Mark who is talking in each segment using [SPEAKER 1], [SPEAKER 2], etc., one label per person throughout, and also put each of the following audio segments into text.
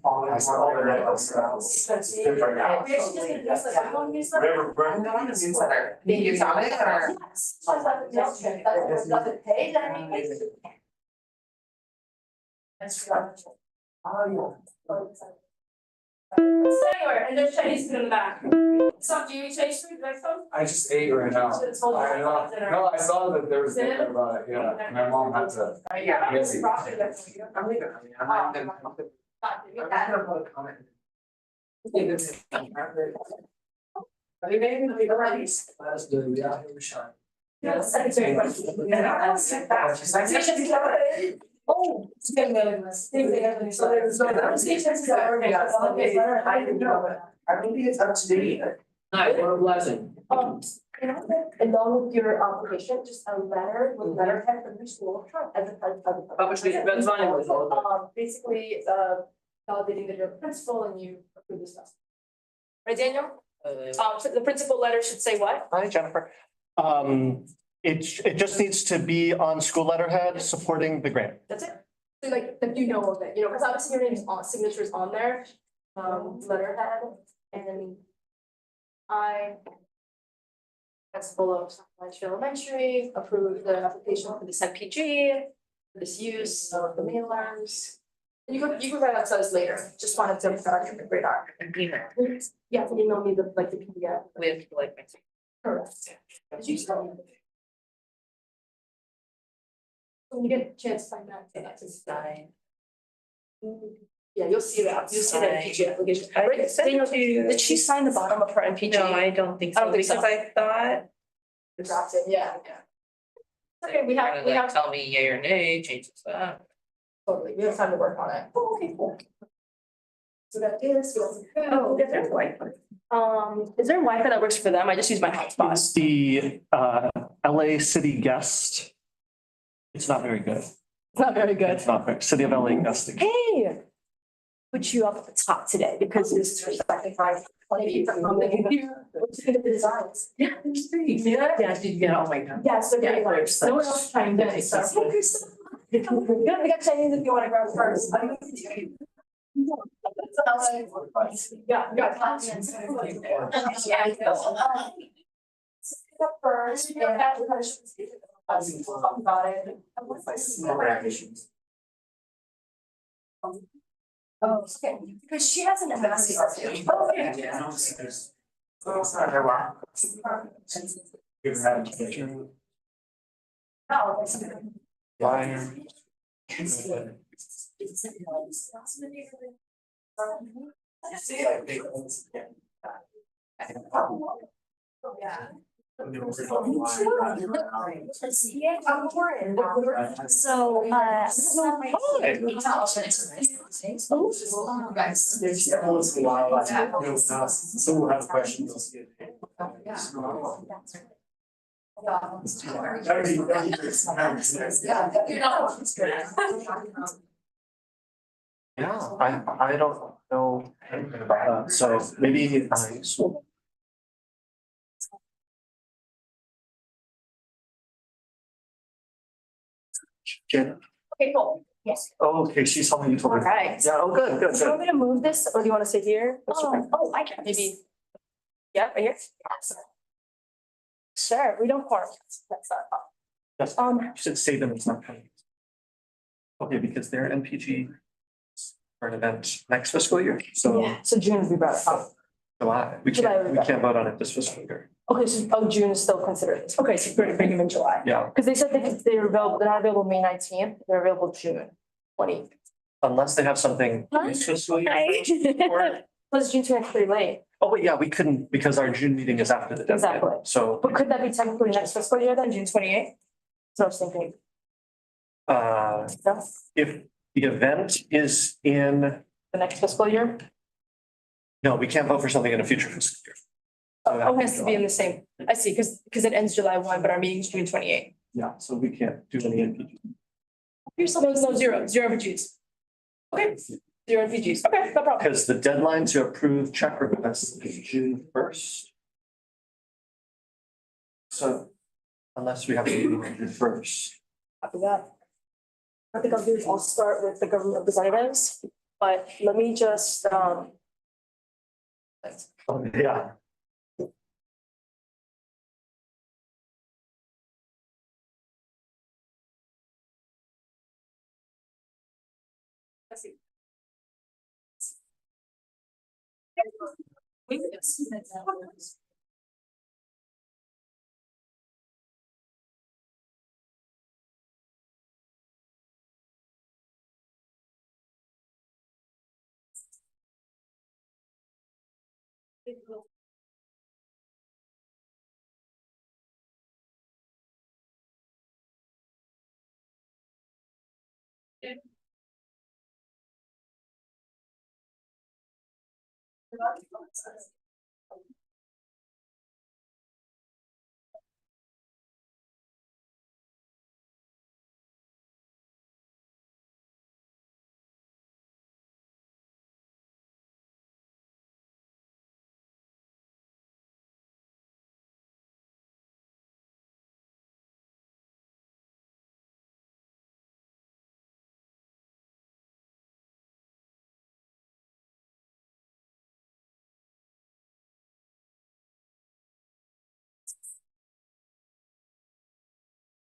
[SPEAKER 1] I saw all the newsletter. Did you saw it or?
[SPEAKER 2] Does it pay?
[SPEAKER 3] Anywhere, and there's Chinese food in the back. So do you eat Chinese food, like some?
[SPEAKER 4] I just ate right now. I know, no, I saw that there was dinner about it, yeah, my mom had to.
[SPEAKER 3] Yeah.
[SPEAKER 4] Yes, you-
[SPEAKER 1] I'm leaving. I'm gonna put a comment. Are you maybe leave already?
[SPEAKER 4] That's good, we out here, we shine.
[SPEAKER 3] Yes, that's a great question.
[SPEAKER 2] Oh, it's getting so there's no.
[SPEAKER 1] I don't think it's up to date.
[SPEAKER 5] Nice, what a blessing.
[SPEAKER 2] Along with your application, just a letter with letterhead from your school, as a.
[SPEAKER 5] Obviously, that's fine with all of
[SPEAKER 2] Basically, validating that you're a principal and you approve this stuff. Right, Daniel? So the principal letter should say what?
[SPEAKER 6] Hi, Jennifer. It just needs to be on school letterhead supporting the grant.
[SPEAKER 2] That's it. So like, that you know of it, because obviously your name is on, signatures on there, letterhead, and that's full of South Elementary, approve the application for this MPG, for this use of the mailers. You can write out to us later, just wanted to put that on your radar. Yeah, can email me the PDF.
[SPEAKER 5] With like.
[SPEAKER 2] Correct. Did you start? When you get a chance to find that, that's a sign. Yeah, you'll see that, MPG application. Right, Daniel, did she sign the bottom of her MPG?
[SPEAKER 5] No, I don't think
[SPEAKER 2] I
[SPEAKER 5] so,
[SPEAKER 2] don't think so.
[SPEAKER 5] because I thought.
[SPEAKER 2] You dropped it, yeah. Okay, we
[SPEAKER 5] Kinda like
[SPEAKER 2] have,
[SPEAKER 5] tell me yay or nay, change this up.
[SPEAKER 2] totally, we have time to work on it. Oh, okay, cool. So that is,
[SPEAKER 5] Oh, there's Wi-Fi.
[SPEAKER 2] is there Wi-Fi that works for them? I just use my hotspot.
[SPEAKER 6] It's the LA City Guest. It's not very good.
[SPEAKER 2] It's not very good.
[SPEAKER 6] It's not very, City of LA Guest.
[SPEAKER 2] Hey, put you up at the top today because this is your second time. Maybe what's good at the designs?
[SPEAKER 5] Yeah, there's three.
[SPEAKER 2] You see that?
[SPEAKER 5] Yeah, did you get, oh my god.
[SPEAKER 2] Yeah, so
[SPEAKER 5] Yeah,
[SPEAKER 2] great.
[SPEAKER 5] they're
[SPEAKER 2] No one else trying to do it, so. Hey, Kristen. We got Chinese if you want to grab first. Yeah, we got documents. Up first, yeah, we're gonna talk about it. Oh, okay, because she has an ambassador. Oh, okay.
[SPEAKER 4] Yeah, no, there's. It's not very well. You've had a picture.
[SPEAKER 2] Oh, that's good.
[SPEAKER 4] Why?
[SPEAKER 2] Yeah.
[SPEAKER 7] So,
[SPEAKER 4] There's always a lot of that. Someone will have questions. I'll see it.
[SPEAKER 6] Yeah, I don't know anything about that, so maybe Jen,
[SPEAKER 2] Okay, cool. Yes.
[SPEAKER 6] oh, okay, she's telling you to.
[SPEAKER 2] All right.
[SPEAKER 6] Yeah, oh, good, good,
[SPEAKER 2] Do you want
[SPEAKER 6] good.
[SPEAKER 2] me to move this or do you want to sit here? What's your preference?
[SPEAKER 7] I can.
[SPEAKER 2] Maybe. Yeah, right here? Sure, we don't quarrel. That's not.
[SPEAKER 6] Yes. You should say them, it's not paying. Okay, because they're NPG for an event next fiscal year, so
[SPEAKER 2] Yeah, so June we brought it up.
[SPEAKER 6] July, we
[SPEAKER 2] July would be
[SPEAKER 6] can't vote on it this fiscal year.
[SPEAKER 2] Okay, so, June is still considered. Okay, so we're gonna bring them in July.
[SPEAKER 6] Yeah,
[SPEAKER 2] Because they said they're available, they're not available May 19th, they're available June 20th.
[SPEAKER 6] unless they have something this fiscal year. Or-
[SPEAKER 2] Plus June 20th, pretty late.
[SPEAKER 6] Oh, wait, yeah, we couldn't, because our June meeting is after the deadline,
[SPEAKER 2] Exactly.
[SPEAKER 6] so
[SPEAKER 2] But could that be technically next fiscal year then, June 28th? So I was thinking,
[SPEAKER 6] uh, if the event is in,
[SPEAKER 2] the next fiscal year?
[SPEAKER 6] no, we can't vote for something in a future fiscal year. So that
[SPEAKER 2] Oh, it has to be in the same, I see, because it ends July 1, but our meeting's June 28th.
[SPEAKER 6] Yeah, so we can't do any NPG.
[SPEAKER 2] Here's some, no, zero RPGs. Okay, zero RPGs, okay, no problem.
[SPEAKER 6] Because the deadline to approve check requests is June 1st. So unless we have a meeting on June 1st.
[SPEAKER 2] Copy that. I think I'll do is I'll start with the government representatives. But let me just,
[SPEAKER 6] Yeah.
[SPEAKER 2] let's see.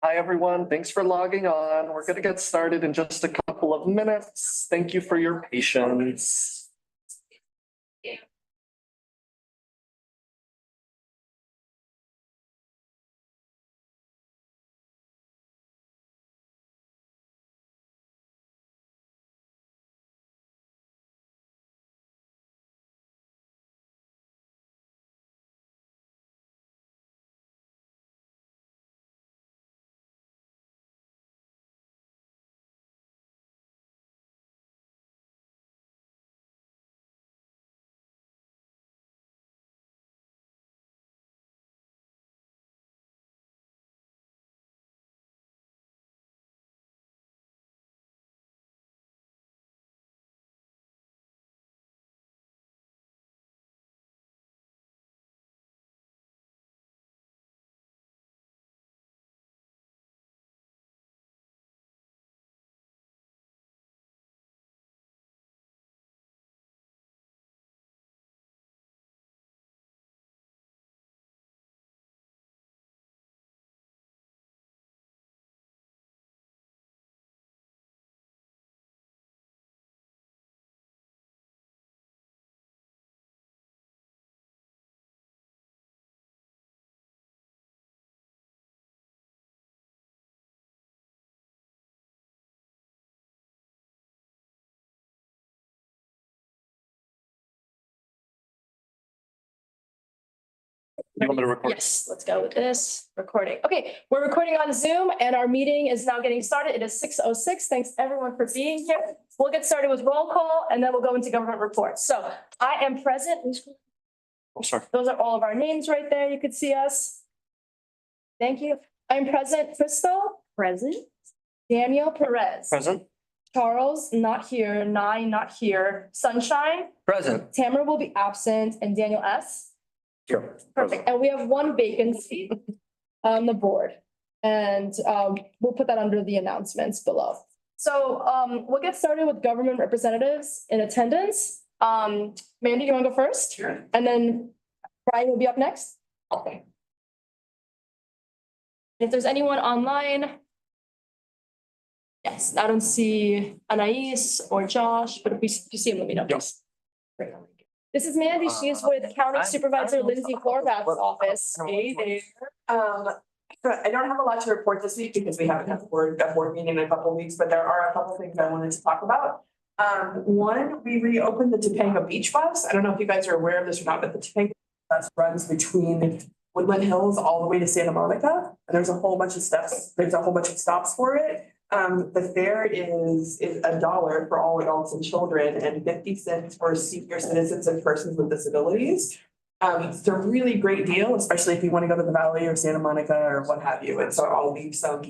[SPEAKER 6] Hi, everyone. Thanks for logging on. We're gonna get started in just a couple of minutes. Thank you for your patience. You want me to record?
[SPEAKER 2] Yes, let's go with this recording. Okay, we're recording on Zoom and our meeting is now getting started. It is 6:06. Thanks everyone for being here. We'll get started with roll call and then we'll go into government reports. So I am present.
[SPEAKER 6] Oh, sorry.
[SPEAKER 2] Those are all of our names right there. You could see us. Thank you. I'm present. Crystal? Present. Daniel Perez.
[SPEAKER 6] Present.
[SPEAKER 2] Charles, not here. Nye, not here. Sunshine?
[SPEAKER 5] Present.
[SPEAKER 2] Tamara will be absent and Daniel S.
[SPEAKER 6] Here.
[SPEAKER 2] Perfect. And we have one vacancy on the board. And we'll put that under the announcements below. So we'll get started with government representatives in attendance. Mandy, you want to go first?
[SPEAKER 1] Sure.
[SPEAKER 2] And then Brian will be up next. Okay. If there's anyone online. Yes, I don't see Anais or Josh, but if you see him, let me know.
[SPEAKER 6] Yes.
[SPEAKER 2] Great. This is Mandy. She is with County Supervisor Lindsay Horvath's office. Hey there.
[SPEAKER 7] But I don't have a lot to report this week because we haven't had a board meeting in a couple of weeks, but there are a couple of things I wanted to talk about. One, we reopened the Topanga Beach Bus. I don't know if you guys are aware of this or not, but the Topanga bus runs between Woodland Hills all the way to Santa Monica. And there's a whole bunch of steps. There's a whole bunch of stops for it. The fare is $1 for all adults and children and 50 cents for senior citizens and persons with disabilities. It's a really great deal, especially if you want to go to the Valley or Santa Monica or what have you. And so I'll leave some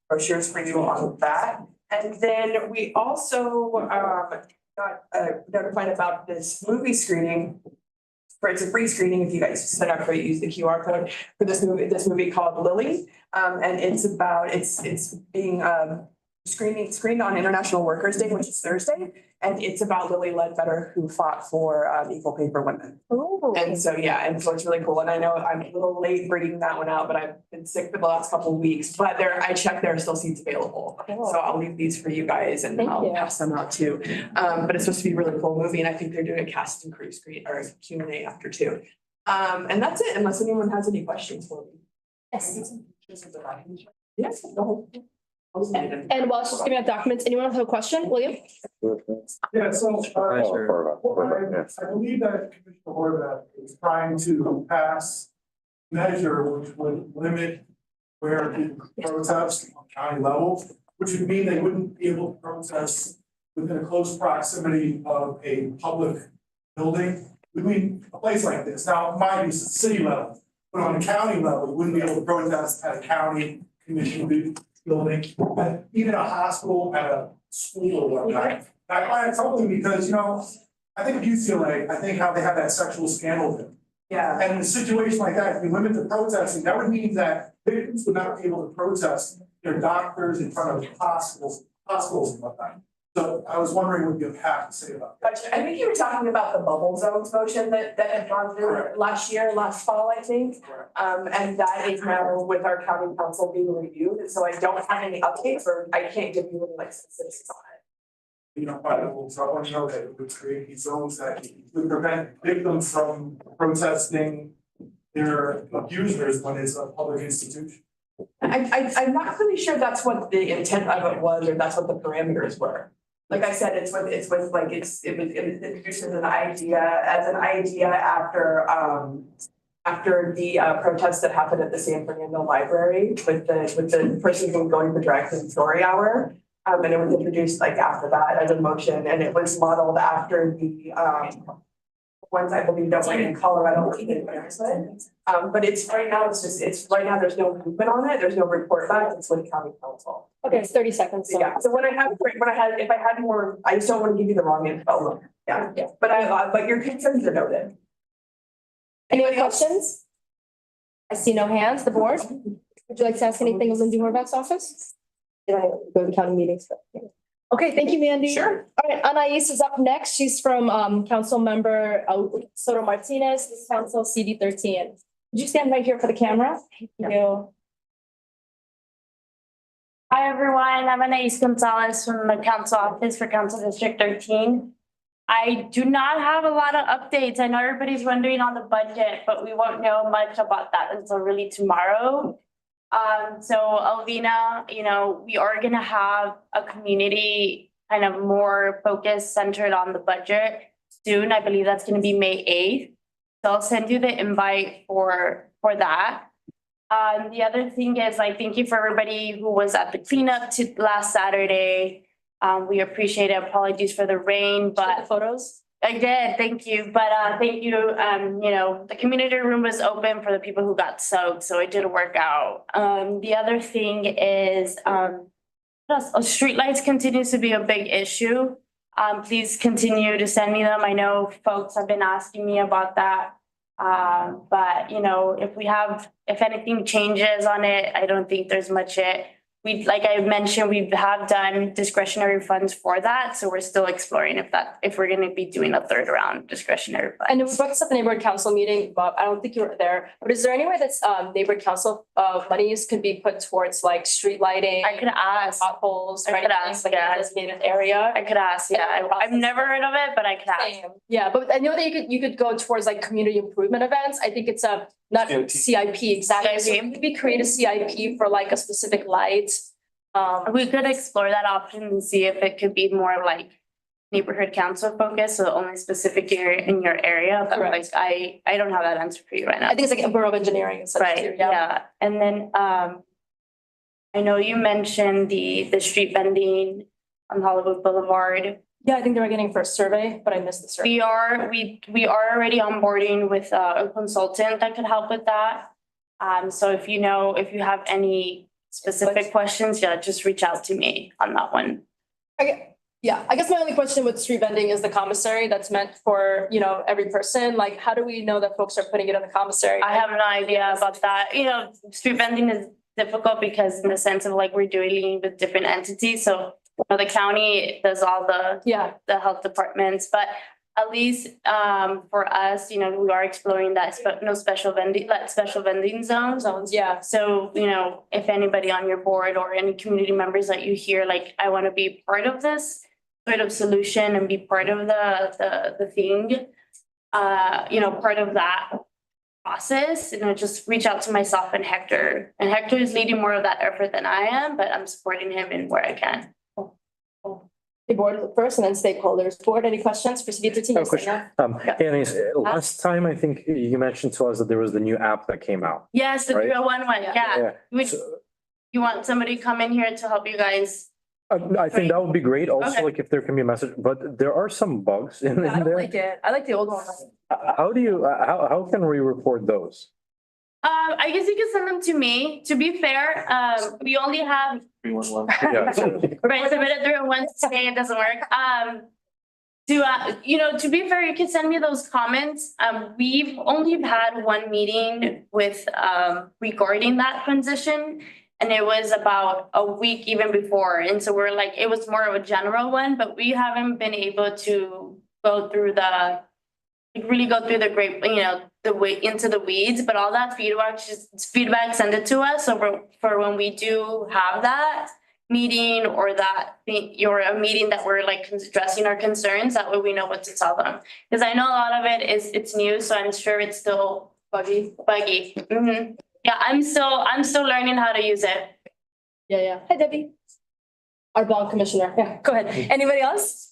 [SPEAKER 7] brochures for you on that. And then we also got notified about this movie screening. It's a free screening if you guys sign up for it, use the QR code for this movie called Lily. And it's being screened on International Workers' Day, which is Thursday. And it's about Lily Ledbetter, who fought for equal pay for women. And so, yeah, and so it's really cool. And I know I'm a little late bringing that one out, but I've been sick for the last couple of weeks. But I checked, there are still seats available. So I'll leave these for you guys and
[SPEAKER 2] Thank
[SPEAKER 7] I'll
[SPEAKER 2] you.
[SPEAKER 7] pass them out too. But it's supposed to be a really cool movie and I think they're doing a cast and crew screen or Q&A after too. And that's it, unless anyone has any questions for me.
[SPEAKER 2] Yes.
[SPEAKER 7] Yes, go ahead.
[SPEAKER 3] And while she's giving out documents, anyone have a question? William?
[SPEAKER 1] Yeah, so,
[SPEAKER 6] Supervisor.
[SPEAKER 1] I believe that Commissioner Horvath is trying to pass measure which would limit where people could protest on county level, which would mean they wouldn't be able to protest within a close proximity of a public building. We mean a place like this. Now, mind you, it's the city level, but on the county level, we wouldn't be able to protest at a county commission building, but even a hospital, at a school or whatnot. I find it troubling because, I think of UCLA, I think how they had that sexual scandal there.
[SPEAKER 7] Yeah.
[SPEAKER 1] And in a situation like that, if you limit the protesting, that would mean that victims would not be able to protest their doctors in front of hospitals and whatnot. So I was wondering what you have to say about that.
[SPEAKER 7] Gotcha. I think you were talking about the bubble zones motion that had gone through last fall, I think. And that is now with our county council being reviewed, and so I don't have any updates or I can't give you any like specifics on it.
[SPEAKER 1] By the rules, I want to know that it would create these zones that would prevent victims from protesting their abusers when it's a public institution.
[SPEAKER 7] I'm not really sure that's what the intent of it was, or that's what the parameters were. Like I said, it was introduced as an idea after the protests that happened at the San Fernando Library with the person who was going for drag queen story hour. And it was introduced like after that as a motion, and it was modeled after the ones I believe that went in Colorado. But it's right now, there's no movement on it, there's no report back, it's with county council.
[SPEAKER 3] Okay, it's 30 seconds. So.
[SPEAKER 7] Yeah, so if I had more, I just don't want to give you the wrong info. Yeah, but your concerns are noted.
[SPEAKER 3] Any other questions? I see no hands. The board? Would you like to ask anything of Lindsay Horvath's office? Did I go to county meetings? Okay, thank you, Mandy.
[SPEAKER 7] Sure.
[SPEAKER 3] All right, Anais is up next. She's from Council Member Soto Martinez, this is Council CD 13. Would you stand right here for the camera? Thank you.
[SPEAKER 8] Hi, everyone. I'm Anais Gonzalez from the Council Office for Council District 13. I do not have a lot of updates. I know everybody's wondering on the budget, but we won't know much about that until really tomorrow. So Alvina, we are gonna have a community kind of more focused, centered on the budget soon. I believe that's gonna be May 8th. So I'll send you the invite for that. The other thing is thank you for everybody who was at the cleanup last Saturday. We appreciate it. Apologies for the rain, but
[SPEAKER 3] The photos?
[SPEAKER 8] I did, thank you, but thank you, the community room was open for the people who got soaked, so it did work out. The other thing is, streetlights continues to be a big issue. Please continue to send me them. I know folks have been asking me about that. But if anything changes on it, I don't think there's much like I mentioned, we have done discretionary funds for that, so we're still exploring if we're gonna be doing a third round discretionary fund.
[SPEAKER 3] And we brought this up in the neighborhood council meeting, Bob. I don't think you were there, but is there any way that's neighborhood council monies could be put towards like street lighting?
[SPEAKER 8] I could ask.
[SPEAKER 3] Potholes,
[SPEAKER 8] I
[SPEAKER 3] right?
[SPEAKER 8] could ask,
[SPEAKER 3] Like
[SPEAKER 8] yeah.
[SPEAKER 3] a designated area.
[SPEAKER 8] I could ask, yeah. I've never heard of it, but I could ask.
[SPEAKER 3] Yeah, but I know that you could go towards like community improvement events. I think it's not
[SPEAKER 6] CIP.
[SPEAKER 3] CIP exactly. So
[SPEAKER 8] CIP.
[SPEAKER 3] maybe create a CIP for like a specific light.
[SPEAKER 8] We could explore that option and see if it could be more like neighborhood council focused, so only specific area in your area. But
[SPEAKER 3] Correct.
[SPEAKER 8] I don't have that answer for you right now.
[SPEAKER 3] I think it's like Borough of Engineering and such.
[SPEAKER 8] Right,
[SPEAKER 3] too,
[SPEAKER 8] yeah. And then I know you mentioned the street vending on Hollywood Boulevard.
[SPEAKER 3] Yeah, I think they were getting first survey, but I missed the survey.
[SPEAKER 8] We are already onboarding with a consultant that could help with that. So if you have any specific questions, just reach out to me on that one.
[SPEAKER 3] I guess my only question with street vending is the commissary that's meant for, every person. Like, how do we know that folks are putting it in the commissary?
[SPEAKER 8] I have no idea about that. Street vending is difficult because in the sense of like we're dealing with different entities. So the county does all the health departments, but at least for us, we are exploring that special vending zones.
[SPEAKER 3] Yeah.
[SPEAKER 8] So, if anybody on your board or any community members that you hear, like, I want to be part of this sort of solution and be part of the thing, part of that process, just reach out to myself and Hector. And Hector is leading more of that effort than I am, but I'm supporting him in where I can.
[SPEAKER 3] The board first and then stakeholders. Board, any questions for CB13?
[SPEAKER 9] No question. Annie, last time I think you mentioned to us that there was the new app that came out.
[SPEAKER 8] Yes, the
[SPEAKER 9] Right?
[SPEAKER 8] 301 one, yeah. You want somebody to come in here to help you guys?
[SPEAKER 9] I think that would be great. Also,
[SPEAKER 8] Okay.
[SPEAKER 9] like if there can be a message, but there are some bugs in
[SPEAKER 3] I don't
[SPEAKER 9] there.
[SPEAKER 3] like it. I like the old one.
[SPEAKER 9] How do you, how can we report those?
[SPEAKER 8] I guess you can send them to me. To be fair, we only have
[SPEAKER 6] 311.
[SPEAKER 9] Yeah.
[SPEAKER 8] right submitted through once today. It doesn't work. To be fair, you can send me those comments. We've only had one meeting with regarding that transition, and it was about a week even before. And so we're like, it was more of a general one, but we haven't been able to go through the great, the way into the weeds, but all that feedback, send it to us. So for when we do have that meeting or a meeting that we're like addressing our concerns, that way we know what to tell them. Because I know a lot of it's new, so I'm sure it's still buggy. Mm-hmm. Yeah, I'm still learning how to use it.
[SPEAKER 3] Yeah. Hi, Debbie. Our bond commissioner. Yeah, go ahead. Anybody else?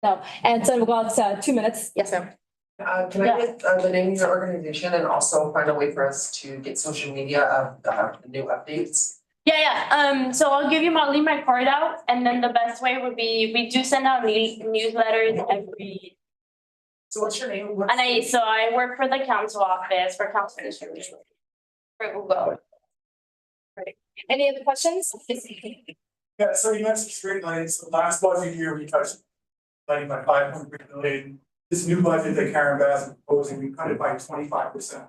[SPEAKER 3] No, and so we've got 2 minutes. Yes, ma'am.
[SPEAKER 5] Can I get the name of your organization and also find a way for us to get social media of the new updates?
[SPEAKER 8] Yeah. So I'll give you leave my card out, and then the best way would be we do send out newsletters every.
[SPEAKER 5] So what's your name?
[SPEAKER 8] And I work for the council office for council distribution. For Google.
[SPEAKER 3] Any other questions?
[SPEAKER 1] Yeah, so you mentioned street lighting, so last budget year, we touched lighting by 500 million. This new budget that Karen Bass is proposing, we cut it by 25%.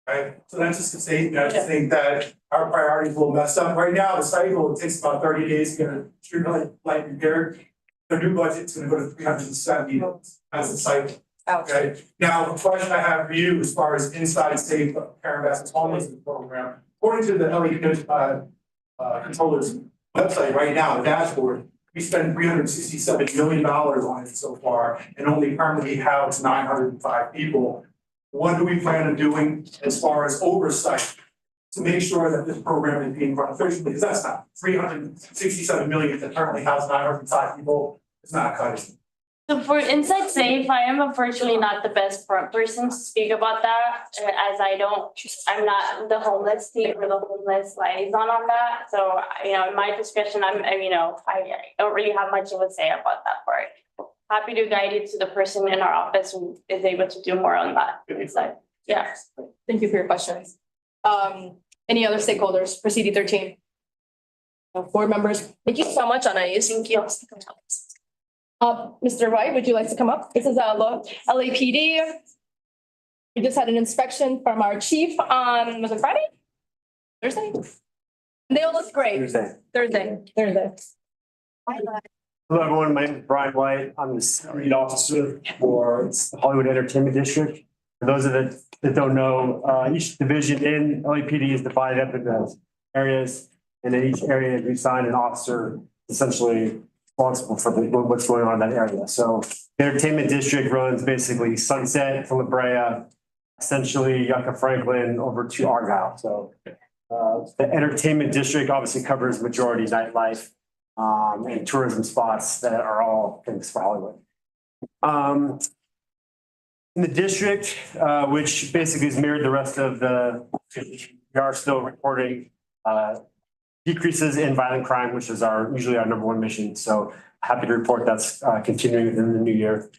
[SPEAKER 1] Right, so that's just to say, I just think that our priorities will mess up. Right now, the cycle, it takes about 30 days to get a street light repaired. The new budget's gonna go to 370 as a cycle. Okay, now the question I have for you as far as inside safe Karen Bass's homelessness program, according to the LA controller's website right now, the dashboard, we spent $367 million on it so far and only permanently housed 905 people. What do we plan on doing as far as oversight to make sure that this program is being run efficiently? Because that's not $367 million that currently house 905 people. It's not cutting.
[SPEAKER 8] So for Inside Safe, I am unfortunately not the best person to speak about that, as I'm not the homeless team or the homeless liaison on that. So, in my discretion, I don't really have much of a say about that part. Happy to guide you to the person in our office who is able to do more on that side. Yeah.
[SPEAKER 3] Thank you for your questions. Any other stakeholders for CD13? Board members, thank you so much, Anais.
[SPEAKER 8] Thank you.
[SPEAKER 3] Mr. White, would you like to come up? This is LAPD. We just had an inspection from our chief on, was it Friday? Thursday? And they all look great. Thursday.
[SPEAKER 10] Hello, everyone. My name is Brian White. I'm the lead officer for the Hollywood Entertainment District. For those that don't know, each division in LAPD is divided up into areas, and in each area we assign an officer essentially responsible for what's going on in that area. So the Entertainment District runs basically Sunset to La Brea, essentially Yucca Franklin over to Argyle. So the Entertainment District obviously covers majority nightlife and tourism spots that are all things for Hollywood. In the district, which basically is mirrored the rest of we are still reporting decreases in violent crime, which is usually our number one mission. So happy to report that's continuing within the new year.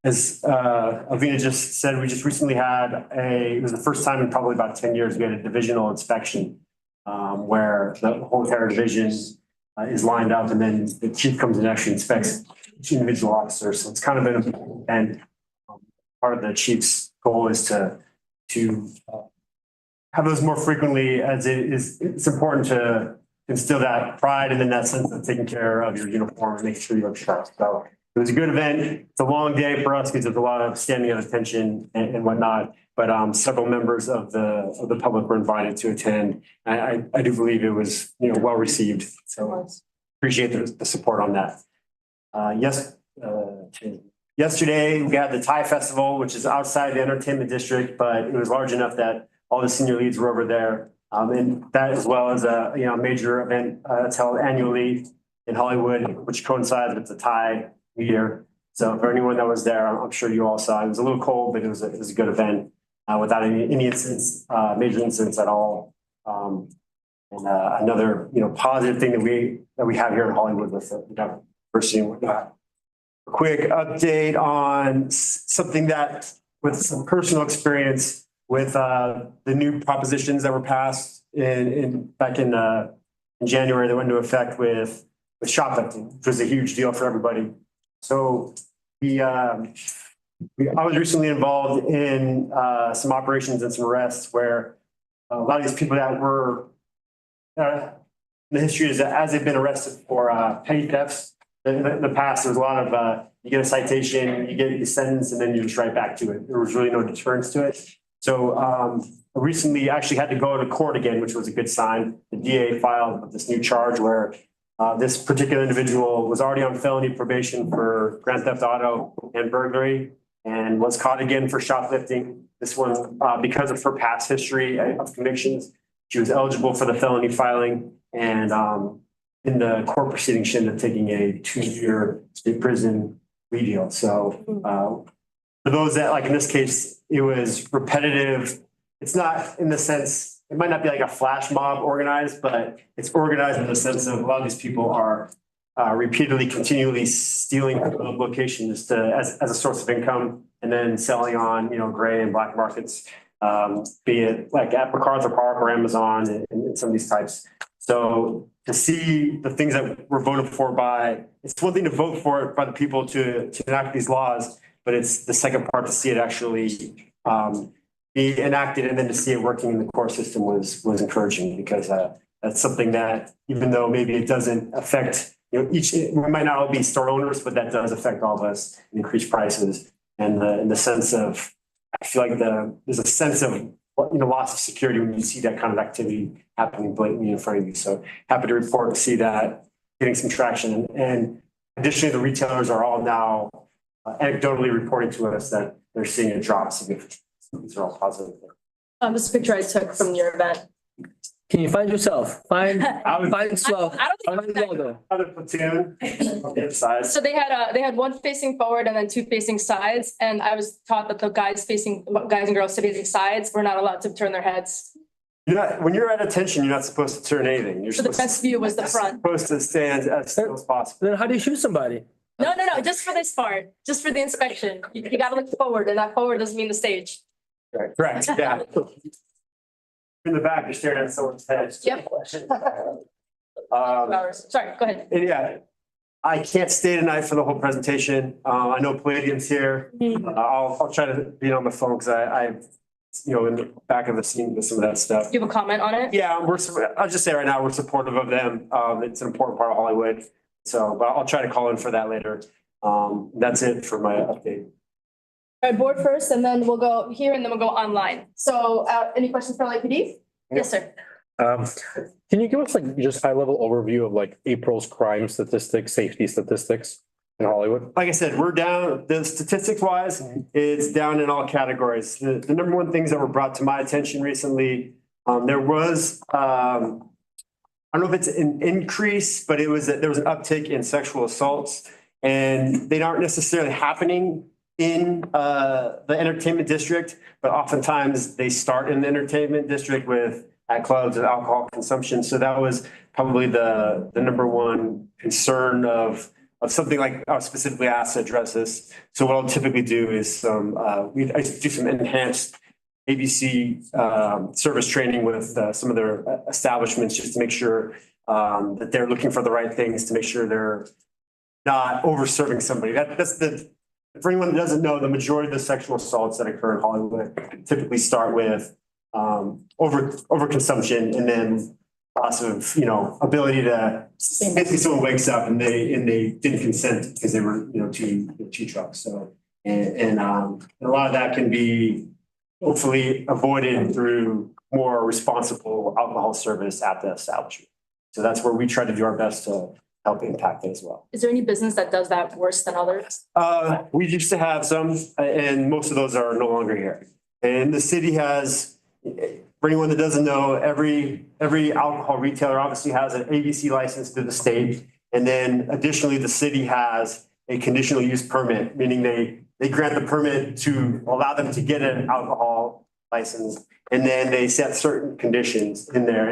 [SPEAKER 10] As Alvina just said, we just recently had it was the first time in probably about 10 years, we had a divisional inspection where the whole entire division is lined up, and then the chief comes and actually inspects each individual officer. So it's kind of an, and part of the chief's goal is to have those more frequently, as it's important to instill that pride and then that sense of taking care of your uniform and making sure you look sharp. So it was a good event. It's a long day for us because there's a lot of standing at attention and whatnot. But several members of the public were invited to attend. I do believe it was, well received. So appreciate the support on that. Yesterday, we had the Thai Festival, which is outside the entertainment district, but it was large enough that all the senior leads were over there. And that, as well as a major event that's held annually in Hollywood, which coincides with the Thai New Year. So for anyone that was there, I'm sure you all saw. It was a little cold, but it was a good event without any incidents, major incidents at all. And another positive thing that we have here in Hollywood with the diversity and whatnot. A quick update on something that, with some personal experience with the new propositions that were passed back in January that went into effect with shoplifting, which was a huge deal for everybody. So I was recently involved in some operations and some arrests where a lot of these people that were the history is that as they've been arrested for petty thefts in the past, there was a lot of you get a citation, you get a sentence, and then you're just right back to it. There was really no deterrence to it. So recently actually had to go to court again, which was a good sign. The DA filed this new charge where this particular individual was already on felony probation for grand theft auto and burglary and was caught again for shoplifting. This one, because of her past history of convictions, she was eligible for the felony filing, and in the court proceeding, she ended up taking a 2-year state prison plea deal. So for those that, like in this case, it was repetitive. It's not in the sense, it might not be like a flash mob organized, but it's organized in the sense of a lot of these people are repeatedly, continually stealing from locations as a source of income and then selling on, gray and black markets, be it like at MacArthur Park or Amazon and some of these types. So to see the things that were voted for it's one thing to vote for it by the people to enact these laws, but it's the second part to see it actually be enacted and then to see it working in the court system was encouraging, because that's something that, even though maybe it doesn't affect, we might not all be store owners, but that does affect all of us, increased prices and the sense of, I feel like there's a sense of loss of security when you see that kind of activity happening blatantly in front of you. So happy to report to see that getting some traction. And additionally, the retailers are all now anecdotally reporting to us that they're seeing a drop significantly. So these are all positive.
[SPEAKER 3] This picture I took from your event.
[SPEAKER 11] Can you find yourself? Find yourself.
[SPEAKER 3] I don't think
[SPEAKER 10] Other platoon on the other side.
[SPEAKER 3] so. They had one facing forward and then two facing sides, and I was taught that the guys and girls facing sides were not allowed to turn their heads.
[SPEAKER 10] When you're at attention, you're not supposed to turn anything. You're
[SPEAKER 3] So the best view was the front.
[SPEAKER 10] supposed to stand as still as possible.
[SPEAKER 11] Then how do you shoot somebody?
[SPEAKER 3] No, just for this part, just for the inspection. You gotta look forward, and that forward doesn't mean the stage.
[SPEAKER 10] Correct, yeah. In the back, you're staring at someone's head.
[SPEAKER 3] Yep. Sorry, go ahead.
[SPEAKER 10] And yeah, I can't stay tonight for the whole presentation. I know Palladium's here. I'll try to be on the phone because I in the back of the scene with some of that stuff.
[SPEAKER 3] Do you have a comment on it?
[SPEAKER 10] Yeah, I'll just say right now, we're supportive of them. It's an important part of Hollywood. So, but I'll try to call in for that later. That's it for my update.
[SPEAKER 3] All right, board first, and then we'll go here, and then we'll go online. So, any questions for LAPD? Yes, sir.
[SPEAKER 9] Can you give us just high level overview of April's crime statistics, safety statistics in Hollywood?
[SPEAKER 10] Like I said, we're down, the statistics wise, it's down in all categories. The number one things that were brought to my attention recently, there was, I don't know if it's an increase, but there was an uptick in sexual assaults, and they aren't necessarily happening in the entertainment district, but oftentimes they start in the entertainment district at clubs and alcohol consumption. So that was probably the number one concern of something like I was specifically asked to address this. So what I'll typically do is I do some enhanced ABC service training with some of their establishments just to make sure that they're looking for the right things, to make sure they're not over serving somebody. For anyone that doesn't know, the majority of the sexual assaults that occur in Hollywood typically start with overconsumption and then loss of, ability to, basically someone wakes up and they didn't consent because they were, two trucks, so. And a lot of that can be hopefully avoided through more responsible alcohol service at the establishment. So that's where we try to do our best to help impact it as well.
[SPEAKER 3] Is there any business that does that worse than others?
[SPEAKER 10] We used to have some, and most of those are no longer here. And the city has, for anyone that doesn't know, every alcohol retailer obviously has an ABC license through the state. And then additionally, the city has a conditional use permit, meaning they grant the permit to allow them to get an alcohol license. And then they set certain conditions in there.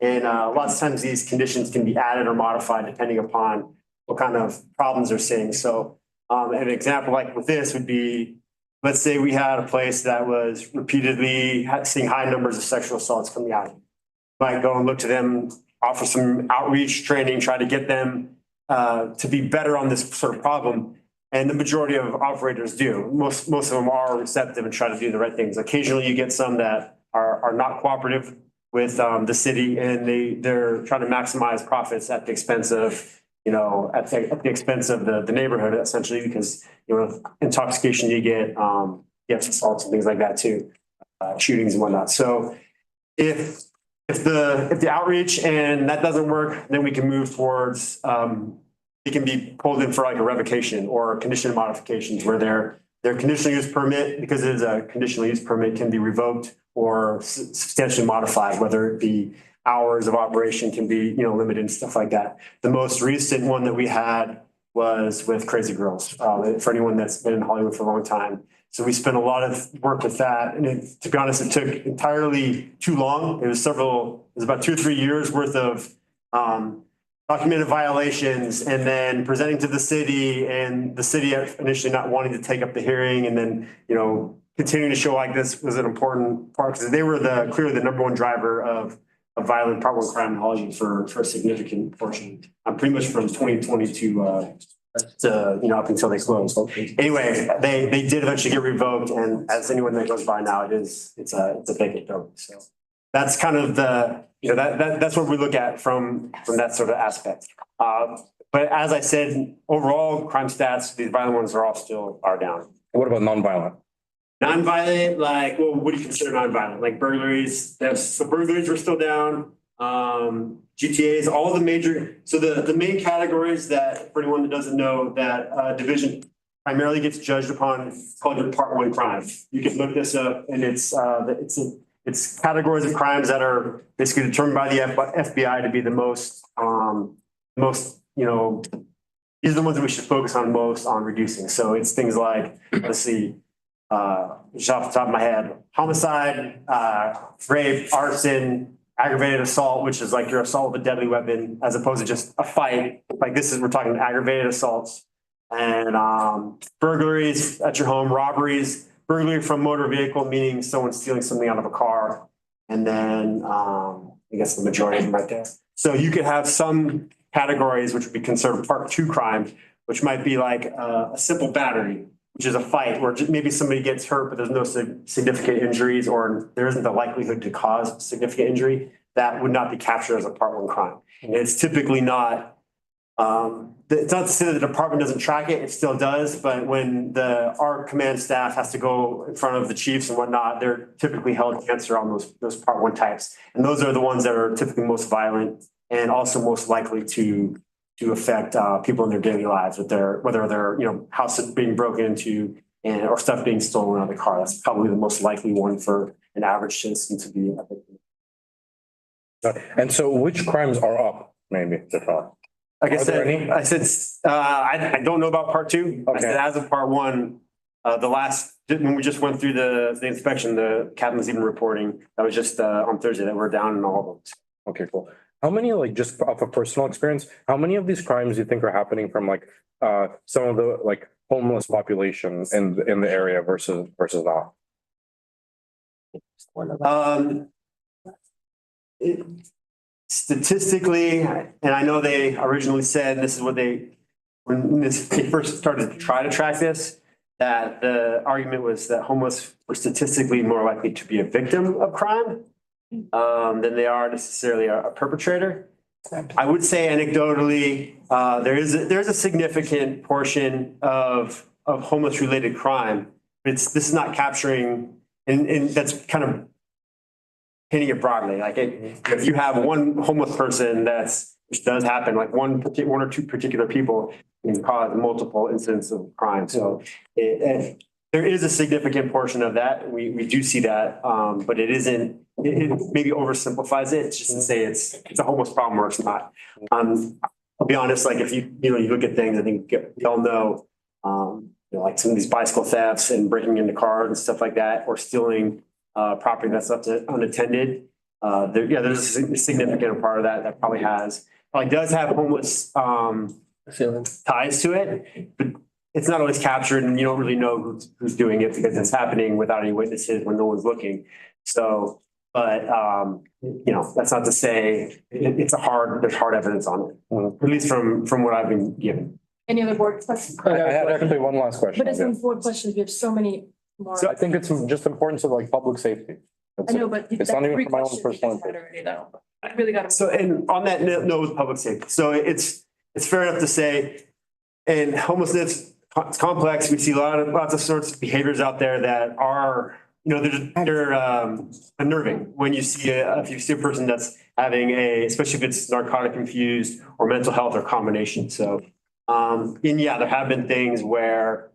[SPEAKER 10] And lots of times these conditions can be added or modified depending upon what kind of problems they're seeing. So an example like with this would be, let's say we had a place that was repeatedly seeing high numbers of sexual assaults coming out. Might go and look to them, offer some outreach training, try to get them to be better on this sort of problem. And the majority of operators do. Most of them are receptive and try to do the right things. Occasionally you get some that are not cooperative with the city and they're trying to maximize profits at the expense of, at the expense of the neighborhood essentially, because, intoxication you get assaults and things like that too, shootings and whatnot. So if the outreach and that doesn't work, then we can move towards, it can be pulled in for like a revocation or condition modifications where their conditional use permit, because it is a conditional use permit, can be revoked or substantially modified, whether it be hours of operation can be, limited and stuff like that. The most recent one that we had was with Crazy Girls, for anyone that's been in Hollywood for a long time. So we spent a lot of work with that. And to be honest, it took entirely too long. It was about 2 or 3 years worth of documented violations and then presenting to the city and the city initially not wanting to take up the hearing and then, continuing to show like this was an important part because they were clearly the number one driver of violent Part 1 crime in Hollywood for a significant portion. Pretty much from 2020 to up until they closed. Anyway, they did eventually get revoked, and as anyone that goes by now, it's a vacant building. So that's kind of that's what we look at from that sort of aspect. But as I said, overall crime stats, these violent ones are down.
[SPEAKER 9] What about nonviolent?
[SPEAKER 10] Nonviolent, what do you consider nonviolent? Like burglaries, so burglaries were still down. GTAs, all the major, so the main categories that, for anyone that doesn't know, that division primarily gets judged upon, it's called your Part 1 crime. You can look this up and it's categories of crimes that are basically determined by the FBI to be the most, these are the ones that we should focus on most on reducing. So it's things like, let's see, just off the top of my head, homicide, rape, arson, aggravated assault, which is like your assault with a deadly weapon, as opposed to just a fight. Like we're talking aggravated assaults and burglaries at your home, robberies, burglary from motor vehicle, meaning someone stealing something out of a car. And then I guess the majority of them right there. So you could have some categories which would be considered Part 2 crimes, which might be like a simple battery, which is a fight where maybe somebody gets hurt, but there's no significant injuries or there isn't the likelihood to cause significant injury. That would not be captured as a Part 1 crime. And it's typically not, it's not to say that the department doesn't track it, it still does, but when our command staff has to go in front of the chiefs and whatnot, they're typically held to answer on those Part 1 types. And those are the ones that are typically most violent and also most likely to affect people in their daily lives with whether their house being broken into or stuff being stolen out of the car. That's probably the most likely one for an average citizen to be affected.
[SPEAKER 9] And so which crimes are up, maybe?
[SPEAKER 10] Like I don't know about Part 2. I said as of Part 1, when we just went through the inspection, the captain was even reporting, that was just on Thursday, that we're down in all of them.
[SPEAKER 9] Okay, cool. How many, just off of personal experience, how many of these crimes do you think are happening from some of the homeless population in the area versus not?
[SPEAKER 10] Statistically, and I know they originally said, and this is what when they first started to try to track this, that the argument was that homeless were statistically more likely to be a victim of crime than they are necessarily a perpetrator. I would say anecdotally, there's a significant portion of homeless related crime. This is not capturing, and that's kind of painting it broadly. Like if you have one homeless person which does happen, like one or two particular people can cause multiple incidents of crime. So there is a significant portion of that. We do see that, but it isn't. It maybe oversimplifies it. It's just to say it's a homeless problem or it's not. I'll be honest. Like if you look at things, I think we all know. Like some of these bicycle thefts and breaking into cars and stuff like that, or stealing property that's left unattended. There's a significant part of that probably does have homeless ties to it, but it's not always captured, and you don't really know who's doing it because it's happening without any witnesses when no one's looking. So, but that's not to say there's hard evidence on it, at least from what I've been given.
[SPEAKER 3] Any other board questions?
[SPEAKER 9] I had actually one last question.
[SPEAKER 3] But it's in board questions, we have so many more.
[SPEAKER 9] I think it's just important to like public safety. That's
[SPEAKER 3] I know,
[SPEAKER 9] it.
[SPEAKER 3] but.
[SPEAKER 9] It's not even for my own personal interest.
[SPEAKER 3] Already though. I really gotta.
[SPEAKER 10] So, and on that note with public safety, so it's fair enough to say, and homelessness, it's complex. We see lots of sorts of behaviors out there that are, they're unnerving when if you see a person that's having especially if it's narcotic infused or mental health or combination. So, there have been things where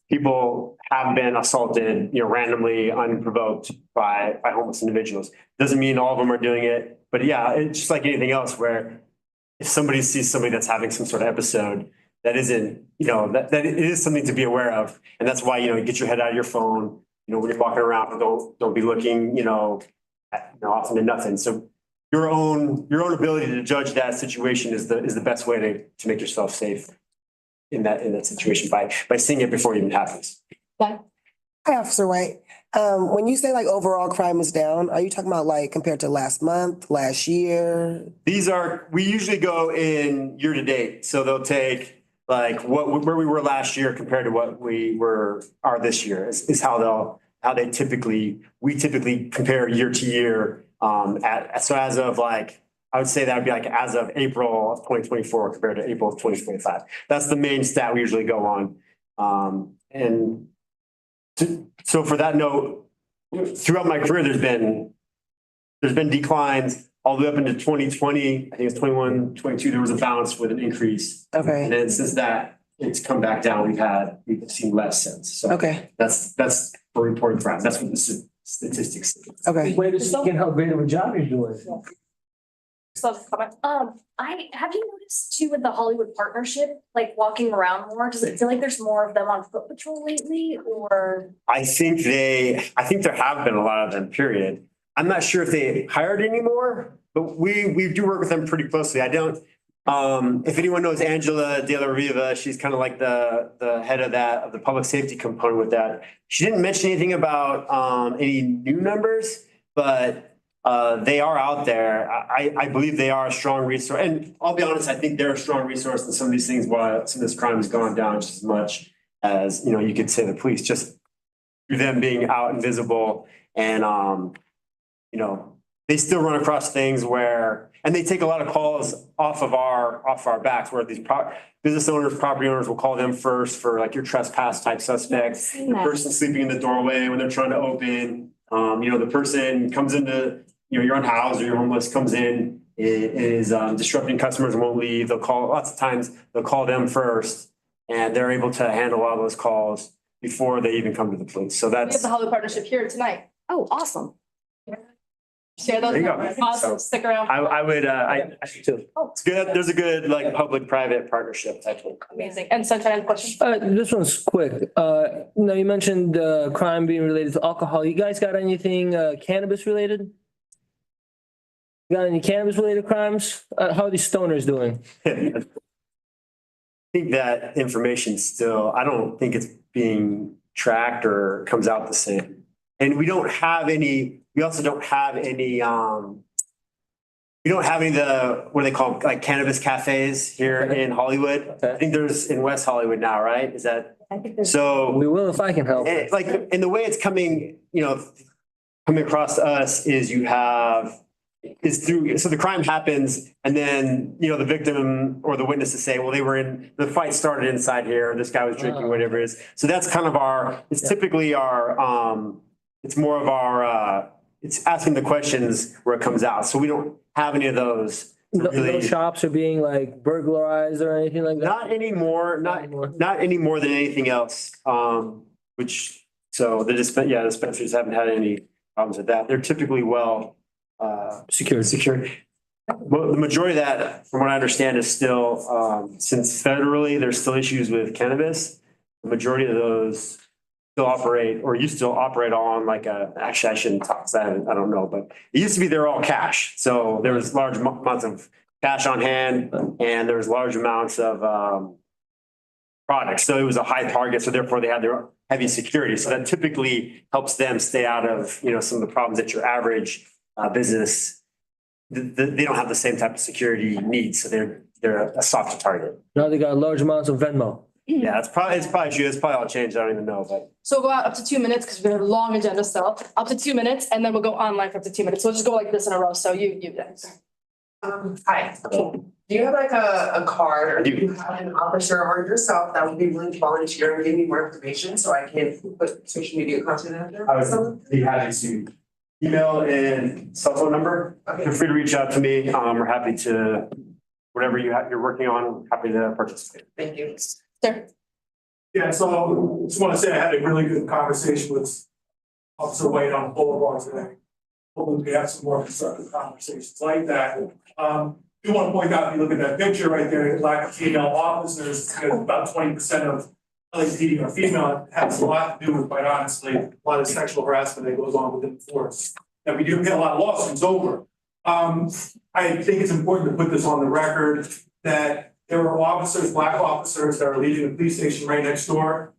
[SPEAKER 10] people have been assaulted, randomly, unprovoked by homeless individuals. Doesn't mean all of them are doing it, but it's just like anything else where if somebody sees somebody that's having some sort of episode that isn't, that it is something to be aware of. And that's why, you get your head out of your phone, when you're walking around, don't be looking, often to nothing. So your own ability to judge that situation is the best way to make yourself safe in that situation by seeing it before it even happens.
[SPEAKER 3] Okay.
[SPEAKER 12] Hi, Officer White. When you say like overall crime is down, are you talking about like compared to last month, last year?
[SPEAKER 10] We usually go in year to date. So they'll take like where we were last year compared to what we are this year is how we typically compare year to year. So as of I would say that would be like as of April of 2024 compared to April of 2025. That's the main stat we usually go on. So for that note, throughout my career, there's been declines all the way up into 2020. I think it's 21, 22, there was a bounce with an increase.
[SPEAKER 12] Okay.
[SPEAKER 10] And then since that, it's come back down. We've seen less since. So
[SPEAKER 12] Okay.
[SPEAKER 10] that's a reported crime. That's what the statistics say.
[SPEAKER 12] Okay.
[SPEAKER 11] Way to see how great of a job you're doing.
[SPEAKER 3] So comment.
[SPEAKER 2] Have you noticed too with the Hollywood partnership, like walking around more? Does it feel like there's more of them on foot patrol lately or?
[SPEAKER 10] I think there have been a lot of them, period. I'm not sure if they hired anymore, but we do work with them pretty closely. I don't, if anyone knows Angela De La Riva, she's kind of like the head of the public safety component with that. She didn't mention anything about any new numbers, but they are out there. I believe they are a strong resource. And I'll be honest, I think they're a strong resource in some of these things while some of this crime has gone down just as much as, you could say the police, just through them being out and visible. And, they still run across things and they take a lot of calls off our backs where these business owners, property owners will call them first for like your trespass type suspects. The person sleeping in the doorway when they're trying to open, the person comes into, you're unhoused or you're homeless, comes in, is disrupting customers and won't leave. Lots of times they'll call them first and they're able to handle a lot of those calls before they even come to the police. So
[SPEAKER 3] We have
[SPEAKER 10] that's.
[SPEAKER 3] the Hollywood partnership here tonight.
[SPEAKER 2] Oh, awesome.
[SPEAKER 3] Share those.
[SPEAKER 10] There you go.
[SPEAKER 3] numbers. Awesome,
[SPEAKER 10] So,
[SPEAKER 3] stick around.
[SPEAKER 10] I would, it's good. There's a good like public-private partnership type thing.
[SPEAKER 3] Amazing. And Sunshine, any questions?
[SPEAKER 11] This one's quick. Now you mentioned crime being related to alcohol. You guys got anything cannabis related? Got any cannabis related crimes? How are these stoners doing?
[SPEAKER 10] I think that information I don't think it's being tracked or comes out the same. And we also don't have any we don't have any of the, what do they call, like cannabis cafes here in Hollywood. I
[SPEAKER 11] Okay.
[SPEAKER 10] think there's in West Hollywood now, right? Is that,
[SPEAKER 8] I think there's.
[SPEAKER 10] so,
[SPEAKER 11] We will if I can help.
[SPEAKER 10] like, and the way it's coming, coming across to us is you have, is through, so the crime happens and then, the victim or the witnesses say, well, the fight started inside here, this guy was drinking, whatever it is. So that's kind of it's typically it's more of it's asking the questions where it comes out. So we don't have any of those.
[SPEAKER 11] No,
[SPEAKER 10] Really.
[SPEAKER 11] no shops are being like burglarized or anything like that?
[SPEAKER 10] Not anymore, not any more than anything else. So the dispensaries haven't had any problems with that. They're typically secured. Well, the majority of that, from what I understand, is still, since federally, there's still issues with cannabis. The majority of those still operate, or used to operate on actually, I shouldn't talk that, I don't know, but it used to be they're all cash. So there was large amounts of cash on hand and there was large amounts of products. So it was a high target. So therefore they had their heavy security. So that typically helps them stay out of, some of the problems that your average business, they don't have the same type of security needs. So they're a softer target.
[SPEAKER 11] Now they got large amounts of Venmo.
[SPEAKER 10] Yeah, it's probably true. It's probably all changed. I don't even know, but.
[SPEAKER 3] So we'll go out up to 2 minutes because we have a long agenda still, up to 2 minutes, and then we'll go online for up to 2 minutes. So we'll just go like this in a row. So you next.
[SPEAKER 5] Hi, do you have like a card or do you have an officer or yourself that would be willing to volunteer and give me more information so I can put social media content out there?
[SPEAKER 10] I would be happy to email and cell phone number. Feel free to reach out to me. We're happy to, whatever you're working on, happy to participate.
[SPEAKER 5] Thank you.
[SPEAKER 3] Sir.
[SPEAKER 1] Yeah, so just want to say I had a really good conversation with Officer White on Boulevard today. Hopefully we have some more constructive conversations like that. Do want to point out, if you look at that picture right there, lack of female officers, because about 20% of LAPD are female. It has a lot to do with, quite honestly, a lot of sexual harassment that goes on within the force. That we do get a lot of lawsuits over. I think it's important to put this on the record that there are officers, black officers that are leaving the police station right next door,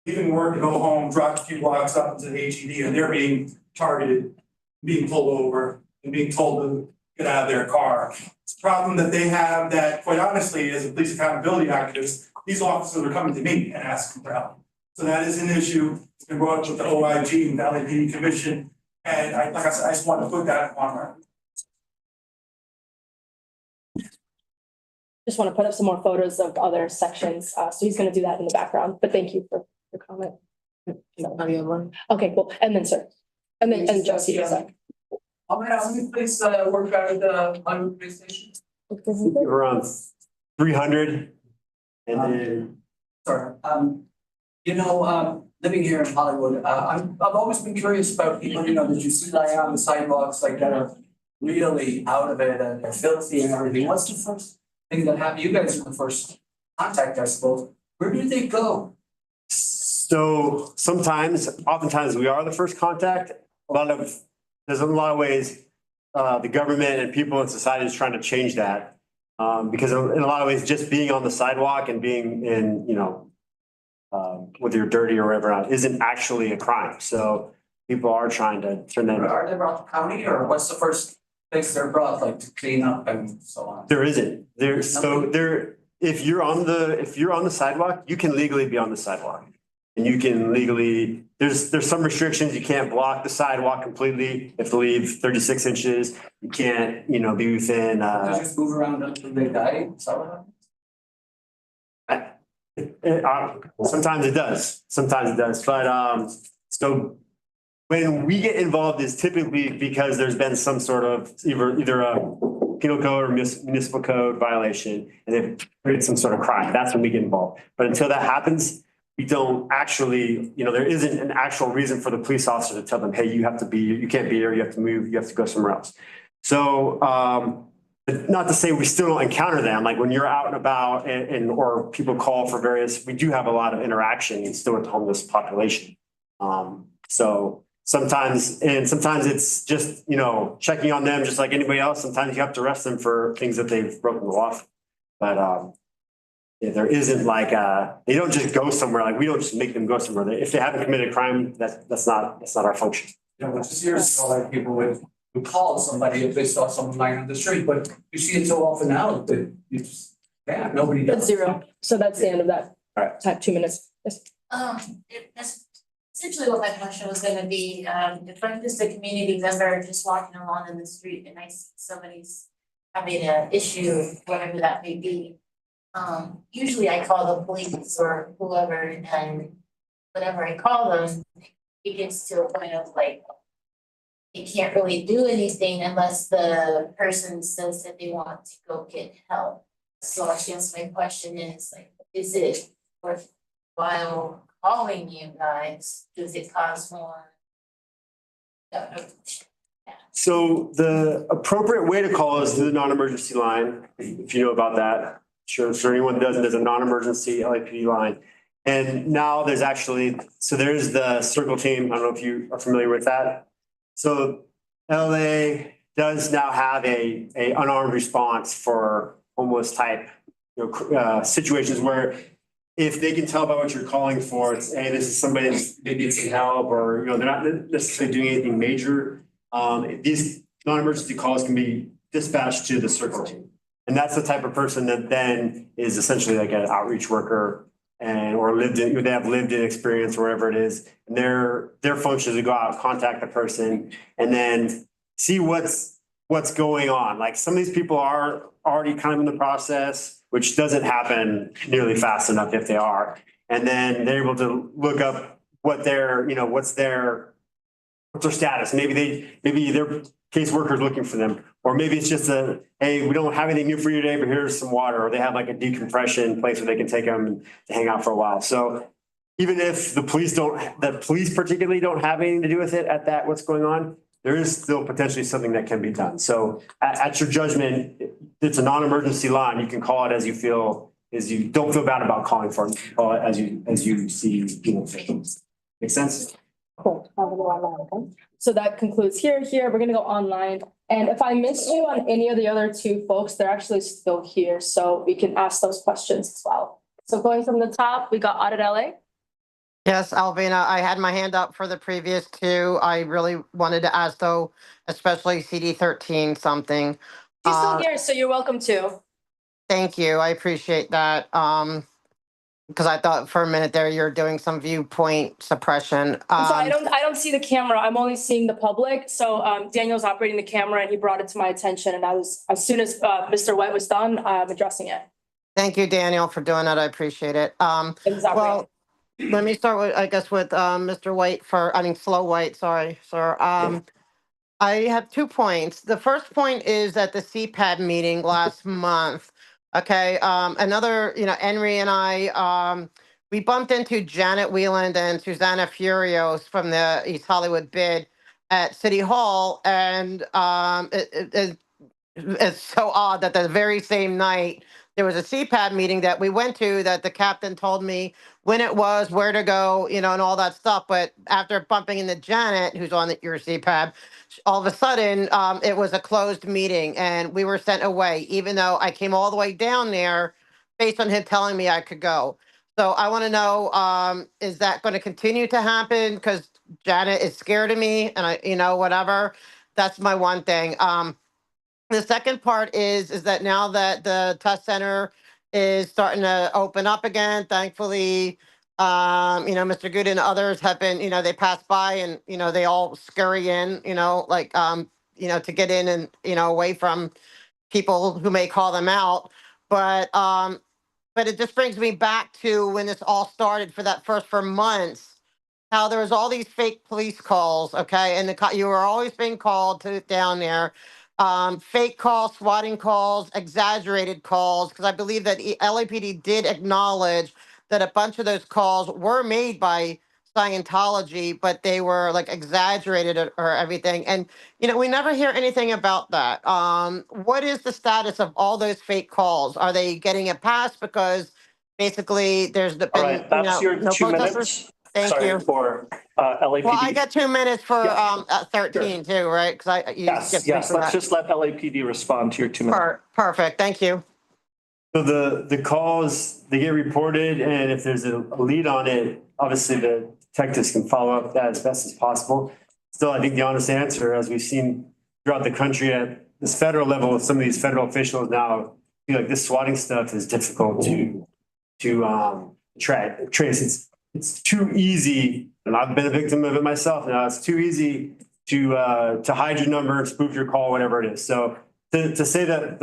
[SPEAKER 1] leaving work to go home, drop a few blocks up into the HED, and they're being targeted, being pulled over, and being told to get out of their car. It's a problem that they have that, quite honestly, as a police accountability activist, these officers are coming to me and asking for help. So that is an issue. It's been brought up with the OIG and the LAPD commission. And like I said, I just wanted to put that on record.
[SPEAKER 3] Just want to put up some more photos of other sections. So he's going to do that in the background, but thank you for your comment. Okay, cool. And then, sir. And then, and Jesse, yes.
[SPEAKER 5] How many police work out at the Hollywood police station?
[SPEAKER 10] Around 300. And then,
[SPEAKER 13] Sorry, living here in Hollywood, I've always been curious about people, that you see lying on the sidewalks, like that are really out of it and they're filthy and everything. What's the first thing that happened? You guys are the first contact, I suppose. Where do they go?
[SPEAKER 10] so oftentimes we are the first contact. There's a lot of ways, the government and people in society is trying to change that. Because in a lot of ways, just being on the sidewalk and being in, whether you're dirty or whatever isn't actually a crime. So people are trying to turn that.
[SPEAKER 13] Are they brought to county or what's the first place they're brought, like to clean up and so on?
[SPEAKER 10] There isn't. If you're on the sidewalk, you can legally be on the sidewalk. And you can legally, there's some restrictions. You can't block the sidewalk completely. You have to leave 36 inches. You can't, be within,
[SPEAKER 13] They just move around until they die, is that what happens?
[SPEAKER 10] sometimes it does. But, so when we get involved is typically because there's been some sort of either a penal code or municipal code violation and they've committed some sort of crime. That's when we get involved. But until that happens, we don't actually, there isn't an actual reason for the police officer to tell them, hey, you can't be here, you have to move, you have to go somewhere else. So, not to say we still don't encounter them, like when you're out and about or people call for we do have a lot of interaction still with the homeless population. So sometimes it's just, checking on them just like anybody else. Sometimes you have to arrest them for things that they've broken the law for. But, there isn't they don't just go somewhere, we don't just make them go somewhere. If they haven't committed a crime, that's not our function.
[SPEAKER 4] Just years ago, people would
[SPEAKER 13] would call somebody if they saw someone lying on the street, but you see it so often now that you just, yeah, nobody
[SPEAKER 3] That's
[SPEAKER 13] does.
[SPEAKER 3] 0. So that's the end of that.
[SPEAKER 13] Alright.
[SPEAKER 3] Type 2 minutes. Yes.
[SPEAKER 14] That's essentially what my question was gonna be, if I'm just a community member just walking along in the street and I see somebody's having an issue, whatever that may be. Usually I call the police or whoever, and whenever I call them, it gets to a point of like, they can't really do anything unless the person says that they want to go get help. So I guess my question is like, is it worthwhile calling you guys? Does it cost more?
[SPEAKER 10] So the appropriate way to call is through the non-emergency line, if you know about that. Sure, if anyone doesn't, there's a non-emergency LAPD line. And now there's actually, so there's the circle team. I don't know if you are familiar with that. So LA does now have a unarmed response for homeless type, situations where if they can tell by what you're calling for, it's, hey, this is somebody that maybe needs some help, or, they're not necessarily doing anything major. These non-emergency calls can be dispatched to the circle team. And that's the type of person that then is essentially like an outreach worker or they have lived in experience wherever it is. And their function is to go out, contact the person, and then see what's going on. Like some of these people are already kind of in the process, which doesn't happen nearly fast enough if they are. And then they're able to look up what what's their status. Maybe their caseworker is looking for them, or maybe it's just hey, we don't have anything new for you today, but here's some water, or they have like a decompression place where they can take them to hang out for a while. So even if the police particularly don't have anything to do with it at that, what's going on, there is still potentially something that can be done. So at your judgment, it's a non-emergency line. You can call it as you feel, you don't feel bad about calling for it. You call it as you see fit. Make sense?
[SPEAKER 3] Cool. I'll go online, okay? So that concludes here. We're gonna go online. And if I missed you on any of the other 2 folks, they're actually still here, so we can ask those questions as well. So going from the top, we got Audit LA.
[SPEAKER 15] Yes, Alvina, I had my hand up for the previous 2. I really wanted to ask though, especially CD 13 something.
[SPEAKER 3] She's still here, so you're welcome to.
[SPEAKER 15] Thank you. I appreciate that. Because I thought for a minute there you're doing some viewpoint suppression.
[SPEAKER 3] So I don't see the camera. I'm only seeing the public. So Daniel's operating the camera and he brought it to my attention, and as soon as Mr. White was done, I'm addressing it.
[SPEAKER 15] Thank you, Daniel, for doing that. I appreciate it.
[SPEAKER 3] Exactly.
[SPEAKER 15] Well, let me start with, I guess, with Mr. White Flo White, sorry, sir. I have 2 points. The first point is at the CPAD meeting last month. Okay, Henry and I, we bumped into Janet Wieland and Susanna Furios from the East Hollywood bid at City Hall. And it's so odd that the very same night, there was a CPAD meeting that we went to that the captain told me when it was, where to go, and all that stuff. But after bumping into Janet, who's on your CPAD, all of a sudden, it was a closed meeting and we were sent away, even though I came all the way down there based on him telling me I could go. So I want to know, is that going to continue to happen? Because Janet is scared of me and whatever. That's my one thing. The second part is that now that the test center is starting to open up again, thankfully, Mr. Good and others have been, they pass by and, they all scurry in, to get in and, away from people who may call them out. But it just brings me back to when this all started for months, how there was all these fake police calls, okay? And you were always being called down there. Fake calls, swatting calls, exaggerated calls, because I believe that LAPD did acknowledge that a bunch of those calls were made by Scientology, but they were like exaggerated or everything. And, we never hear anything about that. What is the status of all those fake calls? Are they getting a pass because basically there's been,
[SPEAKER 6] All right, that's your
[SPEAKER 15] no
[SPEAKER 6] 2
[SPEAKER 15] protesters?
[SPEAKER 6] minutes.
[SPEAKER 15] Thank
[SPEAKER 6] Sorry,
[SPEAKER 15] you.
[SPEAKER 6] for LAPD.
[SPEAKER 15] Well, I got 2 minutes for
[SPEAKER 6] Yeah.
[SPEAKER 15] 13 too, right? Because
[SPEAKER 6] Yes, let's just let LAPD respond to your 2 minutes.
[SPEAKER 15] Perfect, thank you.
[SPEAKER 10] So the calls, they get reported, and if there's a lead on it, obviously the detectives can follow up that as best as possible. Still, I think the honest answer, as we've seen throughout the country at this federal level with some of these federal officials now, feel like this swatting stuff is difficult to trace. It's too easy, and I've been a victim of it myself now. It's too easy to hide your number, spoof your call, whatever it is. So to say that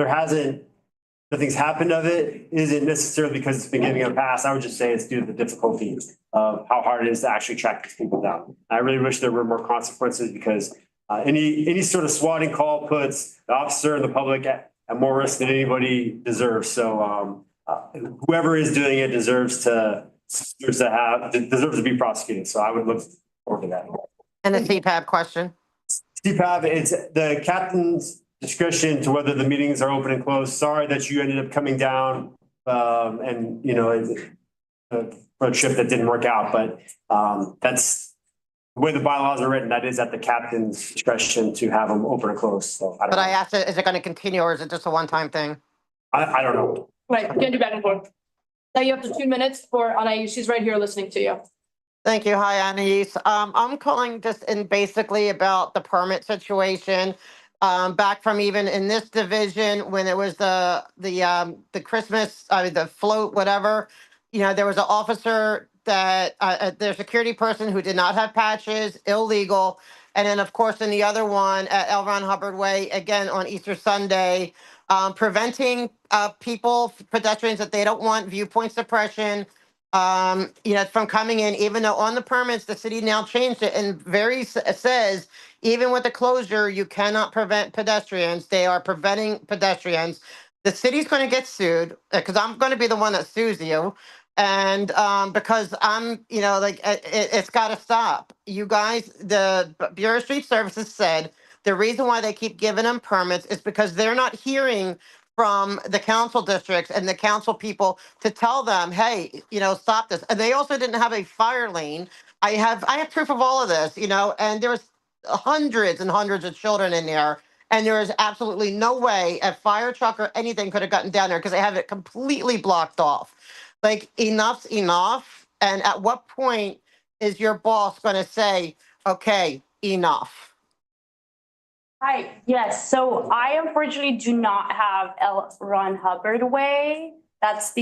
[SPEAKER 10] nothing's happened of it isn't necessarily because it's been getting in the past. I would just say it's due to the difficulty of how hard it is to actually track these people down. I really wish there were more consequences because any sort of swatting call puts the officer and the public at more risk than anybody deserves. So whoever is doing it deserves to be prosecuted. So I would look forward to that.
[SPEAKER 15] And the CPAB question?
[SPEAKER 10] CPAB, it's the captain's discretion to whether the meetings are open and closed. Sorry that you ended up coming down and, for a trip that didn't work out, but that's the way the bylaws are written. That is at the captain's discretion to have them open or closed. So I don't
[SPEAKER 15] But I
[SPEAKER 10] know.
[SPEAKER 15] asked it, is it going to continue or is it just a one-time thing?
[SPEAKER 10] I don't know.
[SPEAKER 3] Right, you can do back and forth. Now you have 2 minutes for Anais, she's right here listening to you.
[SPEAKER 15] Thank you. Hi, Anais. I'm calling just in basically about the permit situation. Back from even in this division, when it was the Christmas, the float, whatever, there was an officer that, their security person who did not have patches, illegal. And then, of course, in the other one at L. Ron Hubbard Way, again, on Easter Sunday, preventing people, pedestrians that they don't want, viewpoint suppression, from coming in, even though on the permits, the city now changed it and says, even with the closure, you cannot prevent pedestrians. They are preventing pedestrians. The city's going to get sued because I'm going to be the one that sues you. And because it's got to stop. You guys, the Bureau of Street Services said the reason why they keep giving them permits is because they're not hearing from the council districts and the council people to tell them, hey, stop this. And they also didn't have a fire lane. I have proof of all of this, and there was hundreds and hundreds of children in there. And there is absolutely no way a fire truck or anything could have gotten down there because they have it completely blocked off. Like, enough's enough. And at what point is your boss going to say, okay, enough?
[SPEAKER 8] Hi, yes, so I unfortunately do not have L. Ron Hubbard Way. That's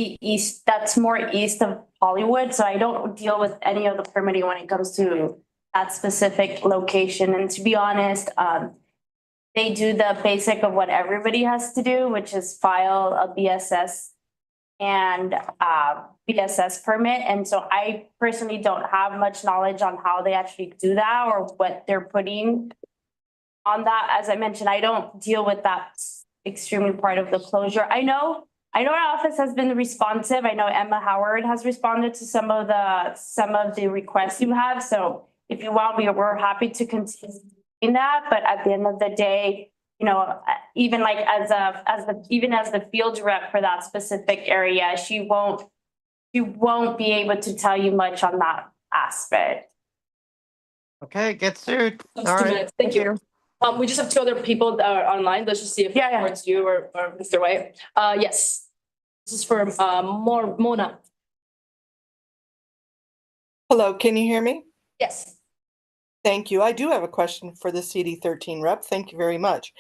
[SPEAKER 8] more east of Hollywood, so I don't deal with any of the permitting when it comes to that specific location. And to be honest, they do the basic of what everybody has to do, which is file a BSS and BSS permit. And so I personally don't have much knowledge on how they actually do that or what they're putting on that. As I mentioned, I don't deal with that extremely part of the closure. I know our office has been responsive. I know Emma Howard has responded to some of the requests you have. So if you want, we're happy to continue in that. But at the end of the day, even like as the field rep for that specific area, she won't be able to tell you much on that aspect.
[SPEAKER 15] Okay, get sued. All
[SPEAKER 3] That's 2
[SPEAKER 15] right.
[SPEAKER 3] minutes, thank you. We just have 2 other people that are online. Let's just see if it's you or Mr. White. Yes. This is for Mona.
[SPEAKER 16] Hello, can you hear me?
[SPEAKER 3] Yes.
[SPEAKER 16] Thank you. I do have a question for the CD13 rep. Thank you very much.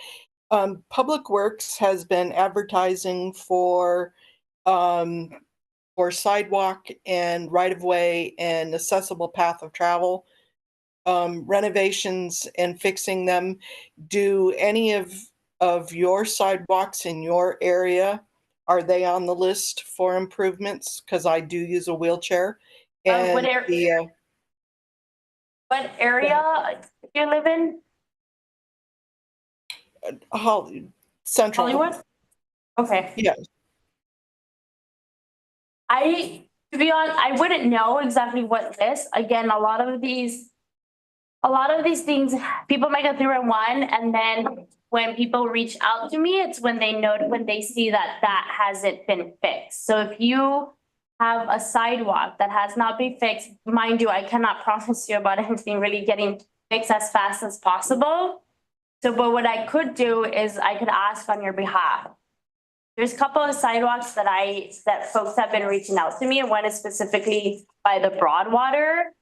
[SPEAKER 16] Public Works has been advertising for sidewalk and right-of-way and accessible path of travel renovations and fixing them. Do any of your sidewalks in your area, are they on the list for improvements? Because I do use a wheelchair. And
[SPEAKER 8] What area do you live in?
[SPEAKER 16] Central.
[SPEAKER 8] Hollywood? Okay.
[SPEAKER 16] Yeah.
[SPEAKER 8] To be honest, I wouldn't know exactly what list. Again, a lot of these things, people might go through in one, and then when people reach out to me, it's when they see that hasn't been fixed. So if you have a sidewalk that has not been fixed, mind you, I cannot promise you about anything really getting fixed as fast as possible. So, but what I could do is I could ask on your behalf. There's a couple of sidewalks that folks have been reaching out to me, and one is specifically by the Broadwater.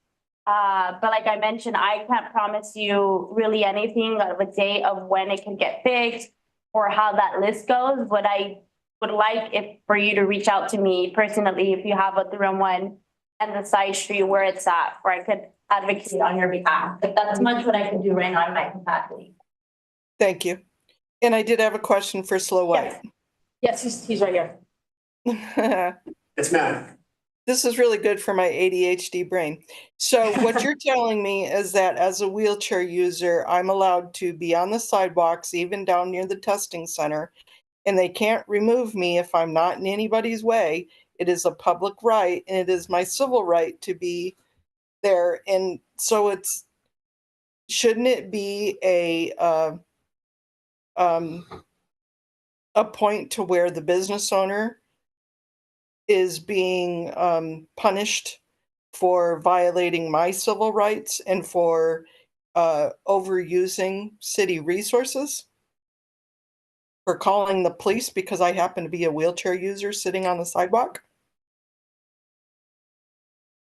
[SPEAKER 8] But like I mentioned, I can't promise you really anything of a date of when it can get fixed or how that list goes. What I would like if for you to reach out to me personally, if you have a 311 and the side street where it's at, where I could advocate on your behalf. But that's much what I can do right now in my capacity.
[SPEAKER 16] Thank you. And I did have a question for Slow White.
[SPEAKER 3] Yes, he's right here.
[SPEAKER 10] Yes, ma'am.
[SPEAKER 16] This is really good for my ADHD brain. So what you're telling me is that as a wheelchair user, I'm allowed to be on the sidewalks, even down near the testing center, and they can't remove me if I'm not in anybody's way. It is a public right, and it is my civil right to be there. And so shouldn't it be a point to where the business owner is being punished for violating my civil rights and for overusing city resources? For calling the police because I happen to be a wheelchair user sitting on the sidewalk?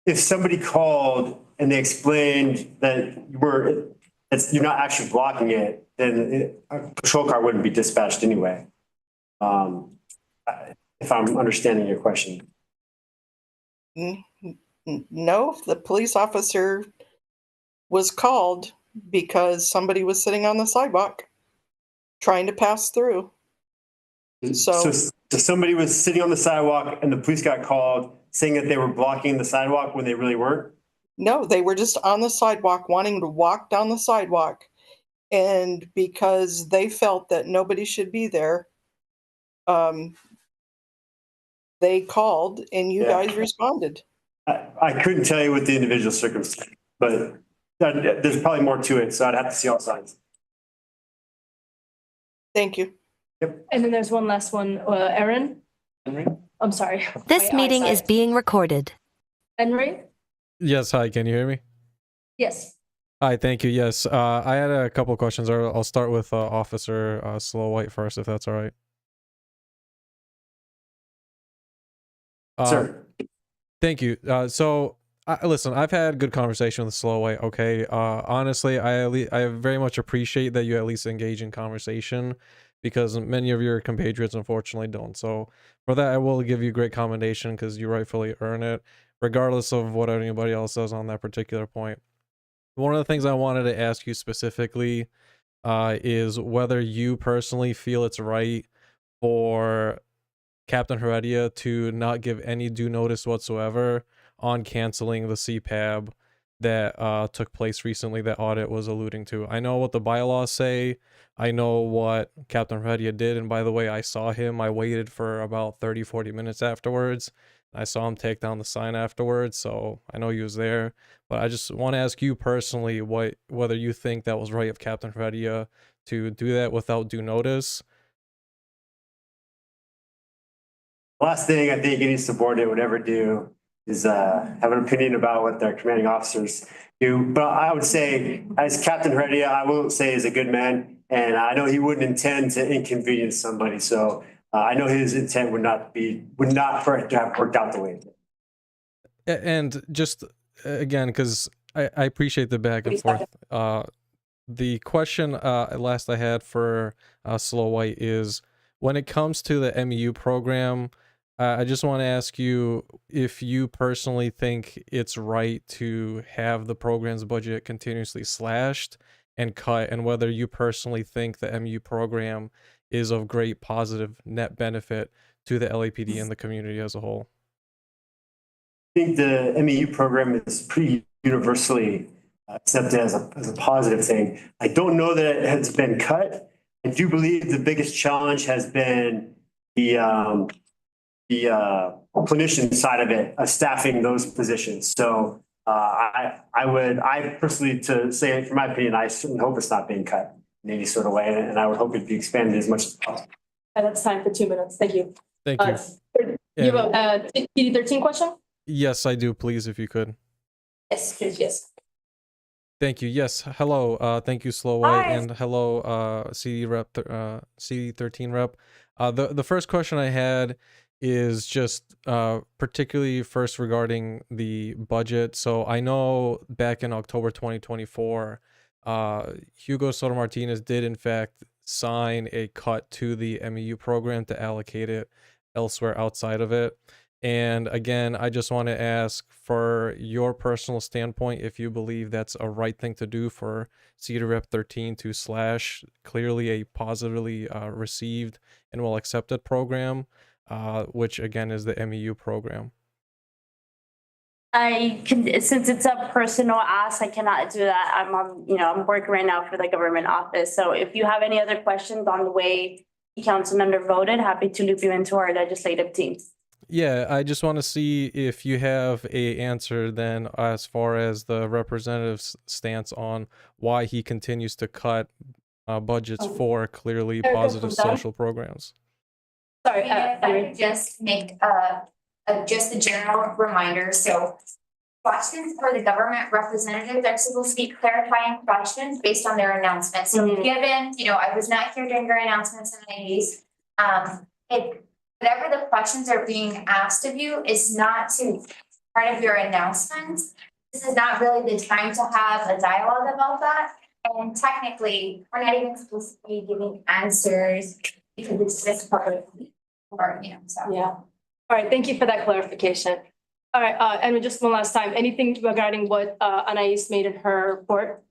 [SPEAKER 10] If somebody called and they explained that you're not actually blocking it, then a patrol car wouldn't be dispatched anyway. If I'm understanding your question.
[SPEAKER 16] No, the police officer was called because somebody was sitting on the sidewalk trying to pass through.
[SPEAKER 10] So somebody was sitting on the sidewalk and the police got called saying that they were blocking the sidewalk when they really weren't?
[SPEAKER 16] No, they were just on the sidewalk wanting to walk down the sidewalk. And because they felt that nobody should be there, they called and you guys responded.
[SPEAKER 10] I couldn't tell you what the individual circumstance, but there's probably more to it, so I'd have to see all sides.
[SPEAKER 16] Thank you.
[SPEAKER 10] Yep.
[SPEAKER 3] And then there's one last one, Erin. I'm sorry.
[SPEAKER 17] This meeting is being recorded.
[SPEAKER 3] Henry?
[SPEAKER 18] Yes, hi, can you hear me?
[SPEAKER 3] Yes.
[SPEAKER 18] Hi, thank you. Yes, I had a couple of questions. I'll start with Officer Slow White first, if that's all right.
[SPEAKER 10] Sir.
[SPEAKER 18] Thank you. Listen, I've had good conversation with Slow White. Okay, honestly, I very much appreciate that you at least engage in conversation, because many of your compatriots unfortunately don't. So for that, I will give you great commendation because you rightfully earn it, regardless of what anybody else says on that particular point. One of the things I wanted to ask you specifically is whether you personally feel it's right for Captain Heredia to not give any due notice whatsoever on canceling the CPAB that took place recently that Audit was alluding to. I know what the bylaws say. I know what Captain Heredia did. And by the way, I saw him. I waited for about 30-40 minutes afterwards. I saw him take down the sign afterwards, so I know he was there. But I just want to ask you personally whether you think that was right of Captain Heredia to do that without due notice.
[SPEAKER 10] Last thing I think any subordinate would ever do is have an opinion about what their commanding officers do. But I would say, as Captain Heredia, I will say is a good man, and I know he wouldn't intend to inconvenience somebody. So I know his intent would not for it to have worked out the way it did.
[SPEAKER 18] And just again, because I appreciate the back and forth. The question last I had for Slow White is, when it comes to the MEU program, I just want to ask you if you personally think it's right to have the program's budget continuously slashed and cut, and whether you personally think the MEU program is of great positive net benefit to the LAPD and the community as a whole.
[SPEAKER 10] I think the MEU program is pretty universally accepted as a positive thing. I don't know that it has been cut. I do believe the biggest challenge has been the clinician side of it, staffing those positions. So I personally, to say it from my opinion, I certainly hope it's not being cut in any sort of way, and I would hope it'd be expanded as much as possible.
[SPEAKER 3] And that's time for 2 minutes. Thank you.
[SPEAKER 18] Thank you.
[SPEAKER 3] You have a PD13 question?
[SPEAKER 18] Yes, I do, please, if you could.
[SPEAKER 3] Yes, please, yes.
[SPEAKER 18] Thank you. Yes. Hello. Thank you, Slow White,
[SPEAKER 3] Hi.
[SPEAKER 18] and hello, CD13 rep. The first question I had is just particularly first regarding the budget. So I know back in October 2024, Hugo Soto Martinez did in fact sign a cut to the MEU program to allocate it elsewhere outside of it. And again, I just want to ask for your personal standpoint if you believe that's a right thing to do for Cedar Rep 13 to slash clearly a positively received and well accepted program, which again is the MEU program.
[SPEAKER 8] I can, since it's a personal ask, I cannot do that. I'm working right now for the government office. So if you have any other questions on the way the council member voted, happy to loop you into our legislative team.
[SPEAKER 18] Yeah, I just want to see if you have a answer then as far as the representative's stance on why he continues to cut budgets for clearly positive social programs.
[SPEAKER 2] Sorry,
[SPEAKER 19] If I could just make just a general reminder, so questions for the government representatives are supposed to be clarifying questions based on their announcements. So given, I was not here during your announcements in the 80s, if whatever the questions are being asked of you is not to part of your announcements, this is not really the time to have a dialogue about that. And technically, we're not even supposed to be giving answers because it's just public, or, so.
[SPEAKER 3] Yeah. All right, thank you for that clarification. All right, and just one last time, anything regarding what Anais made in her report?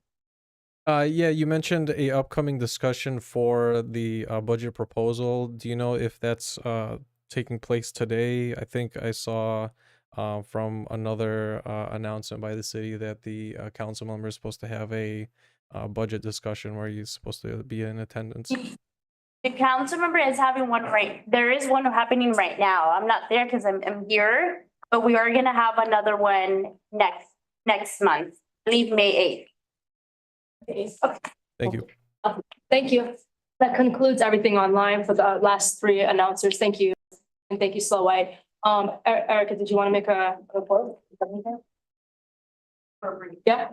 [SPEAKER 18] Yeah, you mentioned a upcoming discussion for the budget proposal. Do you know if that's taking place today? I think I saw from another announcement by the city that the council member is supposed to have a budget discussion where he's supposed to be in attendance.
[SPEAKER 8] The council member is having one there is one happening right now. I'm not there because I'm here, but we are gonna have another one next month, I believe May 8th.
[SPEAKER 3] Okay.
[SPEAKER 18] Thank you.
[SPEAKER 3] Thank you. That concludes everything online for the last three announcers. Thank you. And thank you, Slowway. Erica, did you want to make a report? Yeah.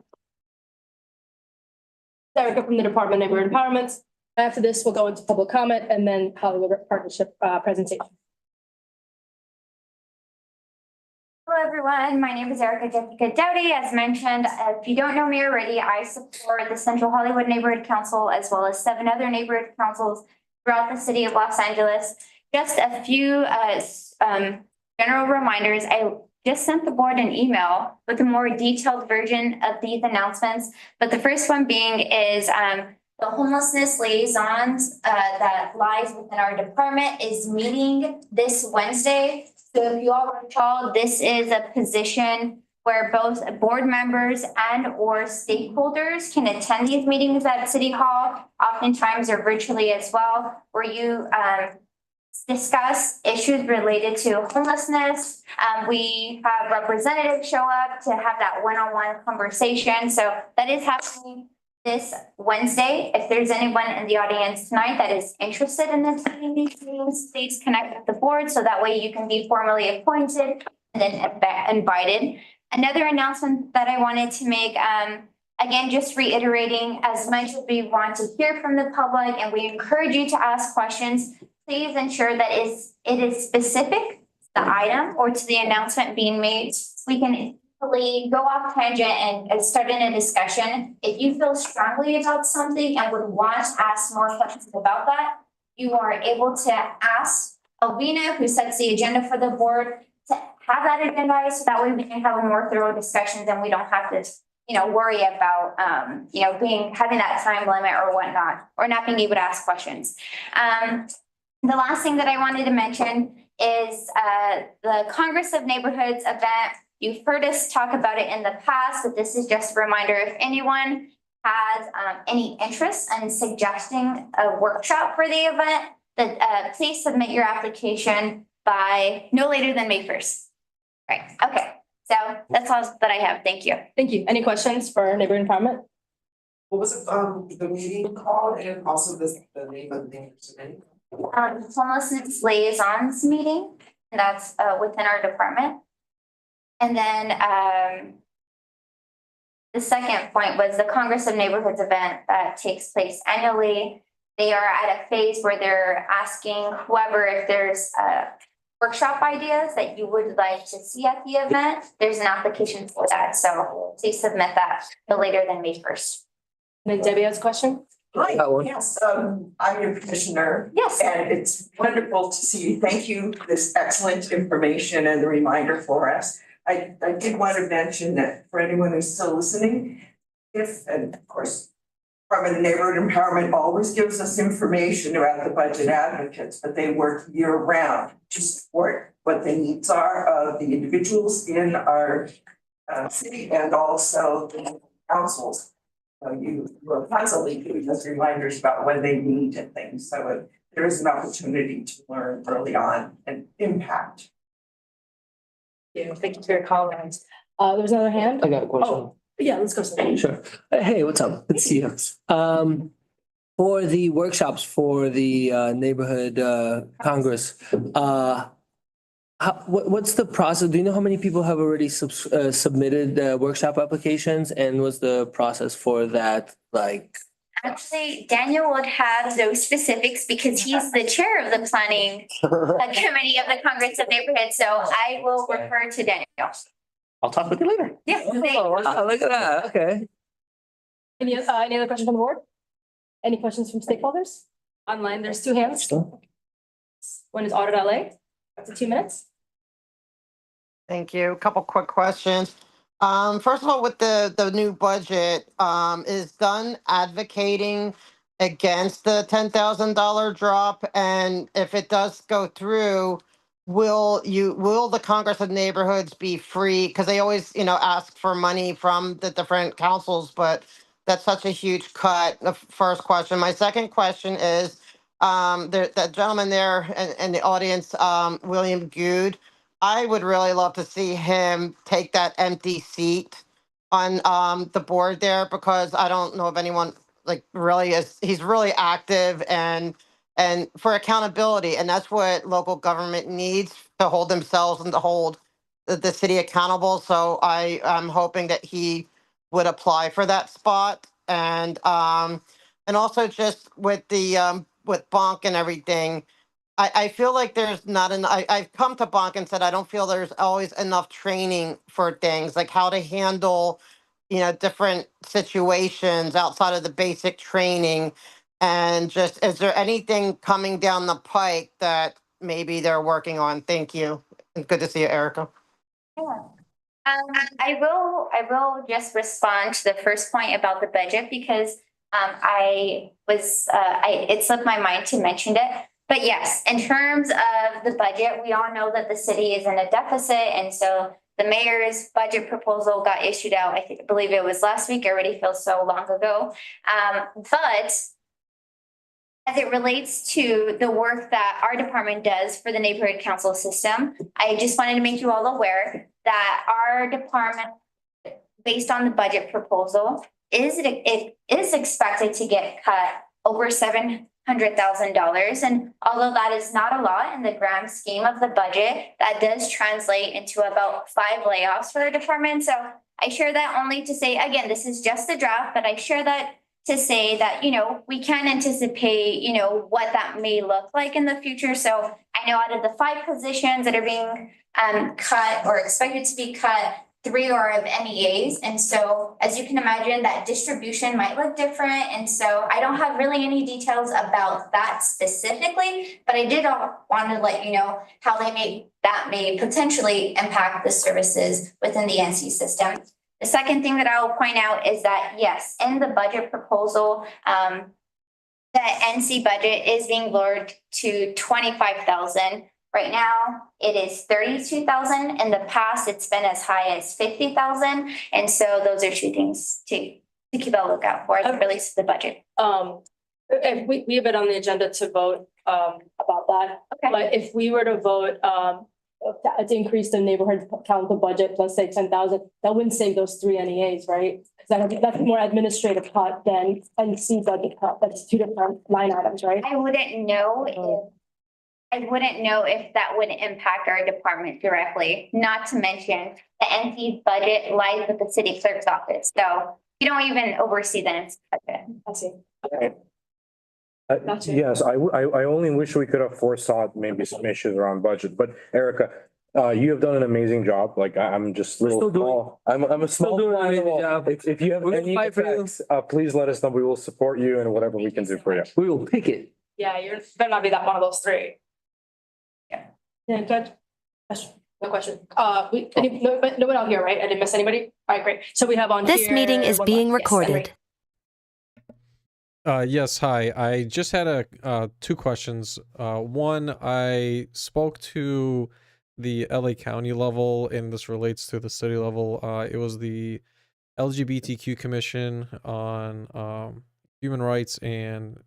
[SPEAKER 3] Erica from the Department of Neighborhood Empowerment. After this, we'll go into public comment and then Hollywood Partnership presentation.
[SPEAKER 19] Hello, everyone. My name is Erica Jessica Dowdy. As mentioned, if you don't know me already, I support the Central Hollywood Neighborhood Council as well as 7 other neighborhood councils throughout the city of Los Angeles. Just a few general reminders. I just sent the board an email with a more detailed version of these announcements. But the first one being is the homelessness liaisons that lies within our department is meeting this Wednesday. So if you all recall, this is a position where both board members and or stakeholders can attend these meetings at City Hall, oftentimes or virtually as well, where you discuss issues related to homelessness. We have representatives show up to have that one-on-one conversation. So that is happening this Wednesday. If there's anyone in the audience tonight that is interested in attending these meetings, please connect with the board so that way you can be formally appointed and then invited. Another announcement that I wanted to make, again, just reiterating, as much as we want to hear from the public and we encourage you to ask questions, please ensure that it is specific to the item or to the announcement being made. We can go off tangent and start in a discussion. If you feel strongly about something and would want to ask more questions about that, you are able to ask Alvina, who sets the agenda for the board, to have that agendized so that way we can have a more thorough discussions and we don't have to, worry about, having that time limit or whatnot, or not being able to ask questions. The last thing that I wanted to mention is the Congress of Neighborhoods event. You've heard us talk about it in the past, but this is just a reminder. If anyone has any interest in suggesting a workshop for the event, that please submit your application by no later than May 1st. Right, okay. So that's all that I have. Thank you.
[SPEAKER 3] Thank you. Any questions for neighborhood empowerment?
[SPEAKER 5] What was it, the meeting called and also the name of the meeting?
[SPEAKER 19] Homelessness liaisons meeting, and that's within our department. And then the second point was the Congress of Neighborhoods event that takes place annually. They are at a phase where they're asking whoever, if there's workshop ideas that you would like to see at the event, there's an application for that. So please submit that no later than May 1st.
[SPEAKER 3] And then Debbie has a question?
[SPEAKER 20] Hi,
[SPEAKER 11] Got one.
[SPEAKER 20] yes, I'm your petitioner.
[SPEAKER 19] Yes.
[SPEAKER 20] And it's wonderful to see you. Thank you for this excellent information and the reminder for us. I did want to mention that for anyone who's still listening, and of course, Department of Neighborhood Empowerment always gives us information about the budget advocates, but they work year round to support what the needs are of the individuals in our city and also the councils. So you will constantly giving us reminders about when they need and things. So there is an opportunity to learn early on and impact.
[SPEAKER 3] Yeah, thank you for your comments. There's another hand?
[SPEAKER 11] I got a question.
[SPEAKER 3] Oh, yeah, let's go. Sam.
[SPEAKER 11] Sure. Hey, what's up? Good to see you. For the workshops for the neighborhood Congress, what's the process? Do you know how many people have already submitted workshop applications, and what's the process for that like?
[SPEAKER 19] Actually, Daniel would have those specifics because he's the chair of the planning committee of the Congress of Neighborhoods. So I will refer to Daniel.
[SPEAKER 11] I'll talk with you later.
[SPEAKER 19] Yeah.
[SPEAKER 11] Oh, look at that. Okay.
[SPEAKER 3] Any other questions from the board? Any questions from stakeholders? Online, there's 2 hands. One is Audit LA. That's 2 minutes.
[SPEAKER 15] Thank you. A couple quick questions. First of all, with the new budget, is Dunn advocating against the $10,000 drop? And if it does go through, will the Congress of Neighborhoods be free? Because they always, ask for money from the different councils, but that's such a huge cut. The first question. My second question is, that gentleman there in the audience, William Good. I would really love to see him take that empty seat on the board there, because I don't know if anyone he's really active and for accountability, and that's what local government needs to hold themselves and to hold the city accountable. So I'm hoping that he would apply for that spot, and also just with the with Bonk and everything. I feel like there's not enough. I've come to Bonk and said I don't feel there's always enough training for things like how to handle, different situations outside of the basic training. And just, is there anything coming down the pike that maybe they're working on? Thank you. And good to see you, Erica.
[SPEAKER 19] Yeah. I will just respond to the first point about the budget because it slipped my mind to mention it. But yes, in terms of the budget, we all know that the city is in a deficit. And so the mayor's budget proposal got issued out, I believe it was last week. It already feels so long ago. But as it relates to the work that our department does for the neighborhood council system, I just wanted to make you all aware that our department, based on the budget proposal, is expected to get cut over $700,000. And although that is not a lot in the grand scheme of the budget, that does translate into about 5 layoffs for our department. So I share that only to say, again, this is just a draft, but I share that to say that, we can anticipate, what that may look like in the future. So I know out of the 5 positions that are being cut or expected to be cut, 3 are of NEAs. And so as you can imagine, that distribution might look different. And so I don't have really any details about that specifically, but I did want to let you know how that may potentially impact the services within the NC system. The second thing that I will point out is that, yes, in the budget proposal, the NC budget is being lowered to $25,000. Right now, it is $32,000. In the past, it's been as high as $50,000. And so those are 2 things to keep a lookout for as it relates to the budget.
[SPEAKER 3] If we have it on the agenda to vote about that. Okay. But if we were to vote to increase the neighborhood council budget plus say 10,000, that wouldn't save those 3 NEAs, right? Because that's more administrative cut than NC budget cut. That's 2 different line items, right?
[SPEAKER 19] I wouldn't know if that would impact our department directly, not to mention the NC budget lies with the city clerk's office. So you don't even oversee the NC budget.
[SPEAKER 3] I see.
[SPEAKER 11] Okay.
[SPEAKER 3] Gotcha.
[SPEAKER 9] Yes, I only wish we could have foresaw maybe some issues around budget, but Erica, you have done an amazing job. Like I'm just little
[SPEAKER 11] Still doing-
[SPEAKER 9] small. I'm a small.
[SPEAKER 11] doing an
[SPEAKER 9] fly on the
[SPEAKER 11] amazing
[SPEAKER 9] wall.
[SPEAKER 11] job.
[SPEAKER 9] If you have
[SPEAKER 11] We're gonna
[SPEAKER 9] any
[SPEAKER 11] fight for you.
[SPEAKER 9] attacks, please let us know. We will support you and whatever we can do for you.
[SPEAKER 11] We will pick it.
[SPEAKER 3] Yeah, you're better not be that one of those three. Yeah. Yeah, good. Question. No question. No one out here, right? I didn't miss anybody? All right, great. So we have on
[SPEAKER 17] This
[SPEAKER 3] here
[SPEAKER 17] meeting is
[SPEAKER 3] one
[SPEAKER 17] being
[SPEAKER 3] more. Yes, Henry.
[SPEAKER 17] recorded.
[SPEAKER 18] Yes, hi. I just had two questions. One, I spoke to the LA County level, and this relates to the city level. It was the LGBTQ Commission on Human Rights and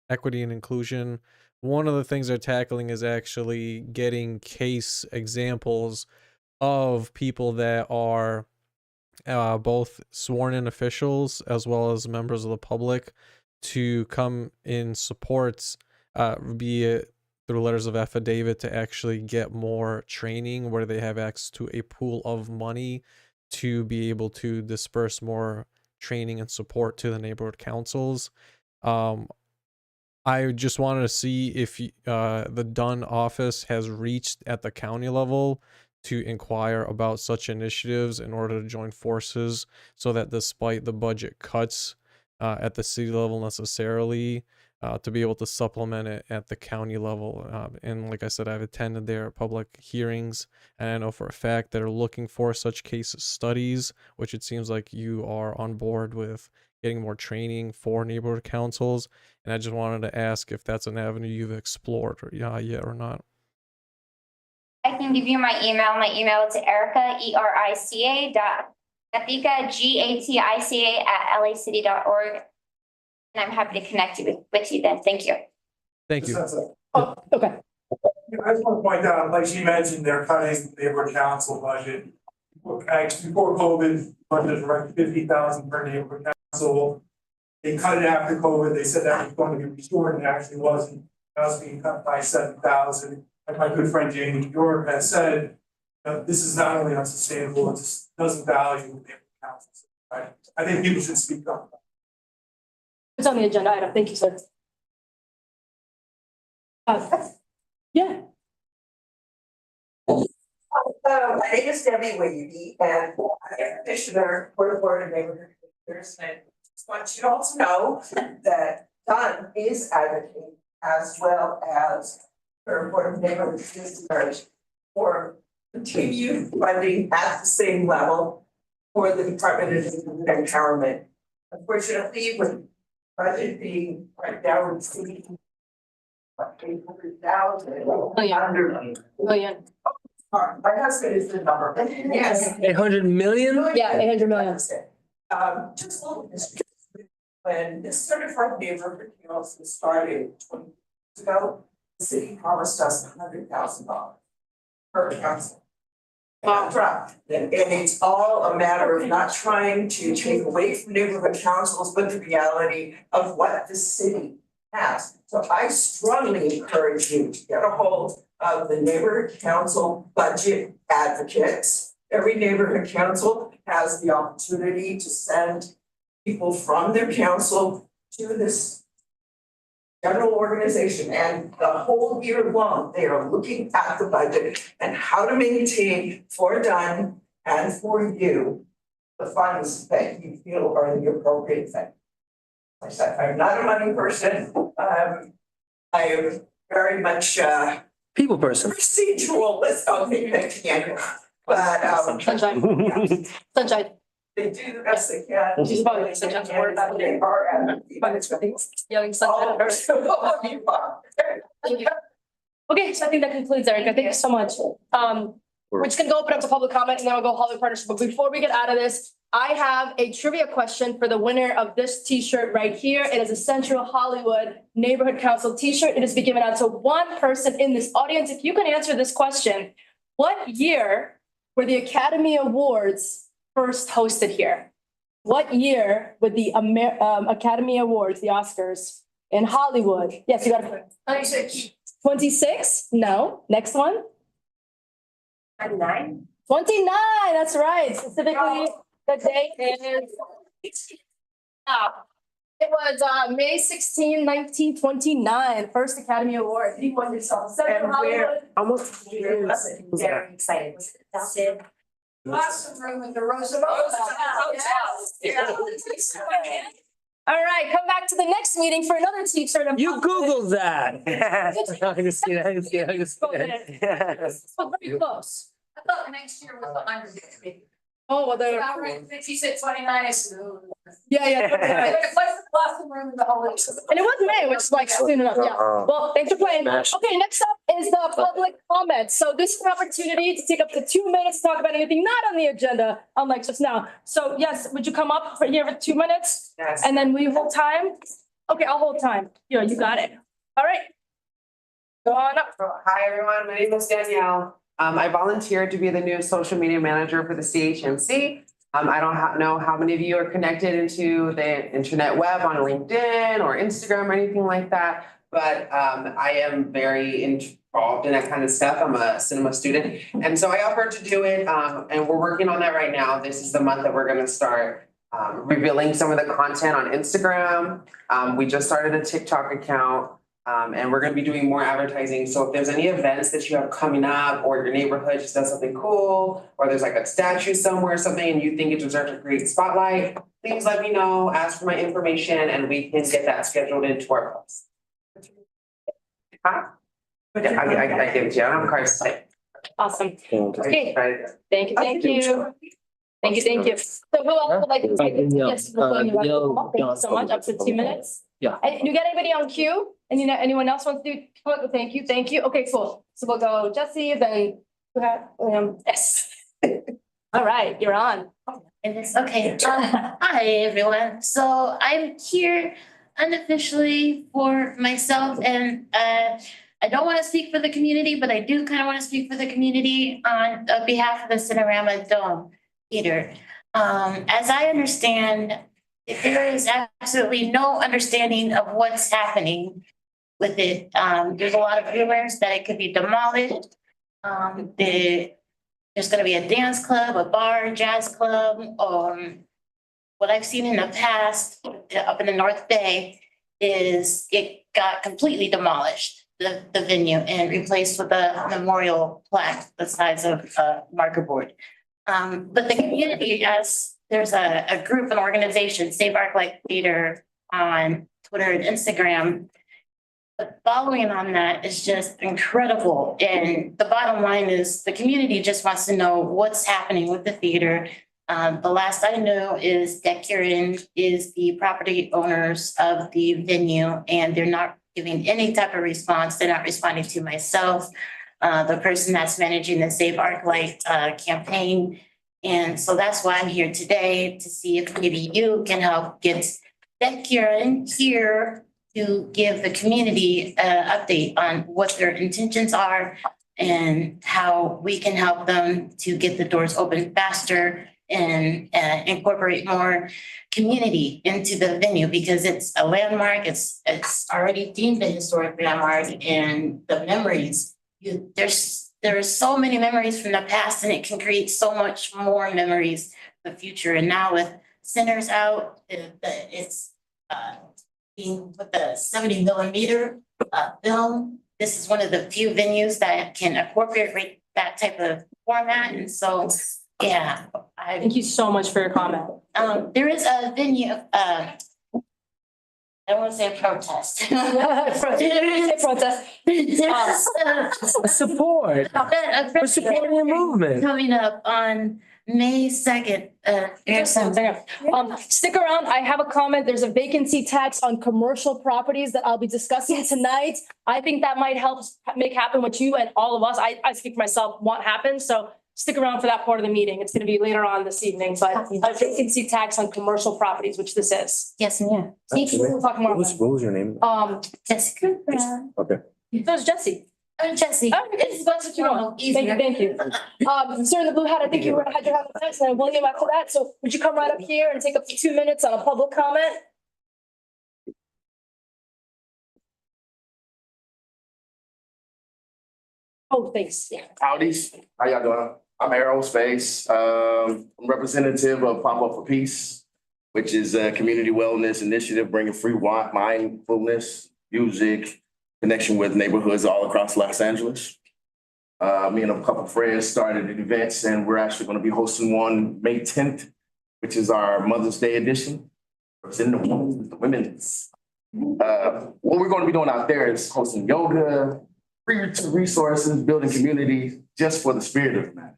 [SPEAKER 18] Equity and Inclusion. One of the things they're tackling is actually getting case examples of people that are both sworn in officials as well as members of the public to come in supports, be it through letters of affidavit, to actually get more training where they have access to a pool of money to be able to disperse more training and support to the neighborhood councils. I just wanted to see if the Dunn office has reached at the county level to inquire about such initiatives in order to join forces, so that despite the budget cuts at the city level necessarily, to be able to supplement it at the county level. And like I said, I've attended their public hearings, and I know for a fact they're looking for such case studies, which it seems like you are on board with getting more training for neighborhood councils. And I just wanted to ask if that's an avenue you've explored yet or not.
[SPEAKER 19] I can give you my email. My email is Erica, ERICA Gatica, GATICA @lacity.org. And I'm happy to connect you with you then. Thank you.
[SPEAKER 18] Thank you.
[SPEAKER 3] Oh, okay.
[SPEAKER 1] I just want to point out, like she mentioned, they're cutting neighborhood council budget. Before COVID, budget was around 50,000 per neighborhood council. They cut it after COVID. They said that was going to be restored, and it actually wasn't. That was being cut by 7,000. Like my good friend Jamie York has said, this is not only unsustainable, it just doesn't value neighborhood councils. Right? I think people should speak up.
[SPEAKER 3] It's on the agenda item. Thank you, sir. Yeah.
[SPEAKER 20] My name is Debbie Wade, and I am Commissioner for the Board of Neighborhood Commissioners. And I just want you all to know that Dunn is advocating, as well as the Board of Neighborhood Commissioners, for continued funding at the same level for the Department of Neighborhood Empowerment. Unfortunately, with budget being right now, it's 800,000 under.
[SPEAKER 3] Million.
[SPEAKER 20] My husband is the number. Yes.
[SPEAKER 11] 800 million?
[SPEAKER 3] Yeah, 800 million.
[SPEAKER 20] Just a little history. When the certified neighborhood council started 20 years ago, the city promised us $100,000 per council. Dropped. And it's all a matter of not trying to take away from neighborhood councils, but the reality of what the city has. So I strongly encourage you to get a hold of the neighborhood council budget advocates. Every neighborhood council has the opportunity to send people from their council to this general organization, and the whole year long, they are looking at the budget and how to maintain for Dunn and for you the funds that you feel are the appropriate thing. Like I said, I'm not a money person. I am very much
[SPEAKER 11] people person.
[SPEAKER 20] Procedural, okay, thank you. But
[SPEAKER 3] Sunshine. Sunshine.
[SPEAKER 20] They do the best they can.
[SPEAKER 3] She's probably Sunshine's word that
[SPEAKER 20] They are
[SPEAKER 3] yelling sunshine at her. Thank you. Okay, so I think that concludes, Erica. Thank you so much. We're just gonna go open up to public comment and then we'll go Hollywood Partnership. But before we get out of this, I have a trivia question for the winner of this t-shirt right here. It is a Central Hollywood Neighborhood Council t-shirt. It is being given out to one person in this audience. If you can answer this question, what year were the Academy Awards first hosted here? What year were the Academy Awards, the Oscars, in Hollywood? Yes, you got it. 26. 26? No. Next one? 29. 29, that's right. Specifically, the date is It was May 16, 1929, first Academy Award. He won yourself. Central Hollywood.
[SPEAKER 12] Almost.
[SPEAKER 14] Very excited. Did
[SPEAKER 2] Awesome room in the Roosevelt.
[SPEAKER 3] All right, come back to the next meeting for another teacher.
[SPEAKER 11] You Googled that. I can see that, I can see it, I can see it.
[SPEAKER 3] So very close.
[SPEAKER 2] I thought next year was the 100th.
[SPEAKER 3] Oh, well, they're.
[SPEAKER 2] I read 2629.
[SPEAKER 3] Yeah.
[SPEAKER 2] It's like the classroom room in the whole.
[SPEAKER 3] And it was May, which is like soon enough, yeah. Well, thanks for playing. Okay, next up is the public comment. So this is an opportunity to take up to 2 minutes to talk about anything not on the agenda, unlike just now. So yes, would you come up for here for 2 minutes?
[SPEAKER 5] Yes.
[SPEAKER 3] And then will you hold time? Okay, I'll hold time. Yeah, you got it. All right. Go on up.
[SPEAKER 5] Hi, everyone. My name is Danielle. I volunteered to be the new social media manager for the CHMC. I don't know how many of you are connected into the internet web on LinkedIn or Instagram or anything like that, but I am very involved in that kind of stuff. I'm a cinema student, and so I offered to do it, and we're working on that right now. This is the month that we're going to start revealing some of the content on Instagram. We just started a TikTok account. And we're gonna be doing more advertising. So if there's any events that you have coming up, or your neighborhood just does something cool, or there's like a statue somewhere or something and you think it deserves a great spotlight, please let me know, ask for my information, and we can get that scheduled into our post. Huh? Yeah, I give it to you. I don't have a card to say.
[SPEAKER 3] Awesome. Okay.
[SPEAKER 5] Right.
[SPEAKER 3] Thank you. Thank you. So who else would like to take it? Yes, before you wrap up, thank you so much, up to 2 minutes.
[SPEAKER 11] Yeah.
[SPEAKER 3] And you got anybody on queue? And anyone else wants to do? Thank you. Okay, cool. So we'll go Jesse, then who had, yes. All right, you're on.
[SPEAKER 14] Okay, hi, everyone. So I'm here unofficially for myself, and I don't want to speak for the community, but I do kind of want to speak for the community on behalf of the Cinerama Dome Theater. As I understand, there is absolutely no understanding of what's happening with it. There's a lot of rumors that it could be demolished. There's gonna be a dance club, a bar, jazz club. What I've seen in the past up in the North Bay is it got completely demolished, the venue, and replaced with a memorial plaque the size of a marker board. But the community, as there's a group, an organization, Save ArcLight Theater on Twitter and Instagram. The following on that is just incredible. And the bottom line is the community just wants to know what's happening with the theater. The last I know is that Kieran is the property owners of the venue, and they're not giving any type of response. They're not responding to myself, the person that's managing the Save ArcLight campaign. And so that's why I'm here today, to see if maybe you can help get that Kieran here to give the community an update on what their intentions are and how we can help them to get the doors open faster and incorporate more community into the venue, because it's a landmark. It's already deemed a historic landmark, and the memories, there are so many memories from the past, and it can create so much more memories for the future. And now with Sinners Out, it's being with the 70mm film. This is one of the few venues that can incorporate that type of format. And so, yeah.
[SPEAKER 3] Thank you so much for your comment.
[SPEAKER 14] There is a venue, I don't want to say a protest.
[SPEAKER 11] Support. We're supporting the movement.
[SPEAKER 14] Coming up on May 2nd.
[SPEAKER 3] Stick around. I have a comment. There's a vacancy tax on commercial properties that I'll be discussing tonight. I think that might help make happen what you and all of us, I speak for myself, want happen. So stick around for that part of the meeting. It's going to be later on this evening, but a vacancy tax on commercial properties, which this is.
[SPEAKER 14] Yes, ma'am.
[SPEAKER 3] We'll talk more about
[SPEAKER 9] What was your name?
[SPEAKER 14] Jessica Brown.
[SPEAKER 9] Okay.
[SPEAKER 3] So is Jesse.
[SPEAKER 14] Jesse.
[SPEAKER 3] That's what you want. Thank you. Sir in the blue hat, I think you had your hand up next, and William after that. So would you come right up here and take up to 2 minutes on a public comment? Oh, thanks. Yeah.
[SPEAKER 21] Howdy, how y'all doing? I'm Aerospace, I'm representative of Pop Up for Peace. which is a community wellness initiative bringing free mindfulness, music, connection with neighborhoods all across Los Angeles. Me and a couple of friends started an event, and we're actually going to be hosting one May 10th, which is our Mother's Day edition. It's in the women's. What we're going to be doing out there is hosting yoga, free resources, building community, just for the spirit of the matter.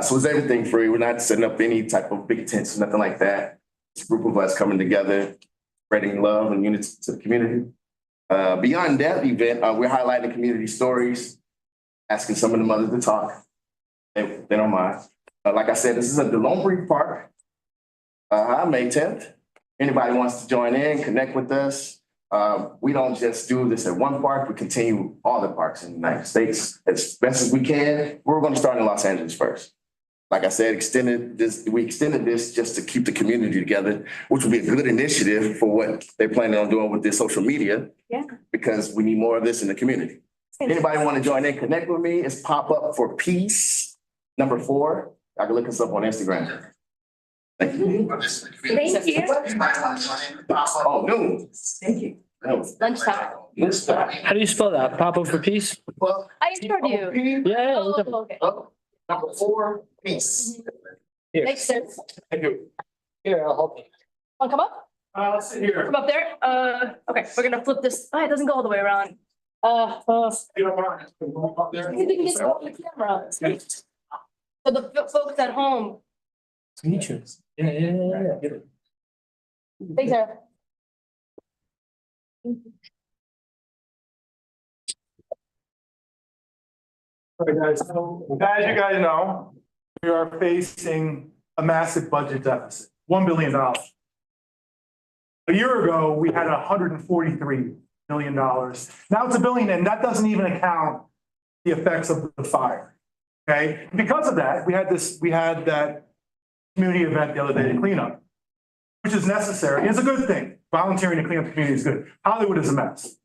[SPEAKER 21] So it's everything free. We're not setting up any type of big tents or nothing like that. It's a group of us coming together, spreading love and unity to the community. Beyond that event, we're highlighting community stories, asking some of the mothers to talk. They don't mind. Like I said, this is at the Lone Breed Park, May 10th. Anybody wants to join in, connect with us. We don't just do this at one park, we continue all the parks in the United States as best as we can. We're going to start in Los Angeles first. Like I said, we extended this just to keep the community together, which will be a good initiative for what they're planning on doing with this social media.
[SPEAKER 3] Yeah.
[SPEAKER 21] Because we need more of this in the community. Anybody want to join in, connect with me? It's Pop Up for Peace, #4. I can look us up on Instagram. Thank you.
[SPEAKER 3] Thank you.
[SPEAKER 21] Oh, noon.
[SPEAKER 20] Thank you.
[SPEAKER 3] Lunchtime.
[SPEAKER 11] How do you spell that? Pop up for peace?
[SPEAKER 21] Well,
[SPEAKER 3] I assured you.
[SPEAKER 11] Yeah.
[SPEAKER 3] Oh, okay.
[SPEAKER 21] #4, peace.
[SPEAKER 3] Makes sense.
[SPEAKER 21] Thank you.
[SPEAKER 10] Here, I'll help you.
[SPEAKER 3] Want to come up?
[SPEAKER 1] Let's sit here.
[SPEAKER 3] Come up there. Okay, we're gonna flip this. Oh, it doesn't go all the way around.
[SPEAKER 1] You don't mind. Up there.
[SPEAKER 3] You can just go on the camera. For the folks at home.
[SPEAKER 11] Meet you. Yeah.
[SPEAKER 3] Thanks, Sarah.
[SPEAKER 1] All right, guys, so as you guys know, we are facing a massive budget deficit, $1 billion. A year ago, we had $143 million. Now it's $1 billion, and that doesn't even account the effects of the fire. Okay, because of that, we had that community event the other day to clean up, which is necessary. It's a good thing. Volunteering to clean up the community is good. Hollywood is a mess.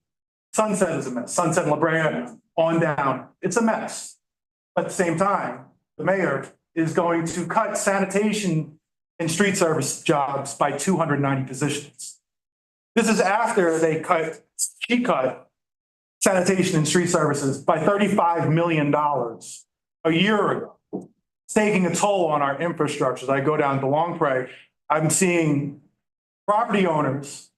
[SPEAKER 1] Sunset is a mess. Sunset and La Brea on down. It's a mess. At the same time, the mayor is going to cut sanitation and street service jobs by 290 positions. This is after she cut sanitation and street services by $35 million a year ago. It's taking a toll on our infrastructure. As I go down to Long Prairie, I'm seeing property owners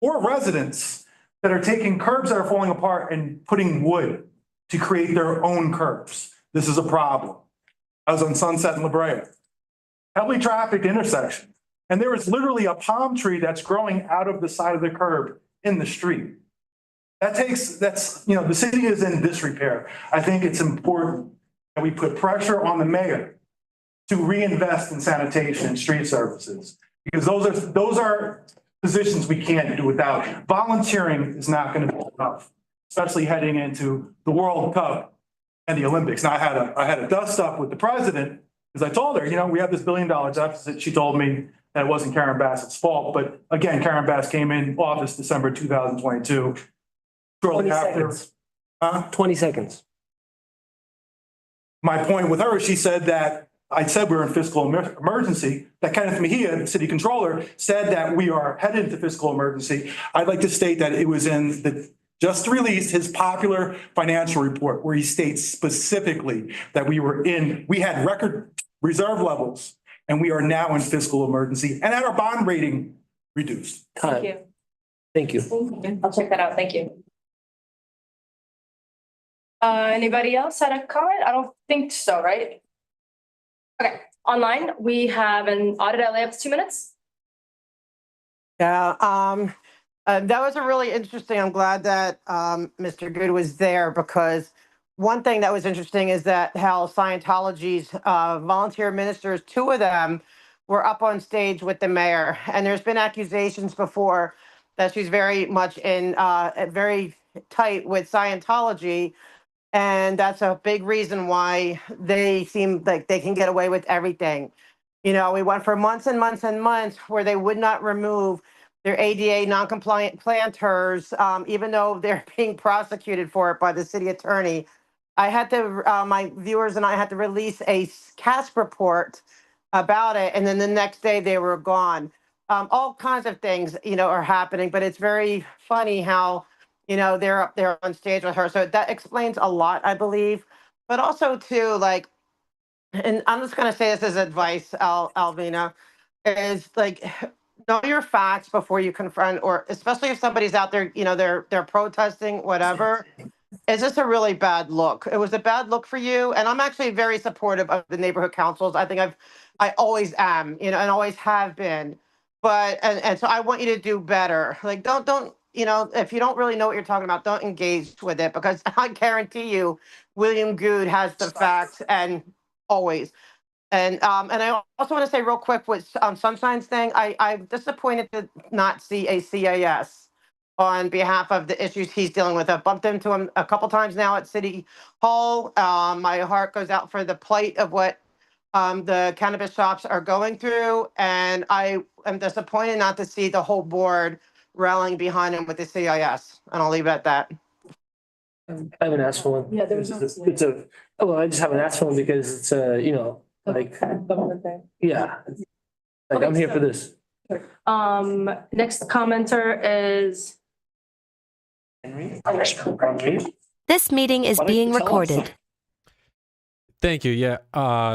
[SPEAKER 1] or residents that are taking curbs that are falling apart and putting wood to create their own curbs. This is a problem. I was on Sunset and La Brea, heavily trafficked intersection. And there is literally a palm tree that's growing out of the side of the curb in the street. The city is in disrepair. I think it's important that we put pressure on the mayor to reinvest in sanitation and street services. Because those are positions we can't do without. Volunteering is not going to be enough, especially heading into the World Cup and the Olympics. Now, I had a dust up with the president because I told her, we have this $1 billion deficit. She told me that it wasn't Karen Bassett's fault. But again, Karen Bassett came in office December 2022. Shortly
[SPEAKER 11] 20
[SPEAKER 1] after.
[SPEAKER 11] seconds. 20 seconds.
[SPEAKER 1] My point with her, she said that I said we were in fiscal emergency, that Kenneth Mejia, the city controller, said that we are headed into fiscal emergency. I'd like to state that it was in the just released his popular financial report where he states specifically that we had record reserve levels and we are now in fiscal emergency and had our bond rating reduced.
[SPEAKER 3] Thank you.
[SPEAKER 11] Thank you.
[SPEAKER 3] I'll check that out. Thank you. Anybody else had a comment? I don't think so, right? Okay, online, we have an audit. I have 2 minutes.
[SPEAKER 15] Yeah, that was a really interesting. I'm glad that Mr. Good was there because one thing that was interesting is that how Scientology's volunteer ministers, 2 of them were up on stage with the mayor. And there's been accusations before that she's very much very tight with Scientology. And that's a big reason why they seem like they can get away with everything. We went for months and months and months where they would not remove their ADA non-compliant planters, even though they're being prosecuted for it by the city attorney. My viewers and I had to release a CASP report about it, and then the next day they were gone. all kinds of things, are happening, but it's very funny how, they're up there on stage with her. So that explains a lot, I believe. But also too, like, and I'm just gonna say this as advice, Alvina, is like know your facts before you confront, or especially if somebody's out there, they're protesting, whatever. Is this a really bad look? It was a bad look for you, and I'm actually very supportive of the neighborhood councils. I think I always am, and always have been. But and so I want you to do better. Like don't if you don't really know what you're talking about, don't engage with it, because I guarantee you, William Good has the facts, and always. And I also want to say real quick with Sunshine's thing, I'm disappointed to not see a CAS on behalf of the issues he's dealing with. I've bumped into him a couple times now at City Hall. My heart goes out for the plight of what the cannabis shops are going through, and I am disappointed not to see the whole board rallying behind him with the CIS. And I'll leave it at that.
[SPEAKER 11] I haven't asked for one.
[SPEAKER 3] Yeah, there was no.
[SPEAKER 11] Well, I just haven't asked for one because it's like, yeah. Like, I'm here for this.
[SPEAKER 3] Next commenter is.
[SPEAKER 17] This meeting is being recorded.
[SPEAKER 18] Thank you. Yeah,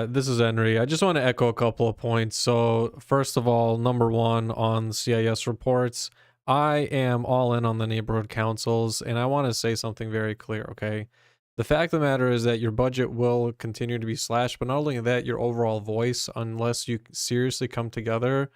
[SPEAKER 18] this is Henry. I just want to echo a couple of points. So first of all, number one on the CIS reports, I am all in on the neighborhood councils, and I want to say something very clear, okay? The fact of the matter is that your budget will continue to be slashed, but not only that, your overall voice, unless you seriously come together,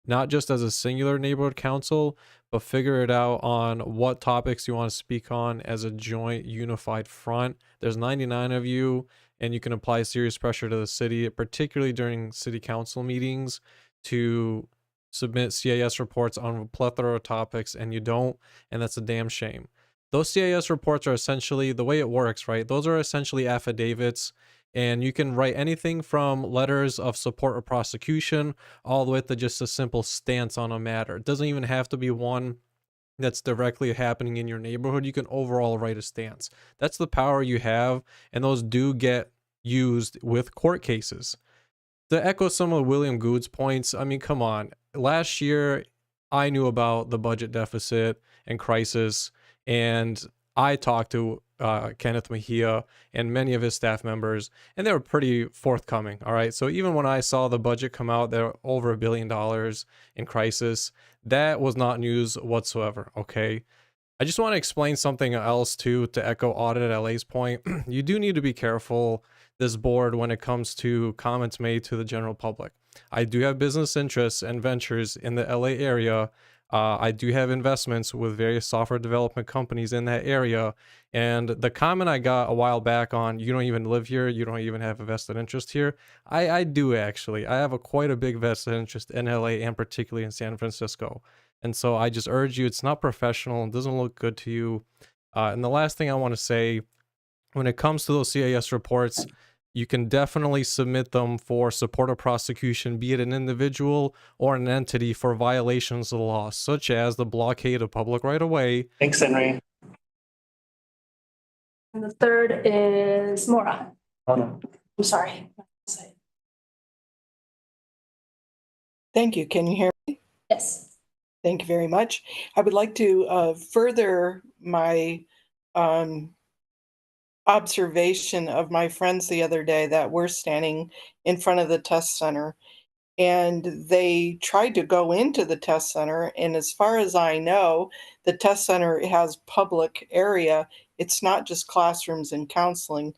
[SPEAKER 18] not just as a singular neighborhood council, but figure it out on what topics you want to speak on as a joint unified front. There's 99 of you, and you can apply serious pressure to the city, particularly during city council meetings, to submit CIS reports on a plethora of topics, and you don't, and that's a damn shame. Those CIS reports are essentially the way it works, right? Those are essentially affidavits, and you can write anything from letters of support or prosecution all the way to just a simple stance on a matter. It doesn't even have to be one that's directly happening in your neighborhood. You can overall write a stance. That's the power you have, and those do get used with court cases. To echo some of William Good's points, I mean, come on. Last year, I knew about the budget deficit and crisis, and I talked to Kenneth Mejia and many of his staff members, and they were pretty forthcoming. All right. So even when I saw the budget come out, there were over $1 billion in crisis. That was not news whatsoever. Okay. I just want to explain something else too, to echo Audit LA's point. You do need to be careful, this board, when it comes to comments made to the general public. I do have business interests and ventures in the LA area. I do have investments with various software development companies in that area. And the comment I got a while back on, you don't even live here, you don't even have a vested interest here. I do actually. I have quite a big vested interest in LA and particularly in San Francisco. And so I just urge you, it's not professional, it doesn't look good to you. And the last thing I want to say, when it comes to those CIS reports, you can definitely submit them for support of prosecution, be it an individual or an entity, for violations of the law, such as the blockade of public right-of-way.
[SPEAKER 6] Thanks, Henry.
[SPEAKER 3] And the third is Maura.
[SPEAKER 6] Oh, no.
[SPEAKER 3] I'm sorry.
[SPEAKER 16] Thank you. Can you hear me?
[SPEAKER 3] Yes.
[SPEAKER 16] Thank you very much. I would like to further my observation of my friends the other day that were standing in front of the test center, and they tried to go into the test center. And as far as I know, the test center has public area. It's not just classrooms and counseling,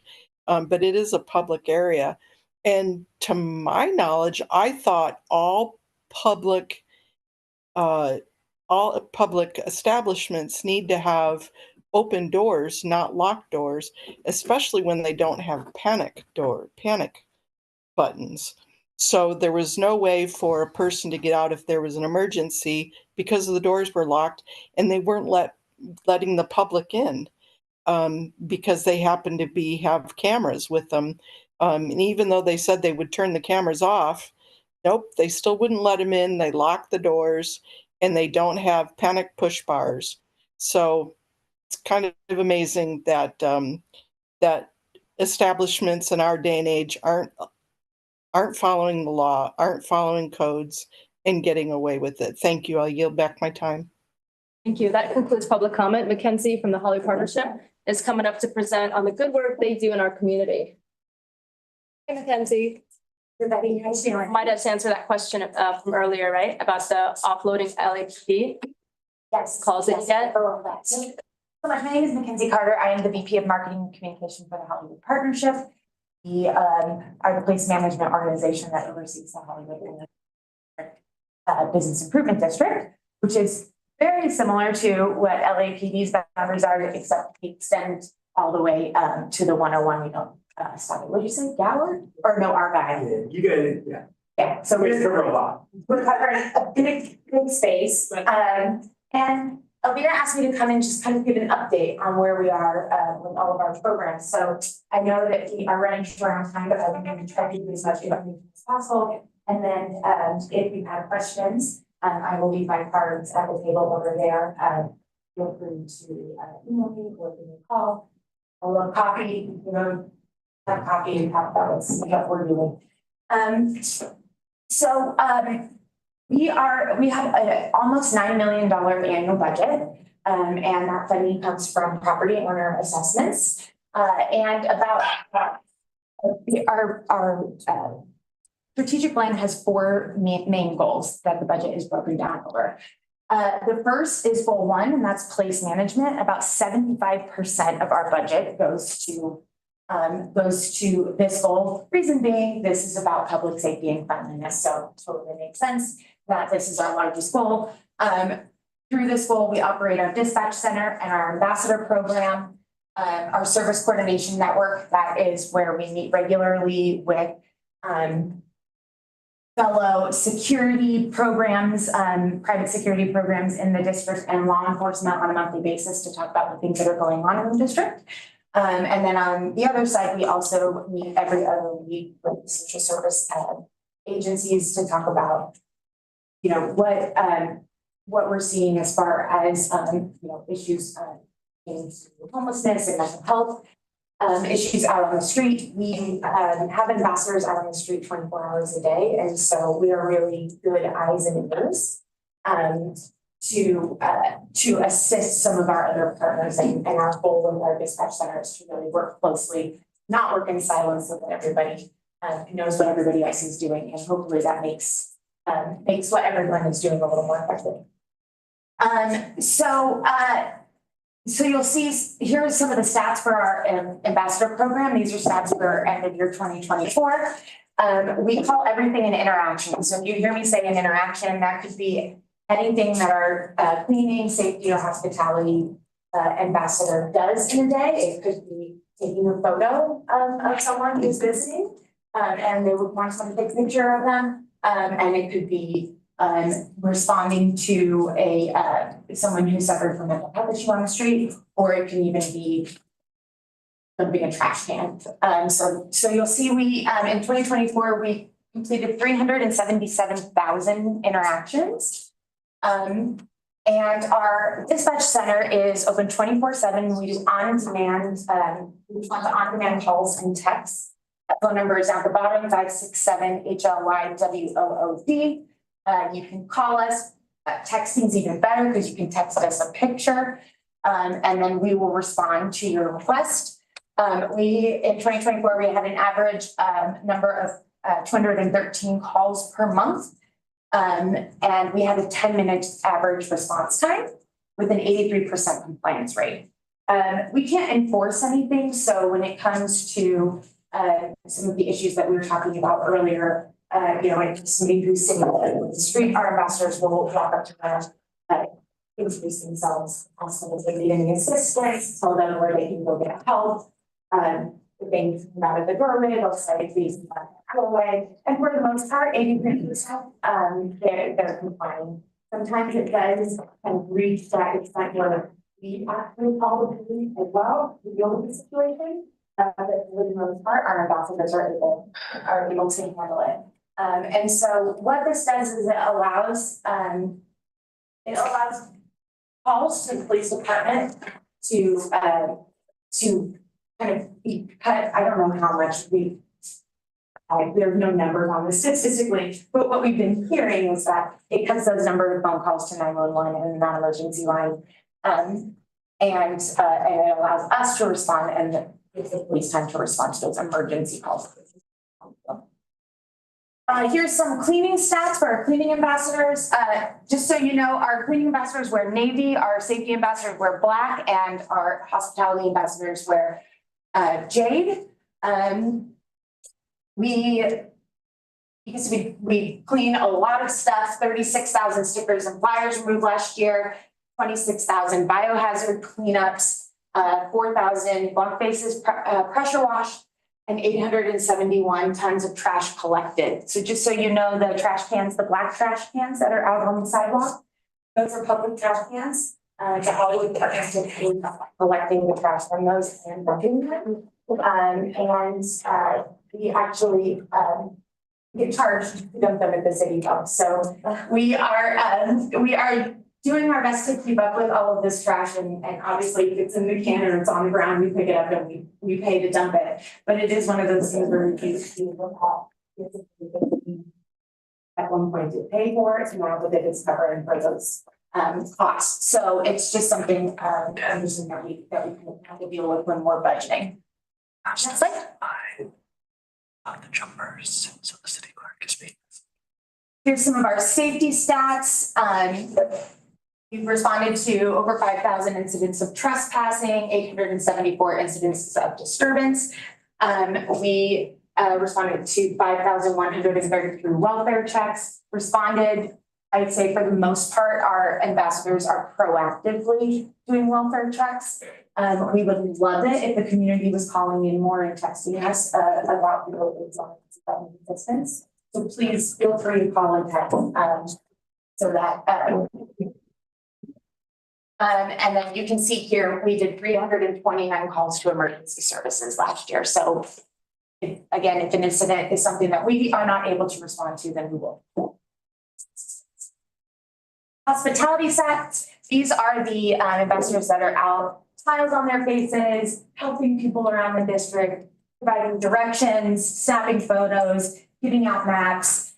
[SPEAKER 16] but it is a public area. And to my knowledge, I thought all public establishments need to have open doors, not locked doors, especially when they don't have panic buttons. So there was no way for a person to get out if there was an emergency because the doors were locked, and they weren't letting the public in because they happened to have cameras with them. And even though they said they would turn the cameras off, nope, they still wouldn't let them in. They locked the doors, and they don't have panic push bars. So it's kind of amazing that that establishments in our day and age aren't following the law, aren't following codes, and getting away with it. Thank you. I'll yield back my time.
[SPEAKER 3] Thank you. That concludes public comment. Mackenzie from the Holly Partnership is coming up to present on the good work they do in our community. Hey, Mackenzie.
[SPEAKER 19] Everybody, how you doing?
[SPEAKER 3] Might have to answer that question from earlier, right? About the offloading LAPD
[SPEAKER 19] Yes.
[SPEAKER 3] calls that you get.
[SPEAKER 19] All of that. So my name is Mackenzie Carter. I am the VP of Marketing and Communication for the Hollywood Partnership. We are the place management organization that oversees the Hollywood Business Improvement District, which is very similar to what LAPD's boundaries are, except we extend all the way to the 101. We don't stop. What did you say, Gower? Or no, Argyle?
[SPEAKER 10] Yeah, you get it, yeah.
[SPEAKER 19] Yeah, so
[SPEAKER 10] We cover a lot.
[SPEAKER 19] we're covering a big space. And Alvina asked me to come and just kind of give an update on where we are with all of our programs. So I know that we are running short on time, but I'm going to try to do as much information as possible. And then if you have questions, I will leave my cards at the table over there. Feel free to email me or give me a call. A little coffee, have coffee and talk about what we're doing. We have an almost $9 million annual budget, and that funding comes from property owner assessments. And about our strategic plan has four main goals that the budget is broken down over. The first is goal 1, and that's place management. About 75% of our budget goes to this goal. Reason being, this is about public safety and cleanliness, so it totally makes sense that this is our largest goal. Through this goal, we operate our dispatch center and our ambassador program, our service coordination network. That is where we meet regularly with fellow security programs, private security programs in the district and law enforcement on a monthly basis to talk about the things that are going on in the district. And then on the other side, we also meet every other week with social service agencies to talk about, what we're seeing as far as, issues in homelessness and mental health issues out on the street. We have ambassadors out on the street 24 hours a day. And so we are really good eyes and ears to assist some of our other partners, and our goal with our dispatch center is to really work closely, not work in silence, so that everybody knows what everybody else is doing, and hopefully that makes what everyone is doing a little more effective. So you'll see here are some of the stats for our ambassador program. These are stats for end of year 2024. We call everything an interaction. So if you hear me say an interaction, that could be anything that our cleaning, safety, or hospitality ambassador does in a day. It could be taking a photo of someone who's visiting, and they would want someone to take a picture of them. And it could be responding to someone who suffered from mental health issue on the street, or it can even be dumping a trash can. So you'll see we in 2024 we completed 377,000 interactions. And our dispatch center is open 24/7. We do on-demand calls and texts. Phone number is at the bottom, 567-HLYWOOD. You can call us. Texting's even better because you can text us a picture, and then we will respond to your request. In 2024, we had an average number of 213 calls per month. And we had a 10-minute average response time with an 83% compliance rate. We can't enforce anything. So when it comes to some of the issues that we were talking about earlier, if somebody who's sitting on the street, our ambassadors will walk up to them, introduce themselves, ask them if they need any assistance, tell them where they can go get help. If they need to come out of the doorway, they'll say, please come out of the doorway. And for the most part, 83%, they're complying. Sometimes it does kind of reach that extent where we actually call the police as well to deal with the situation. But for the most part, our ambassadors are able to handle it. And so what this does is it allows calls to the police department to kind of be cut. I don't know how much
[SPEAKER 7] There are no numbers on this statistically, but what we've been hearing is that it cuts those number of phone calls to 911 and the non-emergency line. And it allows us to respond and gives the police time to respond to those emergency calls. Here's some cleaning stats for our cleaning ambassadors. Just so you know, our cleaning ambassadors wear navy, our safety ambassadors wear black, and our hospitality ambassadors wear jade. Because we clean a lot of stuff, 36,000 stickers and flyers removed last year, 26,000 biohazard cleanups, 4,000 block faces pressure washed, and 871 tons of trash collected. So just so you know, the trash cans, the black trash cans that are out on the sidewalk, those are public trash cans. The Hollywood Partnership is collecting the trash from those and dumping them. We actually get charged to dump them at the city dump. So we are doing our best to keep up with all of this trash, and obviously if it's in the can or it's on the ground, we pick it up and we pay to dump it. But it is one of those things where at one point to pay for it, and now that it's covering for those costs. So it's just something that we can have to deal with when we're budgeting. That's like
[SPEAKER 6] the jumpers, so the city clerk is being.
[SPEAKER 7] Here's some of our safety stats. We've responded to over 5,000 incidents of trespassing, 874 incidents of disturbance. We responded to 5,133 welfare checks, responded. I'd say for the most part, our ambassadors are proactively doing welfare checks. We would love it if the community was calling in more and texting us about the assistance. So please feel free to call and text so that. And then you can see here, we did 329 calls to emergency services last year. So if an incident is something that we are not able to respond to, then we will. Hospitality stats. These are the ambassadors that are out, smiles on their faces, helping people around the district, providing directions, snapping photos, giving out maps.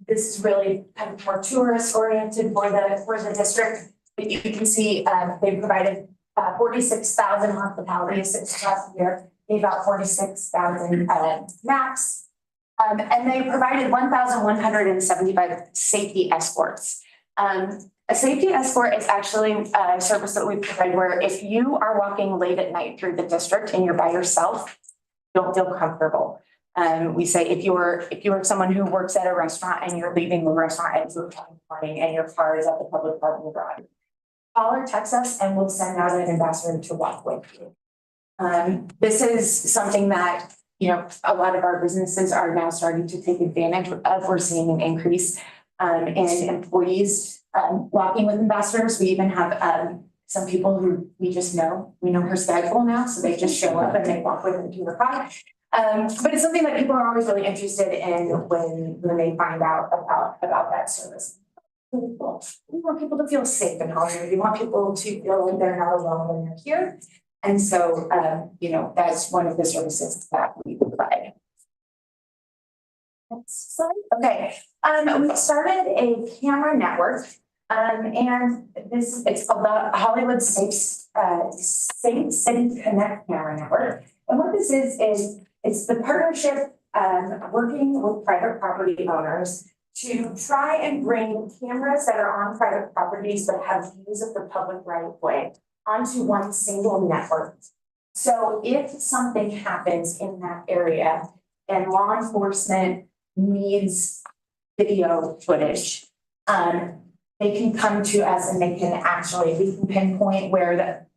[SPEAKER 7] This is really kind of more tourist oriented for the district. But you can see they provided 46,000 hospitality assistants last year, gave out 46,000 maps, and they provided 1,175 safety escorts. A safety escort is actually a service that we provide where if you are walking late at night through the district and you're by yourself, don't feel comfortable. We say if you're someone who works at a restaurant and you're leaving the restaurant at 2 o'clock in the morning and your car is at the public parking garage, call or text us and we'll send out an ambassador to walk with you. This is something that, you know, a lot of our businesses are now starting to take advantage of. We're seeing an increase in employees walking with ambassadors. We even have some people who we just know, we know her schedule now, so they just show up and they walk with her to her car. But it's something that people are always really interested in when they find out about that service. We want people to feel safe in Hollywood. We want people to feel like they're not alone when they're here. And so, you know, that's one of the services that we provide. Next slide. Okay. We started a camera network, and it's called the Hollywood Safe City Connect Camera Network. And what this is it's the partnership working with private property owners to try and bring cameras that are on private properties that have views of the public right of way onto one single network. So if something happens in that area and law enforcement needs video footage, they can come to us and we can pinpoint where that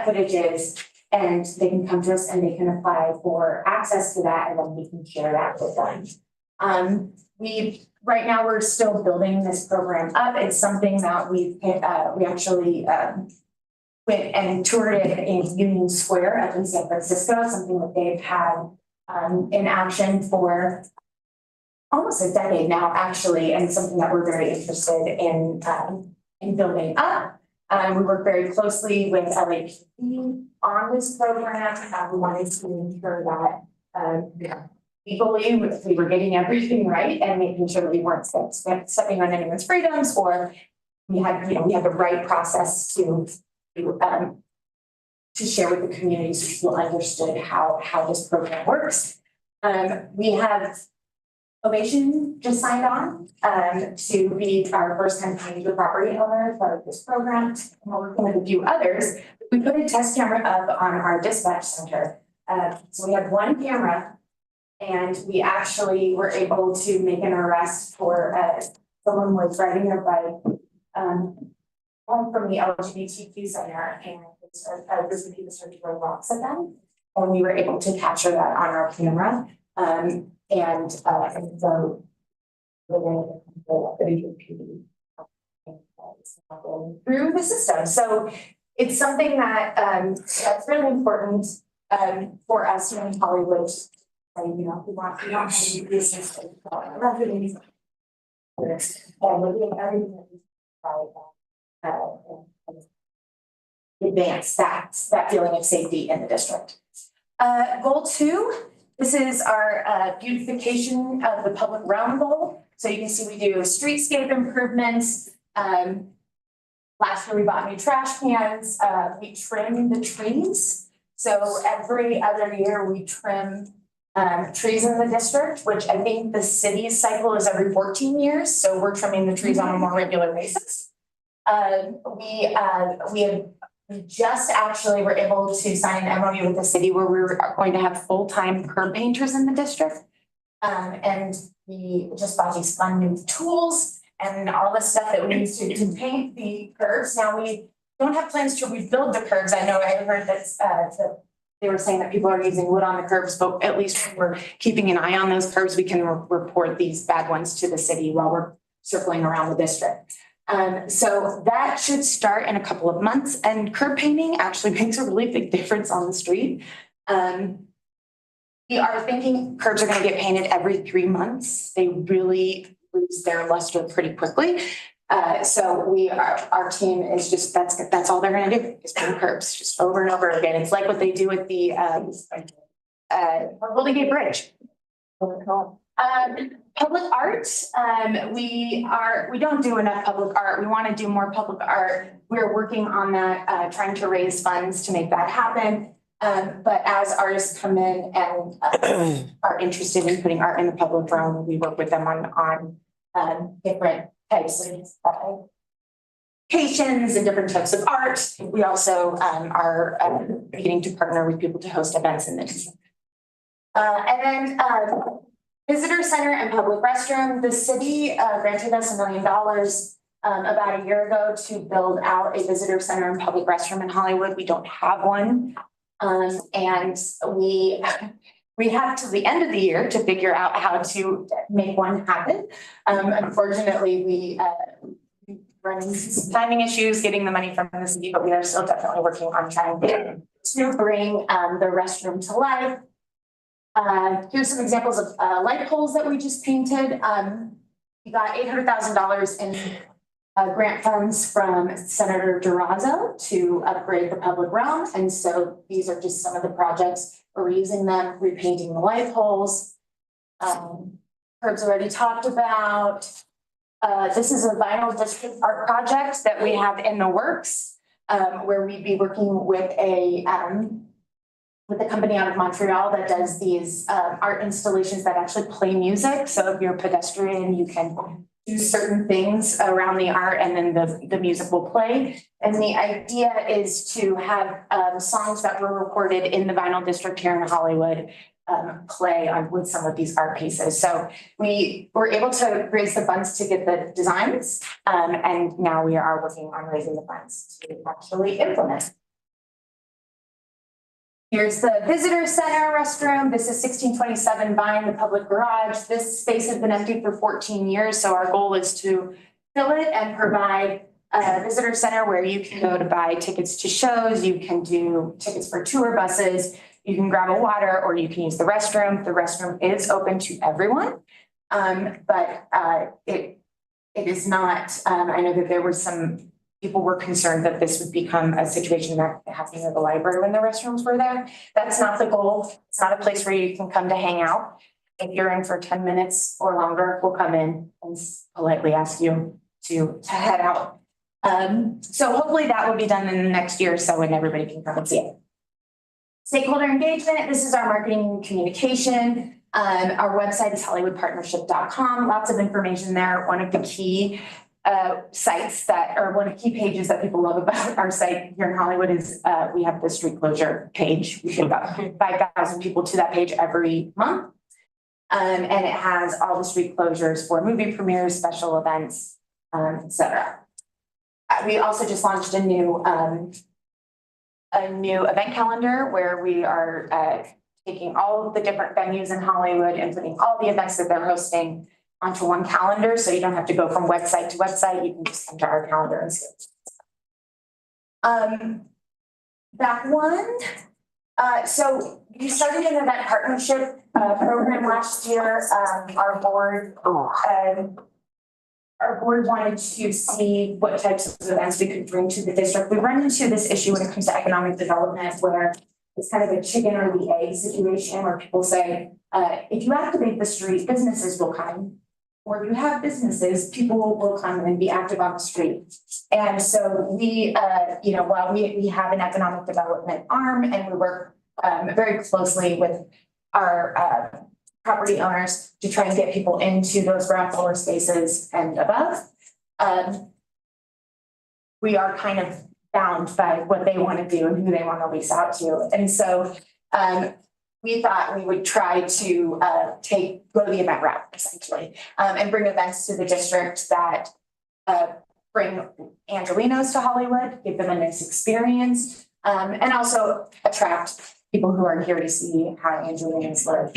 [SPEAKER 7] footage is, and they can come to us and they can apply for access to that, and then we can share that with them. Right now we're still building this program up. It's something that we actually went and toured it in Union Square up in San Francisco, something that they've had in action for almost a decade now, actually, and something that we're very interested in building up. We work very closely with LAPD on this program. We wanted to ensure legally, we were getting everything right and making sure that we weren't stepping on anyone's freedoms, or we had the right process to share with the community so people understood how this program works. We have Ovation just signed on to be our first time community property owner for this program. And we're working with a few others. We put a test camera up on our dispatch center. So we had one camera, and we actually were able to make an arrest for someone was riding their bike home from the LGBTQ center, and a group of people started throwing rocks at them. And we were able to capture that on our camera. And so through the system. So it's something that that's really important for us here in Hollywood. We want to do this system. And we're doing everything that we try advance that feeling of safety in the district. Goal 2. This is our beautification of the public realm goal. So you can see we do streetscape improvements. Last year we bought new trash cans. We trim the trees. So every other year we trim trees in the district, which I think the city's cycle is every 14 years. So we're trimming the trees on a more regular basis. We just actually were able to sign an MOU with the city where we were going to have full-time curb painters in the district. And we just bought these fun new tools and all the stuff that we need to paint the curbs. Now we don't have plans to rebuild the curbs. I know I heard that they were saying that people are using wood on the curbs, but at least we're keeping an eye on those curbs. We can report these bad ones to the city while we're circling around the district. So that should start in a couple of months, and curb painting actually makes a really big difference on the street. We are thinking curbs are going to get painted every 3 months. They really lose their luster pretty quickly. So our team is just, that's all they're going to do is paint curbs just over and over again. It's like what they do with the Golden Gate Bridge. Public art, we don't do enough public art. We want to do more public art. We're working on that, trying to raise funds to make that happen. But as artists come in and are interested in putting art in the public realm, we work with them on different types of locations and different types of art. We also are beginning to partner with people to host events in the district. And then visitor center and public restroom. The city granted us $1 million about a year ago to build out a visitor center and public restroom in Hollywood. We don't have one. And we have till the end of the year to figure out how to make one happen. Unfortunately, we run into some timing issues getting the money from the city, but we are still definitely working on trying to bring the restroom to life. Here's some examples of light poles that we just painted. We got $800,000 in grant funds from Senator Durazo to upgrade the public realm. And so these are just some of the projects where we're using them, repainting the light poles. Curbs already talked about. This is a vinyl district art project that we have in the works, where we'd be working with with a company out of Montreal that does these art installations that actually play music. So if you're a pedestrian, you can do certain things around the art and then the music will play. And the idea is to have songs that were recorded in the vinyl district here in Hollywood play on with some of these art pieces. So we were able to raise the funds to get the designs, and now we are working on raising the funds to actually implement. Here's the visitor center restroom. This is 1627 Vine, the public garage. This space has been empty for 14 years. So our goal is to fill it and provide a visitor center where you can go to buy tickets to shows. You can do tickets for tour buses. You can grab a water or you can use the restroom. The restroom is open to everyone. But it is not, I know that there were some people were concerned that this would become a situation that happened near the library when the restrooms were there. That's not the goal. It's not a place where you can come to hang out. If you're in for 10 minutes or longer, we'll come in and politely ask you to head out. So hopefully that will be done in the next year or so and everybody can come and see it. Stakeholder engagement, this is our marketing and communication. Our website is hollywoodpartnership.com. Lots of information there. One of the key sites that, or one of the key pages that people love about our site here in Hollywood is we have the street closure page. We get about 5,000 people to that page every month. And it has all the street closures for movie premieres, special events, et cetera. We also just launched a new event calendar where we are taking all of the different venues in Hollywood and putting all the events that they're hosting onto one calendar. So you don't have to go from website to website. You can just enter our calendar and see it. Back one. So we started an event partnership program last year. Our board wanted to see what types of events we could bring to the district. We run into this issue when it comes to economic development where it's kind of a chicken or the egg situation where people say, if you activate the street, businesses will come. Or if you have businesses, people will come and be active on the street. And so we, while we have an economic development arm and we work very closely with our property owners to try and get people into those ground floor spaces and above, we are kind of bound by what they want to do and who they want to lease out to. And so we thought we would try to go the event route essentially, and bring events to the district that bring Angelenos to Hollywood, give them a nice experience, and also attract people who are here to see how Angelenos live.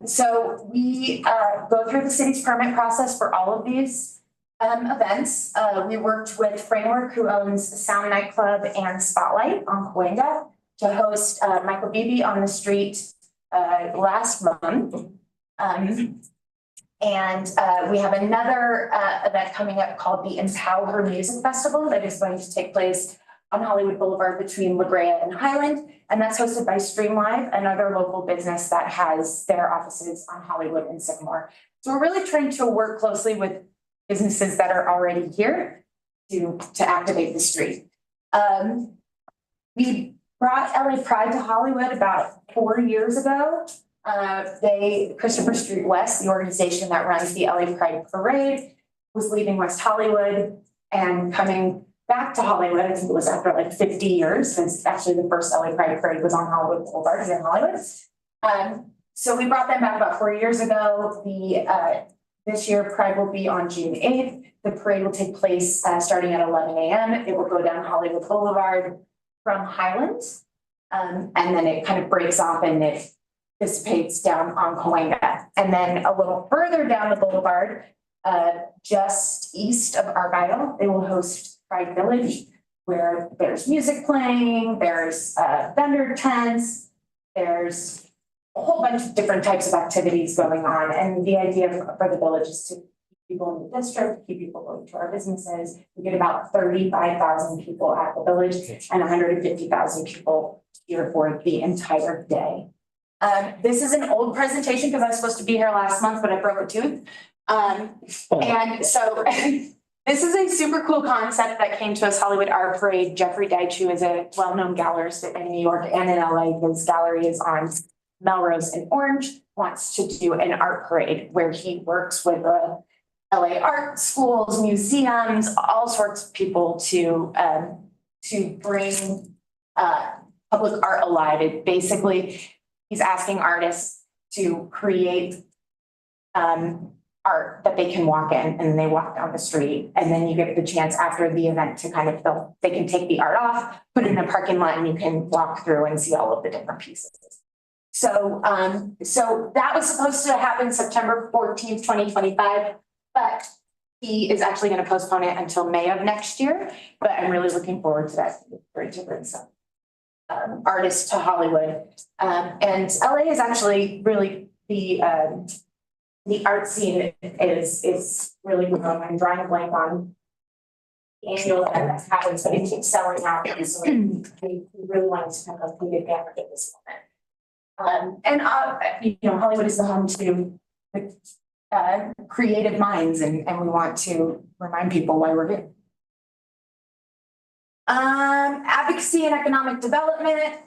[SPEAKER 7] So we go through the city's permit process for all of these events. We worked with Framework, who owns Sound Nightclub and Spotlight on Cahuenga, to host Michael Beebe on the street last month. And we have another event coming up called the Empower Music Festival that is going to take place on Hollywood Boulevard between La Brea and Highland. And that's hosted by Streamlive, another local business that has their offices on Hollywood and Sycamore. So we're really trying to work closely with businesses that are already here to activate the street. We brought LA Pride to Hollywood about 4 years ago. Christopher Street West, the organization that runs the LA Pride Parade, was leaving West Hollywood and coming back to Hollywood. I think it was after like 50 years, since actually the first LA Pride Parade was on Hollywood Boulevard here in Hollywood. So we brought them back about 4 years ago. This year Pride will be on June 8th. The parade will take place starting at 11 a.m. It will go down Hollywood Boulevard from Highland. And then it kind of breaks off and it dissipates down on Cahuenga. And then a little further down the boulevard, just east of Argyle, they will host Pride Village, where there's music playing, there's vendor tents, there's a whole bunch of different types of activities going on. And the idea for the village is to keep people in the district, keep people going to our businesses. We get about 35,000 people at the village and 150,000 people here for the entire day. This is an old presentation because I was supposed to be here last month, but I broke a tooth. And so this is a super cool concept that came to us, Hollywood Art Parade. Jeffrey Deitch is a well-known gallerist in New York and in LA. His gallery is on Melrose and Orange, wants to do an art parade where he works with LA art schools, museums, all sorts of people to bring public art alive. It basically, he's asking artists to create art that they can walk in, and they walk down the street, and then you get the chance after the event to kind of they can take the art off, put it in a parking lot, and you can walk through and see all of the different pieces. So that was supposed to happen September 14th, 2025, but he is actually going to postpone it until May of next year. But I'm really looking forward to that. Great to bring some artists to Hollywood. And LA is actually really the art scene is really growing. I'm drawing a blank on annual event that happens, but it keeps selling out, and so we really wanted to kind of take advantage of this moment. You know, Hollywood is the home to creative minds, and we want to remind people why we're here. Advocacy and economic development.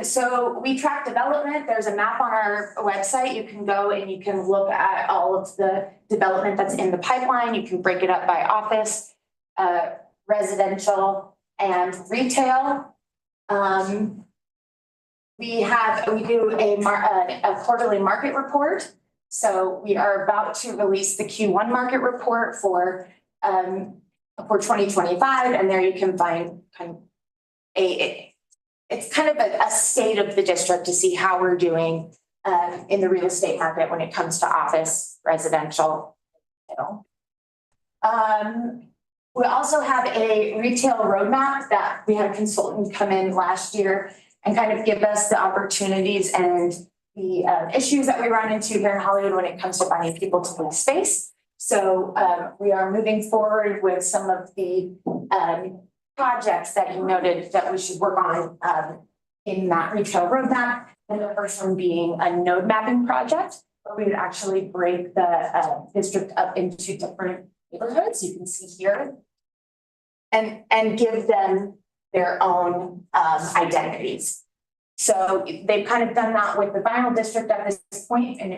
[SPEAKER 7] So we track development. There's a map on our website. You can go and you can look at all of the development that's in the pipeline. You can break it up by office, residential, and retail. We do a quarterly market report. So we are about to release the Q1 market report for 2025, and there you can find kind of it's kind of a state of the district to see how we're doing in the real estate market when it comes to office, residential. We also have a retail roadmap that we had a consultant come in last year and kind of give us the opportunities and the issues that we run into here in Hollywood when it comes to finding people to lease space. So we are moving forward with some of the projects that you noted that we should work on in that retail roadmap. And the first one being a node mapping project, where we would actually break the district up into different neighborhoods, you can see here, and give them their own identities. So they've kind of done that with the vinyl district at this point, and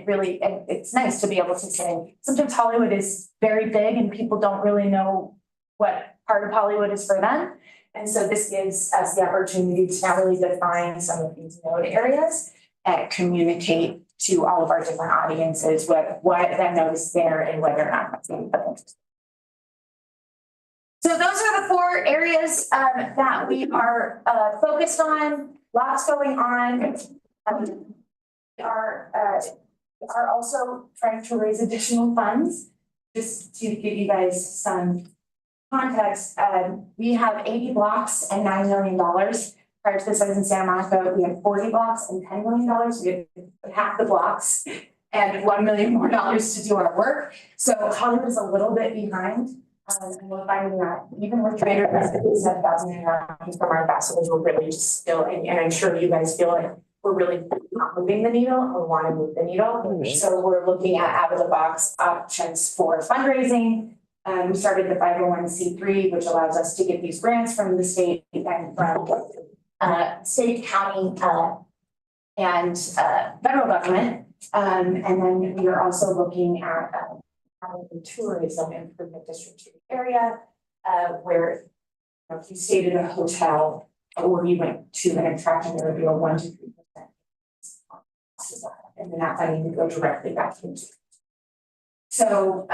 [SPEAKER 7] it's nice to be able to say, sometimes Hollywood is very big and people don't really know what part of Hollywood is for them. And so this gives us the opportunity to now really define some of these node areas and communicate to all of our different audiences what that node is there and whether or not that's of interest. So those are the 4 areas that we are focused on. Lots going on. We are also trying to raise additional funds. Just to give you guys some context, we have 80 blocks and $9 million. Prior to this, I was in Santa Monica. We had 40 blocks and $10 million. We had half the blocks and $1 million more to do our work. So Hollywood is a little bit behind. And we're finding that even with greater than 7,000 from our ambassadors, we're really just still, and I'm sure you guys feel like we're really not moving the needle, and we want to move the needle. Mm-hmm. So we're looking at out of the box options for fundraising. We started the 501c3, which allows us to get these grants from the state and from state, county, and federal government. And then we are also looking at having the tourism improvement district area, where if you stayed at a hotel or you went to an attraction, there would be a 1 to 3%. And then that money would go directly back into. So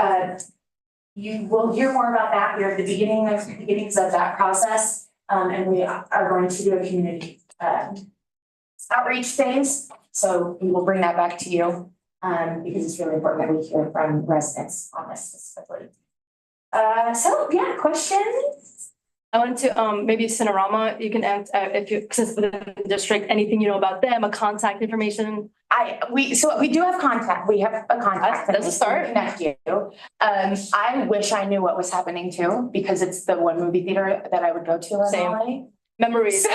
[SPEAKER 7] you will hear more about that. We're at the beginnings of that process, and we are going to do a community outreach phase. So we will bring that back to you. Because it's really important that we hear from residents on this specifically. So yeah, questions?
[SPEAKER 3] I wanted to maybe Cinerama, you can add if you since the district, anything you know about them, a contact information.
[SPEAKER 7] We do have contact. We have a contact.
[SPEAKER 3] That's a start.
[SPEAKER 7] Connect you. I wish I knew what was happening too, because it's the one movie theater that I would go to in LA.
[SPEAKER 3] Memories.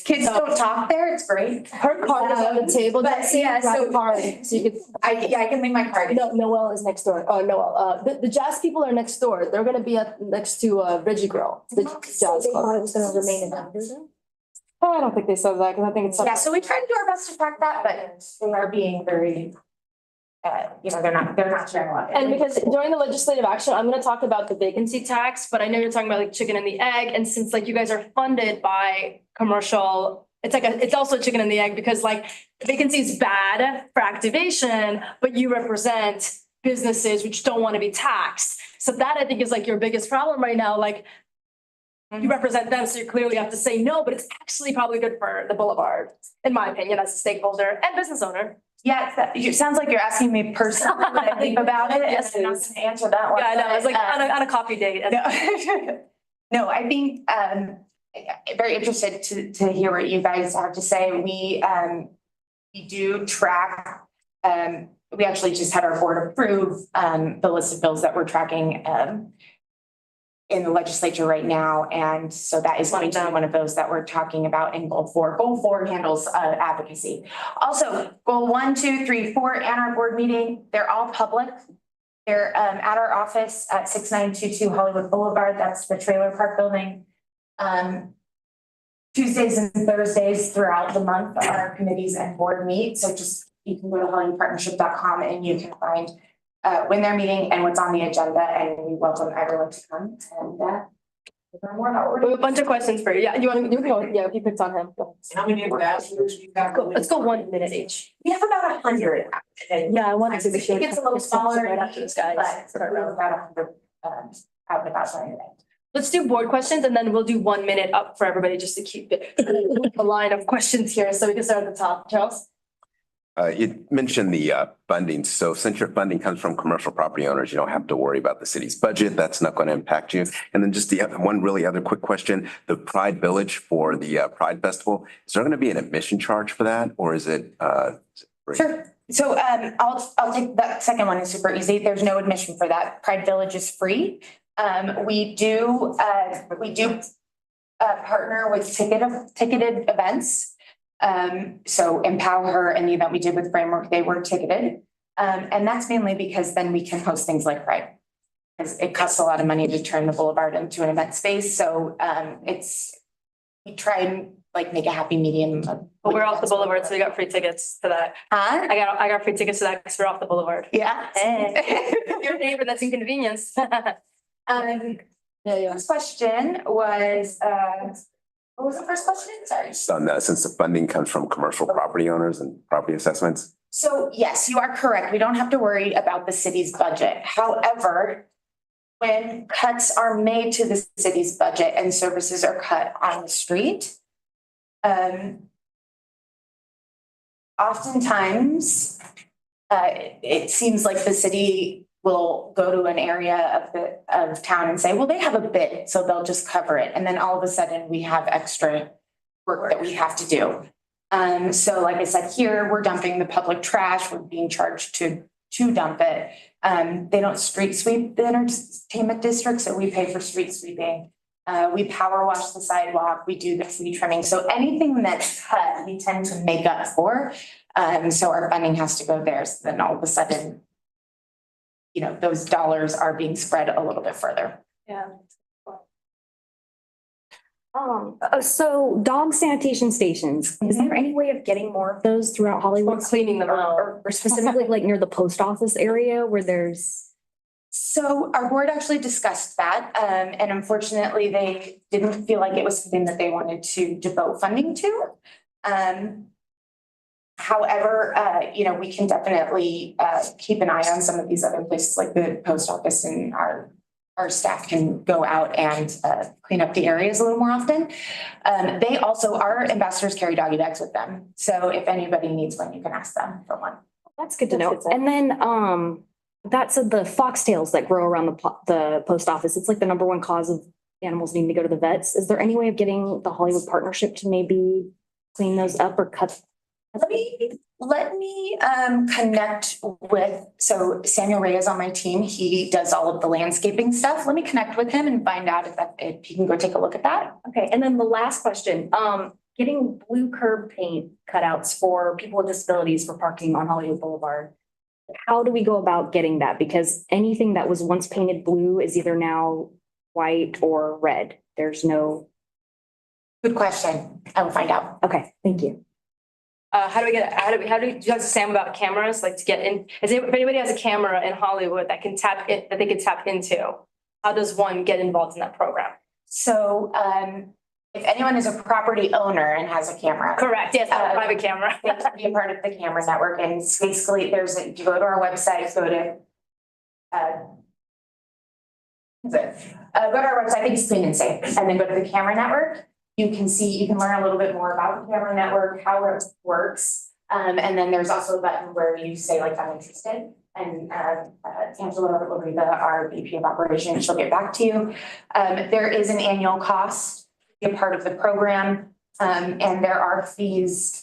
[SPEAKER 7] Kids don't talk there. It's great.
[SPEAKER 3] Her card is on the table.
[SPEAKER 7] But yeah, so
[SPEAKER 3] card. So you could.
[SPEAKER 7] I can make my card.
[SPEAKER 3] No, Noel is next door. Oh, Noel. The jazz people are next door. They're gonna be next to Reggie Grill. The jazz club.
[SPEAKER 7] It was gonna remain in that.
[SPEAKER 3] Oh, I don't think they said that because I think it's.
[SPEAKER 7] Yeah, so we try to do our best to track that, but they are being very. They're not sharing a lot.
[SPEAKER 3] And because during the legislative action, I'm gonna talk about the vacancy tax, but I know you're talking about like chicken and the egg. And since like you guys are funded by commercial, it's also chicken and the egg because like vacancy is bad for activation, but you represent businesses which don't want to be taxed. So that I think is like your biggest problem right now. Like you represent them, so you clearly have to say no, but it's actually probably good for the boulevard, in my opinion, as a stakeholder and business owner.
[SPEAKER 7] Yeah, it sounds like you're asking me personally what I think about it.
[SPEAKER 3] Yes,
[SPEAKER 7] I'm not going to answer that one.
[SPEAKER 3] Yeah, I know. It's like on a coffee date.
[SPEAKER 7] No, I think very interested to hear what you guys have to say. We do track. We actually just had our board approve the list of bills that we're tracking in the legislature right now. And so that is going to be one of those that we're talking about in goal 4. Goal 4 handles advocacy. Also, goal 1, 2, 3, 4, and our board meeting, they're all public. They're at our office at 6922 Hollywood Boulevard. That's the trailer park building. Tuesdays and Thursdays throughout the month, our committees and board meet. So just, you can go to hollywoodpartnership.com and you can find when they're meeting and what's on the agenda, and we welcome everyone to come and learn more about what
[SPEAKER 3] We have a bunch of questions for you. Yeah, you can go, yeah, if you picked on him. Go.
[SPEAKER 20] How many ambassadors you got?
[SPEAKER 3] Let's go 1 minute each.
[SPEAKER 7] We have about 100.
[SPEAKER 3] Yeah, I wanted to be sure.
[SPEAKER 7] It gets a little smaller
[SPEAKER 3] right after this, guys.
[SPEAKER 7] but we have about 100 out and about during the day.
[SPEAKER 3] Let's do board questions and then we'll do 1 minute up for everybody just to keep it a line of questions here. So we can start at the top. Charles?
[SPEAKER 4] You mentioned the funding. So since your funding comes from commercial property owners, you don't have to worry about the city's budget. That's not going to impact you. And then just the one really other quick question, the Pride Village for the Pride Festival, is there going to be an admission charge for that, or is it free?
[SPEAKER 7] Sure. So I'll take that second one. Is super easy. There's no admission for that. Pride Village is free. We do partner with ticketed events. So Empower Her and the event we did with Framework, they were ticketed. And that's mainly because then we can host things like Pride. Because it costs a lot of money to turn the boulevard into an event space. So we try and like make a happy medium.
[SPEAKER 3] But we're off the boulevard, so we got free tickets to that.
[SPEAKER 7] Huh?
[SPEAKER 3] I got free tickets to that because we're off the boulevard.
[SPEAKER 7] Yeah.
[SPEAKER 3] Hey. Your neighbor, that's inconvenience.
[SPEAKER 7] First question was, what was the first question? Sorry.
[SPEAKER 4] Since the funding comes from commercial property owners and property assessments?
[SPEAKER 7] So yes, you are correct. We don't have to worry about the city's budget. However, when cuts are made to the city's budget and services are cut on the street, oftentimes it seems like the city will go to an area of town and say, well, they have a bid, so they'll just cover it. And then all of a sudden we have extra work that we have to do. So like I said, here, we're dumping the public trash, we're being charged to dump it. They don't street sweep the entertainment district, so we pay for street sweeping. We power wash the sidewalk, we do the tree trimming. So anything that's cut, we tend to make up for. So our funding has to go there. So then all of a sudden, you know, those dollars are being spread a little bit further.
[SPEAKER 3] Yeah.
[SPEAKER 22] So dog sanitation stations, is there any way of getting more of those throughout Hollywood?
[SPEAKER 3] Cleaning them out.
[SPEAKER 22] Or specifically like near the post office area where there's?
[SPEAKER 7] So our board actually discussed that, and unfortunately, they didn't feel like it was something that they wanted to devote funding to. However, you know, we can definitely keep an eye on some of these other places like the post office, and our staff can go out and clean up the areas a little more often. They also, our ambassadors carry doggy bags with them. So if anybody needs one, you can ask them for one.
[SPEAKER 22] That's good to know. And then that's the foxtails that grow around the post office. It's like the #1 cause of animals needing to go to the vets. Is there any way of getting the Hollywood Partnership to maybe clean those up or cut?
[SPEAKER 7] Let me connect with, so Samuel Ray is on my team. He does all of the landscaping stuff. Let me connect with him and find out if he can go take a look at that.
[SPEAKER 22] Okay, and then the last question, getting blue curb paint cutouts for people with disabilities for parking on Hollywood Boulevard. How do we go about getting that? Because anything that was once painted blue is either now white or red. There's no.
[SPEAKER 7] Good question. I will find out.
[SPEAKER 22] Okay, thank you.
[SPEAKER 3] How do you guys Sam about cameras, like to get in? If anybody has a camera in Hollywood that can tap in, that they can tap into, how does one get involved in that program?
[SPEAKER 7] So if anyone is a property owner and has a camera.
[SPEAKER 3] Correct, yes, a private camera.
[SPEAKER 7] They can be a part of the camera network, and basically you go to our website, go to our website, I think it's Clean and Safe, and then go to the camera network. You can learn a little bit more about the camera network, how it works. And then there's also a button where you say like, I'm interested. And Angela Lariva, our VP of Operations, she'll get back to you. There is an annual cost to be a part of the program. And there are fees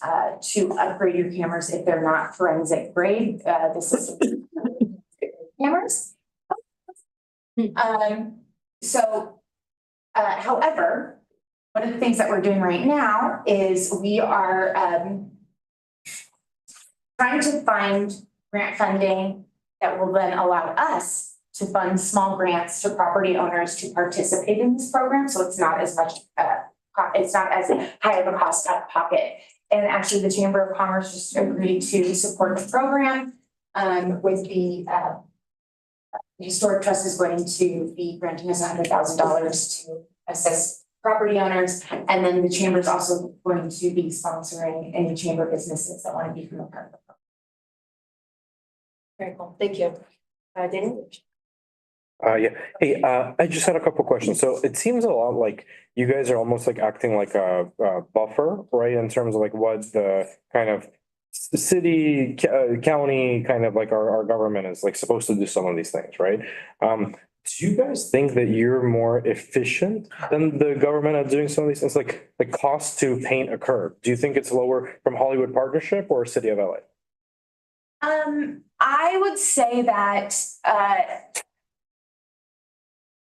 [SPEAKER 7] to upgrade your cameras if they're not forensic grade. This is cameras. So, however, one of the things that we're doing right now is we are trying to find grant funding that will then allow us to fund small grants to property owners to participate in this program. So it's not as much, it's not as high of a cost out of pocket. And actually, the Chamber of Commerce just agreed to support the program with the Historic Trust is going to be granting us $100,000 to assist property owners. And then the Chamber is also going to be sponsoring any chamber businesses that want to become a part of the program.
[SPEAKER 2] Very cool, thank you. Daniel?
[SPEAKER 9] Yeah. Hey, I just had a couple questions. So it seems a lot like you guys are almost like acting like a buffer, right? In terms of like what the kind of city, county, kind of like our government is like supposed to do some of these things, right? Do you guys think that you're more efficient than the government at doing some of these things? Like the cost to paint a curb, do you think it's lower from Hollywood Partnership or City of LA?
[SPEAKER 7] I would say that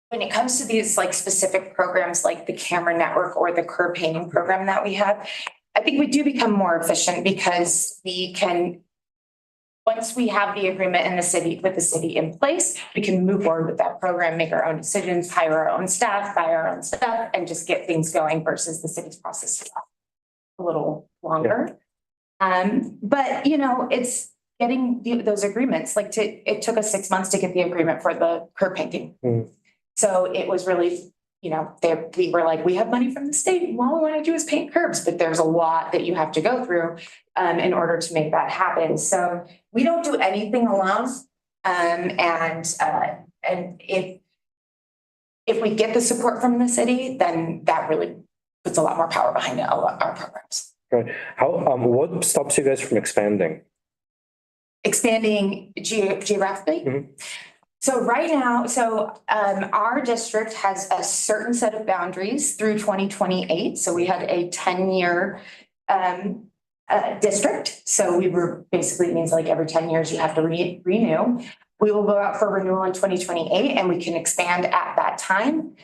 [SPEAKER 7] when it comes to these like specific programs like the camera network or the curb painting program that we have, I think we do become more efficient because we can, once we have the agreement in the city with the city in place, we can move forward with that program, make our own decisions, hire our own staff, buy our own stuff, and just get things going versus the city's process is a little longer. But you know, it's getting those agreements. Like it took us 6 months to get the agreement for the curb painting. So it was really, you know, we were like, we have money from the state. All we want to do is paint curbs, but there's a lot that you have to go through in order to make that happen. So we don't do anything alone. And if we get the support from the city, then that really puts a lot more power behind our programs.
[SPEAKER 9] Right. How what stops you guys from expanding?
[SPEAKER 7] Expanding geographically? So right now, our district has a certain set of boundaries through 2028. So we had a 10-year district. So we were basically, it means like every 10 years you have to renew. We will go out for renewal in 2028 and we can expand at that time.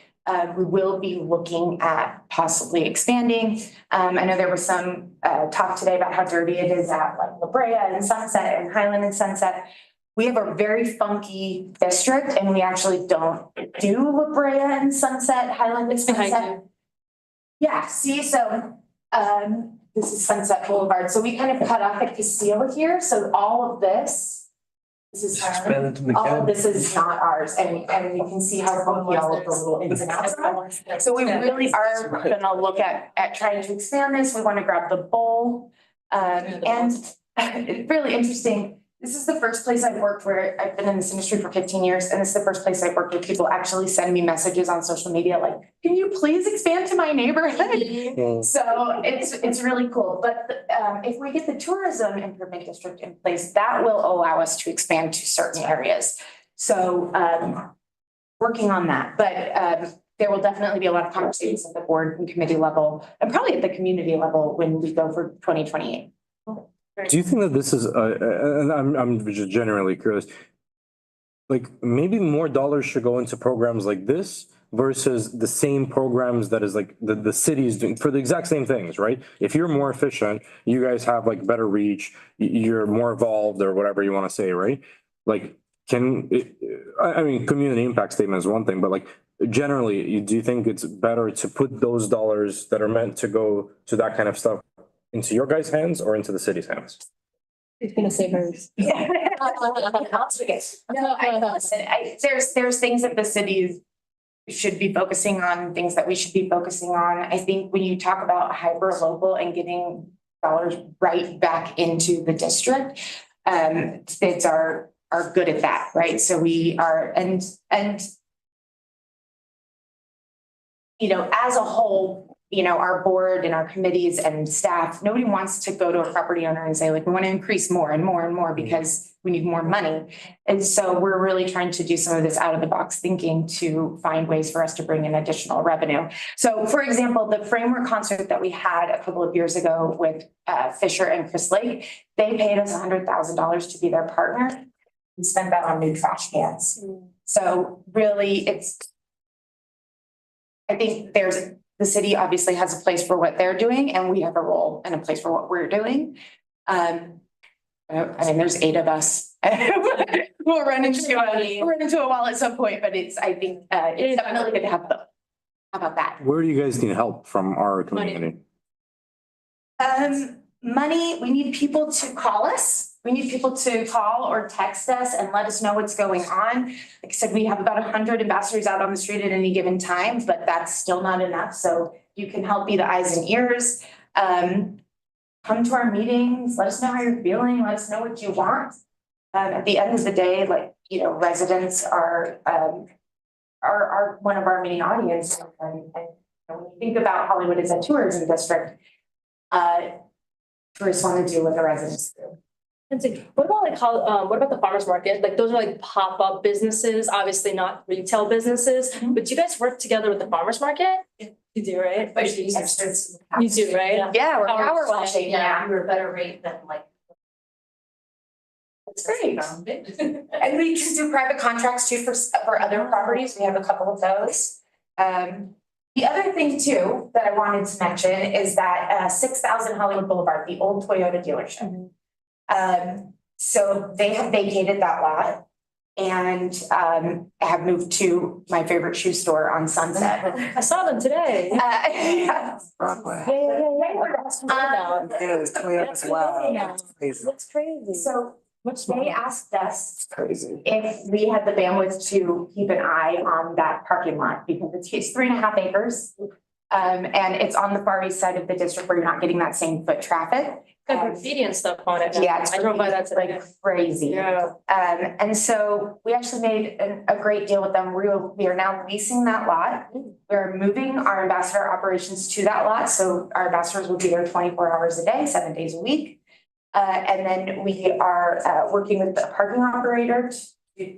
[SPEAKER 7] We will be looking at possibly expanding. I know there was some talk today about how dirty it is at like La Brea and Sunset and Highland and Sunset. We have a very funky district and we actually don't do La Brea and Sunset, Highland and Sunset. Yeah, see, so this is Sunset Boulevard. So we kind of cut off at Castile here. So all of this is Highland. All of this is not ours. And you can see how funky all of the little ins and outs are. So we really are gonna look at trying to expand this. We want to grab the bowl. And it's really interesting. This is the first place I've worked where I've been in this industry for 15 years. And this is the first place I've worked where people actually send me messages on social media like, can you please expand to my neighborhood? So it's really cool. But if we get the tourism improvement district in place, that will allow us to expand to certain areas. So working on that. But there will definitely be a lot of conversations at the board and committee level and probably at the community level when we go for 2028.
[SPEAKER 9] Do you think that this is, and I'm just generally curious, like maybe more dollars should go into programs like this versus the same programs that is like the city is doing for the exact same things, right? If you're more efficient, you guys have like better reach, you're more evolved or whatever you want to say, right? Like, I mean, community impact statement is one thing, but like generally, do you think it's better to put those dollars that are meant to go to that kind of stuff into your guys' hands or into the city's hands?
[SPEAKER 3] Who's gonna say hers?
[SPEAKER 7] No, there's things that the city should be focusing on, things that we should be focusing on. I think when you talk about hyper local and getting dollars right back into the district, states are good at that, right? So we are, and you know, as a whole, you know, our board and our committees and staff, nobody wants to go to a property owner and say like, we want to increase more and more and more because we need more money. And so we're really trying to do some of this out of the box thinking to find ways for us to bring in additional revenue. So for example, the framework concert that we had a couple of years ago with Fisher and Chris Lake, they paid us $100,000 to be their partner. We spent that on new trash cans. So really
[SPEAKER 8] I think the city obviously has a place for what they're doing and we have a role and a place for what we're doing. I mean, there's 8 of us. We'll run into a wall at some point, but I think it's definitely good to have both. How about that?
[SPEAKER 9] Where do you guys need help from our community?
[SPEAKER 8] Money, we need people to call us. We need people to call or text us and let us know what's going on. Like I said, we have about 100 ambassadors out on the street at any given time, but that's still not enough. So you can help be the eyes and ears. Come to our meetings, let us know how you're feeling, let us know what you want. At the end of the day, like, you know, residents are one of our main audience. And when you think about Hollywood as a tourism district, tourists want to do what the residents do.
[SPEAKER 3] What about like what about the farmers market? Like those are like pop-up businesses, obviously not retail businesses, but do you guys work together with the farmers market? You do, right? You do, right?
[SPEAKER 8] Yeah, we're power washing.
[SPEAKER 14] Yeah, we're a better rate than like.
[SPEAKER 8] That's great. And we can do private contracts too for other properties. We have a couple of those. The other thing too that I wanted to mention is that 6000 Hollywood Boulevard, the old Toyota dealership. So they have vacated that lot and have moved to my favorite shoe store on Sunset.
[SPEAKER 3] I saw them today.
[SPEAKER 12] Broadway.
[SPEAKER 3] Yeah.
[SPEAKER 12] It was Toyota's, wow.
[SPEAKER 3] That's crazy.
[SPEAKER 8] So they asked us
[SPEAKER 12] Crazy.
[SPEAKER 8] if we had the bandwidth to keep an eye on that parking lot because it's 3.5 acres. And it's on the far east side of the district where you're not getting that same foot traffic.
[SPEAKER 3] Got graffiti and stuff on it.
[SPEAKER 8] Yeah,
[SPEAKER 3] I drove by that today.
[SPEAKER 8] like crazy.
[SPEAKER 3] Yeah.
[SPEAKER 8] And so we actually made a great deal with them. We are now leasing that lot. We're moving our ambassador operations to that lot. So our ambassadors will be there 24 hours a day, 7 days a week. And then we are working with the parking operator to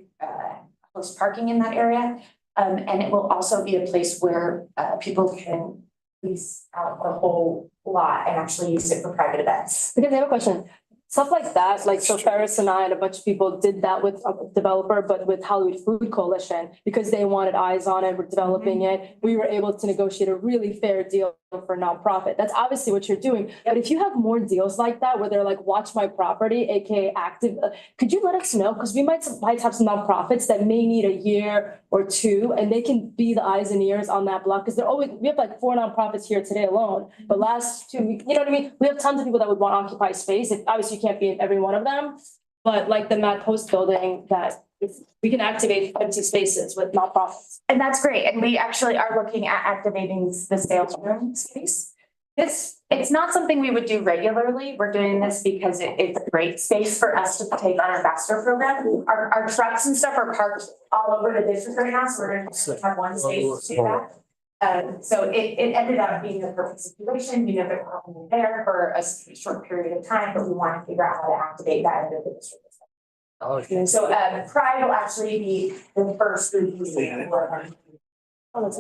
[SPEAKER 8] host parking in that area. And it will also be a place where people can lease out the whole lot and actually use it for private events.
[SPEAKER 3] Because I have a question. Stuff like that, like so Ferris and I and a bunch of people did that with a developer, but with Hollywood Food Coalition, because they wanted eyes on it, we're developing it. We were able to negotiate a really fair deal for nonprofit. That's obviously what you're doing. But if you have more deals like that, where they're like, watch my property, AKA active, could you let us know? Because we might have some nonprofits that may need a year or two, and they can be the eyes and ears on that block. Because we have like 4 nonprofits here today alone. But last 2 weeks, you know what I mean? We have tons of people that would want to occupy space. Obviously, you can't be in every one of them. But like the Matt Post building, that we can activate empty spaces with nonprofits.
[SPEAKER 8] And that's great. And we actually are looking at activating the sales room space. It's not something we would do regularly. We're doing this because it's a great space for us to take on our ambassador program. Our trucks and stuff are parked all over the district right now, so we're gonna have one space to do that. So it ended up being a perfect situation. We know that we're only there for a short period of time, but we want to figure out how to activate that into the district. So Pride will actually be the first group. Oh, that's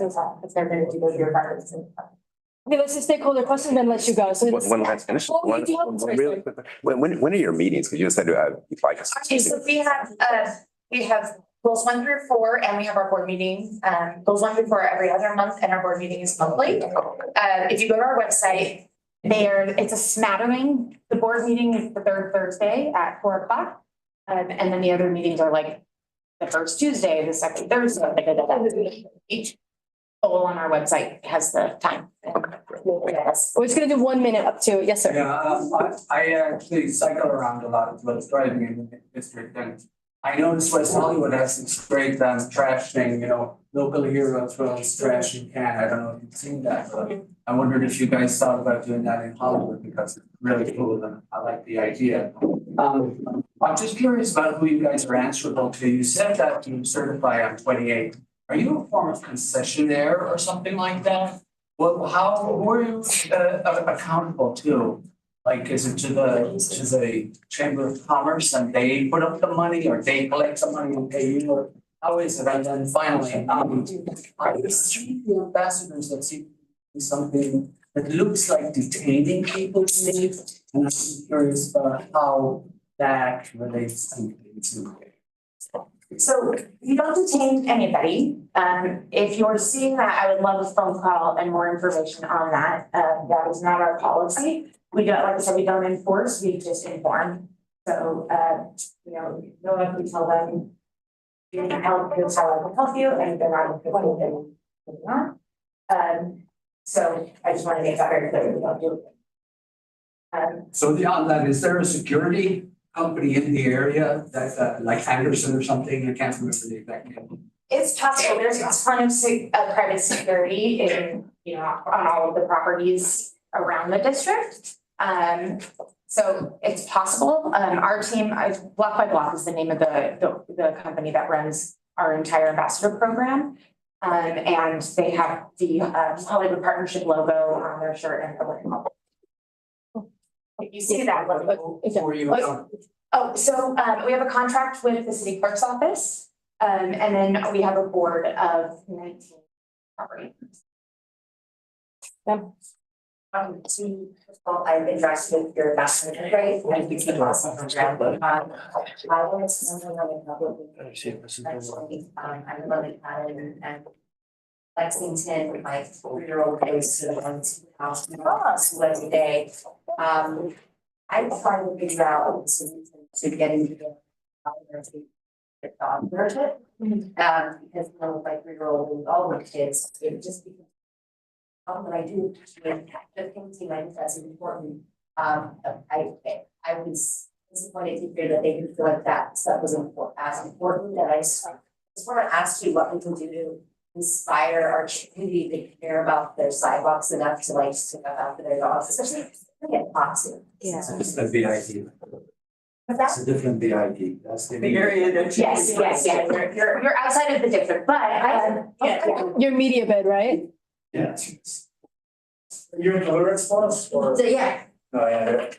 [SPEAKER 8] they're going to do those beer gardens and stuff.
[SPEAKER 3] Okay, let's just stakeholder question, then let you go. So
[SPEAKER 4] One last finish.
[SPEAKER 3] Well, we do have-
[SPEAKER 4] Really quick. When are your meetings? Because you just said like.
[SPEAKER 8] Okay, so we have goals 1 through 4, and we have our board meeting. Goals 1 through 4 every other month, and our board meeting is monthly. If you go to our website, it's a smattering. The board meeting is the 3rd Thursday at 4 o'clock. And then the other meetings are like the first Tuesday, the second Thursday. Each goal on our website has the time.
[SPEAKER 3] We're just gonna do 1 minute up to, yes, sir.
[SPEAKER 13] Yeah, I actually cycle around a lot as well as driving in the district, and I noticed West Hollywood has this great trash thing, local heroes throws trash in can. I don't know if you've seen that, but I wondered if you guys thought about doing that in Hollywood because it's really cool and I like the idea. I'm just curious about who you guys are answerable to. You said that you certify on 28. Are you a form of concessionaire or something like that? Well, who are you accountable to? Like, is it to the Chamber of Commerce and they put up the money, or they collect the money and pay you, or how is it? And then finally, are you street ambassadors that see something that looks like detaining people? And I'm curious about how that relates to.
[SPEAKER 8] So you don't detain anybody. If you're seeing that, I would love a phone call and more information on that. That is not our policy. We don't, like I said, we don't enforce, we just inform. So, you know, no one can tell them, you can help, here's how I can help you, and if they're not interested, then moving on. So I just want to make that very clear, we don't do it.
[SPEAKER 13] So beyond that, is there a security company in the area that like Anderson or something? I can't remember the exact name.
[SPEAKER 8] It's possible, there's a ton of private security in, you know, on all of the properties around the district. So it's possible, our team, Block by Block is the name of the company that runs our entire ambassador program. And they have the Hollywood Partnership logo on their shirt and everything. If you see that logo. Oh, so we have a contract with the city clerk's office, and then we have a board of 19 properties. I've addressed with your investment, right? I think it's awesome program. I was I'm Lily Patton and Lexington, my 4-year-old goes to the ones who house every day. I'm trying to figure out to get into the dog market. Because you know, my 3-year-old and all the kids, it just becomes what I do with the painting, I think that's important. I was disappointed to hear that they didn't feel like that stuff was as important that I just want to ask you what we can do to inspire our community to care about their sidewalks enough to like stick up after their dogs, especially if they get toxic. Yeah.
[SPEAKER 13] It's the BID. It's a different BID. That's the
[SPEAKER 20] area that.
[SPEAKER 8] Yes, you're outside of the different, but
[SPEAKER 3] Your media bid, right?
[SPEAKER 13] Yeah.
[SPEAKER 10] You're in the response or?
[SPEAKER 8] So, yeah.
[SPEAKER 10] No, yeah.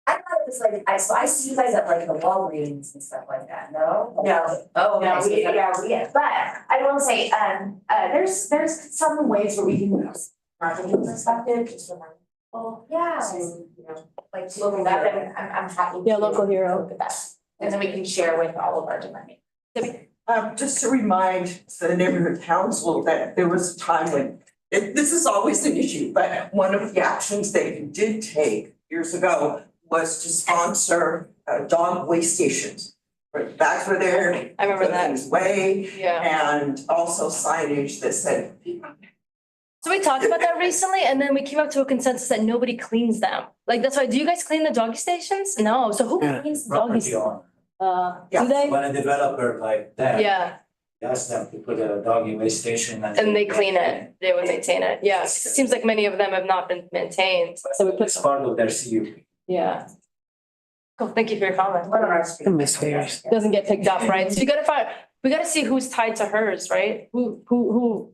[SPEAKER 8] I thought it was like, I see you guys at like the Walgreens and stuff like that, no? No. Oh, no, but I will say, there's some ways where we can use marketing perspective, just remind people. Yeah. So, you know, like to look at that, and I'm happy.
[SPEAKER 3] Yeah, local hero.
[SPEAKER 8] Look at that, and then we can share with all of our different.
[SPEAKER 20] Just to remind the neighborhood council that there was a time when, this is always an issue, but one of the actions that you did take years ago was to sponsor dog waste stations. Bags were there.
[SPEAKER 3] I remember that.
[SPEAKER 20] Things away.
[SPEAKER 3] Yeah.
[SPEAKER 20] And also signage that said.
[SPEAKER 3] So we talked about that recently, and then we came up to a consensus that nobody cleans them. Like, that's why, do you guys clean the doggy stations? No, so who cleans the doggy stations? Do they?
[SPEAKER 5] When a developer like that.
[SPEAKER 3] Yeah,
[SPEAKER 5] Ask them to put a doggy waste station
[SPEAKER 3] and they clean it, they would maintain it, yeah, it seems like many of them have not been maintained, so we put,
[SPEAKER 5] It's part of their CUP.
[SPEAKER 3] yeah. Cool, thank you for your comment.
[SPEAKER 12] I miss fairs.
[SPEAKER 3] Doesn't get picked up, right? So you gotta find, we gotta see who's tied to hers, right? Who,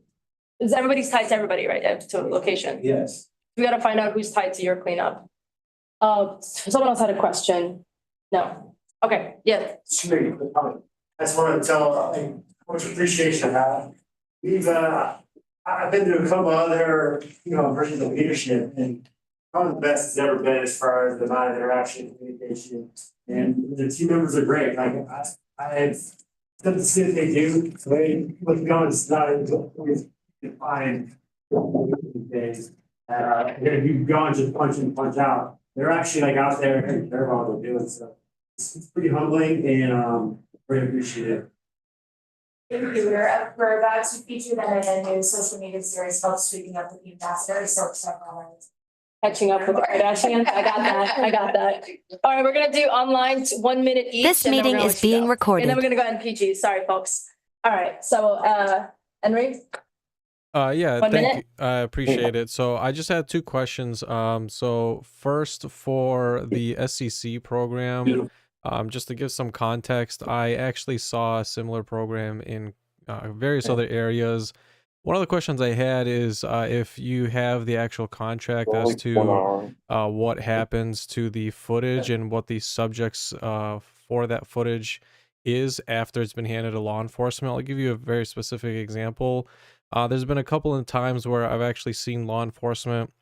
[SPEAKER 3] is everybody's tied to everybody, right, to a location?
[SPEAKER 5] Yes.
[SPEAKER 3] We gotta find out who's tied to your cleanup. Someone else had a question? No, okay, yeah.
[SPEAKER 10] Just make a quick comment. I just wanted to tell, how much appreciation I have. We've, I've been to a couple other, versions of leadership, and probably the best it's ever been as far as the amount of interaction, communication, and the team members are great. Like, I've done to see what they do, the way what's going is not always defined days. You go and just punch in, punch out. They're actually like out there and care about what they're doing, so it's pretty humbling and very appreciative.
[SPEAKER 8] Thank you. We're about to feature them in a new social media series called Sweeping Up with the Ambassador, so
[SPEAKER 3] Catching up with the Kardashians, I got that. All right, we're gonna do online 1 minute each.
[SPEAKER 17] This
[SPEAKER 3] and then we're
[SPEAKER 17] meeting
[SPEAKER 3] gonna
[SPEAKER 17] is
[SPEAKER 3] let you
[SPEAKER 17] being
[SPEAKER 3] go.
[SPEAKER 17] recorded.
[SPEAKER 3] And then we're gonna go in PG, sorry, folks. All right, so, Henry?
[SPEAKER 18] Yeah,
[SPEAKER 3] 1
[SPEAKER 18] thank
[SPEAKER 3] minute?
[SPEAKER 18] you. I appreciate it. So I just had two questions. So first for the SCC program, just to give some context, I actually saw a similar program in various other areas. One of the questions I had is if you have the actual contract as to what happens to the footage and what the subjects for that footage is after it's been handed to law enforcement. I'll give you a very specific example. There's been a couple of times where I've actually seen law enforcement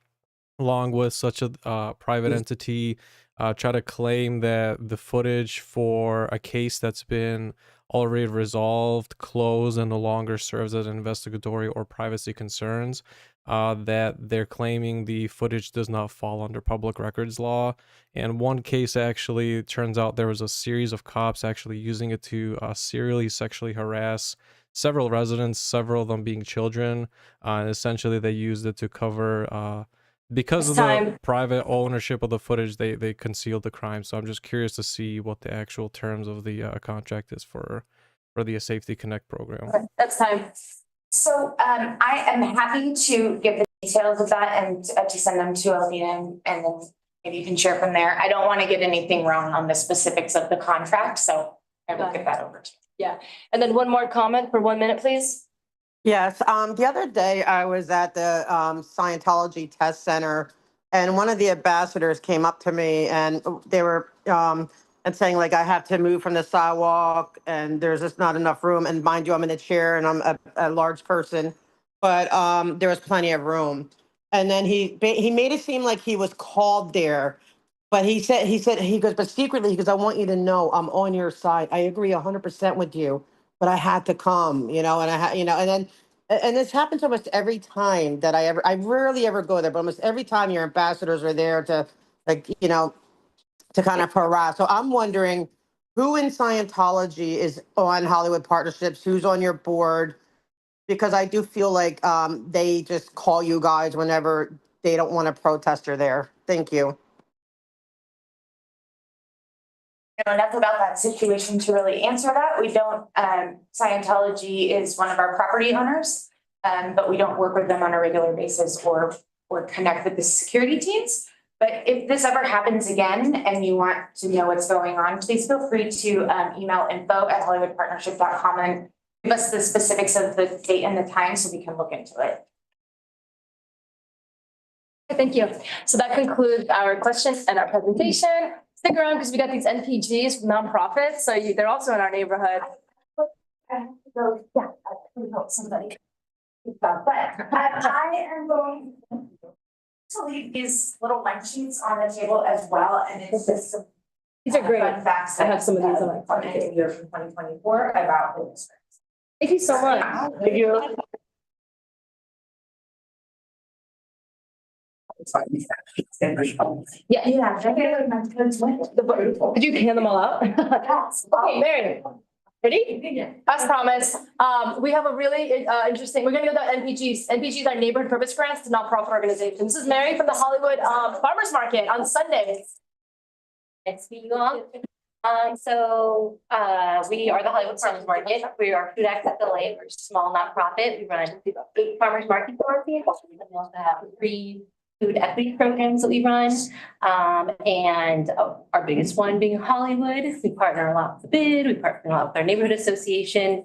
[SPEAKER 18] along with such a private entity try to claim that the footage for a case that's been already resolved, closed, and no longer serves as investigatory or privacy concerns, that they're claiming the footage does not fall under public records law. And one case actually, it turns out there was a series of cops actually using it to serially sexually harass several residents, several of them being children. And essentially they used it to cover, because of the private ownership of the footage, they concealed the crime. So I'm just curious to see what the actual terms of the contract is for the Safety Connect program.
[SPEAKER 3] That's time.
[SPEAKER 8] So I am happy to give the details of that and to send them to Alvina, and then maybe you can share from there. I don't want to get anything wrong on the specifics of the contract, so I will get that over to you.
[SPEAKER 3] Yeah, and then one more comment for 1 minute, please.
[SPEAKER 15] Yes, the other day I was at the Scientology Test Center, and one of the ambassadors came up to me and they were and saying like I have to move from the sidewalk and there's just not enough room. And mind you, I'm in a chair and I'm a large person, but there was plenty of room. And then he made it seem like he was called there, but he goes, but secretly he goes, I want you to know I'm on your side. I agree 100% with you. But I had to come, and and this happens almost every time that I rarely ever go there, but almost every time your ambassadors are there to to kind of harass. So I'm wondering who in Scientology is on Hollywood Partnerships, who's on your board, because I do feel like they just call you guys whenever they don't want a protester there. Thank you.
[SPEAKER 8] Enough about that situation to really answer that. We don't, Scientology is one of our property owners, but we don't work with them on a regular basis or connect with the security teams. But if this ever happens again and you want to know what's going on, please feel free to email info@hollywoodpartnership.com and give us the specifics of the date and the time so we can look into it.
[SPEAKER 3] Thank you. So that concludes our questions and our presentation. Stick around because we got these NPGs from nonprofits, so they're also in our neighborhood.
[SPEAKER 8] I hope somebody. But I am going to leave these little lunch sheets on the table as well, and it's just
[SPEAKER 3] these are great.
[SPEAKER 8] Fun facts.
[SPEAKER 3] I have some of these on my
[SPEAKER 8] phone year from 2024 about the district.
[SPEAKER 3] Thank you so much.
[SPEAKER 8] Thank you.
[SPEAKER 3] Yeah.
[SPEAKER 8] Yeah.
[SPEAKER 3] Did you hand them all out? Okay, Mary. Ready? As promised, we have a really interesting, we're gonna go to NPGs. NPGs are neighborhood purpose grants to nonprofit organizations. This is Mary from the Hollywood Farmers Market on Sunday.
[SPEAKER 1] Nice to meet you all. We are the Hollywood Farmers Market. We are Food Access LA. We're a small nonprofit. We run 8 farmers markets for we also have 3 food equity programs that we run. Our biggest one being Hollywood. We partner a lot with the BID. We partner a lot with our neighborhood association.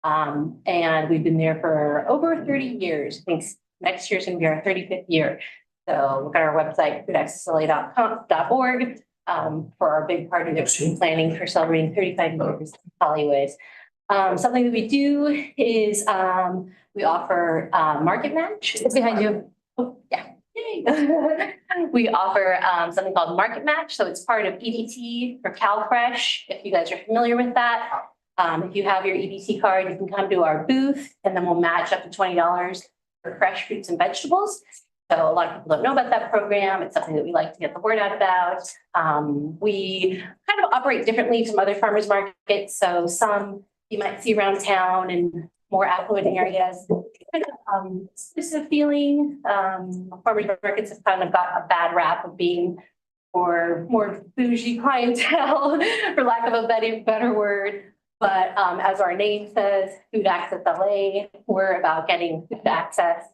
[SPEAKER 1] And we've been there for over 30 years. I think next year is going to be our 35th year. So look at our website, foodaccessla.org. For our big party that we're planning for celebrating 35 years in Hollywood. Something that we do is we offer Market Match.
[SPEAKER 3] It's behind you.
[SPEAKER 1] Oh, yeah. We offer something called Market Match. So it's part of EBT for CalFresh, if you guys are familiar with that. If you have your EBT card, you can come to our booth and then we'll match up to $20 for fresh fruits and vegetables. So a lot of people don't know about that program. It's something that we like to get the word out about. We kind of operate differently from other farmers markets. So some you might see around town and more affluent areas. Kind of exclusive feeling. Farmers markets have kind of got a bad rap of being for more bougie clientele, for lack of a better word. But as our name says, Food Access LA, we're about getting food access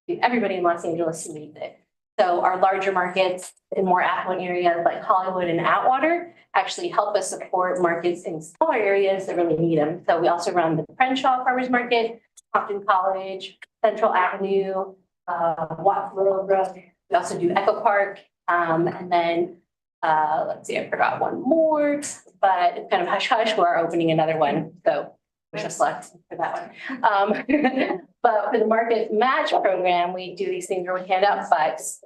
[SPEAKER 1] to everybody in Los Angeles who needs it. So our larger markets in more affluent areas like Hollywood and Atwater actually help us support markets in smaller areas that really need them. So we also run the Crenshaw Farmers Market, Compton College, Central Avenue, Willowbrook. We also do Echo Park. And then, let's see, I forgot one more, but it's kind of hush hush. We're opening another one. So wish us luck for that one. But for the Market Match program, we do these things where we hand out bucks.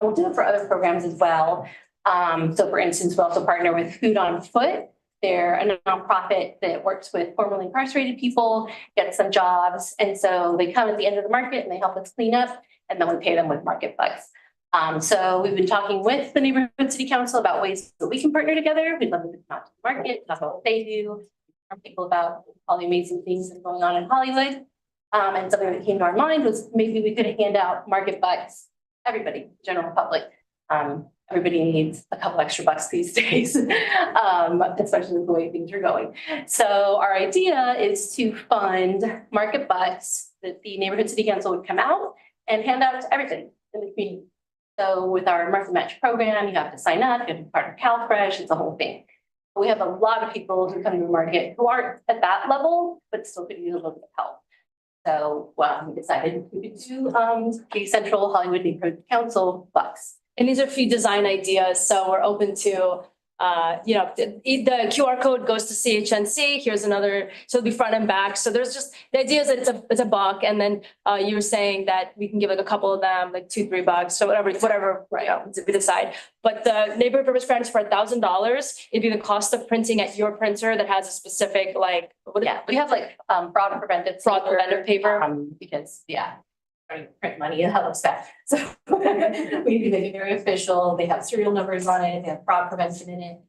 [SPEAKER 1] We'll do it for other programs as well. So for instance, we also partner with Food on Foot. They're a nonprofit that works with formerly incarcerated people, gets them jobs. And so they come at the end of the market and they help us clean up, and then we pay them with market bucks. So we've been talking with the neighborhood city council about ways that we can partner together. We'd love to come out to the market, talk about what they do, inform people about all the amazing things that are going on in Hollywood. And something that came to our mind was maybe we could hand out market bucks, everybody, general public. Everybody needs a couple extra bucks these days, especially with the way things are going. So our idea is to fund market bucks that the neighborhood city council would come out and hand out to everybody in the community. So with our market match program, you have to sign up, you have to be part of CalFresh, it's a whole thing. We have a lot of people who come to the market who aren't at that level, but still could use a little bit of help. So we decided we could do the Central Hollywood Neighborhood Council bucks.
[SPEAKER 3] And these are a few design ideas, so we're open to, the QR code goes to CHNC, here's another, so it'll be front and back. So there's just, the idea is that it's a buck, and then you were saying that we can give like a couple of them, like $2-3, so whatever, we decide. But the neighborhood purpose grant is for $1,000. It'd be the cost of printing at your printer that has a specific, like,
[SPEAKER 1] we have like fraud preventive paper, because print money, it looks bad. So we need to make it very official. They have serial numbers on it, they have fraud prevention in it,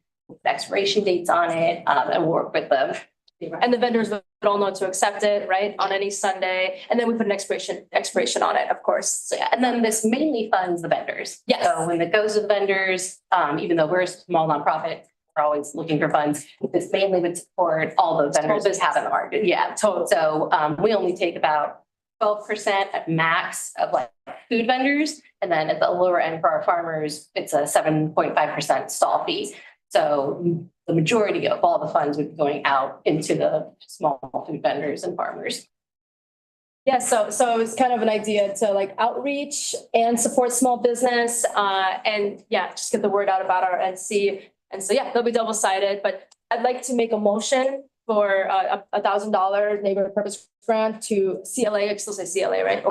[SPEAKER 1] expiration dates on it, and work with them.
[SPEAKER 3] And the vendors would all know to accept it, right, on any Sunday, and then we put an expiration on it, of course.
[SPEAKER 1] So and then this mainly funds the vendors.
[SPEAKER 3] Yes.
[SPEAKER 1] So when it goes to the vendors, even though we're a small nonprofit, we're always looking for funds. This mainly would support all the vendors that have in the market. Yeah, totally. So we only take about 12% at max of like food vendors. And then at the lower end for our farmers, it's a 7.5% stall fee. So the majority of all the funds would be going out into the small food vendors and farmers.
[SPEAKER 3] Yeah, so it was kind of an idea to like outreach and support small business, and just get the word out about our NC. And so, they'll be double-sided, but I'd like to make a motion for $1,000 neighborhood purpose grant to CLA. I still say CLA, right?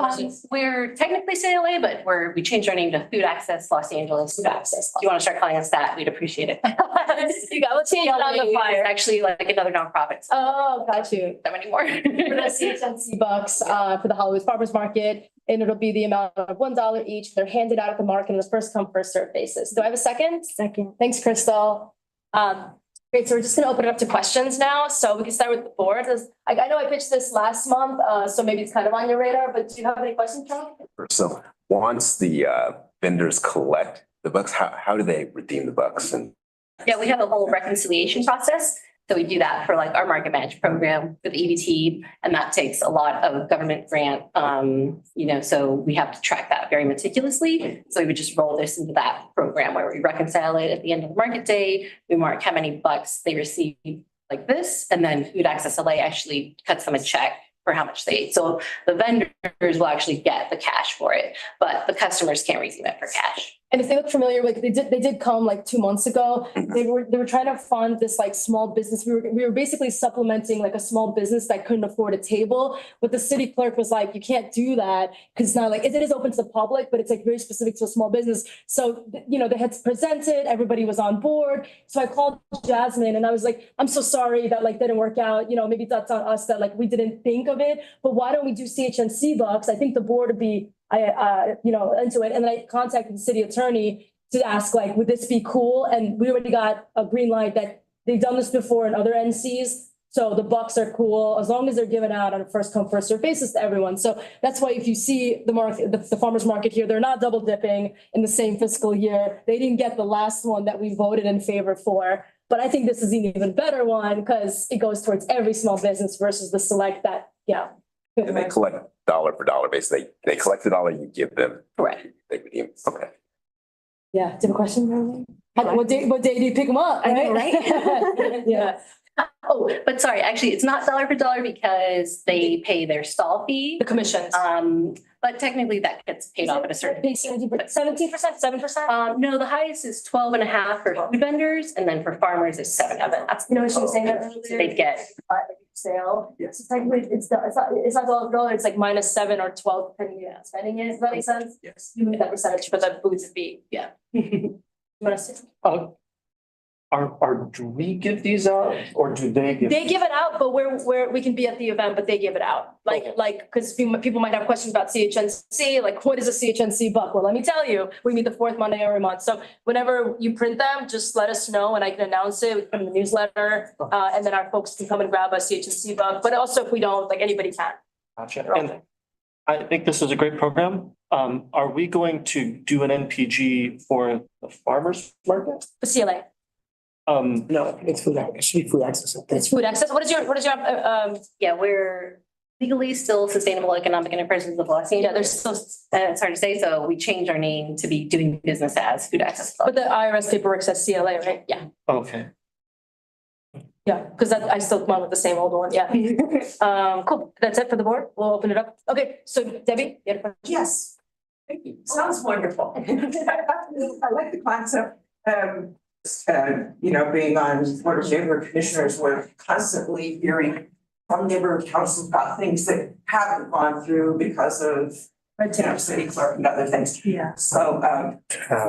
[SPEAKER 1] We're technically CLA, but we changed our name to Food Access Los Angeles. Food Access. If you want to start calling us that, we'd appreciate it.
[SPEAKER 3] You got, let's change it on the flyer.
[SPEAKER 1] Actually, like another nonprofit.
[SPEAKER 3] Oh, got you.
[SPEAKER 1] That anymore.
[SPEAKER 3] We're gonna see $10 for the Hollywood Farmers Market, and it'll be the amount of $1 each. They're handed out at the market on a first come, first served basis. Do I have a second? Second. Thanks, Crystal. Great, so we're just gonna open it up to questions now. So we can start with the board. I know I pitched this last month, so maybe it's kind of on your radar, but do you have any questions, Charlie?
[SPEAKER 4] So once the vendors collect the bucks, how do they redeem the bucks? And
[SPEAKER 1] we have a whole reconciliation process. So we do that for like our market management program with EBT, and that takes a lot of government grant. So we have to track that very meticulously. So we would just roll this into that program where we reconcile it at the end of the market day. We mark how many bucks they receive like this, and then Food Access LA actually cuts them a check for how much they ate. So the vendors will actually get the cash for it, but the customers can't redeem it for cash.
[SPEAKER 3] And if they look familiar, like they did come like 2 months ago. They were trying to fund this like small business. We were basically supplementing like a small business that couldn't afford a table. But the city clerk was like, you can't do that because it's not like it is open to the public, but it's like very specific to a small business. So they had presented, everybody was on board. So I called Jasmine and I was like, I'm so sorry that like didn't work out. Maybe that's on us that like we didn't think of it. But why don't we do CHNC bucks? I think the board would be into it. And then I contacted the city attorney to ask, like, would this be cool? And we already got a green light that they've done this before in other NCs. So the bucks are cool as long as they're given out on a first come, first served basis to everyone. So that's why if you see the market, the farmers market here, they're not double dipping in the same fiscal year. They didn't get the last one that we voted in favor for. But I think this is an even better one because it goes towards every small business versus the select that,
[SPEAKER 4] And they collect dollar for dollar basis. They collect the dollar, you give them.
[SPEAKER 1] Correct.
[SPEAKER 4] They redeem. Okay.
[SPEAKER 3] Yeah. Do you have a question, Marilyn? What day do you pick them up?
[SPEAKER 1] I know, right?
[SPEAKER 3] Yeah.
[SPEAKER 1] Oh, but sorry, actually, it's not dollar for dollar because they pay their stall fee.
[SPEAKER 3] The commissions.
[SPEAKER 1] But technically that gets paid off at a certain.
[SPEAKER 3] 17%, 7%?
[SPEAKER 1] No, the highest is 12.5 for food vendors, and then for farmers it's 7.
[SPEAKER 3] What she was saying earlier?
[SPEAKER 1] They get
[SPEAKER 3] sale. Yes. So technically it's not $12, it's like -7 or 12 depending on spending it. Does that make sense?
[SPEAKER 4] Yes.
[SPEAKER 3] You move that percentage for the booth fee.
[SPEAKER 1] Yeah.
[SPEAKER 6] Do we give these out or do they give?
[SPEAKER 3] They give it out, but we can be at the event, but they give it out. Because people might have questions about CHNC, like what is a CHNC buck? Well, let me tell you, we meet the fourth Monday every month. So whenever you print them, just let us know and I can announce it. We put it in the newsletter. And then our folks can come and grab a CHNC buck. But also if we don't, like anybody can.
[SPEAKER 6] Gotcha. And I think this is a great program. Are we going to do an NPG for the farmers market?
[SPEAKER 3] The CLA.
[SPEAKER 12] No, it's food, it should be food access.
[SPEAKER 3] It's food access. What is your,
[SPEAKER 1] Yeah, we're legally still Sustainable Economic Enterprises of Biloxi. Yeah, there's still, it's hard to say, so we changed our name to be doing business as Food Access.
[SPEAKER 3] but the IRS paperwork says CLA, right?
[SPEAKER 1] Yeah.
[SPEAKER 6] Okay.
[SPEAKER 3] Yeah, because I still come on with the same old one, yeah. Cool, that's it for the board, we'll open it up. Okay, so Debbie, you had a question?
[SPEAKER 20] Yes. Thank you. Sounds wonderful. I like the concept. Being on Board of Neighborhood Commissioners, we're constantly hearing from neighborhood councils about things that haven't gone through because of city clerk and other things.
[SPEAKER 3] Yeah.
[SPEAKER 20] So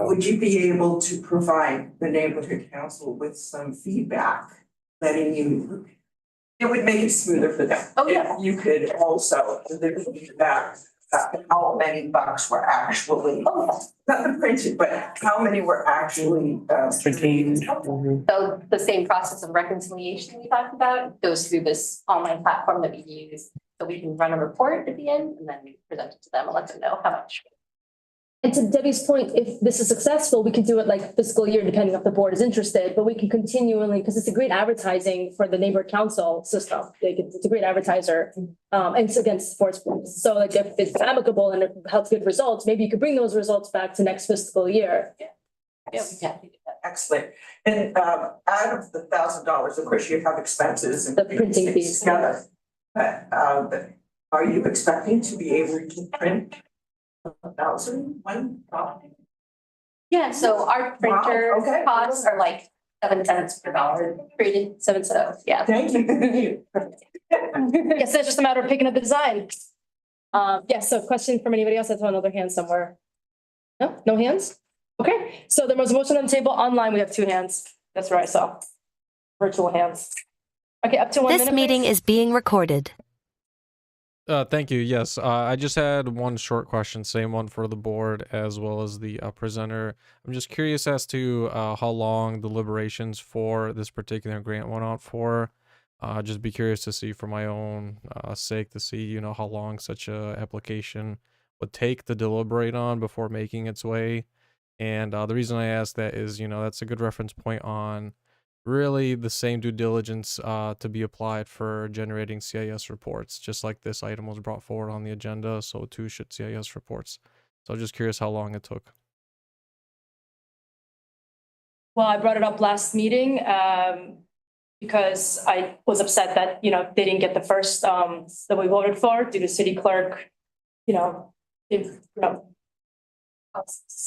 [SPEAKER 20] would you be able to provide the neighborhood council with some feedback, letting you, it would make it smoother for them.
[SPEAKER 3] Oh, yeah.
[SPEAKER 20] If you could also, there's feedback how many bucks were actually, not the printed, but how many were actually
[SPEAKER 6] Retained.
[SPEAKER 1] So the same process of reconciliation we talked about goes through this online platform that we use. So we can run a report at the end and then we present it to them and let them know how much.
[SPEAKER 3] And to Debbie's point, if this is successful, we can do it like fiscal year, depending if the board is interested, but we can continually, because it's a great advertising for the neighborhood council system. It's a great advertiser, and it's against sports groups. So like if it's amicable and it helps good results, maybe you could bring those results back to next fiscal year.
[SPEAKER 20] Excellent. And out of the $1,000, of course, you have expenses and
[SPEAKER 3] the printing fees
[SPEAKER 20] together. But are you expecting to be able to print 1,000 one copy?
[SPEAKER 1] Yeah, so our printer costs are like 7 cents per dollar printed, 7 cents, yeah.
[SPEAKER 20] Thank you.
[SPEAKER 3] Yes, it's just a matter of picking up the design. Yes, so question from anybody else? I saw another hand somewhere. No, no hands? Okay, so there was a motion on the table. Online, we have 2 hands. That's where I saw. Virtual hands. Okay, up to 1 minute.
[SPEAKER 17] This meeting is being recorded.
[SPEAKER 18] Thank you. Yes, I just had one short question, same one for the board as well as the presenter. I'm just curious as to how long deliberations for this particular grant went on for. Just be curious to see for my own sake to see, how long such a application would take to deliberate on before making its way. And the reason I ask that is, that's a good reference point on really the same due diligence to be applied for generating CIS reports, just like this item was brought forward on the agenda. So too should CIS reports. So just curious how long it took.
[SPEAKER 3] Well, I brought it up last meeting because I was upset that, they didn't get the first that we voted for due to city clerk,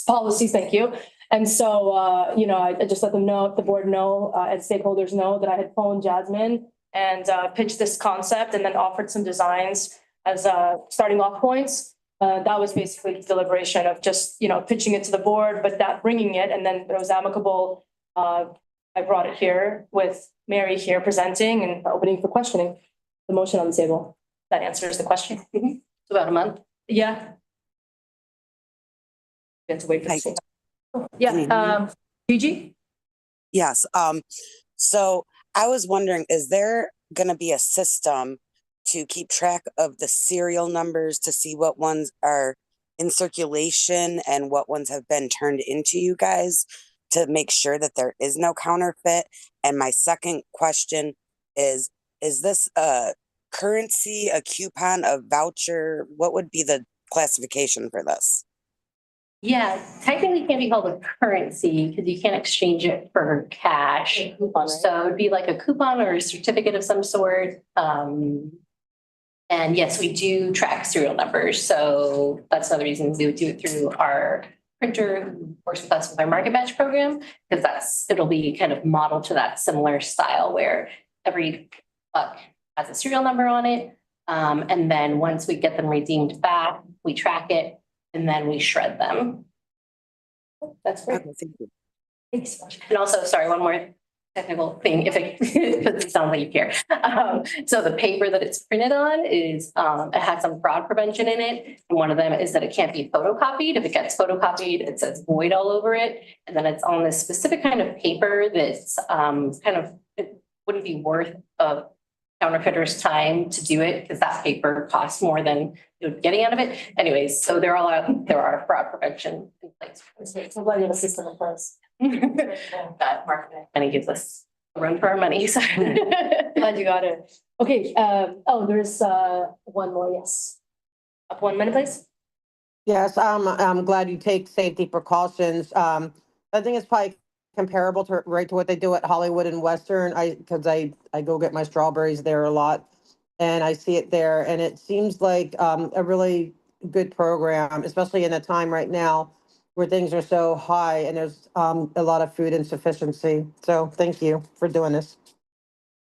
[SPEAKER 3] policies, thank you. And so, I just let them know, the board know, and stakeholders know that I had phoned Jasmine and pitched this concept and then offered some designs as starting off points. That was basically the deliberation of just, pitching it to the board, but not bringing it. And then it was amicable. I brought it here with Mary here presenting and opening for questioning. The motion on the table. That answers the question.
[SPEAKER 1] It's about a month.
[SPEAKER 3] Yeah. You have to wait for the yeah, Gigi?
[SPEAKER 11] Yes, so I was wondering, is there gonna be a system to keep track of the serial numbers to see what ones are in circulation and what ones have been turned into you guys to make sure that there is no counterfeit? And my second question is this a currency, a coupon, a voucher? What would be the classification for this?
[SPEAKER 1] Yeah, technically it can't be called a currency because you can't exchange it for cash. So it'd be like a coupon or a certificate of some sort. And yes, we do track serial numbers. So that's another reason we would do it through our printer who works with us with our market match program, because it'll be kind of modeled to that similar style where every buck has a serial number on it. And then once we get them redeemed back, we track it. And then we shred them. That's great.
[SPEAKER 11] Okay, thank you.
[SPEAKER 3] Thanks so much.
[SPEAKER 1] And also, sorry, one more technical thing, if it, because it sounds like you care. So the paper that it's printed on is, it has some fraud prevention in it. And one of them is that it can't be photocopied. If it gets photocopied, it says void all over it. And then it's on this specific kind of paper that's, kind of, it wouldn't be worth a counterfeiter's time to do it because that paper costs more than you're getting out of it. Anyways, so there are fraud prevention in place.
[SPEAKER 3] So glad you have a system in place.
[SPEAKER 1] That market money gives us a run for our money, so.
[SPEAKER 3] Glad you got it. Okay, there's one more, yes. Up 1 minute, please.
[SPEAKER 15] Yes, I'm glad you take safety precautions. I think it's probably comparable to what they do at Hollywood and Western. Because I go get my strawberries there a lot, and I see it there, and it seems like a really good program, especially in a time right now where things are so high and there's a lot of food insufficiency. So thank you for doing this.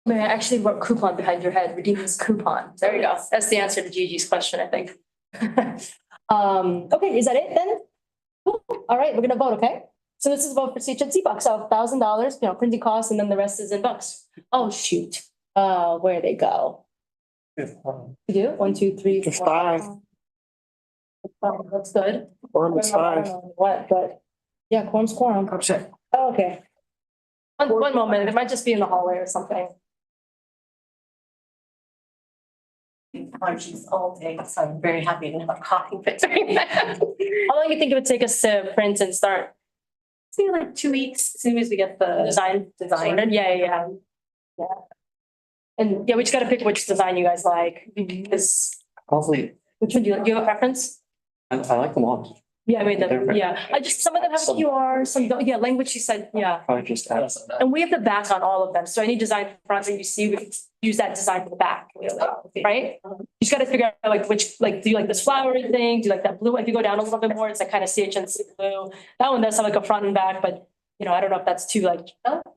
[SPEAKER 3] May I actually wrote coupon behind your head, redeem this coupon. There you go. That's the answer to Gigi's question, I think. Okay, is that it then? Cool. All right, we're gonna vote, okay? So this is a vote for CHNC bucks, so $1,000, printing costs, and then the rest is in bucks. Oh, shoot. Where'd they go? You do? 1, 2, 3, 4.
[SPEAKER 6] 5.
[SPEAKER 3] That's good.
[SPEAKER 6] Quorum is 5.
[SPEAKER 3] What, but, yeah, quorum's quorum. Oh, okay. One moment, it might just be in the hallway or something.
[SPEAKER 1] Allergies all day, so I'm very happy to have a coughing fit during that.
[SPEAKER 3] How long do you think it would take us to print and start?
[SPEAKER 1] See, like 2 weeks, as soon as we get the
[SPEAKER 3] Design.
[SPEAKER 1] design.
[SPEAKER 3] Yeah. And yeah, we just gotta pick which design you guys like, because
[SPEAKER 6] Probably,
[SPEAKER 3] which one do you have a preference?
[SPEAKER 6] I like them all.
[SPEAKER 3] Yeah, I made them,
[SPEAKER 6] Different.
[SPEAKER 3] yeah. I just, some of them have a
[SPEAKER 6] Some-
[SPEAKER 3] QR, some don't, yeah, language you said, yeah.
[SPEAKER 6] Probably just add.
[SPEAKER 3] And we have the back on all of them, so any design front that you see, we can use that design for the back, right? You just gotta figure out like which, like, do you like this flowery thing, do you like that blue, if you go down a little bit more, it's like kind of CHNC blue. That one does have like a front and back, but I don't know if that's too like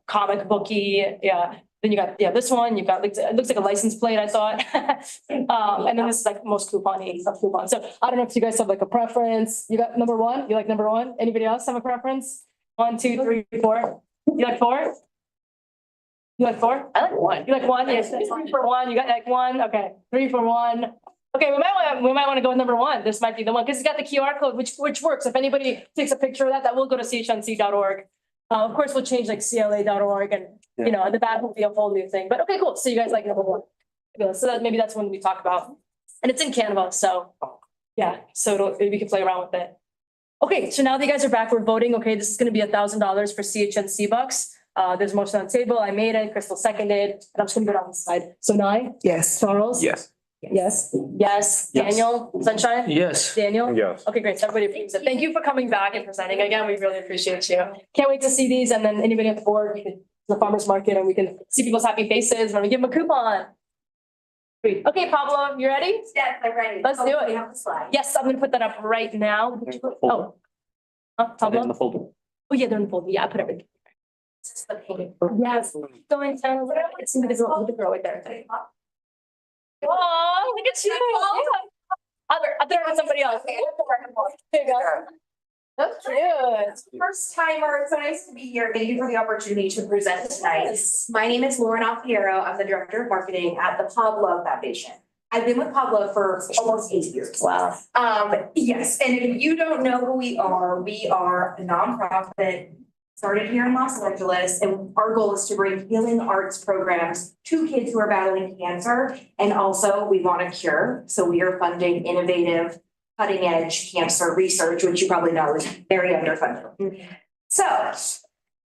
[SPEAKER 3] comic booky, yeah. Then you got, this one, you've got, like, it looks like a license plate, I thought. And then this is like most coupon-y of coupon. So I don't know if you guys have like a preference. You got number one? You like number one? Anybody else have a preference? 1, 2, 3, 4. You like 4? You like 4?
[SPEAKER 1] I like 1.
[SPEAKER 3] You like 1? Yes, 3 for 1. You got like 1? Okay, 3 for 1. Okay, we might want to go with number 1. This might be the one, because it's got the QR code, which works. If anybody takes a picture of that will go to chnc.org. Of course, we'll change like CLA.org and, the back will be a whole new thing. But okay, cool. So you guys like number 1. So that maybe that's when we talk about, and it's in Canva. So yeah, so we can play around with it. Okay, so now that you guys are back, we're voting. Okay, this is going to be $1,000 for CHNC bucks. There's a motion on the table. I made it. Crystal seconded. And I'm just going to go down the side. So Nye?
[SPEAKER 12] Yes.
[SPEAKER 3] Charles?
[SPEAKER 4] Yes.
[SPEAKER 3] Yes. Yes. Daniel? Sunshine?
[SPEAKER 6] Yes.
[SPEAKER 3] Daniel?
[SPEAKER 9] Yes.
[SPEAKER 3] Okay, great. So everybody approves it. Thank you for coming back and presenting again. We really appreciate you. Can't wait to see these. And then anybody at the board, we can, the farmer's market, and we can see people's happy faces when we give them a coupon. Great. Okay, Pablo, you ready?
[SPEAKER 19] Yes, I'm ready.
[SPEAKER 3] Let's do it.
[SPEAKER 19] We have the slide.
[SPEAKER 3] Yes, I'm gonna put that up right now. Oh. Pablo?
[SPEAKER 6] In the folder.
[SPEAKER 3] Oh, yeah, they're in the folder. Yeah, I put everything. It's the pink. Yes, going down a little. It's the girl right there. Oh, look at you. I'll throw it on somebody else. There you go. That's cute.
[SPEAKER 7] First timer, it's so nice to be here. Thank you for the opportunity to present tonight. My name is Lauren Alfiero. I'm the Director of Marketing at the Pablo Foundation. I've been with Pablo for almost 8 years.
[SPEAKER 3] Wow.
[SPEAKER 7] Yes, and if you don't know who we are a nonprofit started here in Los Angeles, and our goal is to bring healing arts programs to kids who are battling cancer. And also we want a cure. So we are funding innovative, cutting edge cancer research, which you probably know is very underfunded. So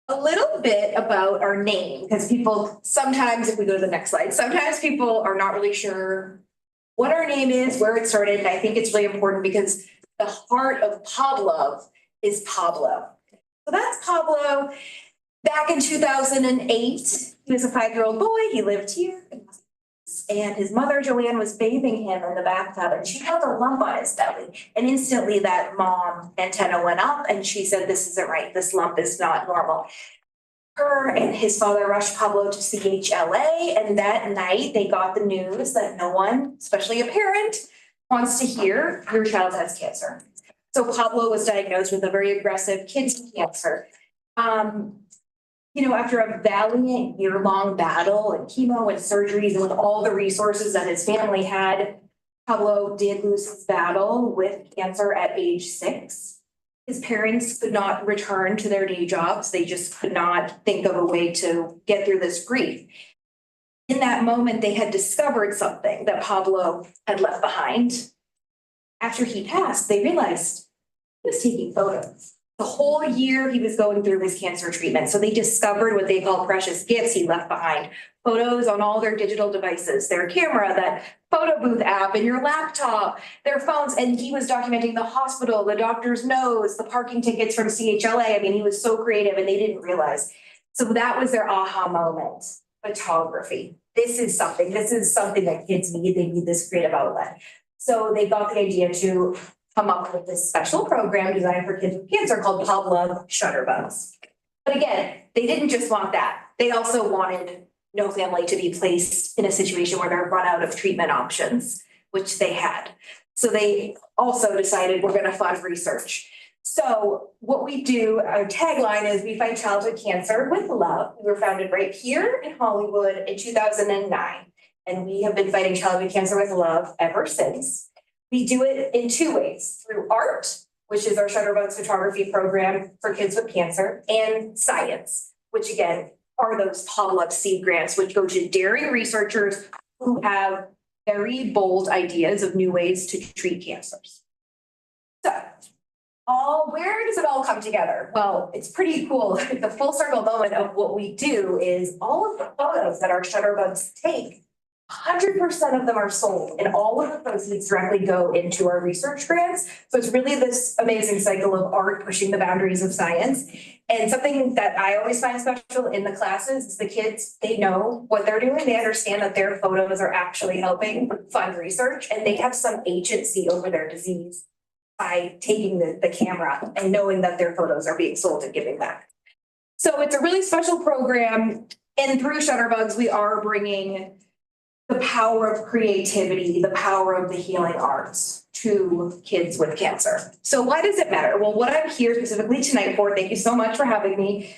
[SPEAKER 7] a little bit about our name, because people sometimes, if we go to the next slide, sometimes people are not really sure what our name is, where it started. And I think it's really important because the heart of Pablo is Pablo. So that's Pablo. Back in 2008, he was a 5-year-old boy. He lived here. And his mother, Joanne, was bathing him in the bathtub, and she felt a lump on his belly. And instantly that mom antenna went up, and she said, "This isn't right. This lump is not normal." Her and his father rushed Pablo to CHLA, and that night they got the news that no one, especially a parent, wants to hear your child has cancer. So Pablo was diagnosed with a very aggressive kidney cancer. After a valiant year-long battle and chemo and surgeries and with all the resources that his family had, Pablo did lose his battle with cancer at age 6. His parents could not return to their day jobs. They just could not think of a way to get through this grief. In that moment, they had discovered something that Pablo had left behind. After he passed, they realized he was taking photos. The whole year he was going through his cancer treatment. So they discovered what they call precious gifts he left behind. Photos on all their digital devices, their camera, that photo booth app, and your laptop, their phones. And he was documenting the hospital, the doctor's notes, the parking tickets from CHLA. I mean, he was so creative and they didn't realize. So that was their aha moment. Photography. This is something that kids need. They need this creative outlet. So they got the idea to come up with this special program designed for kids with cancer called Pablo Shutterbugs. But again, they didn't just want that. They also wanted no family to be placed in a situation where they're run out of treatment options, which they had. So they also decided we're going to fund research. So what we do, our tagline is we fight childhood cancer with love. We were founded right here in Hollywood in 2009. And we have been fighting childhood cancer with love ever since. We do it in 2 ways, through art, which is our Shutterbugs photography program for kids with cancer, and science, which again are those Pablo Seed grants, which go to daring researchers who have very bold ideas of new ways to treat cancers. So, where does it all come together? Well, it's pretty cool. The full circle moment of what we do is all of the photos that our Shutterbugs take, 100% of them are sold, and all of the proceeds directly go into our research grants. So it's really this amazing cycle of art pushing the boundaries of science. And something that I always find special in the classes is the kids, they know what they're doing. They understand that their photos are actually helping fund research, and they have some agency over their disease by taking the camera and knowing that their photos are being sold and giving back. So it's a really special program. And through Shutterbugs, we are bringing the power of creativity, the power of the healing arts to kids with cancer. So why does it matter? Well, what I'm here specifically tonight for, thank you so much for having me,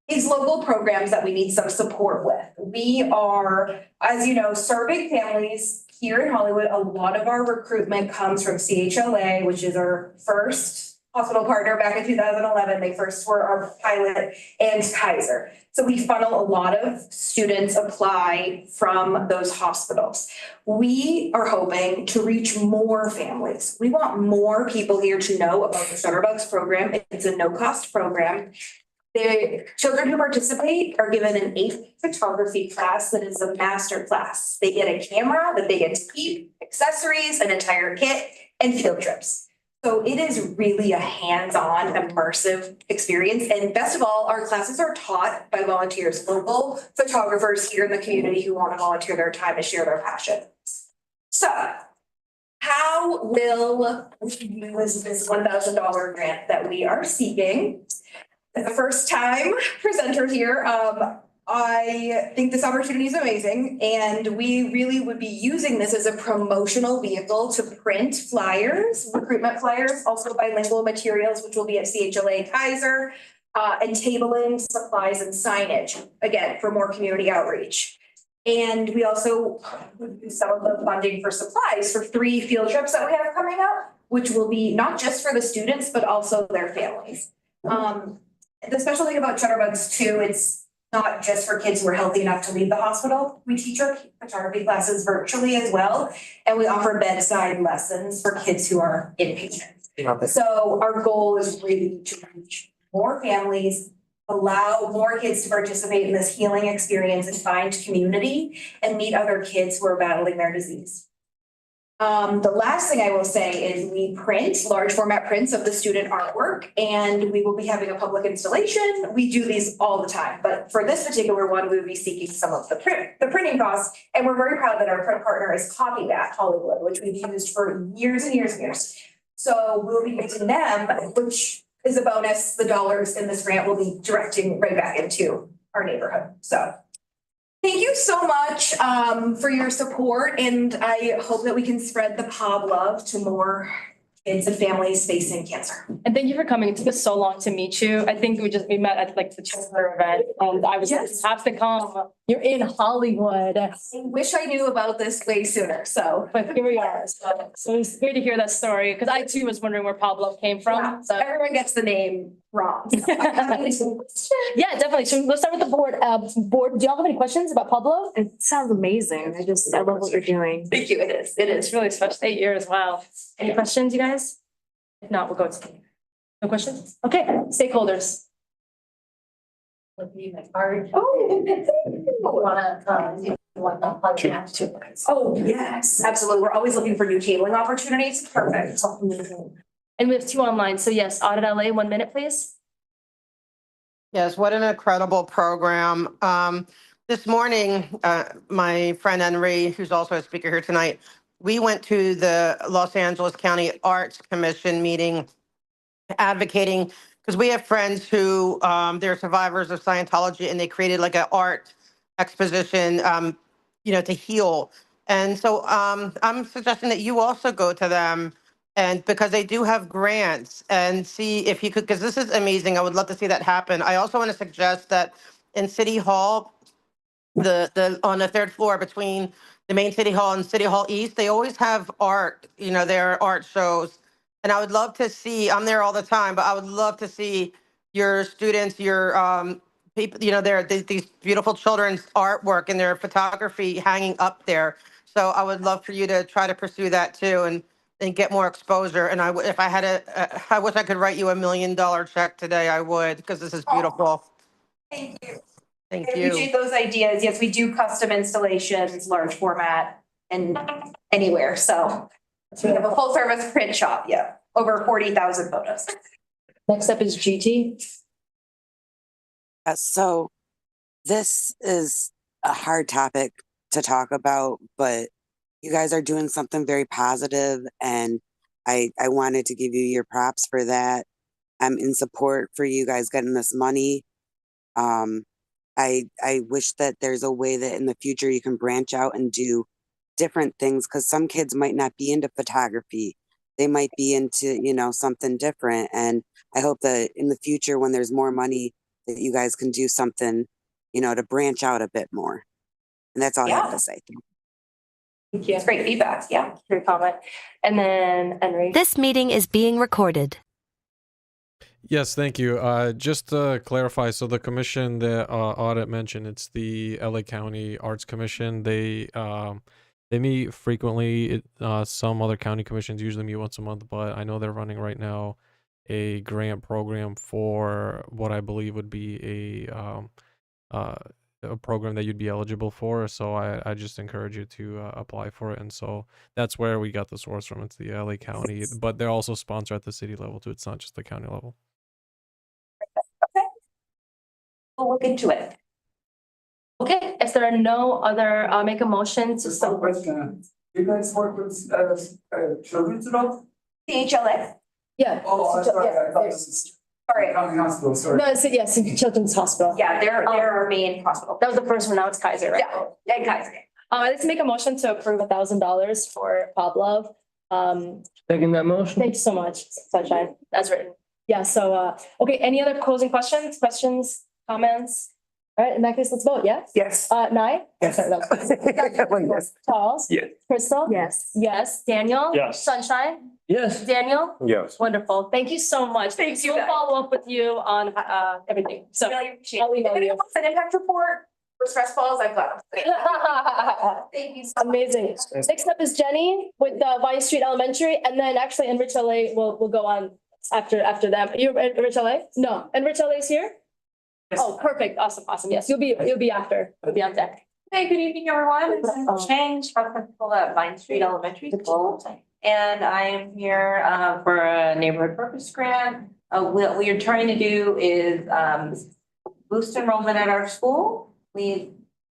[SPEAKER 7] is local programs that we need some support with. We are, as you know, serving families here in Hollywood. A lot of our recruitment comes from CHLA, which is our first hospital partner back in 2011. They first were our pilot, and Kaiser. So we funnel a lot of students apply from those hospitals. We are hoping to reach more families. We want more people here to know about the Shutterbugs program. It's a no-cost program. The children who participate are given an 8-week photography class that is a master class. They get a camera that they get to keep, accessories, an entire kit, and field trips. So it is really a hands-on, immersive experience. And best of all, our classes are taught by volunteers, local photographers here in the community who want to volunteer their time to share their passion. So how will we use this $1,000 grant that we are seeking? As a first-time presenter here, I think this opportunity is amazing, and we really would be using this as a promotional vehicle to print flyers, recruitment flyers, also bilingual materials, which will be at CHLA Kaiser, and tabling, supplies, and signage, again, for more community outreach. And we also would use some of the funding for supplies for 3 field trips that we have coming up, which will be not just for the students, but also their families. The special thing about Shutterbugs too, it's not just for kids who are healthy enough to leave the hospital. We teach our photography classes virtually as well, and we offer bedside lessons for kids who are inpatient. So our goal is really to reach more families, allow more kids to participate in this healing experience and find community and meet other kids who are battling their disease. The last thing I will say is we print large format prints of the student artwork, and we will be having a public installation. We do these all the time, but for this particular one, we would be seeking some of the printing costs. And we're very proud that our print partner is Copymat Hollywood, which we've used for years and years and years. So we'll be using them, which is a bonus. The dollars in this grant will be directing right back into our neighborhood. So thank you so much for your support, and I hope that we can spread the Pab love to more kids and families facing cancer.
[SPEAKER 3] And thank you for coming. It took us so long to meet you. I think we met at like the chamber event and I was like,
[SPEAKER 7] Yes.
[SPEAKER 3] have to come. You're in Hollywood.
[SPEAKER 7] I wish I knew about this way sooner, so.
[SPEAKER 3] But here we are. So it's great to hear that story because I too was wondering where Pablo came from. So
[SPEAKER 7] Everyone gets the name wrong.
[SPEAKER 3] yeah, definitely. So let's start with the board. Do y'all have any questions about Pablo?
[SPEAKER 22] It sounds amazing. I love what you're doing.
[SPEAKER 7] Thank you, it is.
[SPEAKER 3] It's really special. 8 years. Wow. Any questions, you guys? If not, we'll go to. No questions? Okay, stakeholders.
[SPEAKER 7] Oh, yes, absolutely. We're always looking for new cabling opportunities. Perfect.
[SPEAKER 3] And we have 2 online. So yes, Audit LA, 1 minute, please.
[SPEAKER 15] Yes, what an incredible program. This morning, my friend Henry, who's also a speaker here tonight, we went to the Los Angeles County Arts Commission meeting advocating, because we have friends who, they're survivors of Scientology and they created like an art exposition, to heal. And so I'm suggesting that you also go to them and because they do have grants and see if you could, because this is amazing. I would love to see that happen. I also want to suggest that in City Hall, the on the 3rd floor between the main City Hall and City Hall East, they always have art, their art shows. And I would love to see, I'm there all the time, but I would love to see your students, your people, these beautiful children's artwork and their photography hanging up there. So I would love for you to try to pursue that too and get more exposure. And if I had I wish I could write you $1 million check today, I would, because this is beautiful.
[SPEAKER 7] Thank you.
[SPEAKER 15] Thank
[SPEAKER 7] I
[SPEAKER 15] you.
[SPEAKER 7] appreciate those ideas. Yes, we do custom installations, large format and anywhere, so. We have a full service print shop, yeah, over 40,000 photos.
[SPEAKER 3] Next up is GT.
[SPEAKER 11] So this is a hard topic to talk about, but you guys are doing something very positive and I wanted to give you your props for that. I'm in support for you guys getting this money. I wish that there's a way that in the future you can branch out and do different things because some kids might not be into photography. They might be into, something different. And I hope that in the future when there's more money that you guys can do something, to branch out a bit more. And that's all I have to say.
[SPEAKER 3] Thank you.
[SPEAKER 7] It's great feedback, yeah.
[SPEAKER 3] Great comment. And then Henry.
[SPEAKER 17] This meeting is being recorded.
[SPEAKER 18] Yes, thank you. Just to clarify, so the commission that Audit mentioned, it's the LA County Arts Commission. They meet frequently. Some other county commissions usually meet once a month, but I know they're running right now a grant program for what I believe would be a program that you'd be eligible for. So I just encourage you to apply for it. And so that's where we got the source from. It's the LA County, but they're also sponsored at the city level too. It's not just the county level.
[SPEAKER 7] Okay. We'll look into it.
[SPEAKER 3] Okay, if there are no other, make a motion to
[SPEAKER 13] Just one question. You guys work with children at all?
[SPEAKER 7] CHLA.
[SPEAKER 3] Yeah.
[SPEAKER 13] Oh, that's right. I thought this is
[SPEAKER 7] Sorry.
[SPEAKER 13] county hospital, sorry.
[SPEAKER 3] No, it's Children's Hospital.
[SPEAKER 7] Yeah, they're our main hospital.
[SPEAKER 3] That was the first one. Now it's Kaiser, right?
[SPEAKER 7] Yeah, Kaiser.
[SPEAKER 3] I'd like to make a motion to approve $1,000 for Pablo.
[SPEAKER 6] Second that motion.
[SPEAKER 3] Thank you so much, Sunshine. That's written. Yeah, so, okay, any other closing questions, comments? All right, in that case, let's vote, yes?
[SPEAKER 12] Yes.
[SPEAKER 3] Nye?
[SPEAKER 12] Yes.
[SPEAKER 3] Sorry, no.
[SPEAKER 12] Yes.
[SPEAKER 3] Charles?
[SPEAKER 12] Yes.
[SPEAKER 3] Crystal?
[SPEAKER 22] Yes.
[SPEAKER 3] Yes. Daniel?
[SPEAKER 10] Yes.
[SPEAKER 3] Sunshine?
[SPEAKER 6] Yes.
[SPEAKER 3] Daniel?
[SPEAKER 9] Yes.
[SPEAKER 3] Wonderful. Thank you so much.
[SPEAKER 7] Thank you,
[SPEAKER 3] We'll
[SPEAKER 7] guys.
[SPEAKER 3] follow up with you on everything. So
[SPEAKER 7] Really appreciate
[SPEAKER 3] I'll
[SPEAKER 7] it. If
[SPEAKER 3] email you.
[SPEAKER 7] anyone wants an impact report for stress balls, I've got them. Thank you so much.
[SPEAKER 3] Amazing. Next up is Jenny with Vine Street Elementary, and then actually Enrich LA will go on after them. You Enrich LA? No, Enrich LA is here? Oh, perfect. Awesome. Yes, you'll be after. You'll be on deck.
[SPEAKER 16] Hey, good evening, everyone. It's Nicole Chang, principal at Vine Street Elementary School. And I am here for a neighborhood purpose grant. What we are trying to do is boost enrollment at our school. We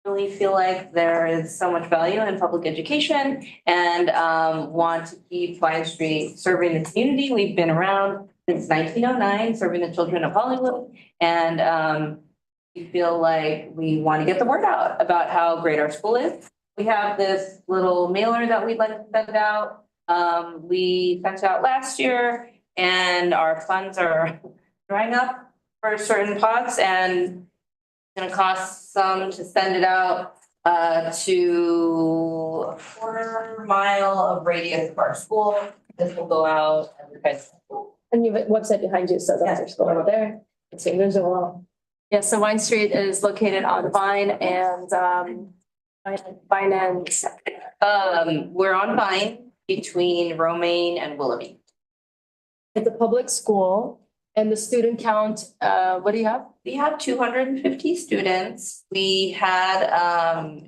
[SPEAKER 16] really feel like there is so much value in public education and want to keep Vine Street serving the community. We've been around since 1909, serving the children of Hollywood. And we feel like we want to get the word out about how great our school is. We have this little mailer that we'd like to send out We sent it out last year and our funds are drying up for certain pots and it's gonna cost some to send it out to a 1/4 mile of radius of our school. This will go out advertised.
[SPEAKER 3] And you have a website behind you, so that's your school right there. It's visual. Yeah, so Vine Street is located on Vine and Vine and
[SPEAKER 16] We're on Vine between Romaine and Willoughby.
[SPEAKER 3] it's a public school and the student count, what do you have?
[SPEAKER 16] We have 250 students. We had,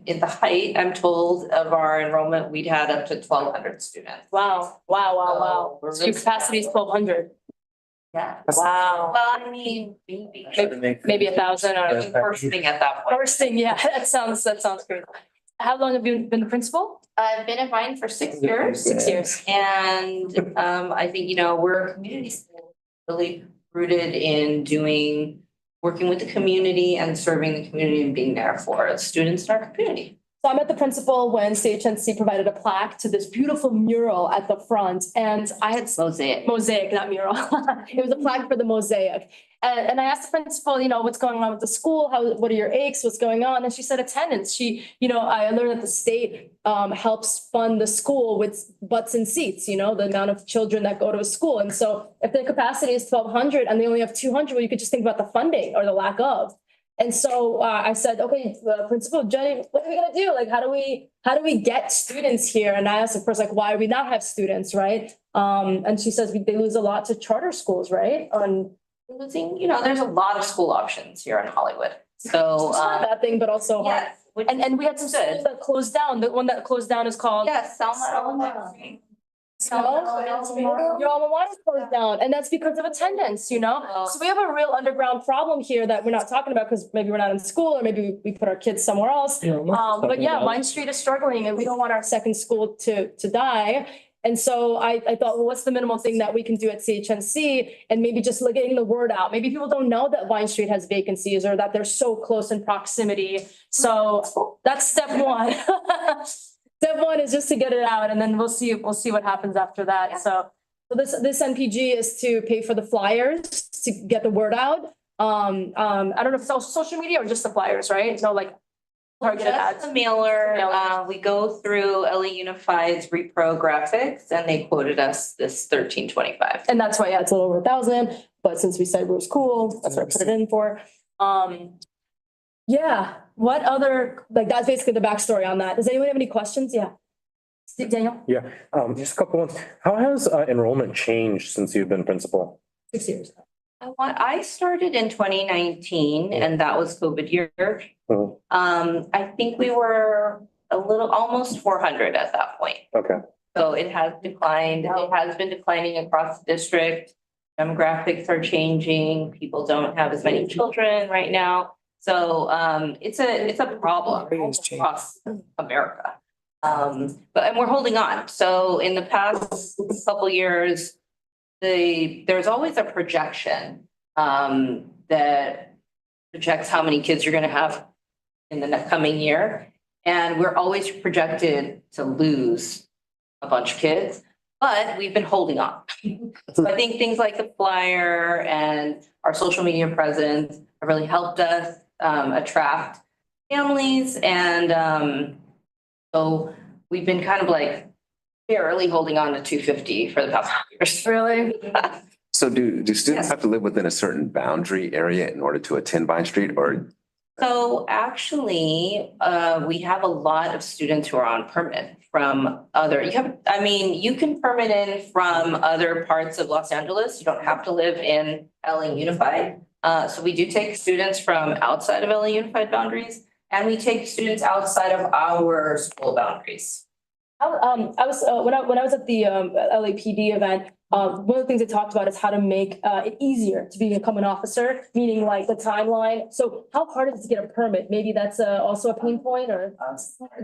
[SPEAKER 16] in the height, I'm told, of our enrollment, we'd had up to 1,200 students.
[SPEAKER 3] Wow, wow.
[SPEAKER 16] We're
[SPEAKER 3] So your
[SPEAKER 16] really-
[SPEAKER 3] capacity is 1,200.
[SPEAKER 16] Yeah.
[SPEAKER 3] Wow.
[SPEAKER 16] Well, I mean,
[SPEAKER 3] Maybe 1,000 or
[SPEAKER 16] bursting at that point.
[SPEAKER 3] bursting, yeah, that sounds great. How long have you been the principal?
[SPEAKER 16] I've been at Vine for 6 years.
[SPEAKER 3] 6 years.
[SPEAKER 16] And I think, you know, we're a community school, really rooted in working with the community and serving the community and being there for students in our community.
[SPEAKER 3] So I met the principal when CHNC provided a plaque to this beautiful mural at the front and I had mosaic, not mural. It was a plaque for the mosaic. And I asked the principal, you know, what's going on with the school? What are your aches? What's going on? And she said attendance. I learned that the state helps fund the school with butts and seats, you know, the amount of children that go to a school. And so if their capacity is 1,200 and they only have 200, well, you could just think about the funding or the lack of. And so I said, okay, Principal Jenny, what are we gonna do? Like, how do we get students here? And I asked her first, like, why do we not have students, right? And she says they lose a lot to charter schools, right?
[SPEAKER 16] Losing, you know, there's a lot of school options here in Hollywood. So
[SPEAKER 3] It's not a bad thing, but also hard.
[SPEAKER 16] yes,
[SPEAKER 3] And we had some schools that closed down. The one that closed down is called.
[SPEAKER 16] yes, Selma Elementary.
[SPEAKER 3] Your alma mater closed down, and that's because of attendance, you know? So we have a real underground problem here that we're not talking about because maybe we're not in school or maybe we put our kids somewhere else. But yeah, Vine Street is struggling and we don't want our second school to die. And so I thought, well, what's the minimal thing that we can do at CHNC and maybe just getting the word out? Maybe people don't know that Vine Street has vacancies or that they're so close in proximity. So that's step one. Step one is just to get it out and then we'll see what happens after that. So this NPG is to pay for the flyers to get the word out. I don't know if it's social media or just the flyers, right? So like targeted
[SPEAKER 16] Just
[SPEAKER 3] ads.
[SPEAKER 16] the mailer, we go through LA Unified's repro graphics and they quoted us this $13.25.
[SPEAKER 3] And that's why, yeah, it's a little over 1,000, but since we said it was cool, that's what I put it in for. Yeah, what other, like, that's basically the backstory on that. Does anyone have any questions? Yeah. Daniel?
[SPEAKER 9] Yeah, just a couple ones. How has enrollment changed since you've been principal?
[SPEAKER 3] 6 years.
[SPEAKER 16] I started in 2019 and that was COVID year. I think we were almost 400 at that point.
[SPEAKER 9] Okay.
[SPEAKER 16] So it has declined. It has been declining across the district. Demographics are changing. People don't have as many children right now. So it's a problem across America. And we're holding on. So in the past couple years, there's always a projection that projects how many kids you're going to have in the coming year. And we're always projected to lose a bunch of kids, but we've been holding on. So I think things like the flyer and our social media presence have really helped us attract families. And so we've been kind of like barely holding on to 250 for the past few years.
[SPEAKER 3] Really?
[SPEAKER 4] So do students have to live within a certain boundary area in order to attend Vine Street or?
[SPEAKER 16] So actually, we have a lot of students who are on permit from you can permit in from other parts of Los Angeles. You don't have to live in LA Unified. So we do take students from outside of LA Unified boundaries and we take students outside of our school boundaries.
[SPEAKER 3] When I was at the LAPD event, one of the things they talked about is how to make it easier to become an officer, meaning like the timeline. So how hard is it to get a permit? Maybe that's also a pain point or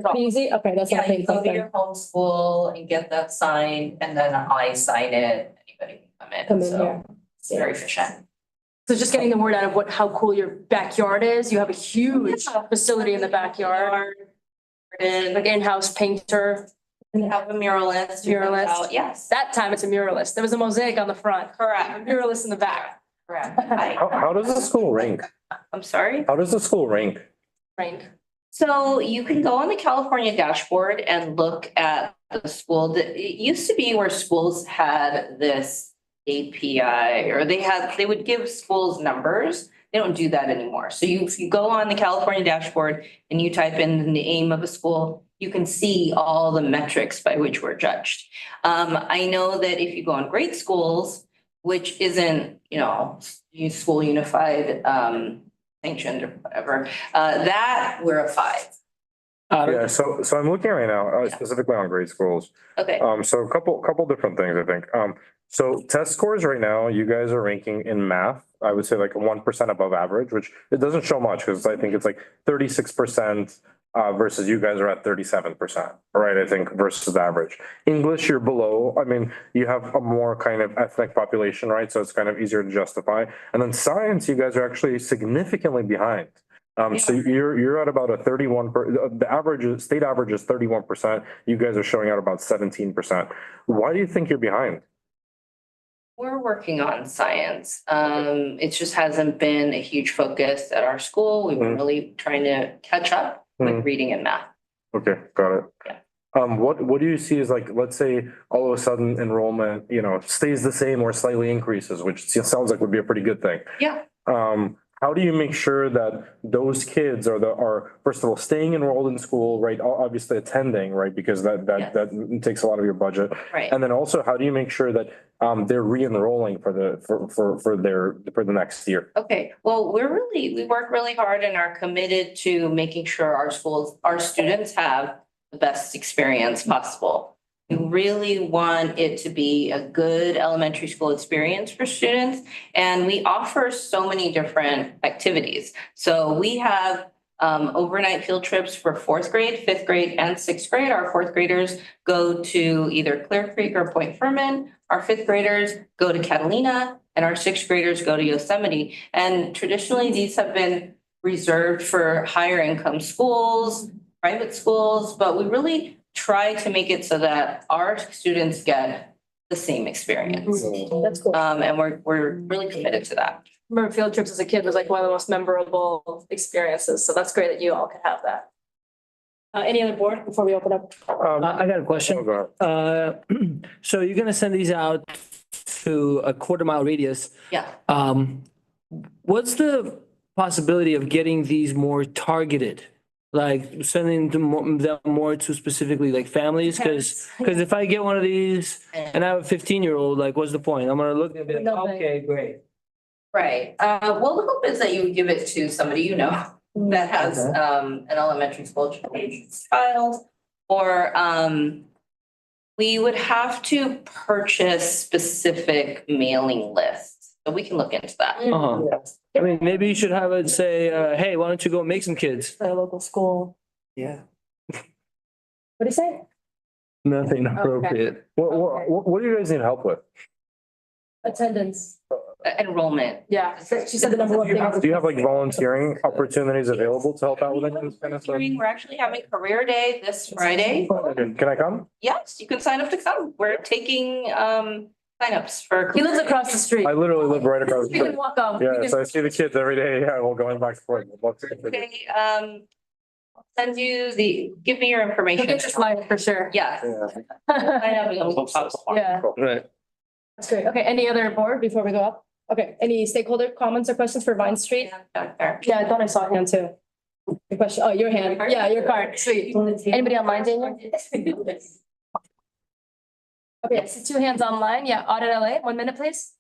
[SPEAKER 3] pretty easy? Okay, that's not a pain
[SPEAKER 16] You go
[SPEAKER 3] point.
[SPEAKER 16] to your home school and get that signed and then I sign it, anybody can come in. So it's very efficient.
[SPEAKER 3] So just getting the word out of how cool your backyard is. You have a huge facility in the backyard. Like in-house painter.
[SPEAKER 16] We have a muralist. who comes
[SPEAKER 3] Muralist.
[SPEAKER 16] out, Yes,
[SPEAKER 3] That time it's a muralist. There was a mosaic on the front, a
[SPEAKER 16] correct,
[SPEAKER 3] muralist in the back.
[SPEAKER 16] correct.
[SPEAKER 9] How does the school rank?
[SPEAKER 16] I'm sorry.
[SPEAKER 9] How does the school rank?
[SPEAKER 3] Rank.
[SPEAKER 16] So you can go on the California dashboard and look at the school. It used to be where schools had this API, or they would give schools numbers. They don't do that anymore. So if you go on the California dashboard and you type in the name of a school, you can see all the metrics by which we're judged. I know that if you go on Great Schools, which isn't, school unified, sanctioned or whatever, that we're a 5.
[SPEAKER 9] Yeah, so I'm looking right now, specifically on grade schools.
[SPEAKER 16] Okay.
[SPEAKER 9] So a couple different things, I think. So test scores right now, you guys are ranking in math, I would say like 1% above average, which it doesn't show much because I think it's like 36% versus you guys are at 37%, right? I think versus the average. English, you're below. I mean, you have a more kind of ethnic population, right? So it's kind of easier to justify. And then science, you guys are actually significantly behind. So you're at about a 31 the average, state average is 31%. You guys are showing out about 17%. Why do you think you're behind?
[SPEAKER 16] We're working on science. It just hasn't been a huge focus at our school. We've been really trying to catch up with reading and math.
[SPEAKER 9] Okay, got it.
[SPEAKER 16] Yeah.
[SPEAKER 9] What do you see as like, let's say all of a sudden enrollment, stays the same or slightly increases, which sounds like would be a pretty good thing.
[SPEAKER 16] Yeah.
[SPEAKER 9] How do you make sure that those kids are first of all, staying enrolled in school, right? Obviously attending, right? Because that takes a lot of your budget.
[SPEAKER 16] Right.
[SPEAKER 9] And then also, how do you make sure that they're re-enrolling for the next year?
[SPEAKER 16] Okay, well, we work really hard and are committed to making sure our students have the best experience possible. We really want it to be a good elementary school experience for students, and we offer so many different activities. So we have overnight field trips for 4th grade, 5th grade, and 6th grade. Our 4th graders go to either Clear Creek or Point Fermin. Our 5th graders go to Catalina, and our 6th graders go to Yosemite. And traditionally, these have been reserved for higher income schools, private schools, but we really try to make it so that our students get the same experience.
[SPEAKER 3] That's cool.
[SPEAKER 16] And we're really committed to that.
[SPEAKER 3] Remember field trips as a kid was like one of the most memorable experiences. So that's great that you all can have that. Any other board before we open up?
[SPEAKER 2] I got a question. So you're gonna send these out to a 1/4 mile radius.
[SPEAKER 16] Yeah.
[SPEAKER 2] What's the possibility of getting these more targeted? Like sending them more to specifically like families? Cause if I get one of these and I have a 15-year-old, like what's the point? I'm gonna look at it, okay, great.
[SPEAKER 16] Right. Well, the hope is that you would give it to somebody that has an elementary school child, or we would have to purchase specific mailing lists. So we can look into that.
[SPEAKER 2] I mean, maybe you should have it say, hey, why don't you go make some kids?
[SPEAKER 3] At a local school.
[SPEAKER 2] Yeah.
[SPEAKER 3] What do you say?
[SPEAKER 2] Nothing appropriate.
[SPEAKER 9] What do you guys need help with?
[SPEAKER 3] Attendance.
[SPEAKER 16] Enrollment.
[SPEAKER 3] Yeah, she said the number one thing.
[SPEAKER 9] Do you have like volunteering opportunities available to help out with any of this kind of stuff?
[SPEAKER 16] We're actually having career day this Friday.
[SPEAKER 9] Can I come?
[SPEAKER 16] Yes, you can sign up to come. We're taking signups for.
[SPEAKER 3] He lives across the street.
[SPEAKER 9] I literally live right across the
[SPEAKER 3] You can
[SPEAKER 9] street.
[SPEAKER 3] walk up.
[SPEAKER 9] Yeah, so I see the kids every day. Yeah, we're going back and forth.
[SPEAKER 16] Okay, I'll send you give me your information.
[SPEAKER 3] Get your flyer for sure.
[SPEAKER 16] Yes.
[SPEAKER 3] Yeah.
[SPEAKER 2] Right.
[SPEAKER 3] That's great. Okay, any other board before we go up? Okay, any stakeholder comments or questions for Vine Street? Yeah, I thought I saw a hand too. Your question, oh, your hand. Yeah, your card. Sweet. Anybody online, Daniel? Okay, I see 2 hands online. Yeah, Audit LA, 1 minute, please.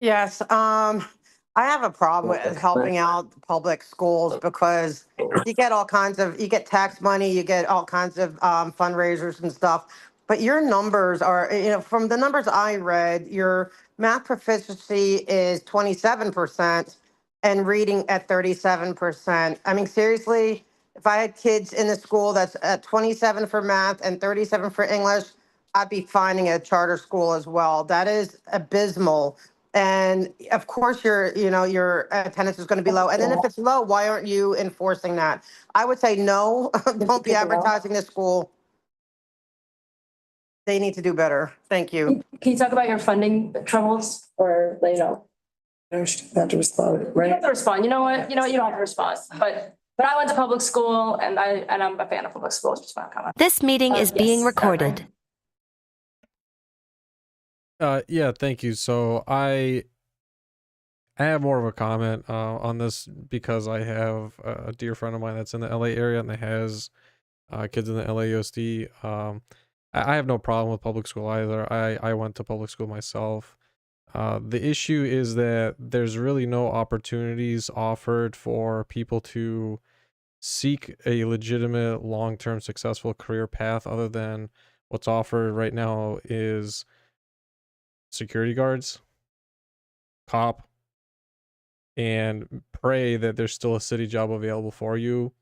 [SPEAKER 15] Yes, I have a problem with helping out the public schools because you get tax money, you get all kinds of fundraisers and stuff. But your numbers are, from the numbers I read, your math proficiency is 27% and reading at 37%. I mean, seriously, if I had kids in the school that's at 27 for math and 37 for English, I'd be finding a charter school as well. That is abysmal. And of course, your attendance is going to be low. And then if it's low, why aren't you enforcing that? I would say no, don't be advertising this school. They need to do better. Thank you.
[SPEAKER 3] Can you talk about your funding troubles or, you know?
[SPEAKER 12] You have to respond,
[SPEAKER 3] You
[SPEAKER 12] right?
[SPEAKER 3] have to respond. You know what? You don't have to respond, but I went to public school and I'm a fan of public schools. Just want to comment.
[SPEAKER 17] This meeting is being recorded.
[SPEAKER 18] Yeah, thank you. So I have more of a comment on this because I have a dear friend of mine that's in the LA area and that has kids in the LAUSD. I have no problem with public school either. I went to public school myself. The issue is that there's really no opportunities offered for people to seek a legitimate, long-term, successful career path other than what's offered right now is security guards, cop, and pray that there's still a city job available for you.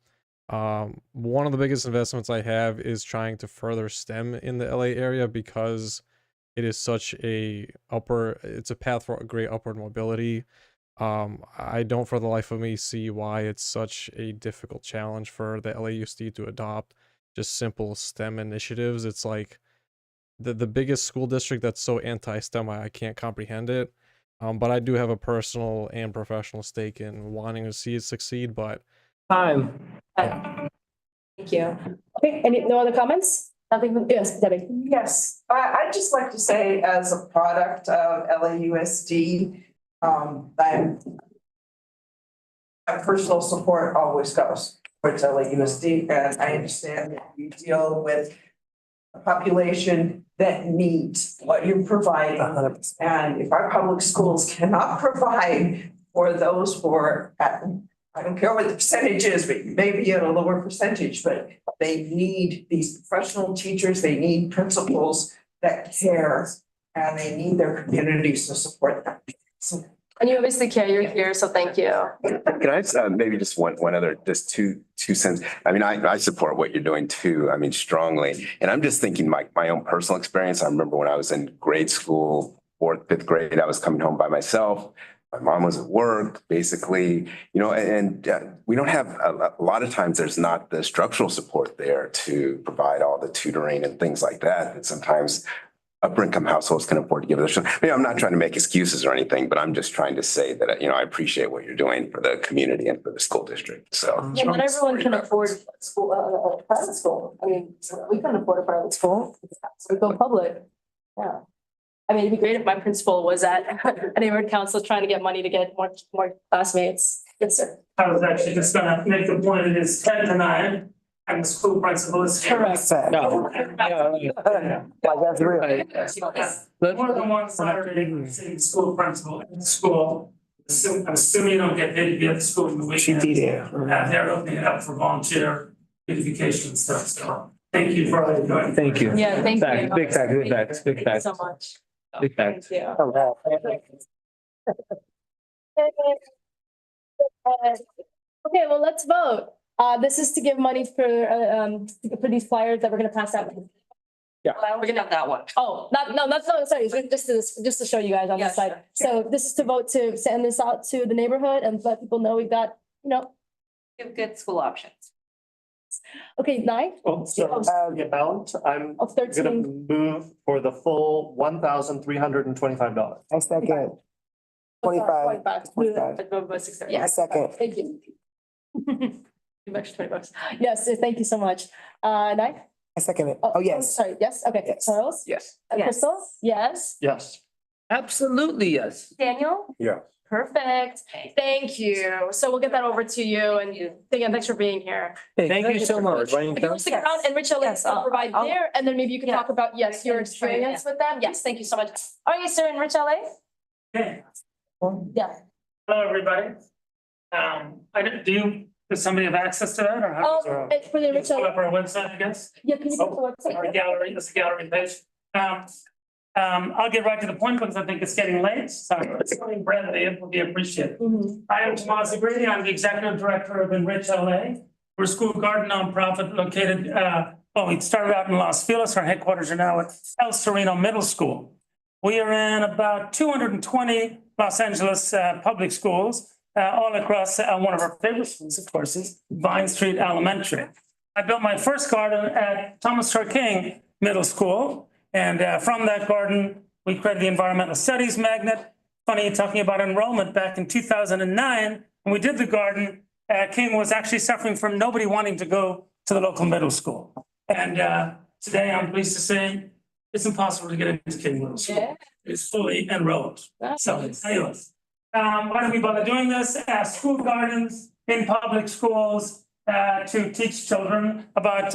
[SPEAKER 18] One of the biggest investments I have is trying to further STEM in the LA area because it is such it's a path for a great upward mobility. I don't for the life of me see why it's such a difficult challenge for the LAUSD to adopt just simple STEM initiatives. It's like the biggest school district that's so anti-STEM, I can't comprehend it. But I do have a personal and professional stake in wanting to see it succeed, but
[SPEAKER 2] Time.
[SPEAKER 3] Thank you. Okay, no other comments? Nothing, yes, Debbie.
[SPEAKER 20] Yes, I'd just like to say as a product of LAUSD, my personal support always goes towards LAUSD, and I understand that you deal with a population that needs what you provide. And if our public schools cannot provide for those who are at, I don't care what the percentage is, but maybe at a lower percentage, but they need these professional teachers, they need principals that care, and they need their communities to support them. So,
[SPEAKER 3] And you obviously care, you're here, so thank you.
[SPEAKER 4] Can I maybe just one other, just two cents? I mean, I support what you're doing too. I mean, strongly. And I'm just thinking my own personal experience. I remember when I was in grade school, 4th, 5th grade, I was coming home by myself. My mom was at work, basically, and we don't have a lot of times there's not the structural support there to provide all the tutoring and things like that. And sometimes upper income households can afford to give it. I'm not trying to make excuses or anything, but I'm just trying to say that, I appreciate what you're doing for the community and for the school district. So.
[SPEAKER 3] Yeah, not everyone can afford school, private school. I mean, we couldn't afford a private school, so we go public. Yeah. I mean, it'd be great if my principal was at a neighborhood council trying to get money to get more classmates. Yes, sir.
[SPEAKER 14] I was actually just gonna make the point, it is 10 to 9, and the school principal is here.
[SPEAKER 3] Correct.
[SPEAKER 12] That's real.
[SPEAKER 14] More than one Saturday, seeing the school principal in the school. I'm assuming you don't get paid to be at the school in the weekend. They're opening it up for volunteer beautification and stuff, so thank you for all you're doing.
[SPEAKER 2] Thank you.
[SPEAKER 3] Yeah, thank you.
[SPEAKER 2] Big fact, big facts, big
[SPEAKER 3] Thank you
[SPEAKER 2] facts.
[SPEAKER 3] so much.
[SPEAKER 2] Big facts.
[SPEAKER 3] Thank you. Okay, well, let's vote. This is to give money for these flyers that we're gonna pass out.
[SPEAKER 2] Yeah.
[SPEAKER 3] We're gonna have that one. Oh, sorry, just to show you guys on this side. So this is to vote to send this out to the neighborhood and let people know we've got,
[SPEAKER 16] Give good school options.
[SPEAKER 3] okay, 9?
[SPEAKER 6] Well, so the amount, I'm
[SPEAKER 3] Of
[SPEAKER 6] gonna
[SPEAKER 3] 13.
[SPEAKER 6] move for the full $1,325.
[SPEAKER 12] I second. 25.
[SPEAKER 3] 25.
[SPEAKER 12] I second.
[SPEAKER 3] Thank you. Give extra $20. Yes, thank you so much. 9?
[SPEAKER 12] I second it. Oh, yes.
[SPEAKER 3] Sorry, yes, okay.
[SPEAKER 12] Yes.
[SPEAKER 3] Charles?
[SPEAKER 2] Yes.
[SPEAKER 3] Crystal? Yes.
[SPEAKER 6] Yes.
[SPEAKER 2] Absolutely, yes.
[SPEAKER 3] Daniel?
[SPEAKER 4] Yeah.
[SPEAKER 3] Perfect. Thank you. So we'll get that over to you and again, thanks for being here.
[SPEAKER 2] Thank you so much.
[SPEAKER 3] If you want to stick around and Rich, I'll provide there and then maybe you can talk about, yes, your experience with them. Yes, thank you so much. Are you sir in Rich LA?
[SPEAKER 14] Okay,
[SPEAKER 3] Yeah.
[SPEAKER 14] hello, everybody. Does somebody have access to that or how? does
[SPEAKER 3] Oh, it's for the Rich
[SPEAKER 14] Pull
[SPEAKER 3] LA.
[SPEAKER 14] up our website, I guess.
[SPEAKER 3] Yeah, can you put the website?
[SPEAKER 14] Our gallery, this is the gallery page. I'll get right to the point because I think it's getting late, so something brevity, it would be appreciated. I am Tomas Agredi, I'm the executive director of Enrich LA. We're a school garden nonprofit located, we started out in Los Feliz, our headquarters are now at El Sereno Middle School. We are in about 220 Los Angeles public schools, all across one of our favorite schools, of course, is Vine Street Elementary. I built my first garden at Thomas King Middle School. And from that garden, we created the Environmental Studies Magnet. Funny, talking about enrollment back in 2009, when we did the garden, King was actually suffering from nobody wanting to go to the local middle school. And today, I'm pleased to say, it's impossible to get into King Middle School.
[SPEAKER 3] Yeah.
[SPEAKER 14] It's fully enrolled. So anyways, why do we bother doing this? School gardens in public schools to teach children about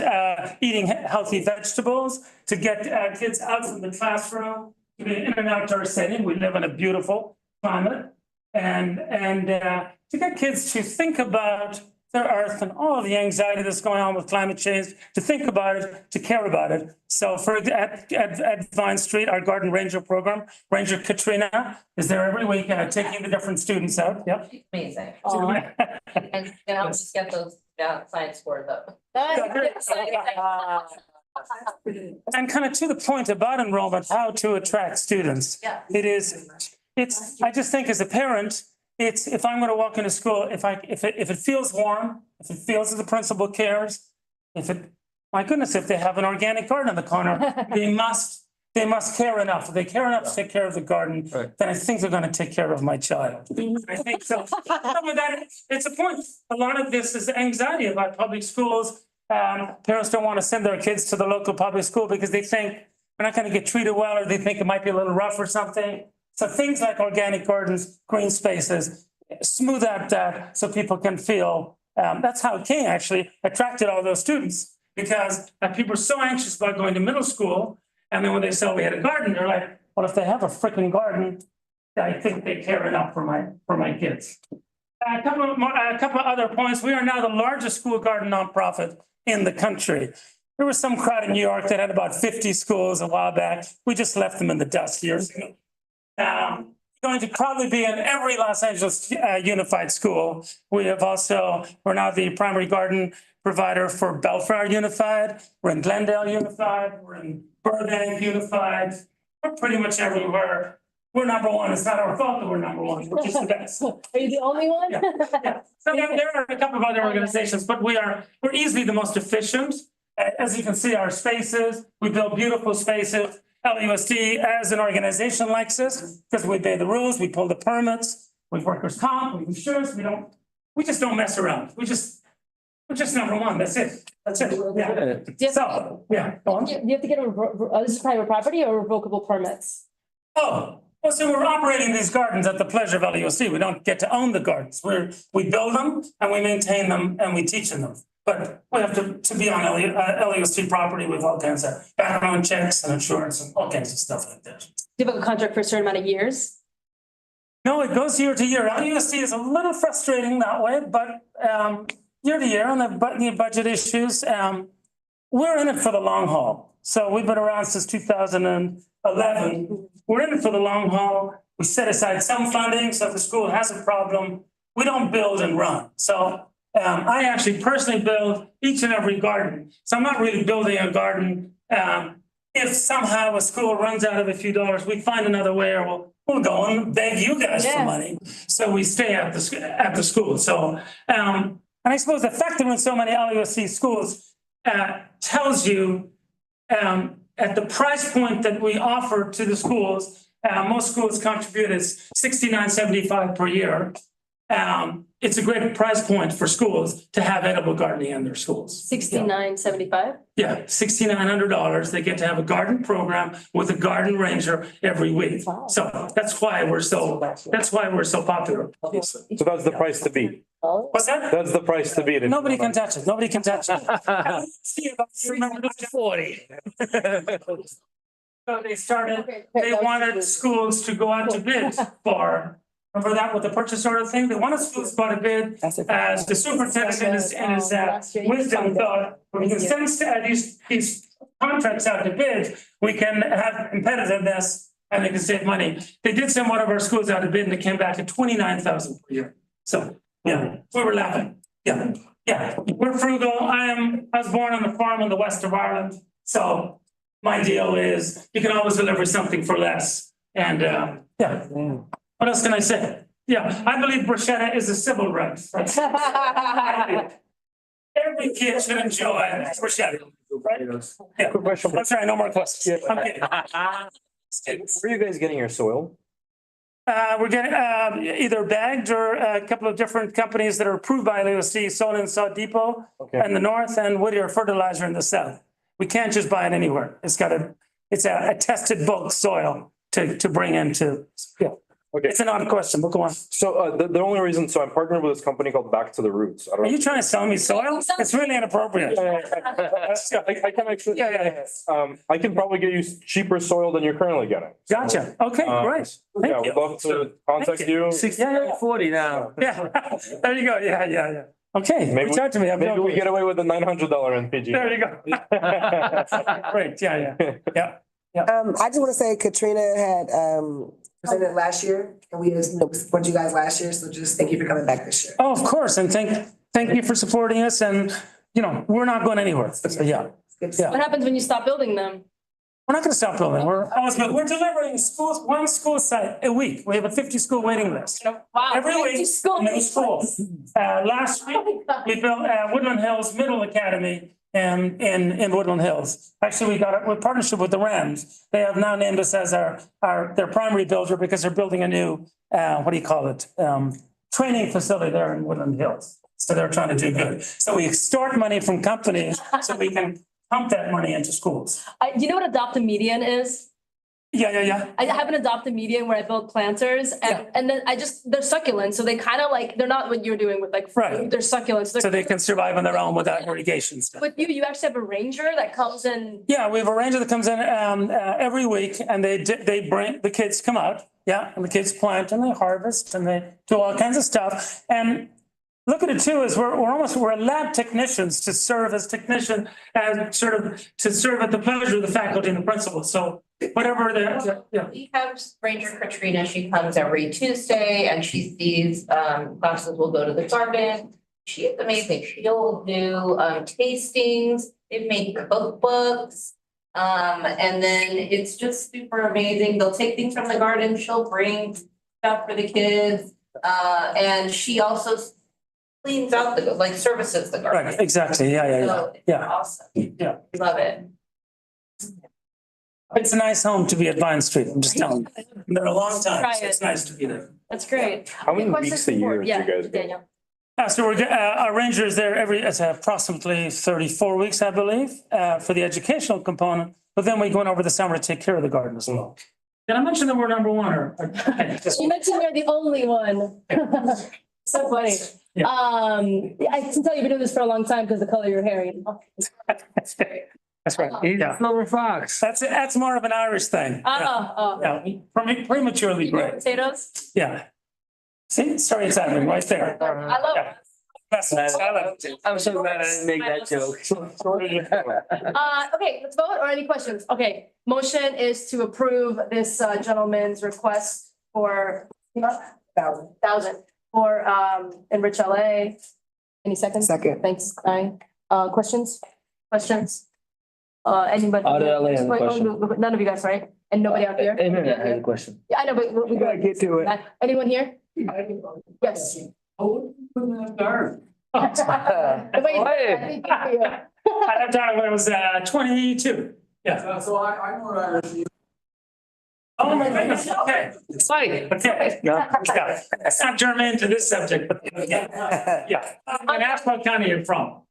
[SPEAKER 14] eating healthy vegetables, to get kids out from the classroom, to be in an outdoor setting. We live in a beautiful climate, and to get kids to think about their earth and all of the anxiety that's going on with climate change, to think about it, to care about it. So at Vine Street, our Garden Ranger program, Ranger Katrina is there every week taking the different students out. Yep.
[SPEAKER 16] Amazing. And I'll just get those science scores up.
[SPEAKER 14] And kind of to the point about enrollment, how to attract students.
[SPEAKER 16] Yeah.
[SPEAKER 14] I just think as a parent, if I'm going to walk into school, if it feels warm, if it feels that the principal cares, my goodness, if they have an organic garden in the corner, they must care enough. If they care enough to take care of the garden, then I think they're going to take care of my child. I think so. It's a point. A lot of this is anxiety about public schools. Parents don't want to send their kids to the local public school because they think they're not going to get treated well, or they think it might be a little rough or something. So things like organic gardens, green spaces, smooth out that so people can feel. That's how King actually attracted all those students, because people are so anxious about going to middle school. And then when they saw we had a garden, they're like, well, if they have a freaking garden, I think they care enough for my kids. A couple of other points. We are now the largest school garden nonprofit in the country. There was some crowd in New York that had about 50 schools a while back. We just left them in the dust years ago. Going to probably be in every Los Angeles unified school. We're now the primary garden provider for Bellflower Unified. We're in Glendale Unified. We're in Burbank Unified. We're pretty much everywhere. We're number one. It's not our fault that we're number one. We're just the best.
[SPEAKER 3] Are you the only one?
[SPEAKER 14] Yeah. So there are a couple of other organizations, but we're easily the most efficient. As you can see, our spaces, we build beautiful spaces. LUSD as an organization likes this because we obey the rules, we pull the permits, we workers' comp, we insurance, we just don't mess around. We're just number one. That's it. Yeah. So, yeah, go on.
[SPEAKER 3] Do you have to get this is private property or revocable permits?
[SPEAKER 14] Oh, well, so we're operating these gardens at the pleasure of LUSD. We don't get to own the gardens. We build them and we maintain them and we teach in them. But we have to be on LUSD property with all kinds of background checks and insurance and all kinds of stuff like that.
[SPEAKER 3] Do you have a contract for a certain amount of years?
[SPEAKER 14] No, it goes year to year. LUSD is a little frustrating that way, but year to year on the budget issues, we're in it for the long haul. So we've been around since 2011. We're in it for the long haul. We set aside some funding, so if the school has a problem, we don't build and run. So I actually personally build each and every garden. So I'm not really building a garden. If somehow a school runs out of a few dollars, we find another way, or we'll go and beg you guys for money. So we stay at the school. So, and I suppose the fact that we're in so many LUSD schools tells you at the price point that we offer to the schools, most schools contribute is $69.75 per year. It's a great price point for schools to have edible gardening in their schools.
[SPEAKER 3] $69.75?
[SPEAKER 14] Yeah, $6,900. They get to have a garden program with a garden ranger every week. Wow. So that's why we're so popular. Obviously.
[SPEAKER 9] So that's the price to beat.
[SPEAKER 14] What's that?
[SPEAKER 9] That's the price to beat.
[SPEAKER 14] Nobody can touch it. Nobody can touch it. Remember 40. So they wanted schools to go out to bid for. Remember that with the purchase order thing? They wanted schools to go out to bid. As the superintendent in his wisdom thought, we can send these contracts out to bid, we can have competitiveness and they can save money. They did send one of our schools out to bid and it came back at $29,000 per year. So yeah, we were laughing. Yeah, we're frugal. I was born on the farm in the west of Ireland. So my deal is you can always deliver something for less. And what else can I say? Yeah, I believe bruschetta is a civil right. Every kid should enjoy bruschetta. Yeah.
[SPEAKER 9] Quick question.
[SPEAKER 14] I'm sorry, no more questions. I'm kidding.
[SPEAKER 9] Where are you guys getting your soil?
[SPEAKER 14] We're getting, either bagged or a couple of different companies that are approved by LAOC, Soil and Salt Depot
[SPEAKER 9] Okay.
[SPEAKER 14] in the north and Whittier Fertilizer in the south. We can't just buy it anywhere. It's a tested bulk soil to bring into, yeah.
[SPEAKER 9] Okay.
[SPEAKER 14] It's an odd question, but go on.
[SPEAKER 9] So the only reason, so I'm partnered with this company called Back to the Roots. I don't
[SPEAKER 14] Are you trying to sell me soil? It's really inappropriate.
[SPEAKER 9] I can actually, I can probably get you cheaper soil than you're currently getting.
[SPEAKER 14] Gotcha. Okay, great.
[SPEAKER 9] Yeah,
[SPEAKER 14] Thank
[SPEAKER 9] we'd
[SPEAKER 14] you.
[SPEAKER 9] love to contact you.
[SPEAKER 2] 40 now.
[SPEAKER 14] Yeah, there you go. Yeah. Okay,
[SPEAKER 9] Maybe,
[SPEAKER 14] reach out to me.
[SPEAKER 9] maybe we get away with the $900 NPG.
[SPEAKER 14] There you go. Great, yeah.
[SPEAKER 12] I just want to say Katrina had, presented last year, and we just supported you guys last year, so just thank you for coming back this year.
[SPEAKER 14] Oh, of course, and thank you for supporting us, and, we're not going anywhere. So, yeah.
[SPEAKER 3] What happens when you stop building them?
[SPEAKER 14] We're not gonna stop building. We're delivering schools, one school site a week. We have a 50 school waiting list.
[SPEAKER 3] Wow.
[SPEAKER 14] Every
[SPEAKER 3] 50
[SPEAKER 14] week,
[SPEAKER 3] schools.
[SPEAKER 14] new schools. Last week, we built Woodland Hills Middle Academy in Woodland Hills. Actually, we got it with partnership with the Rams. They have now named us as their primary builder because they're building a new, training facility there in Woodland Hills. So they're trying to do good. So we extort money from companies so we can pump that money into schools.
[SPEAKER 3] You know what adopt a median is?
[SPEAKER 14] Yeah.
[SPEAKER 3] I have an adopt a median where I build planters and then they're succulents. So they kind of they're not what you're doing with fruit,
[SPEAKER 14] Right.
[SPEAKER 3] they're succulents.
[SPEAKER 14] So they can survive on their own without irrigation stuff.
[SPEAKER 3] But you actually have a ranger that comes in.
[SPEAKER 14] Yeah, we have a ranger that comes in every week and they bring, the kids come out, and the kids plant and they harvest and they do all kinds of stuff. And look at it too, is we're lab technicians to serve as technician and to serve at the pleasure of the faculty and the principals. So whatever
[SPEAKER 16] We have Ranger Katrina, she comes every Tuesday and she sees, classes will go to the garden. She is amazing. She'll do, tastings, they've made cookbooks. And then it's just super amazing. They'll take things from the garden, she'll bring stuff for the kids. And she also cleans out services the garden.
[SPEAKER 14] Right, exactly, yeah.
[SPEAKER 16] So it's awesome.
[SPEAKER 14] Yeah.
[SPEAKER 16] Love it.
[SPEAKER 14] It's a nice home to be at Vine Street, I'm just telling you. Been there a long time, so it's nice to be there.
[SPEAKER 3] That's great.
[SPEAKER 9] How many weeks a year do you guys go?
[SPEAKER 3] Daniel.
[SPEAKER 14] So our ranger is there it's approximately 34 weeks, I believe, for the educational component. But then we go in over the summer to take care of the garden as well. Did I mention that we're number one or?
[SPEAKER 3] You mentioned you're the only one. So funny.
[SPEAKER 14] Yeah.
[SPEAKER 3] I can tell you've been doing this for a long time because the color of your hair.
[SPEAKER 14] That's right. Yeah.
[SPEAKER 2] Silver fox.
[SPEAKER 14] That's more of an Irish thing. Yeah, prematurely gray.
[SPEAKER 3] Potatoes?
[SPEAKER 14] Yeah. See, stereotyping right there.
[SPEAKER 3] I love it.
[SPEAKER 2] I'm so glad I didn't make that joke.
[SPEAKER 3] Okay, let's vote or any questions? Okay, motion is to approve this gentleman's request for thousand for Enrich LA. Any seconds?
[SPEAKER 12] Second.
[SPEAKER 3] Thanks, Ryan. Questions? Anybody?
[SPEAKER 2] Out of LA, I have a
[SPEAKER 3] Wait,
[SPEAKER 2] question.
[SPEAKER 3] none of you guys, right? And nobody out here?
[SPEAKER 2] Internet had a question.
[SPEAKER 3] Yeah, I know, but we gotta
[SPEAKER 2] get to it.
[SPEAKER 3] Anyone here? Yes.
[SPEAKER 14] I
[SPEAKER 3] Wait,
[SPEAKER 14] left out when I was 22. Yeah.
[SPEAKER 13] So I know Irish.
[SPEAKER 14] Oh my goodness. Okay. It's fine. Okay. Yeah. It's not germane to this subject, but yeah. And ask what county you're from.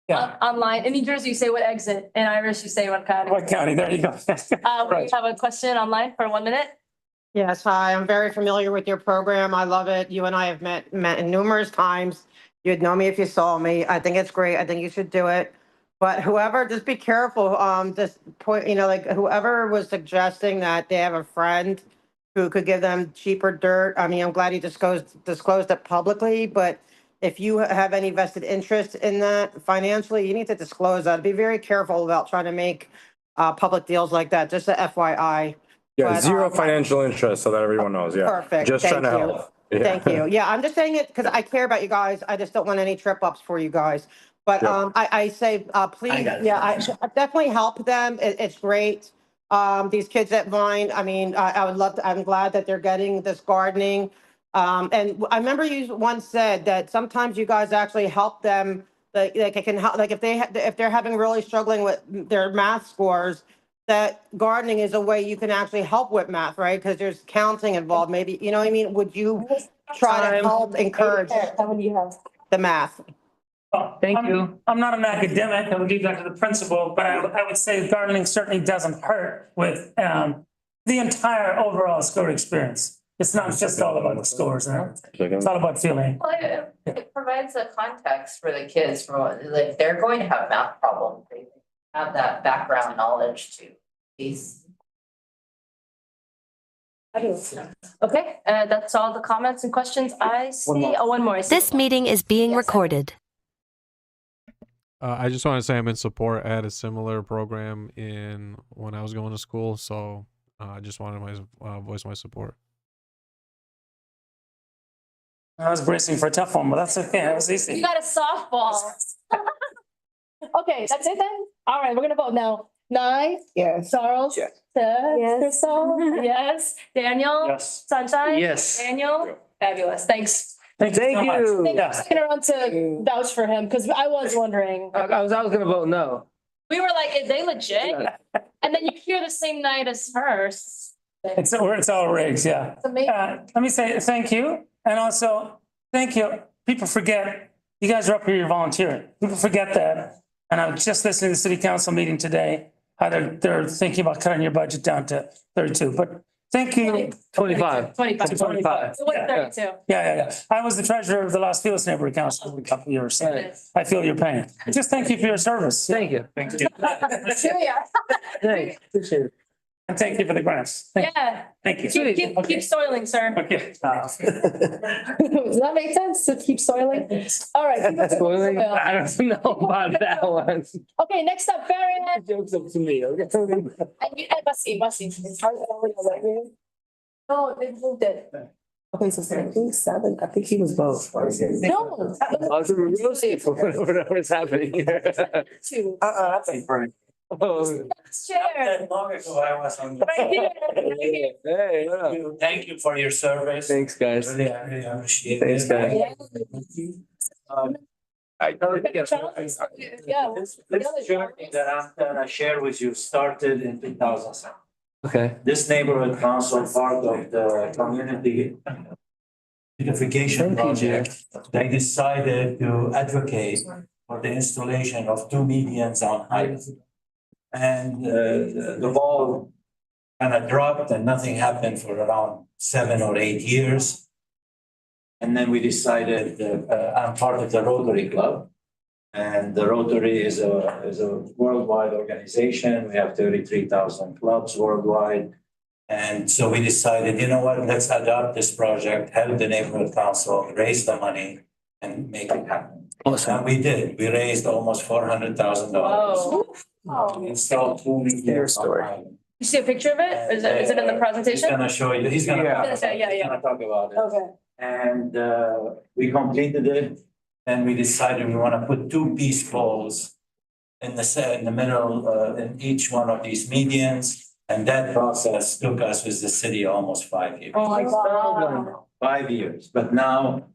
[SPEAKER 14] Yeah.
[SPEAKER 3] Online, in New Jersey, you say what exit, in Irish, you say what county.
[SPEAKER 14] What county? There you go.
[SPEAKER 3] We have a question online for 1 minute.
[SPEAKER 15] Yes, hi, I'm very familiar with your program. I love it. You and I have met numerous times. You'd know me if you saw me. I think it's great. I think you should do it. But whoever, just be careful, just point, whoever was suggesting that they have a friend who could give them cheaper dirt. I mean, I'm glad you disclosed it publicly, but if you have any vested interest in that financially, you need to disclose that. Be very careful about trying to make public deals like that, just a FYI.
[SPEAKER 9] Yeah,
[SPEAKER 15] But,
[SPEAKER 9] zero financial interest, so that everyone knows, yeah.
[SPEAKER 15] Perfect.
[SPEAKER 9] Just trying
[SPEAKER 15] Thank
[SPEAKER 9] to
[SPEAKER 15] you.
[SPEAKER 9] help. Yeah.
[SPEAKER 15] Thank you. Yeah, I'm just saying it because I care about you guys. I just don't want any trip ups for you guys. But
[SPEAKER 9] Yeah.
[SPEAKER 15] I say, please, I definitely help them. It's great. These kids at Vine, I mean, I would love to, I'm glad that they're getting this gardening. And I remember you once said that sometimes you guys actually help them like it can help, like if if they're having really struggling with their math scores, that gardening is a way you can actually help with math, right? Because there's counting involved, maybe, you know what I mean? Would you try to help encourage the math?
[SPEAKER 2] Thank you.
[SPEAKER 14] I'm not an academic, I would leave that to the principal, but I would say gardening certainly doesn't hurt with the entire overall school experience. It's not just all about the scores, it's all about feeling.
[SPEAKER 16] Well, it provides a context for the kids for like, they're going to have math problems. They have that background knowledge to these.
[SPEAKER 3] Okay, that's all the comments and questions I see. Oh, one more.
[SPEAKER 17] This meeting is being recorded.
[SPEAKER 18] I just want to say I'm in support. I had a similar program when I was going to school, so I just wanted my voice my support.
[SPEAKER 14] I was bracing for a tough one, but that's okay. That was easy.
[SPEAKER 3] You got a softball. Okay, that's it then? All right, we're gonna vote now. Nye?
[SPEAKER 12] Yes.
[SPEAKER 3] Charles?
[SPEAKER 12] Yes.
[SPEAKER 3] Yes. Crystal? Yes. Daniel?
[SPEAKER 6] Yes.
[SPEAKER 3] Sunshine?
[SPEAKER 2] Yes.
[SPEAKER 3] Daniel? Fabulous, thanks.
[SPEAKER 14] Thank you so much.
[SPEAKER 2] you.
[SPEAKER 3] Thanks for sticking around to vouch for him, because I was wondering.
[SPEAKER 2] I was gonna vote no.
[SPEAKER 3] We were like, is they legit? And then you hear the same night as hers.
[SPEAKER 14] It's all rigged, yeah.
[SPEAKER 3] It's amazing.
[SPEAKER 14] Let me say thank you, and also, thank you. People forget, you guys are up here, you're volunteering. People forget that. And I was just listening to the city council meeting today, how they're thinking about cutting your budget down to 32, but thank you.
[SPEAKER 2] 25.
[SPEAKER 3] 25.
[SPEAKER 2] 25.
[SPEAKER 3] It was 32.
[SPEAKER 14] Yeah. I was the treasurer of the Los Feliz Neighborhood Council for a couple of years.
[SPEAKER 2] Right.
[SPEAKER 14] I feel your pain. Just thank you for your service.
[SPEAKER 2] Thank you.
[SPEAKER 14] Thank you.
[SPEAKER 3] Here we are.
[SPEAKER 2] Thanks. Appreciate it.
[SPEAKER 14] And thank you for the grants.
[SPEAKER 3] Yeah.
[SPEAKER 14] Thank you.
[SPEAKER 3] Keep soiling, sir.
[SPEAKER 14] Okay.
[SPEAKER 3] Does that make sense to keep soiling? All right.
[SPEAKER 2] Spoiling? I don't know about that one.
[SPEAKER 3] Okay, next up, Farron.
[SPEAKER 2] Joke's up to me, okay?
[SPEAKER 3] And Bussy. No, they moved it.
[SPEAKER 12] Okay, so 7, I think he was both.
[SPEAKER 3] No.
[SPEAKER 2] I was real safe for whatever's happening here.
[SPEAKER 3] Two.
[SPEAKER 10] That's a burn.
[SPEAKER 2] Oh,
[SPEAKER 3] Chair.
[SPEAKER 13] Long ago, I was on.
[SPEAKER 3] Right here. Right here.
[SPEAKER 2] hey, what up?
[SPEAKER 13] Thank you for your service.
[SPEAKER 2] Thanks, guys.
[SPEAKER 13] I really appreciate it.
[SPEAKER 2] Thanks, guys.
[SPEAKER 3] Yeah.
[SPEAKER 13] This journey that I'm gonna share with you started in 2007.
[SPEAKER 2] Okay.
[SPEAKER 13] This neighborhood council, part of the community beautification project, they decided to advocate for the installation of 2 medians on Highland. And the ball kind of dropped and nothing happened for around 7 or 8 years. And then we decided, I'm part of the Rotary Club. And the Rotary is a worldwide organization. We have 33,000 clubs worldwide. And so we decided, you know what, let's adopt this project, help the neighborhood council, raise the money and make it happen.
[SPEAKER 2] Awesome.
[SPEAKER 13] And we did. We raised almost $400,000. Installed 2 medians on Highland.
[SPEAKER 3] You see a picture of it? Is it in the presentation?
[SPEAKER 13] He's gonna show you, he's gonna talk about it.
[SPEAKER 3] Yeah.
[SPEAKER 13] He's gonna talk about it.
[SPEAKER 3] Okay.
[SPEAKER 13] And we completed it. And we decided we want to put 2 peace poles in the middle, in each one of these medians. And that process took us with the city almost 5 years.
[SPEAKER 3] Oh my God.
[SPEAKER 13] 5 years. But now,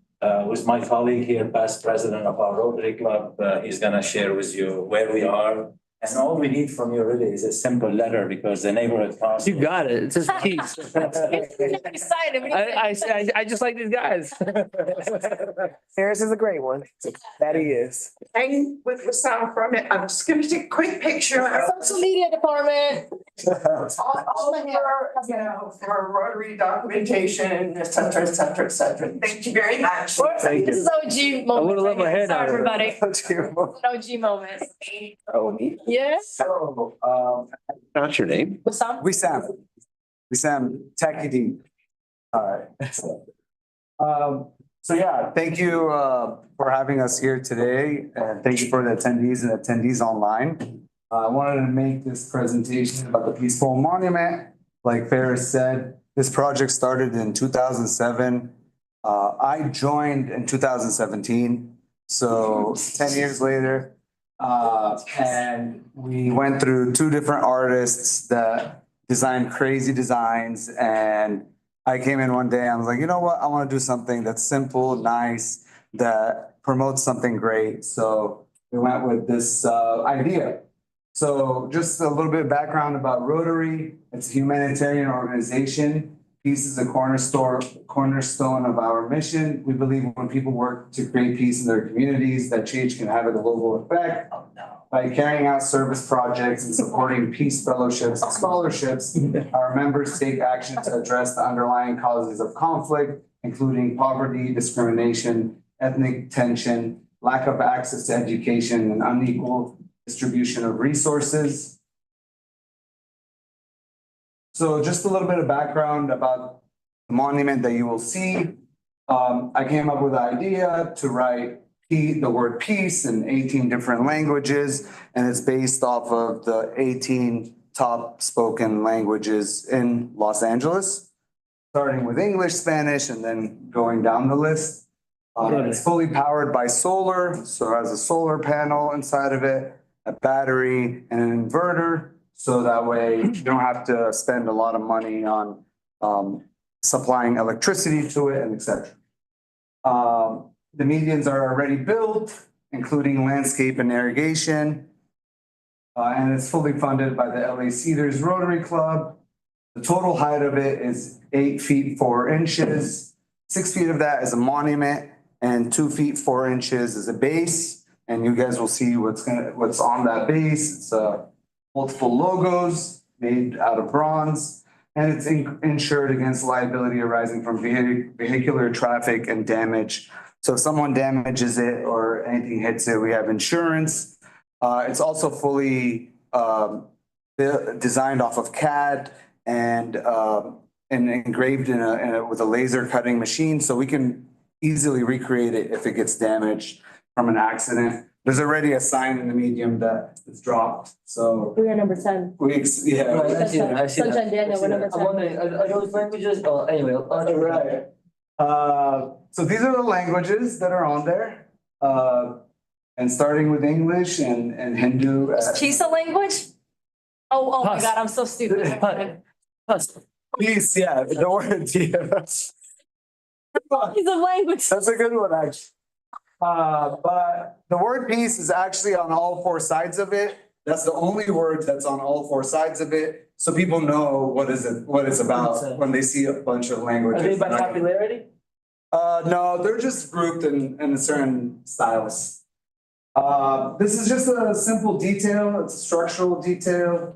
[SPEAKER 13] with my colleague here, past president of our Rotary Club, he's gonna share with you where we are. And all we need from you really is a simple letter because the neighborhood council.
[SPEAKER 2] You got it. It's just keys. I just like these guys.
[SPEAKER 12] Harris is a great one. That he is.
[SPEAKER 20] And with the sound from it, I'm just gonna take a quick picture.
[SPEAKER 3] Social media department.
[SPEAKER 20] All of your, for Rotary documentation, et cetera, et cetera, et cetera. Thank you very much.
[SPEAKER 2] Thank
[SPEAKER 3] This
[SPEAKER 2] you.
[SPEAKER 3] is OG moment.
[SPEAKER 2] I would've let my hair down.
[SPEAKER 3] Sorry, everybody. OG moment. Yes.
[SPEAKER 10] So,
[SPEAKER 4] Not your name?
[SPEAKER 3] Wissam?
[SPEAKER 10] Wissam Takidi. All right. So yeah, thank you for having us here today, and thank you for the attendees and attendees online. I wanted to make this presentation about the Peace Pole Monument. Like Ferris said, this project started in 2007. I joined in 2017, so 10 years later. And we went through 2 different artists that designed crazy designs, and I came in one day, I was like, you know what, I want to do something that's simple, nice, that
[SPEAKER 5] promote something great. So we went with this idea. So just a little bit of background about Rotary. It's a humanitarian organization. Peace is a cornerstone of our mission. We believe when people work to create peace in their communities, that change can have a global effect. By carrying out service projects and supporting peace fellowships and scholarships, our members take action to address the underlying causes of conflict, including poverty, discrimination, ethnic tension, lack of access to education, and unequal distribution of resources. So just a little bit of background about the monument that you will see. I came up with the idea to write the word peace in 18 different languages, and it's based off of the 18 top spoken languages in Los Angeles, starting with English, Spanish, and then going down the list. It's fully powered by solar, so it has a solar panel inside of it, a battery, and an inverter. So that way you don't have to spend a lot of money on supplying electricity to it and et cetera. The medians are already built, including landscape and irrigation. And it's fully funded by the LA Cedars Rotary Club. The total height of it is 8 feet 4 inches. 6 feet of that is a monument and 2 feet 4 inches is a base. And you guys will see what's on that base. It's multiple logos made out of bronze. And it's insured against liability arising from vehicular traffic and damage. So if someone damages it or anything hits it, we have insurance. It's also fully designed off of CAD and engraved with a laser cutting machine, so we can easily recreate it if it gets damaged from an accident. There's already a sign in the medium that is dropped, so.
[SPEAKER 22] We are number 10.
[SPEAKER 2] Right, I see that, I see that.
[SPEAKER 22] Sunshine Daniel, we're number 10.
[SPEAKER 2] I'm wondering, are those languages, anyway.
[SPEAKER 5] Right. So these are the languages that are on there. And starting with English and Hindu.
[SPEAKER 3] Is peace a language? Oh my
[SPEAKER 2] Pus.
[SPEAKER 3] God, I'm so stupid.
[SPEAKER 5] Peace, yeah, the word, yeah.
[SPEAKER 3] He's a language.
[SPEAKER 5] That's a good one, actually. But the word peace is actually on all 4 sides of it. That's the only word that's on all 4 sides of it. So people know what it's about when they see a bunch of languages.
[SPEAKER 2] Are they by popularity?
[SPEAKER 5] No, they're just grouped in certain styles. This is just a simple detail. It's a structural detail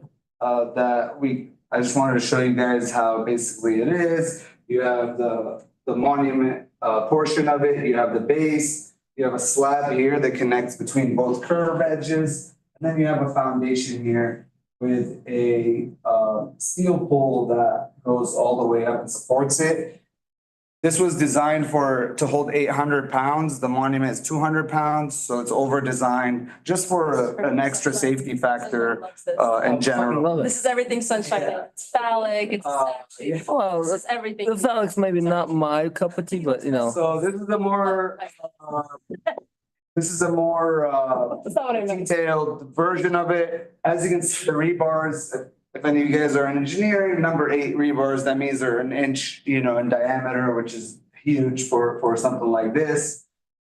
[SPEAKER 5] I just wanted to show you guys how basically it is. You have the monument portion of it. You have the base. You have a slab here that connects between both curved edges. And then you have a foundation here with a steel pole that goes all the way up and supports it. This was designed to hold 800 pounds. The monument is 200 pounds, so it's over-designed just for an extra safety factor in general.
[SPEAKER 3] This is everything Sunshine. It's phallic, it's
[SPEAKER 2] Well,
[SPEAKER 3] it's everything.
[SPEAKER 2] the phallic's maybe not my cup of tea, but you know.
[SPEAKER 5] So this is a more
[SPEAKER 3] That's not what I meant.
[SPEAKER 5] detailed version of it. As you can see, the rebars, if any of you guys are in engineering, number 8 rebars, that means they're an inch, in diameter, which is huge for something like this.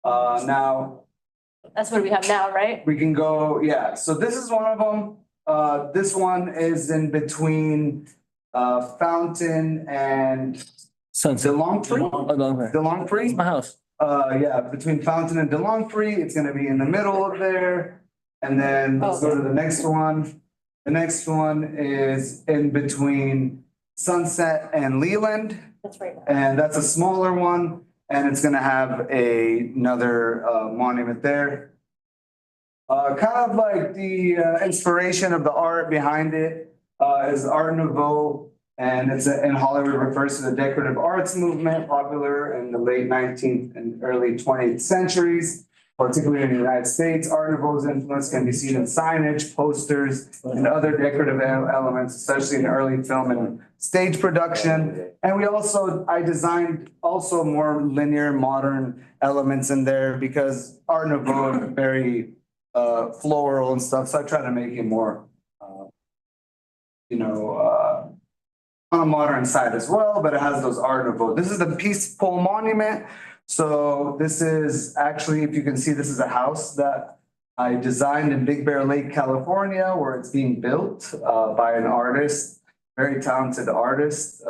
[SPEAKER 5] Now,
[SPEAKER 3] That's what we have now, right?
[SPEAKER 5] we can go, yeah, so this is one of them. This one is in between Fountain and
[SPEAKER 2] Sunset.
[SPEAKER 5] DeLongpre. DeLongpre.
[SPEAKER 2] My house.
[SPEAKER 5] Yeah, between Fountain and DeLongpre, it's gonna be in the middle of there. And then let's go to the next one. The next one is in between Sunset and Leland.
[SPEAKER 3] That's right.
[SPEAKER 5] And that's a smaller one, and it's gonna have another monument there. Kind of like the inspiration of the art behind it is Art Nouveau, and it's in Hollywood refers to the decorative arts movement popular in the late 19th and early 20th centuries. Particularly in the United States, Art Nouveau's influence can be seen in signage, posters, and other decorative elements, especially in early film and stage production. And I designed also more linear modern elements in there because Art Nouveau is very floral and stuff. So I try to make it more, on a modern side as well, but it has those Art Nouveau. This is the Peace Pole Monument. So this is actually, if you can see, this is a house that I designed in Big Bear Lake, California, where it's being built by an artist, very talented artist.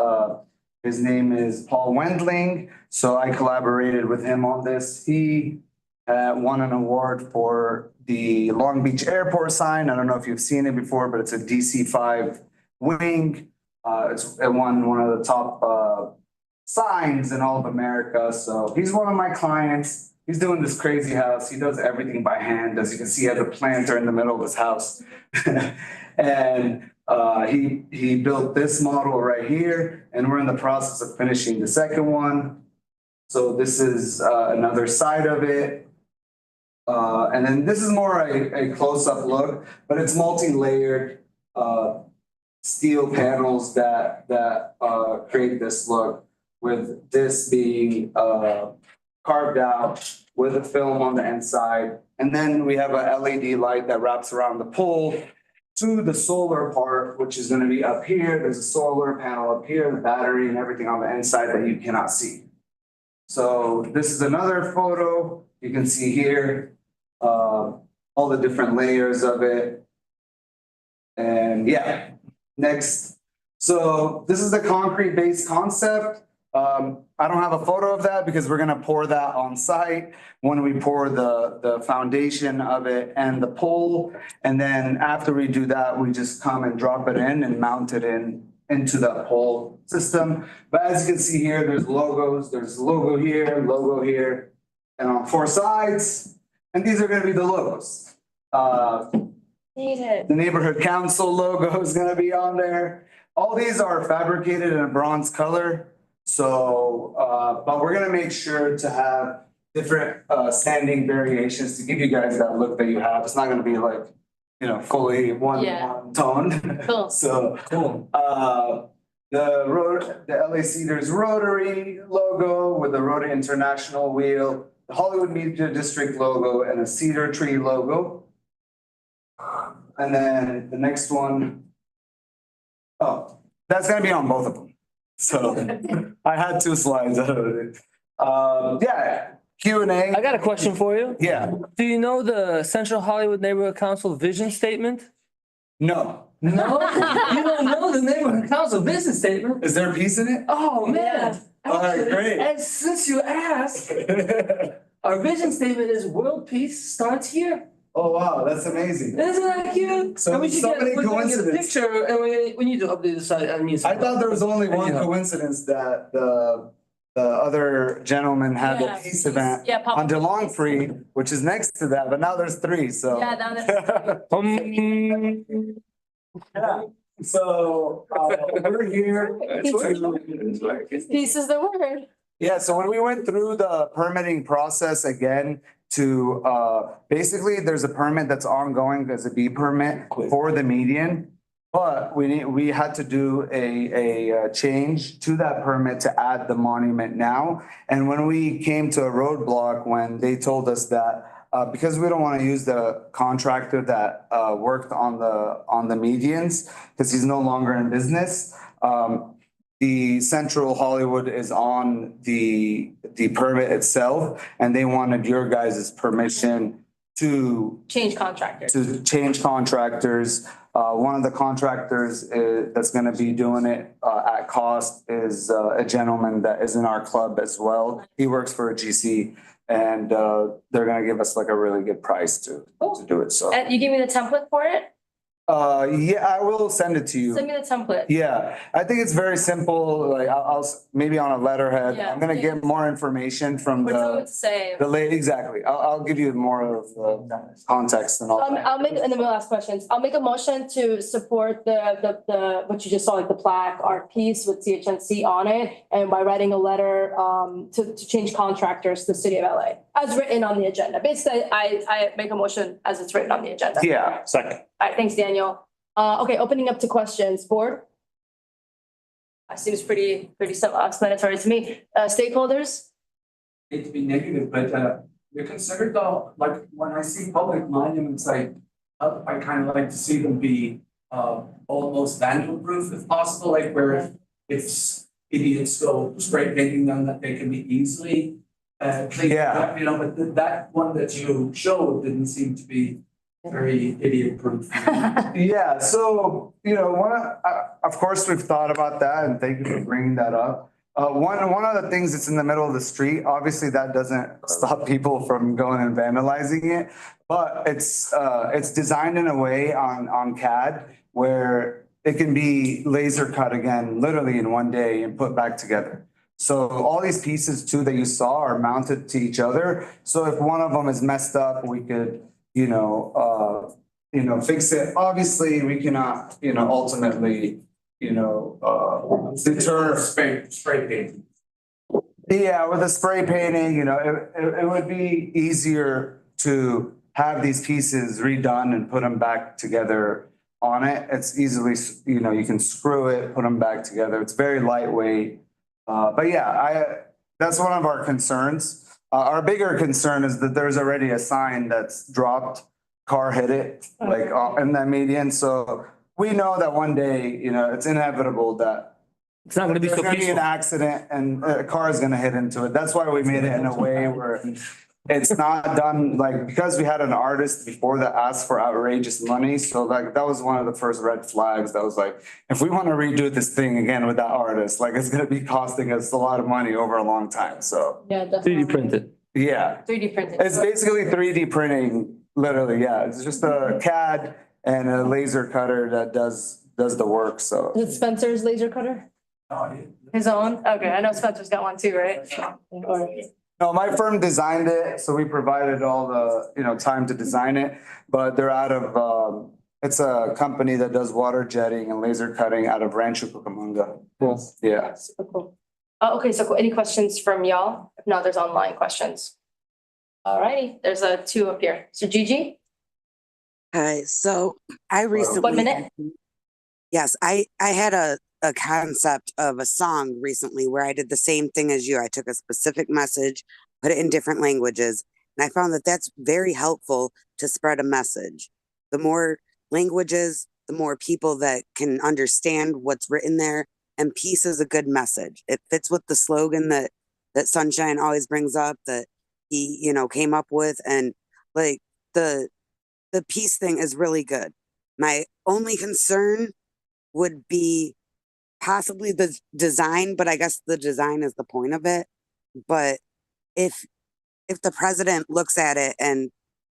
[SPEAKER 5] His name is Paul Wendling. So I collaborated with him on this. He won an award for the Long Beach Airport sign. I don't know if you've seen it before, but it's a DC-5 wing. It won one of the top signs in all of America. So he's one of my clients. He's doing this crazy house. He does everything by hand. As you can see, he has a planter in the middle of his house. And he built this model right here, and we're in the process of finishing the second one. So this is another side of it. And then this is more a close-up look, but it's multi-layered steel panels that create this look, with this being carved out with a film on the inside. And then we have a LED light that wraps around the pole to the solar part, which is gonna be up here. There's a solar panel up here, the battery and everything on the inside that you cannot see. So this is another photo. You can see here all the different layers of it. And yeah, next. So this is the concrete based concept. I don't have a photo of that because we're gonna pour that on site when we pour the foundation of it and the pole. And then after we do that, we just come and drop it in and mount it into the pole system. But as you can see here, there's logos. There's logo here, and on 4 sides. And these are gonna be the logos. The neighborhood council logo is gonna be on there. All these are fabricated in a bronze color. So, but we're gonna make sure to have different standing variations to give you guys that look that you have. It's not gonna be like, you know, fully one tone.
[SPEAKER 1] Cool.
[SPEAKER 5] So, the LA Cedars Rotary logo with the Rotary International wheel, the Hollywood Media District logo, and a cedar tree logo. And then the next one, oh, that's gonna be on both of them. So I had 2 slides out of it. Yeah, Q&A.
[SPEAKER 2] I got a question for you.
[SPEAKER 5] Yeah.
[SPEAKER 2] Do you know the Central Hollywood Neighborhood Council vision statement?
[SPEAKER 5] No.
[SPEAKER 2] No? You don't know the Neighborhood Council vision statement?
[SPEAKER 5] Is there a piece in it?
[SPEAKER 2] Oh, man.
[SPEAKER 5] All right,
[SPEAKER 2] Actually,
[SPEAKER 5] great.
[SPEAKER 2] And since you asked, our vision statement is world peace starts here.
[SPEAKER 5] Oh, wow, that's amazing.
[SPEAKER 2] Isn't that cute?
[SPEAKER 5] So
[SPEAKER 2] And we should
[SPEAKER 5] so
[SPEAKER 2] get-
[SPEAKER 5] many
[SPEAKER 2] we're gonna get a
[SPEAKER 5] coincidences.
[SPEAKER 2] Picture, and we need to update the site.
[SPEAKER 5] I thought there was only one coincidence that the other gentleman had the peace event on DeLongfree, which is next to that, but now there's 3, so.
[SPEAKER 1] Yeah, now there's.
[SPEAKER 5] Yeah. So, we're here.
[SPEAKER 3] Peace is the word.
[SPEAKER 5] Yeah, so when we went through the permitting process again to, basically, there's a permit that's ongoing, there's a B permit for the median. But we had to do a change to that permit to add the monument now. And when we came to a roadblock, when they told us that, because we don't want to use the contractor that worked on the medians, because he's no longer in business. The Central Hollywood is on the permit itself, and they wanted your guys' permission to
[SPEAKER 3] Change contractors.
[SPEAKER 5] change contractors. One of the contractors that's gonna be doing it at cost is a gentleman that is in our club as well. He works for a GC, and they're gonna give us like a really good price to do it, so.
[SPEAKER 3] You give me the template for it?
[SPEAKER 5] Yeah, I will send it to you.
[SPEAKER 3] Send me the template.
[SPEAKER 5] Yeah, I think it's very simple, like I'll maybe on a letterhead,
[SPEAKER 3] Yeah,
[SPEAKER 5] I'm gonna get more information from
[SPEAKER 3] Or tell me what
[SPEAKER 5] the
[SPEAKER 3] to say.
[SPEAKER 5] exactly. I'll give you more of the context and all that.
[SPEAKER 3] I'll make, and then we'll ask questions. I'll make a motion to support the, what you just saw, like the plaque, our piece with CHNC on it. And by writing a letter, to change contractors to the city of LA, as written on the agenda. Basically, I make a motion as it's written on the agenda.
[SPEAKER 5] Yeah.
[SPEAKER 10] Second.
[SPEAKER 3] All right, thanks, Daniel. Okay, opening up to questions, board? That seems pretty self-explanatory to me. Stakeholders?
[SPEAKER 13] Hate to be negative, but you're considered though, like, when I see public monuments, I kind of like to see them be almost vandal proof if possible, like where if idiots go spray painting them, that they can be easily Please,
[SPEAKER 5] Yeah.
[SPEAKER 13] you know, but that one that you showed didn't seem to be very idiot proof.
[SPEAKER 5] Yeah, so, of course, we've thought about that and thank you for bringing that up. One of the things that's in the middle of the street, obviously that doesn't stop people from going and vandalizing it. But it's designed in a way on CAD where it can be laser cut again, literally in one day and put back together. So all these pieces too that you saw are mounted to each other. So if one of them is messed up, we could, fix it. Obviously, we cannot, ultimately, deter.
[SPEAKER 13] Spray paint.
[SPEAKER 5] Yeah, with the spray painting, it would be easier to have these pieces redone and put them back together on it. It's easily, you can screw it, put them back together. It's very lightweight. But yeah, that's one of our concerns. Our bigger concern is that there's already a sign that's dropped, car hit it, like in that median. So we know that one day, it's inevitable that
[SPEAKER 2] It's not gonna be so
[SPEAKER 5] there's gonna be an
[SPEAKER 2] peaceful.
[SPEAKER 5] accident and a car is gonna hit into it. That's why we made it in a way where it's not done, like, because we had an artist before that asked for outrageous money. So like, that was one of the first red flags that was like, if we want to redo this thing again with that artist, like, it's gonna be costing us a lot of money over a long time. So,
[SPEAKER 3] Yeah,
[SPEAKER 2] 3D
[SPEAKER 3] definitely.
[SPEAKER 2] printed.
[SPEAKER 5] yeah.
[SPEAKER 3] 3D printed.
[SPEAKER 5] It's basically 3D printing, literally, yeah. It's just a CAD and a laser cutter that does the work, so.
[SPEAKER 3] Is it Spencer's laser cutter? His own? Okay, I know Spencer's got one too, right?
[SPEAKER 5] No, my firm designed it, so we provided all the, time to design it, but they're out of, it's a company that does water jetting and laser cutting out of Rancho Cucamonga.
[SPEAKER 2] Cool.
[SPEAKER 5] Yeah.
[SPEAKER 3] Super cool. Okay, so any questions from y'all? If not, there's online questions. All righty, there's two up here. So Gigi?
[SPEAKER 11] Hi, so I recently.
[SPEAKER 3] 1 minute.
[SPEAKER 11] Yes, I had a concept of a song recently where I did the same thing as you. I took a specific message, put it in different languages, and I found that that's very helpful to spread a message. The more languages, the more people that can understand what's written there, and peace is a good message. It fits with the slogan that Sunshine always brings up, that he, came up with, and like the peace thing is really good. My only concern would be possibly the design, but I guess the design is the point of it. But if the president looks at it and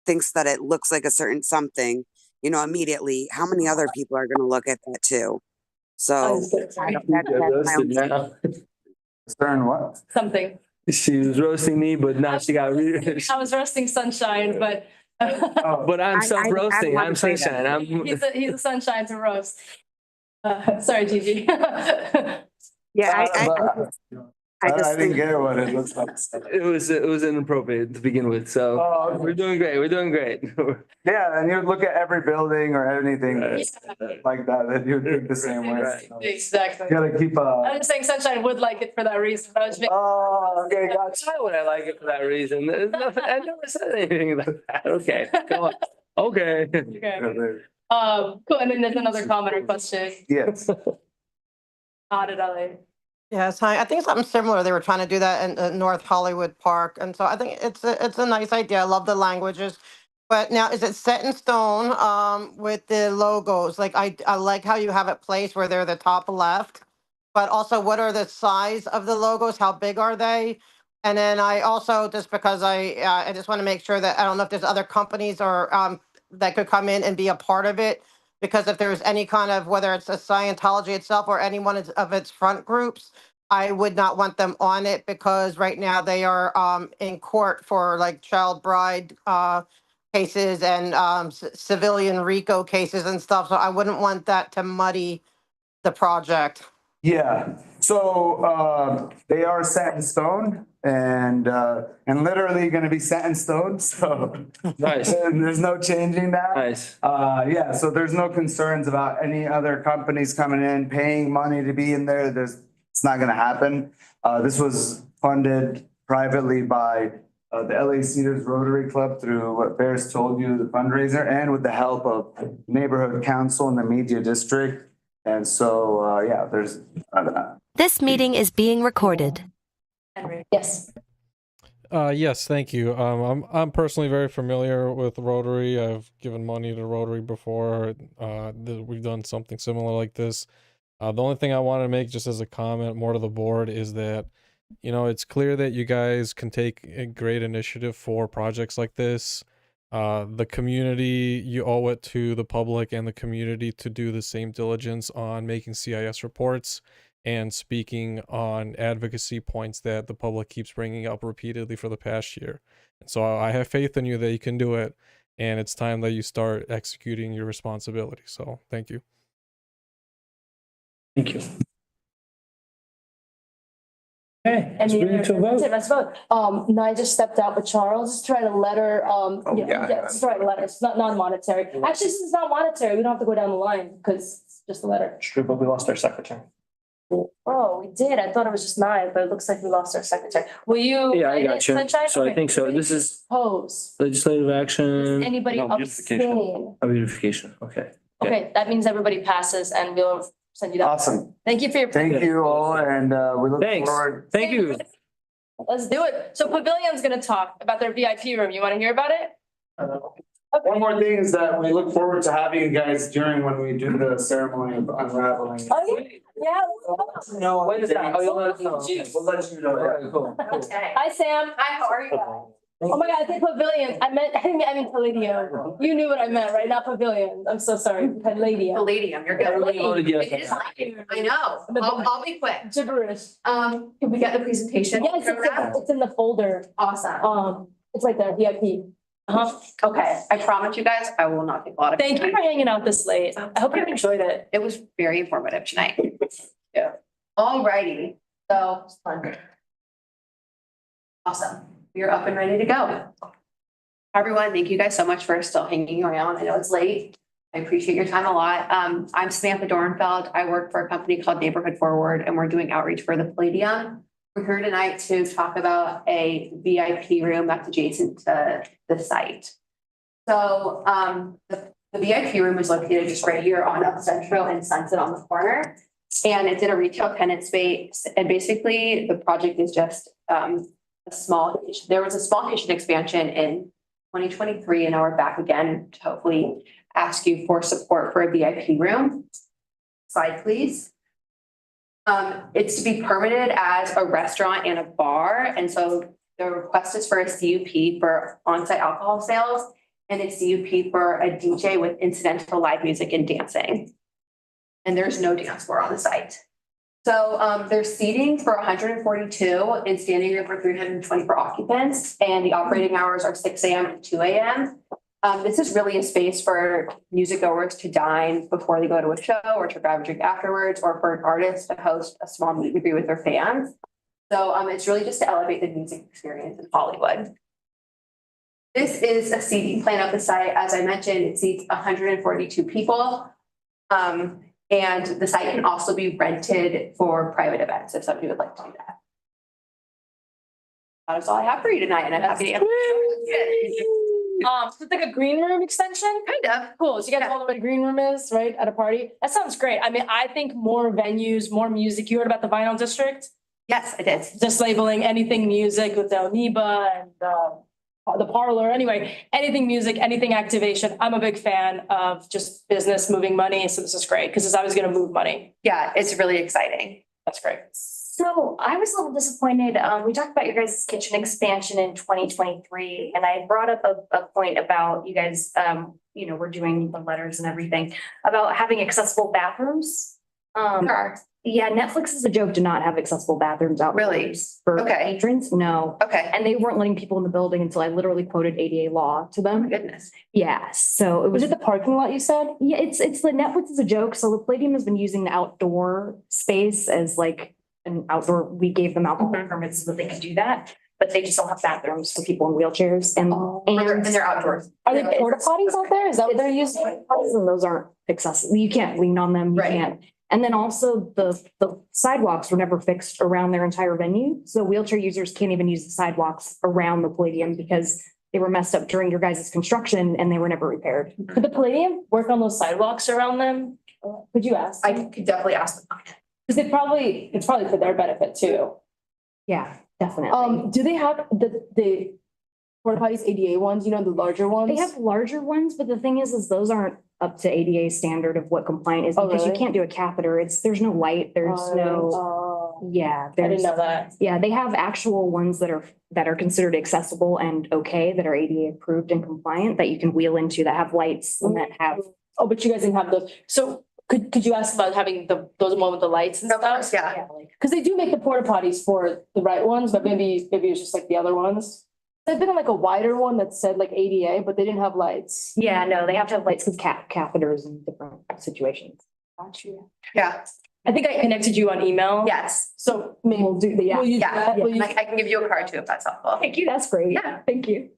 [SPEAKER 11] thinks that it looks like a certain something, immediately, how many other people are going to look at that too? So
[SPEAKER 5] Concern what?
[SPEAKER 3] Something.
[SPEAKER 2] She was roasting me, but now she got
[SPEAKER 3] I was roasting Sunshine, but.
[SPEAKER 2] But I'm self-roasting. I'm Sunshine.
[SPEAKER 3] He's a sunshine to roast. Sorry, Gigi.
[SPEAKER 11] Yeah,
[SPEAKER 5] I didn't get what it looks like.
[SPEAKER 2] It was inappropriate to begin with, so we're doing great. We're doing great.
[SPEAKER 5] Yeah, and you look at every building or anything like that, that you think the same way.
[SPEAKER 3] Exactly.
[SPEAKER 5] You gotta keep
[SPEAKER 3] I'm just saying Sunshine would like it for that reason.
[SPEAKER 5] okay, gotcha.
[SPEAKER 2] Why would I like it for that reason? There's nothing, I never said anything like that. Okay, come on. Okay.
[SPEAKER 3] Okay. Cool, and then there's another comment or question.
[SPEAKER 5] Yes.
[SPEAKER 3] How did I?
[SPEAKER 15] Yes, I think something similar. They were trying to do that in North Hollywood Park. And so I think it's a nice idea. I love the languages. But now, is it set in stone with the logos? Like, I like how you have it placed where they're the top left. But also, what are the size of the logos? How big are they? And then I also, just because I just want to make sure that, I don't know if there's other companies or that could come in and be a part of it. Because if there's any kind of, whether it's a Scientology itself or any one of its front groups, I would not want them on it because right now they are in court for like child bride cases and civilian RICO cases and stuff. So I wouldn't want that to muddy the project.
[SPEAKER 5] Yeah, so they are set in stone and literally gonna be set in stone, so.
[SPEAKER 2] Nice.
[SPEAKER 5] And there's no changing that.
[SPEAKER 2] Nice.
[SPEAKER 5] Yeah, so there's no concerns about any other companies coming in, paying money to be in there. It's not gonna happen. This was funded privately by the LA Cedars Rotary Club through what Ferris told you, the fundraiser, and with the help of Neighborhood Council in the Media District. And so, yeah, there's.
[SPEAKER 17] This meeting is being recorded.
[SPEAKER 3] Henry. Yes.
[SPEAKER 18] Yes, thank you. I'm personally very familiar with Rotary. I've given money to Rotary before. We've done something similar like this. The only thing I want to make just as a comment more to the board is that, you know, it's clear that you guys can take a great initiative for projects like this. The community, you owe it to the public and the community to do the same diligence on making CIS reports and speaking on advocacy points that the public keeps bringing up repeatedly for the past year. And so I have faith in you that you can do it, and it's time that you start executing your responsibility. So thank you.
[SPEAKER 2] Thank you. Okay, let's
[SPEAKER 3] Any
[SPEAKER 2] bring it to a
[SPEAKER 3] other-
[SPEAKER 2] vote.
[SPEAKER 3] Let's vote. No, I just stepped out with Charles, to write a letter, just write a letter, it's not non-monetary. Actually, since it's not monetary, we don't have to go down the line, because it's just a letter.
[SPEAKER 6] True, but we lost our secretary.
[SPEAKER 3] Oh, we did, I thought it was just mine, but it looks like we lost our secretary. Will you?
[SPEAKER 2] Yeah, I got you.
[SPEAKER 3] Sunshine?
[SPEAKER 2] So I
[SPEAKER 3] Okay.
[SPEAKER 2] think so. This is
[SPEAKER 3] Pose.
[SPEAKER 2] legislative action,
[SPEAKER 3] Anybody
[SPEAKER 6] No, beautification.
[SPEAKER 3] abstain?
[SPEAKER 2] beautification. Okay.
[SPEAKER 3] Okay, that means everybody passes and we'll send you that.
[SPEAKER 5] Awesome.
[SPEAKER 3] Thank you for your.
[SPEAKER 5] Thank you all, and we look
[SPEAKER 2] Thanks.
[SPEAKER 5] forward.
[SPEAKER 2] Thank you.
[SPEAKER 3] Let's do it. So Pavilion's gonna talk about their VIP room. You wanna hear about it?
[SPEAKER 5] One more thing is that we look forward to having you guys during when we do the ceremony of unraveling.
[SPEAKER 3] Oh, yeah.
[SPEAKER 5] No,
[SPEAKER 2] When is that? Oh, you'll let us know.
[SPEAKER 5] We'll let you know.
[SPEAKER 2] Okay, cool.
[SPEAKER 7] Okay.
[SPEAKER 3] Hi, Sam.
[SPEAKER 7] Hi, how are you?
[SPEAKER 3] Oh my God, I said pavilion. I mean Palladium. You knew what I meant, right? Not pavilion. I'm so sorry. Palladium.
[SPEAKER 7] Palladium, you're good.
[SPEAKER 2] Oh, yeah.
[SPEAKER 7] It is like, I know. I'll be quick.
[SPEAKER 3] Gibberish.
[SPEAKER 7] Can we get the presentation?
[SPEAKER 3] Yes, it's in the folder.
[SPEAKER 7] Awesome.
[SPEAKER 3] It's right there, VIP.
[SPEAKER 16] Okay, I promise you guys, I will not take a lot of.
[SPEAKER 3] Thank you for hanging out this late. I hope you enjoyed it.
[SPEAKER 16] It was very informative tonight. Yeah. Alrighty, so. Awesome, we're up and ready to go. Everyone, thank you guys so much for still hanging around. I know it's late. I appreciate your time a lot. I'm Samantha Dornfeld. I work for a company called Neighborhood Forward, and we're doing outreach for the Palladium. We're here tonight to talk about a VIP room that's adjacent to the site. So the VIP room is located just right here on Up Central and Sunset on the corner. And it's in a retail tenant space. And basically the project is just there was a small kitchen expansion in 2023, and now we're back again to hopefully ask you for support for a VIP room. Slide, please. It's to be permitted as a restaurant and a bar. And so the request is for a CUP for on-site alcohol sales and a CUP for a DJ with incidental live music and dancing. And there's no dance floor on the site. So there's seating for 142 and standing room for 324 occupants. And the operating hours are 6 a.m. to 2 a.m. This is really a space for music goers to dine before they go to a show or to grab a drink afterwards, or for an artist to host a small meet and greet with their fans. So it's really just to elevate the music experience in Hollywood. This is a seating plan of the site. As I mentioned, it seats 142 people. And the site can also be rented for private events if somebody would like to do that. That's all I have for you tonight, and I'm happy to answer.
[SPEAKER 3] So it's like a green room extension?
[SPEAKER 16] Kind of.
[SPEAKER 3] Cool. So you guys know what a green room is, right? At a party? That sounds great. I mean, I think more venues, more music. You heard about the Vinyl District?
[SPEAKER 16] Yes, I did.
[SPEAKER 3] Just labeling anything music with the Oniba and the Parlor. Anyway, anything music, anything activation. I'm a big fan of just business moving money. So this is great because it's always going to move money.
[SPEAKER 16] Yeah, it's really exciting.
[SPEAKER 3] That's great.
[SPEAKER 22] So I was a little disappointed. We talked about your guys' kitchen expansion in 2023, and I brought up a point about you guys, we're doing the letters and everything about having accessible bathrooms. Yeah, Netflix is a joke to not have accessible bathrooms out.
[SPEAKER 16] Really?
[SPEAKER 22] For
[SPEAKER 16] Okay.
[SPEAKER 22] patrons? No.
[SPEAKER 16] Okay.
[SPEAKER 22] And they weren't letting people in the building until I literally quoted ADA law to them.
[SPEAKER 16] Goodness.
[SPEAKER 22] Yeah, so it was.
[SPEAKER 3] Was it the parking lot you said?
[SPEAKER 22] Yeah, it's the Netflix is a joke. So the Palladium has been using the outdoor space as like an outdoor, we gave them alcohol permits so that they could do that, but they just don't have bathrooms for people in wheelchairs and
[SPEAKER 16] they're outdoors.
[SPEAKER 3] Are they porta potties out there? Is that what they're using?
[SPEAKER 22] And those aren't accessible. You can't lean on them. You can't. And then also the sidewalks were never fixed around their entire venue. So wheelchair users can't even use the sidewalks around the Palladium because they were messed up during your guys' construction and they were never repaired.
[SPEAKER 3] Could the Palladium work on those sidewalks around them? Could you ask?
[SPEAKER 16] I could definitely ask them.
[SPEAKER 3] Because it's probably for their benefit too.
[SPEAKER 22] Yeah. definitely.
[SPEAKER 3] Do they have the porta potties ADA ones, you know, the larger ones?
[SPEAKER 22] They have larger ones, but the thing is those aren't up to ADA standard of what compliant is
[SPEAKER 3] Oh,
[SPEAKER 22] because you
[SPEAKER 3] really?
[SPEAKER 22] can't do a catheter. There's no light, there's no, yeah.
[SPEAKER 3] I didn't know that.
[SPEAKER 22] Yeah, they have actual ones that are considered accessible and okay, that are ADA approved and compliant, that you can wheel into, that have lights and that have.
[SPEAKER 3] Oh, but you guys didn't have those. So could you ask about having those one with the lights and stuff?
[SPEAKER 16] Yeah.
[SPEAKER 3] Cause they do make the porta potties for the right ones, but maybe it's just like the other ones. They've been in like a wider one that said like ADA, but they didn't have lights.
[SPEAKER 22] Yeah, no, they have to have lights with catheters in different situations.
[SPEAKER 16] Yeah.
[SPEAKER 3] I think I connected you on email.
[SPEAKER 16] Yes.
[SPEAKER 3] So maybe
[SPEAKER 22] We'll do the, yeah.
[SPEAKER 3] will you do
[SPEAKER 16] Yeah.
[SPEAKER 3] that? Will you-
[SPEAKER 16] I can give you a card too if that's helpful.
[SPEAKER 22] Thank you, that's great.
[SPEAKER 16] Yeah.
[SPEAKER 22] Thank you.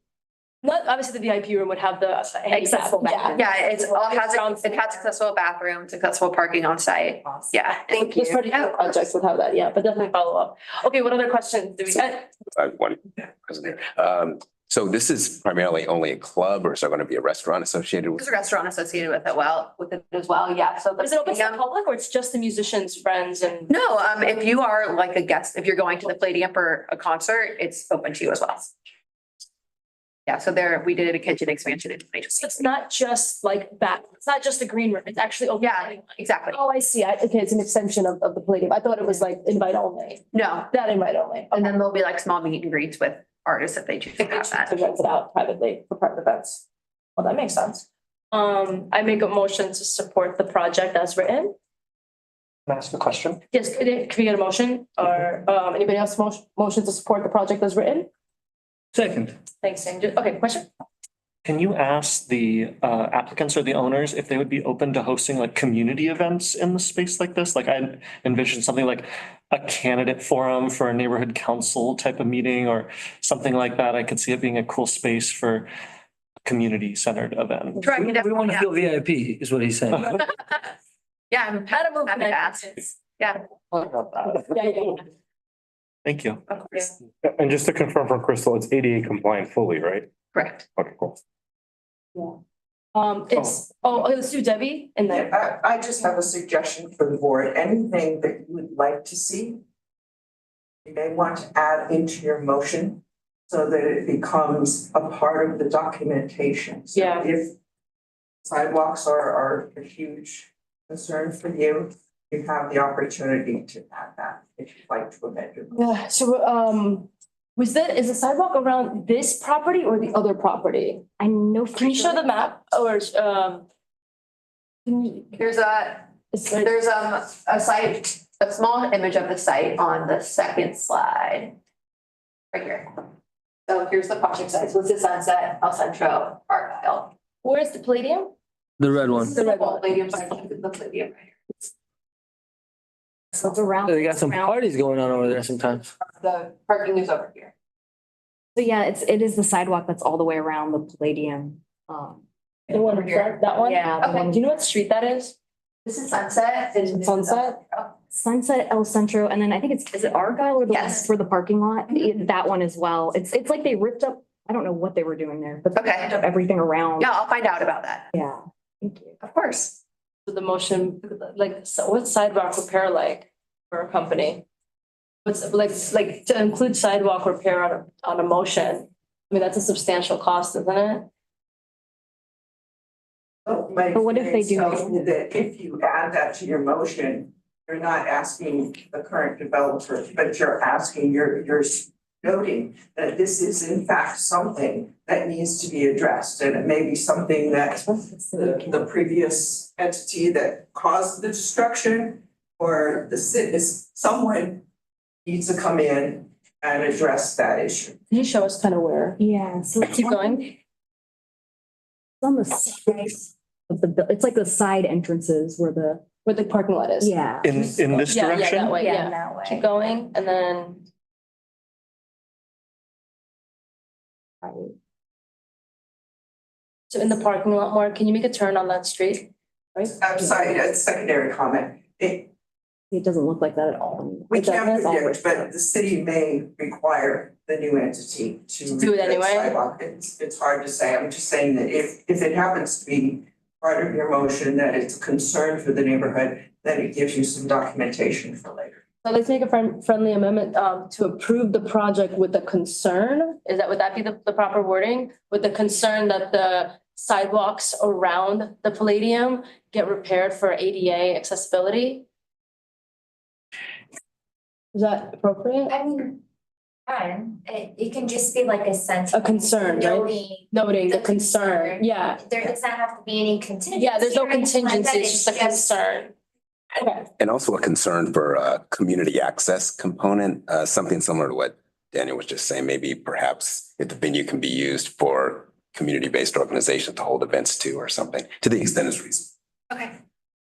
[SPEAKER 3] Not, obviously the VIP room would have the
[SPEAKER 22] Accessible bathroom.
[SPEAKER 16] Yeah, it has accessible bathrooms, accessible parking on site. Yeah, thank you.
[SPEAKER 3] This particular project would have that, yeah, but definitely follow up. Okay, what other questions do we get?
[SPEAKER 4] One, President. So this is primarily only a club, or is there going to be a restaurant associated with?
[SPEAKER 16] There's a restaurant associated with it as well, yeah, so.
[SPEAKER 3] Is it open to the public or it's just the musicians, friends and?
[SPEAKER 16] No, if you are like a guest, if you're going to the Palladium for a concert, it's open to you as well. Yeah, so we did a kitchen expansion in 2020.
[SPEAKER 3] So it's not just like that, it's not just a green room, it's actually open.
[SPEAKER 16] Yeah, exactly.
[SPEAKER 3] Oh, I see. Okay, it's an extension of the Palladium. I thought it was like invite only.
[SPEAKER 16] No,
[SPEAKER 3] That invite only.
[SPEAKER 16] and then there'll be like small meet and greets with artists if they choose to have that.
[SPEAKER 3] To rent it out privately for private events. Well, that makes sense. I make a motion to support the project as written.
[SPEAKER 6] Can I ask a question?
[SPEAKER 3] Yes, can we get a motion or anybody else motion to support the project as written?
[SPEAKER 2] Second.
[SPEAKER 3] Thanks, Sanjay. Okay, question?
[SPEAKER 6] Can you ask the applicants or the owners if they would be open to hosting like community events in the space like this? Like I envision something like a candidate forum for a neighborhood council type of meeting or something like that. I could see it being a cool space for a community centered event.
[SPEAKER 16] Sure, I can
[SPEAKER 2] We want to feel
[SPEAKER 16] definitely,
[SPEAKER 2] VIP is what he's saying.
[SPEAKER 16] yeah, I'm happy to ask. Yeah,
[SPEAKER 6] Thank you.
[SPEAKER 16] of course,
[SPEAKER 9] And just to confirm from Crystal, it's ADA compliant fully, right?
[SPEAKER 16] correct.
[SPEAKER 9] Okay, cool.
[SPEAKER 3] It's, let's do Debbie and then.
[SPEAKER 20] I just have a suggestion for the board. Anything that you would like to see, you may want to add into your motion so that it becomes a part of the documentation. So
[SPEAKER 3] Yeah.
[SPEAKER 20] if sidewalks are a huge concern for you, you have the opportunity to add that if you'd like to amend your motion.
[SPEAKER 3] Yeah, so is the sidewalk around this property or the other property?
[SPEAKER 22] I know.
[SPEAKER 3] Can you show the map or can you?
[SPEAKER 16] There's a site, a small image of the site on the second slide. Right here. So here's the project site. So this is Sunset, El Centro, Argyle.
[SPEAKER 3] Where's the Palladium?
[SPEAKER 2] The red one.
[SPEAKER 3] The red one.
[SPEAKER 16] Palladium site, the Palladium right here.
[SPEAKER 22] So it's around.
[SPEAKER 2] They got some
[SPEAKER 22] around-
[SPEAKER 2] parties going on over there sometimes.
[SPEAKER 16] The parking is over here.
[SPEAKER 22] So yeah, it is the sidewalk that's all the way around the Palladium.
[SPEAKER 3] The one in front, that one?
[SPEAKER 22] Yeah, the
[SPEAKER 3] Okay,
[SPEAKER 22] one-
[SPEAKER 3] do you know what street that is?
[SPEAKER 16] This is Sunset. and this is
[SPEAKER 3] Sunset?
[SPEAKER 22] Sunset, El Centro, and then I think is it Argyle or the one
[SPEAKER 16] Yes.
[SPEAKER 22] for the parking lot? That one as well. It's like they ripped up, I don't know what they were doing there, but they
[SPEAKER 16] Okay.
[SPEAKER 22] ripped up everything around.
[SPEAKER 16] Yeah, I'll find out about that.
[SPEAKER 22] Yeah. Thank you.
[SPEAKER 16] Of course.
[SPEAKER 3] So the motion, like, so what's sidewalk repair like for a company? What's like to include sidewalk repair on a motion? I mean, that's a substantial cost, isn't it?
[SPEAKER 20] My
[SPEAKER 22] But what if they
[SPEAKER 20] experience
[SPEAKER 22] do-
[SPEAKER 20] tells me that if you add that to your motion, you're not asking the current developer, but you're asking, you're noting that this is in fact something that needs to be addressed, and it may be something that the previous entity that caused the destruction or someone needs to come in and address that issue.
[SPEAKER 3] Can you show us kind of where?
[SPEAKER 22] Yeah, so
[SPEAKER 3] Keep going.
[SPEAKER 22] it's on the side of it's like the side entrances where the,
[SPEAKER 3] Where the parking lot is?
[SPEAKER 22] yeah.
[SPEAKER 6] In this
[SPEAKER 3] Yeah, yeah,
[SPEAKER 6] direction?
[SPEAKER 3] that way, yeah.
[SPEAKER 22] That way.
[SPEAKER 3] Keep going and then. So in the parking lot more, can you make a turn on that street? Right?
[SPEAKER 20] I'm sorry, a secondary comment.
[SPEAKER 22] It doesn't look like that at all.
[SPEAKER 20] We
[SPEAKER 3] It
[SPEAKER 20] can't
[SPEAKER 3] doesn't?
[SPEAKER 20] predict, but the city may require the new entity to.
[SPEAKER 3] Do it
[SPEAKER 20] repair the
[SPEAKER 3] anyway?
[SPEAKER 20] sidewalk. It's hard to say. I'm just saying that if it happens to be part of your motion, that it's a concern for the neighborhood, then it gives you some documentation for later.
[SPEAKER 3] So let's make a friendly amendment to approve the project with the concern, would that be the proper wording? With the concern that the sidewalks around the Palladium get repaired for ADA accessibility? Is that appropriate?
[SPEAKER 19] I mean, fine, it can just be like a sentence.
[SPEAKER 3] A concern, right? Noting the concern, yeah.
[SPEAKER 19] There doesn't have to be any contingency.
[SPEAKER 3] Yeah, there's no
[SPEAKER 19] or anything like that,
[SPEAKER 3] contingency, it's just a concern. Okay.
[SPEAKER 4] And also a concern for a community access component, something similar to what Daniel was just saying, maybe perhaps if the venue can be used for community-based organizations to hold events too or something, to the extent it's reasonable.
[SPEAKER 19] Okay.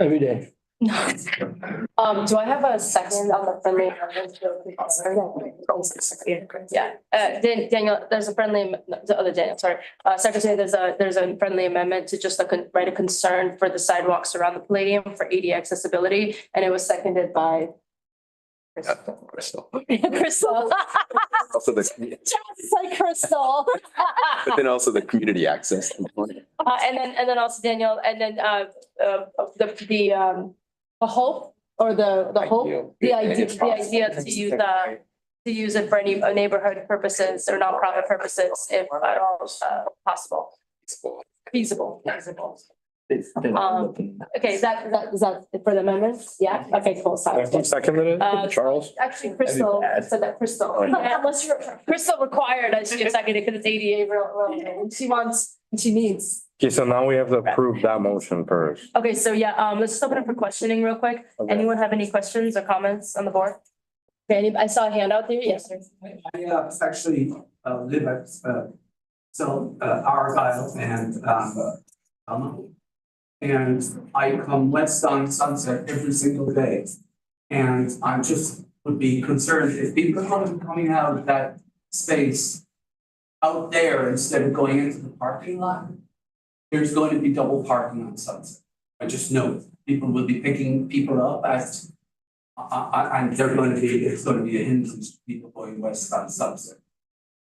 [SPEAKER 2] Every day.
[SPEAKER 3] Do I have a second on the friendly amendment? Yeah, Daniel, there's a friendly, the other Daniel, sorry. Secretary, there's a friendly amendment to just write a concern for the sidewalks around the Palladium for ADA accessibility, and it was seconded by
[SPEAKER 4] Crystal.
[SPEAKER 3] Crystal.
[SPEAKER 4] Also the,
[SPEAKER 3] Just like Crystal.
[SPEAKER 4] but then also the community access component.
[SPEAKER 3] And then also Daniel, and then the hope or the hope, the idea to use it for any neighborhood purposes or nonprofit purposes if at all possible. Feasible. Okay, is that for the amendments? Yeah, okay, cool, sorry.
[SPEAKER 9] Who seconded it? Charles?
[SPEAKER 3] Actually, Crystal said that Crystal, unless Crystal required that she get seconded because it's ADA real, she wants, she needs.
[SPEAKER 9] Okay, so now we have to approve that motion first.
[SPEAKER 3] Okay, so yeah, let's just open up for questioning real quick.
[SPEAKER 9] Okay.
[SPEAKER 3] Anyone have any questions or comments on the board? Okay, I saw a hand out there, yes, sir.
[SPEAKER 13] I actually live at Argyle and I come west on Sunset every single day. And I just would be concerned if people are going to be coming out of that space out there instead of going into the parking lot, there's going to be double parking on Sunset. I just know people will be picking people up and it's going to be a hindrance to people going west on Sunset.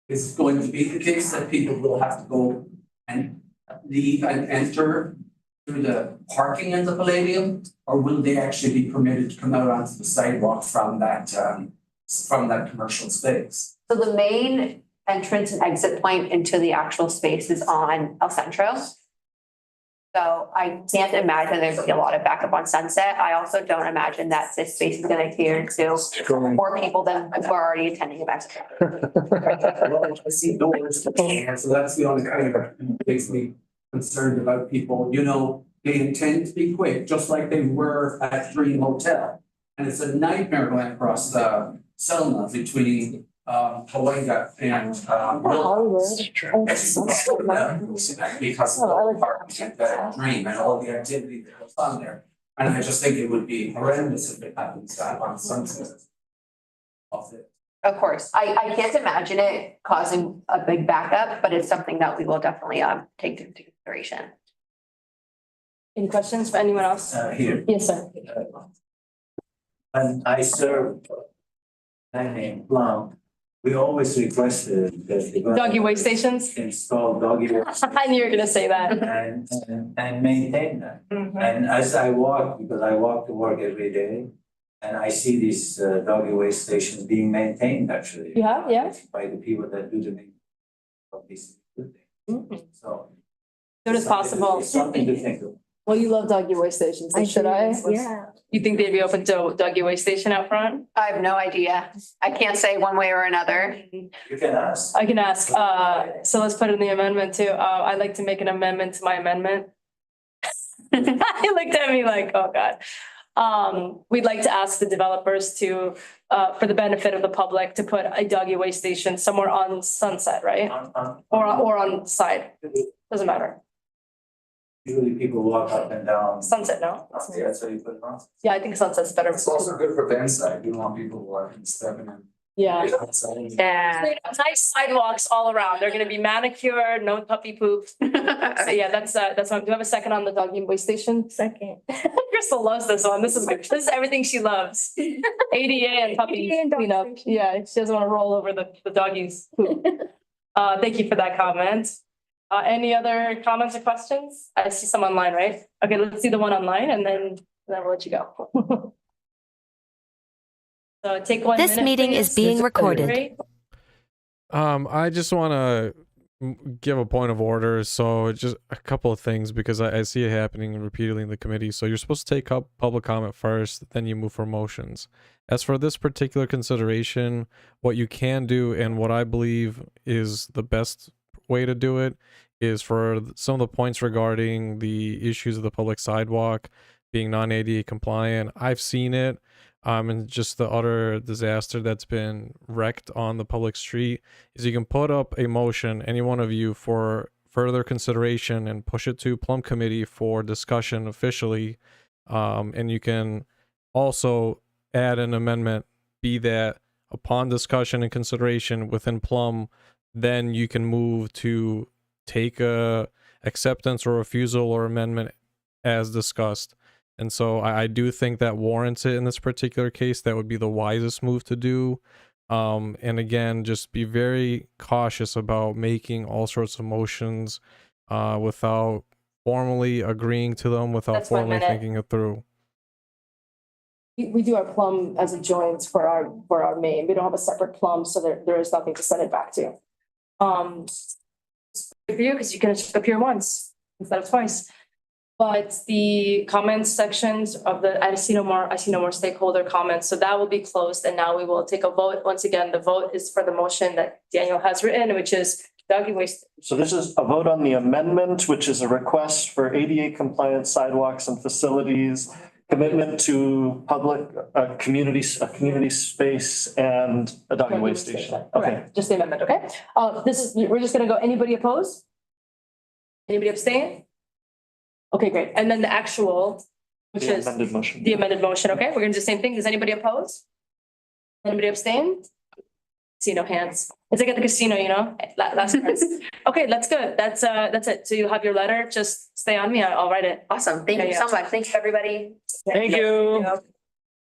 [SPEAKER 13] It's going to be the case that people will have to go and leave and enter through the parking in the Palladium, or will they actually be permitted to come out onto the sidewalk from that commercial space?
[SPEAKER 8] So the main entrance and exit point into the actual space is on El Centro. So I can't imagine there's gonna be a lot of backup on Sunset. I also don't imagine that this space is gonna cater to more people than who are already attending events.
[SPEAKER 13] I see doors, so that's the only thing that makes me concerned about people, they intend to be quick, just like they were at Dream Hotel. And it's a nightmare going across the Selma between Hawaii and because of the parking at that Dream and all the activity that goes on there. And I just think it would be horrendous if it happens on Sunset.
[SPEAKER 8] Of course, I can't imagine it causing a big backup, but it's something that we will definitely take into consideration.
[SPEAKER 3] Any questions for anyone else?
[SPEAKER 21] Here.
[SPEAKER 3] Yes, sir.
[SPEAKER 21] And I serve in Plum. We always requested that the
[SPEAKER 3] Doggy waste stations?
[SPEAKER 21] install doggy waste
[SPEAKER 3] I knew you were gonna say that.
[SPEAKER 21] and maintain them. And as I walk, because I walk to work every day, and I see these doggy waste stations being maintained actually.
[SPEAKER 3] Yeah.
[SPEAKER 21] By the people that do the maintenance of these good things. So.
[SPEAKER 3] Soon as possible.
[SPEAKER 21] Something to think of.
[SPEAKER 3] Well, you love doggy waste stations, so should I?
[SPEAKER 8] Yeah.
[SPEAKER 3] You think they'd be open to doggy waste station out front?
[SPEAKER 8] I have no idea. I can't say one way or another.
[SPEAKER 21] You can ask.
[SPEAKER 3] I can ask, so let's put in the amendment too. I'd like to make an amendment to my amendment. He looked at me like, oh God. We'd like to ask the developers to, for the benefit of the public, to put a doggy waste station somewhere on Sunset, right? Or on side, doesn't matter.
[SPEAKER 21] Usually people walk up and down.
[SPEAKER 3] Sunset, no?
[SPEAKER 21] Yeah, that's why you put it on.
[SPEAKER 3] Yeah, I think Sunset's better.
[SPEAKER 13] It's also good for van side, you don't want people walking, stepping in.
[SPEAKER 3] Yeah.
[SPEAKER 8] Yeah.
[SPEAKER 3] Nice sidewalks all around. They're gonna be manicured, no puppy poop. So yeah, that's one. Do you have a second on the doggy waste station? Second. Crystal loves this one. This is everything she loves. ADA and puppy cleanup. Yeah, she doesn't want to roll over the doggies poop. Thank you for that comment. Any other comments or questions? I see some online, right? Okay, let's see the one online and then we'll let you go. So take 1
[SPEAKER 17] This
[SPEAKER 3] minute,
[SPEAKER 17] meeting is
[SPEAKER 3] please.
[SPEAKER 17] being recorded.
[SPEAKER 3] Great.
[SPEAKER 18] I just want to give a point of order. So just a couple of things because I see it happening repeatedly in the committee. So you're supposed to take up public comment first, then you move for motions. As for this particular consideration, what you can do and what I believe is the best way to do it is for some of the points regarding the issues of the public sidewalk being non-ADA compliant. I've seen it. And just the utter disaster that's been wrecked on the public street is you can put up a motion, any one of you, for further consideration and push it to Plum Committee for discussion officially. And you can also add an amendment, be that upon discussion and consideration within Plum, then you can move to take a acceptance or refusal or amendment as discussed. And so I do think that warrants it in this particular case. That would be the wisest move to do. And again, just be very cautious about making all sorts of motions without formally agreeing to them, without
[SPEAKER 3] That's 1
[SPEAKER 18] formally
[SPEAKER 3] minute.
[SPEAKER 18] thinking it through.
[SPEAKER 3] We do our plum as a joint for our main. We don't have a separate plum, so there is nothing to send it back to. It's good for you because you can appear once instead of twice. But the comments sections of I see no more stakeholder comments, so that will be closed, and now we will take a vote. Once again, the vote is for the motion that Daniel has written, which is doggy waste.
[SPEAKER 6] So this is a vote on the amendment, which is a request for ADA compliant sidewalks and facilities, commitment to public, community space and a doggy waste station. Okay.
[SPEAKER 3] Correct, just the amendment, okay? We're just gonna go, anybody opposed? Anybody abstain? Okay, great. And then the actual, which
[SPEAKER 6] The
[SPEAKER 3] is
[SPEAKER 6] amended motion.
[SPEAKER 3] the amended motion, okay? We're gonna do the same thing. Does anybody oppose? Anybody abstain? See no hands. It's like at the casino, you know, last price. Okay, that's good. That's it. So you have your letter. Just stay on me. I'll write it.
[SPEAKER 8] Awesome. Thank you so much. Thanks, everybody.
[SPEAKER 2] Thank you.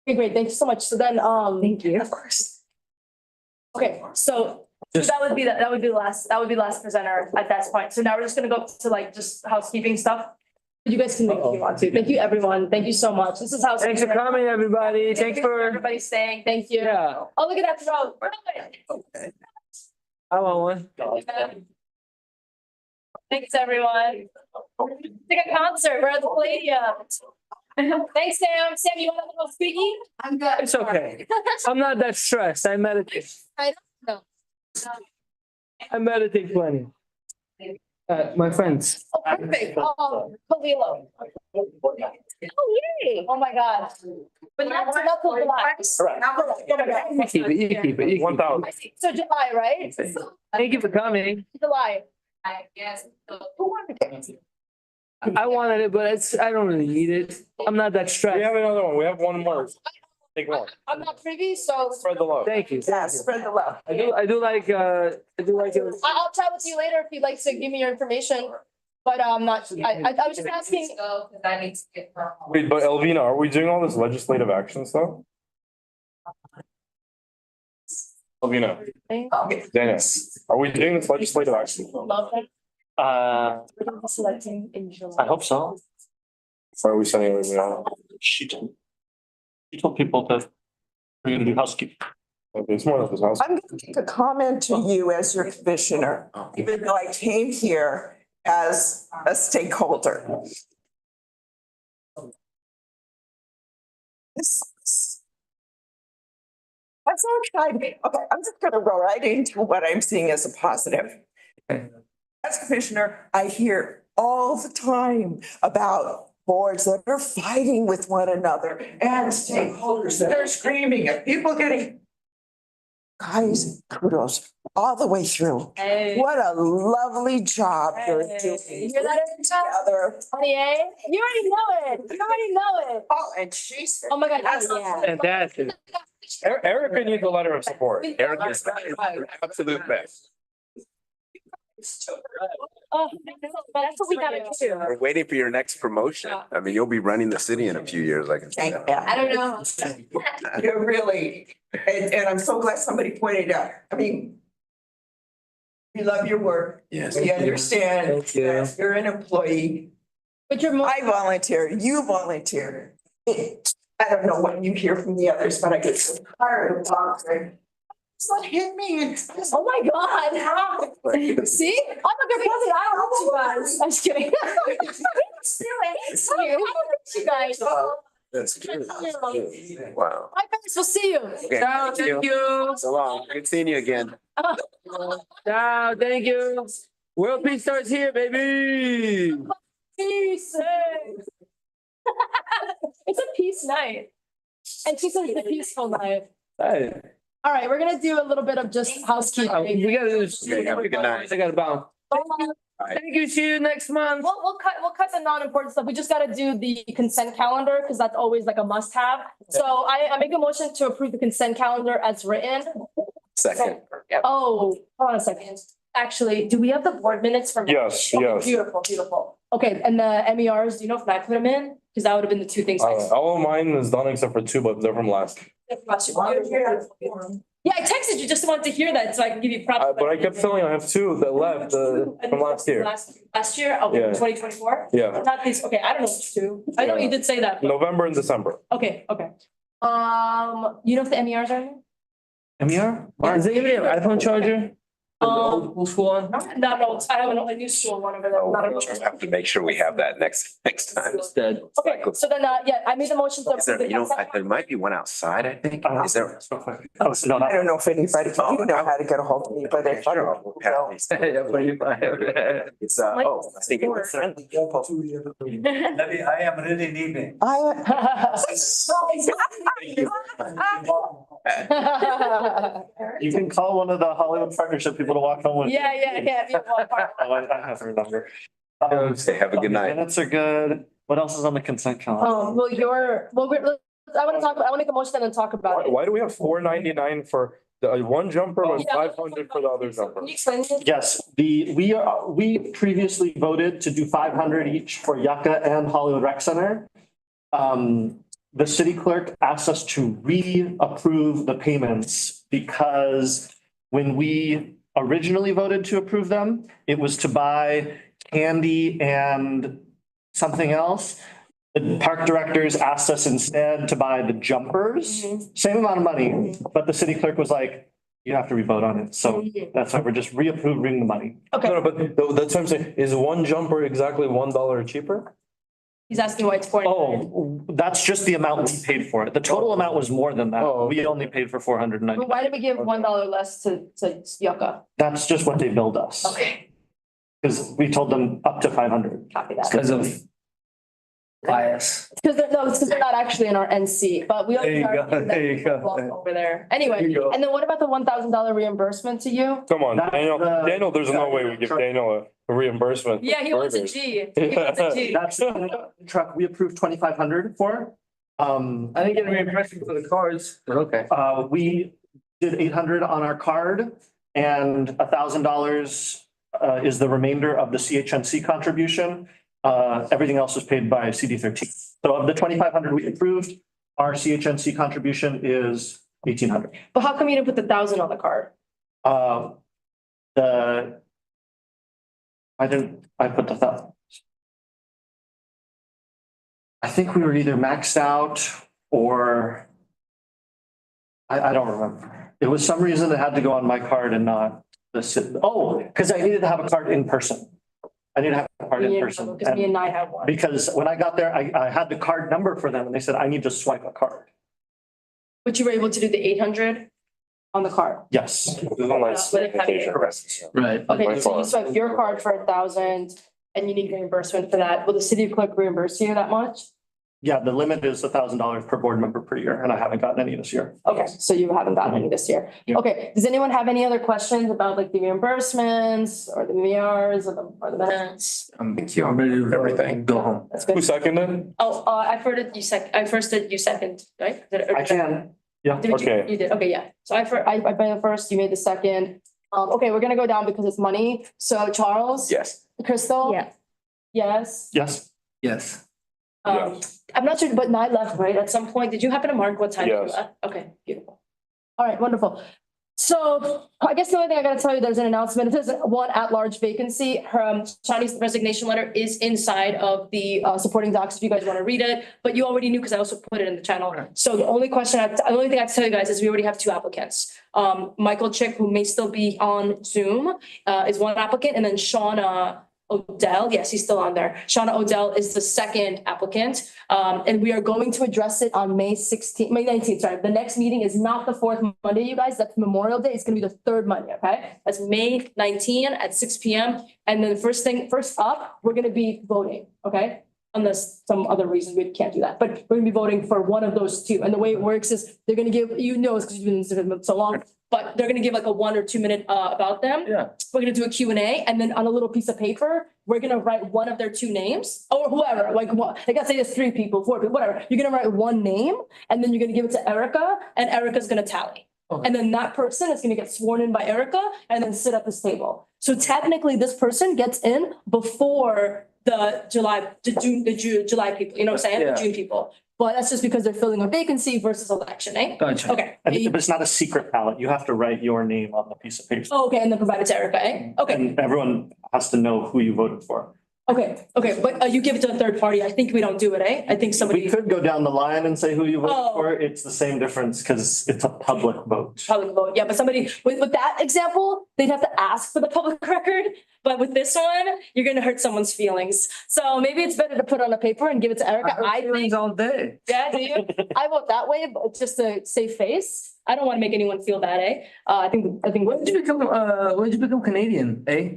[SPEAKER 3] Okay, great. Thank you so much. So then, thank you. Of course. Okay, so that would be the last presenter at that point. So now we're just gonna go to like just housekeeping stuff. You guys can make if you want to. Thank you, everyone. Thank you so much. This is housekeeping.
[SPEAKER 2] Thanks for coming, everybody. Thanks for.
[SPEAKER 3] Everybody staying. Thank you.
[SPEAKER 2] Yeah.
[SPEAKER 3] Oh, look at that throw.
[SPEAKER 2] Okay. I want one.
[SPEAKER 3] Thanks, everyone. It's like a concert. We're at the Palladium. Thanks, Sam. Sam, you want a little speaking? I'm good.
[SPEAKER 2] It's okay. I'm not that stressed. I meditate.
[SPEAKER 3] I don't know.
[SPEAKER 2] I meditate plenty. My friends.
[SPEAKER 3] Oh, perfect. Palilo. Oh, yay. Oh, my God. But not till July.
[SPEAKER 2] You keep it, you keep it. 1,000.
[SPEAKER 3] So July, right?
[SPEAKER 2] Thank you for coming.
[SPEAKER 3] July.
[SPEAKER 2] I wanted it, but I don't really need it. I'm not that stressed.
[SPEAKER 9] We have another one. We have one more. Take one.
[SPEAKER 3] I'm not privy, so.
[SPEAKER 9] Spread the love.
[SPEAKER 2] Thank you.
[SPEAKER 20] Yeah, spread the love.
[SPEAKER 2] I do like it.
[SPEAKER 3] I'll chat with you later if you'd like to give me your information. But I'm not, I was just asking.
[SPEAKER 16] I need to get.
[SPEAKER 9] Wait, but Elvina, are we doing all this legislative action stuff? Elvina, Daniel, are we doing this legislative action?
[SPEAKER 3] Love that. We're gonna be selecting in July.
[SPEAKER 6] I hope so.
[SPEAKER 9] Why are we sending everyone out?
[SPEAKER 6] She told people that we're gonna do housekeeping.
[SPEAKER 9] Okay, it's more of this house.
[SPEAKER 20] I'm going to take a comment to you as your commissioner, even though I came here as a stakeholder. I'm so excited. Okay, I'm just gonna go right into what I'm seeing as a positive. As commissioner, I hear all the time about boards that are fighting with one another and stakeholders that are screaming and people getting. Guys, kudos all the way through.
[SPEAKER 3] Hey.
[SPEAKER 20] What a lovely job you're doing.
[SPEAKER 3] You hear that,
[SPEAKER 20] Together.
[SPEAKER 3] Honey, eh? You already know it. You already know it.
[SPEAKER 20] Oh, and she's.
[SPEAKER 3] Oh my God, yeah.
[SPEAKER 2] Fantastic.
[SPEAKER 9] Erica needs a letter of support.
[SPEAKER 4] Eric is absolute best.
[SPEAKER 3] Oh, that's what we gotta do.
[SPEAKER 4] We're waiting for your next promotion. I mean, you'll be running the city in a few years, I can see that.
[SPEAKER 20] I don't know. You're really, and I'm so glad somebody pointed out, I mean, we love your work.
[SPEAKER 4] Yes.
[SPEAKER 20] We understand
[SPEAKER 2] Thank you.
[SPEAKER 20] that you're an employee.
[SPEAKER 3] But you're more.
[SPEAKER 20] I volunteer, you volunteer. I don't know when you hear from the others, but I get so tired of talking. Someone hit me and.
[SPEAKER 3] Oh my God. See? I'm a good president. I don't want you guys. I'm just kidding. You guys.
[SPEAKER 4] That's good. Wow.
[SPEAKER 3] My parents will see you.
[SPEAKER 4] Okay,
[SPEAKER 2] Ciao, thank you.
[SPEAKER 4] So long. Good seeing you again.
[SPEAKER 2] Ciao, thank you. World peace starts here, baby.
[SPEAKER 3] Peace. It's a peace night. And she said it's a peaceful night.
[SPEAKER 2] Hey,
[SPEAKER 3] All right, we're gonna do a little bit of just housekeeping.
[SPEAKER 2] we gotta do this.
[SPEAKER 4] Okay, have a good night.
[SPEAKER 2] I gotta bounce. Thank you. See you next month.
[SPEAKER 3] We'll cut the non-important stuff. We just gotta do the consent calendar because that's always like a must-have. So I make a motion to approve the consent calendar as written.
[SPEAKER 4] Second.
[SPEAKER 3] Oh, hold on a second. Actually, do we have the board minutes from?
[SPEAKER 9] Yes,
[SPEAKER 3] Okay,
[SPEAKER 9] yes.
[SPEAKER 3] Beautiful, beautiful. Okay, and the MERs, do you know if I put them in? Because that would have been the two things.
[SPEAKER 9] All of mine is done except for two, but they're from last.
[SPEAKER 3] Yeah, I texted you, just wanted to hear that so I can give you props.
[SPEAKER 9] But I kept feeling I have two that left from last year.
[SPEAKER 3] Last year, oh,
[SPEAKER 9] Yeah.
[SPEAKER 3] 2024?
[SPEAKER 9] Yeah,
[SPEAKER 3] Not these, okay, I don't know which two. I know you did say that. but-
[SPEAKER 9] November and December.
[SPEAKER 3] Okay, okay. You know if the MERs are in?
[SPEAKER 2] MER? Does anybody have an iPhone charger? The old school one?
[SPEAKER 3] No, I have a new school one over there.
[SPEAKER 4] Oh,
[SPEAKER 3] not a-
[SPEAKER 4] we'll have to make sure we have that next time.
[SPEAKER 2] It's dead.
[SPEAKER 3] Okay, so then, yeah, I made the motion to.
[SPEAKER 4] Is there,
[SPEAKER 3] approve the consent-
[SPEAKER 4] there might be one outside, I think. Is there?
[SPEAKER 6] Oh, so no,
[SPEAKER 20] I don't know if anybody,
[SPEAKER 4] Oh,
[SPEAKER 20] you know how to get a hold of me, but if I
[SPEAKER 4] Sure,
[SPEAKER 20] don't.
[SPEAKER 4] we'll have these. It's, I think it was.
[SPEAKER 21] I am really leaving.
[SPEAKER 6] you can call one of the Hollywood partnership people to walk home with.
[SPEAKER 3] Yeah. you want part-
[SPEAKER 6] Oh, I have her number.
[SPEAKER 4] Say, have a good night.
[SPEAKER 6] Minutes are good. What else is on the consent calendar?
[SPEAKER 3] I want to make a motion and talk about it.
[SPEAKER 9] Why do we have $4.99 for the one jumper and
[SPEAKER 3] Yeah.
[SPEAKER 9] 500 for the other jumper?
[SPEAKER 3] Can you explain this?
[SPEAKER 6] Yes, we previously voted to do 500 each for Yucca and Hollywood Rec Center. The city clerk asked us to reapprove the payments because when we originally voted to approve them, it was to buy candy and something else. The park directors asked us instead to buy the jumpers, same amount of money, but the city clerk was like, you have to re-vote on it. So that's why we're just reapproving the money.
[SPEAKER 3] Okay,
[SPEAKER 9] No, but that's what I'm saying. Is one jumper exactly $1 cheaper?
[SPEAKER 3] he's asking why it's 40.
[SPEAKER 6] Oh, that's just the amount we paid for it. The total amount was more than that.
[SPEAKER 9] Oh,
[SPEAKER 6] We only paid for 490.
[SPEAKER 3] Why did we give $1 less to Yucca?
[SPEAKER 6] That's just what they billed us.
[SPEAKER 3] Okay,
[SPEAKER 6] Because we told them up to 500.
[SPEAKER 3] copy that.
[SPEAKER 2] Because of bias.
[SPEAKER 3] It's because they're not actually in our NC, but we.
[SPEAKER 2] There you go, there you go.
[SPEAKER 3] Over there. Anyway,
[SPEAKER 2] There you go.
[SPEAKER 3] and then what about the $1,000 reimbursement to you?
[SPEAKER 9] Come on,
[SPEAKER 6] That's
[SPEAKER 9] Daniel, there's no way we give Daniel a reimbursement.
[SPEAKER 3] Yeah, he wants a
[SPEAKER 9] Burgers.
[SPEAKER 3] G. He wants a G.
[SPEAKER 6] That's the truck we approved 2,500 for.
[SPEAKER 2] I didn't get a reimbursement for the cards, but okay.
[SPEAKER 6] We did 800 on our card and $1,000 is the remainder of the CHNC contribution. Everything else was paid by CD13. So of the 2,500 we approved, our CHNC contribution is 1,800.
[SPEAKER 3] But how come you didn't put the 1,000 on the card?
[SPEAKER 6] I put the thought. I think we were either maxed out or I don't remember. It was some reason it had to go on my card and not because I needed to have a card in person. I need to have a card in person.
[SPEAKER 3] Because me and I have one.
[SPEAKER 6] Because when I got there, I had the card number for them and they said, I need to swipe a card.
[SPEAKER 3] But you were able to do the 800 on the card?
[SPEAKER 6] Yes.
[SPEAKER 2] Right.
[SPEAKER 3] Okay, so you swipe your card for 1,000 and you need reimbursement for that. Will the city clerk reimburse you that much?
[SPEAKER 6] Yeah, the limit is $1,000 per board member per year and I haven't gotten any this year.
[SPEAKER 3] Okay, so you haven't gotten any this year.
[SPEAKER 6] Yeah.
[SPEAKER 3] Okay, does anyone have any other questions about like the reimbursements or the MERs or the minutes?
[SPEAKER 4] Thank you.
[SPEAKER 2] I'm ready to
[SPEAKER 4] Everything.
[SPEAKER 2] go home.
[SPEAKER 3] That's
[SPEAKER 9] Who
[SPEAKER 3] good.
[SPEAKER 9] seconded?
[SPEAKER 3] Oh, I heard it, I first did, you second, right?
[SPEAKER 6] I can, yeah.
[SPEAKER 3] Did you-
[SPEAKER 9] Okay.
[SPEAKER 3] You did, okay, yeah. So I made the first, you made the second. Okay, we're gonna go down because it's money. So Charles?
[SPEAKER 4] Yes.
[SPEAKER 3] Crystal?
[SPEAKER 22] Yeah.
[SPEAKER 3] Yes?
[SPEAKER 6] Yes.
[SPEAKER 2] Yes.
[SPEAKER 3] I'm not sure, but Nye left, right? At some point, did you happen to mark what time you
[SPEAKER 9] Yes.
[SPEAKER 3] left? Okay, beautiful. All right, wonderful. So I guess the only thing I gotta tell you, there's an announcement. It says one at-large vacancy. Her Shani's resignation letter is inside of the supporting docs if you guys want to read it. But you already knew because I also put it in the channel. So the only thing I have to tell you guys is we already have two applicants. Michael Chick, who may still be on Zoom, is one applicant, and then Shauna Odell, yes, he's still on there. Shauna Odell is the second applicant. And we are going to address it on May 19th, sorry. The next meeting is not the fourth Monday, you guys, that's Memorial Day. It's gonna be the third Monday, okay? That's May 19 at 6 p.m. And then first up, we're gonna be voting, okay? Unless some other reason we can't do that, but we're gonna be voting for one of those two. And the way it works is they're gonna give, you know, it's because you've been in this so long, but they're gonna give like a 1 or 2 minute about them.
[SPEAKER 2] Yeah.
[SPEAKER 3] We're gonna do a Q&A, and then on a little piece of paper, we're gonna write one of their two names, or whoever, like what, I gotta say there's 3 people, 4 people, whatever. You're gonna write one name, and then you're gonna give it to Erica, and Erica's gonna tally.
[SPEAKER 2] Okay.
[SPEAKER 3] And then that person is gonna get sworn in by Erica and then sit at this table. So technically, this person gets in before the July people, you know what I'm saying?
[SPEAKER 2] Yeah.
[SPEAKER 3] The June people. But that's just because they're filling a vacancy versus election, eh?
[SPEAKER 2] Gotcha.
[SPEAKER 3] Okay.
[SPEAKER 6] But it's not a secret ballot. You have to write your name on the piece of paper.
[SPEAKER 3] Oh, okay, and then provide it to Erica, eh? Okay.
[SPEAKER 6] And everyone has to know who you voted for.
[SPEAKER 3] Okay, but you give it to a third party. I think we don't do it, eh? I think
[SPEAKER 6] We
[SPEAKER 3] somebody,
[SPEAKER 6] could go down the line and say who you voted
[SPEAKER 3] Oh.
[SPEAKER 6] for. It's the same difference because it's a public vote.
[SPEAKER 3] public vote, yeah, but somebody, with that example, they'd have to ask for the public record. But with this one, you're gonna hurt someone's feelings. So maybe it's better to put on a paper and give it to Erica. I think,
[SPEAKER 2] all day.
[SPEAKER 3] yeah, do you? I vote that way, but just to save face. I don't wanna make anyone feel that, eh? I think.
[SPEAKER 2] When did you become Canadian, eh?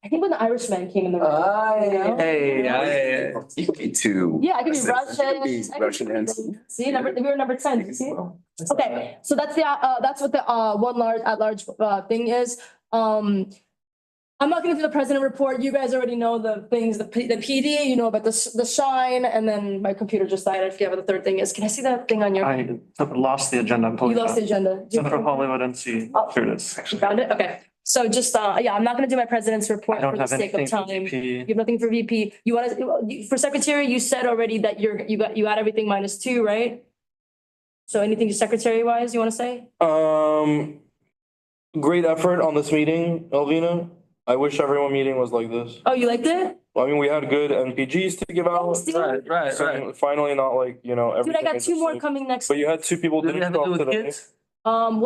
[SPEAKER 3] I think when the Irishman came in the room.
[SPEAKER 2] Hey,
[SPEAKER 4] Two.
[SPEAKER 3] Yeah, I could be
[SPEAKER 4] Be
[SPEAKER 3] Russian. I could
[SPEAKER 4] Russian
[SPEAKER 3] be-
[SPEAKER 4] and.
[SPEAKER 3] See, we were number 10, you see? Okay, so that's what the one at-large thing is. I'm not gonna do the president report. You guys already know the things, the PD, you know about the shine, and then my computer just died. I forget what the third thing is. Can I see that thing on your?
[SPEAKER 6] I lost the agenda. I'm
[SPEAKER 3] You
[SPEAKER 6] pulling it
[SPEAKER 3] lost
[SPEAKER 6] up.
[SPEAKER 3] the agenda.
[SPEAKER 6] Central Hollywood NC.
[SPEAKER 3] Oh.
[SPEAKER 6] Here it is.
[SPEAKER 3] You found it? Okay. So just, yeah, I'm not gonna do my president's
[SPEAKER 6] I
[SPEAKER 3] report
[SPEAKER 6] don't
[SPEAKER 3] for the
[SPEAKER 6] have
[SPEAKER 3] sake of
[SPEAKER 6] anything for
[SPEAKER 3] time.
[SPEAKER 6] VP.
[SPEAKER 3] You have nothing for VP. You wanna, for secretary, you said already that you got everything -2, right? So anything secretary wise you wanna say?
[SPEAKER 12] Great effort on this meeting, Elvina. I wish everyone meeting was like this.
[SPEAKER 3] Oh, you liked it?
[SPEAKER 12] I mean, we had good NPGs to give out.
[SPEAKER 3] Thanks, dude.
[SPEAKER 2] Right.
[SPEAKER 12] So finally not like,
[SPEAKER 3] Dude, I
[SPEAKER 12] everything
[SPEAKER 3] got
[SPEAKER 12] is
[SPEAKER 3] 2 more
[SPEAKER 12] just-
[SPEAKER 3] coming next.
[SPEAKER 12] But you had 2 people
[SPEAKER 2] Does it
[SPEAKER 12] didn't
[SPEAKER 2] have to
[SPEAKER 12] show
[SPEAKER 2] do
[SPEAKER 12] up
[SPEAKER 2] with
[SPEAKER 12] today.
[SPEAKER 2] kids?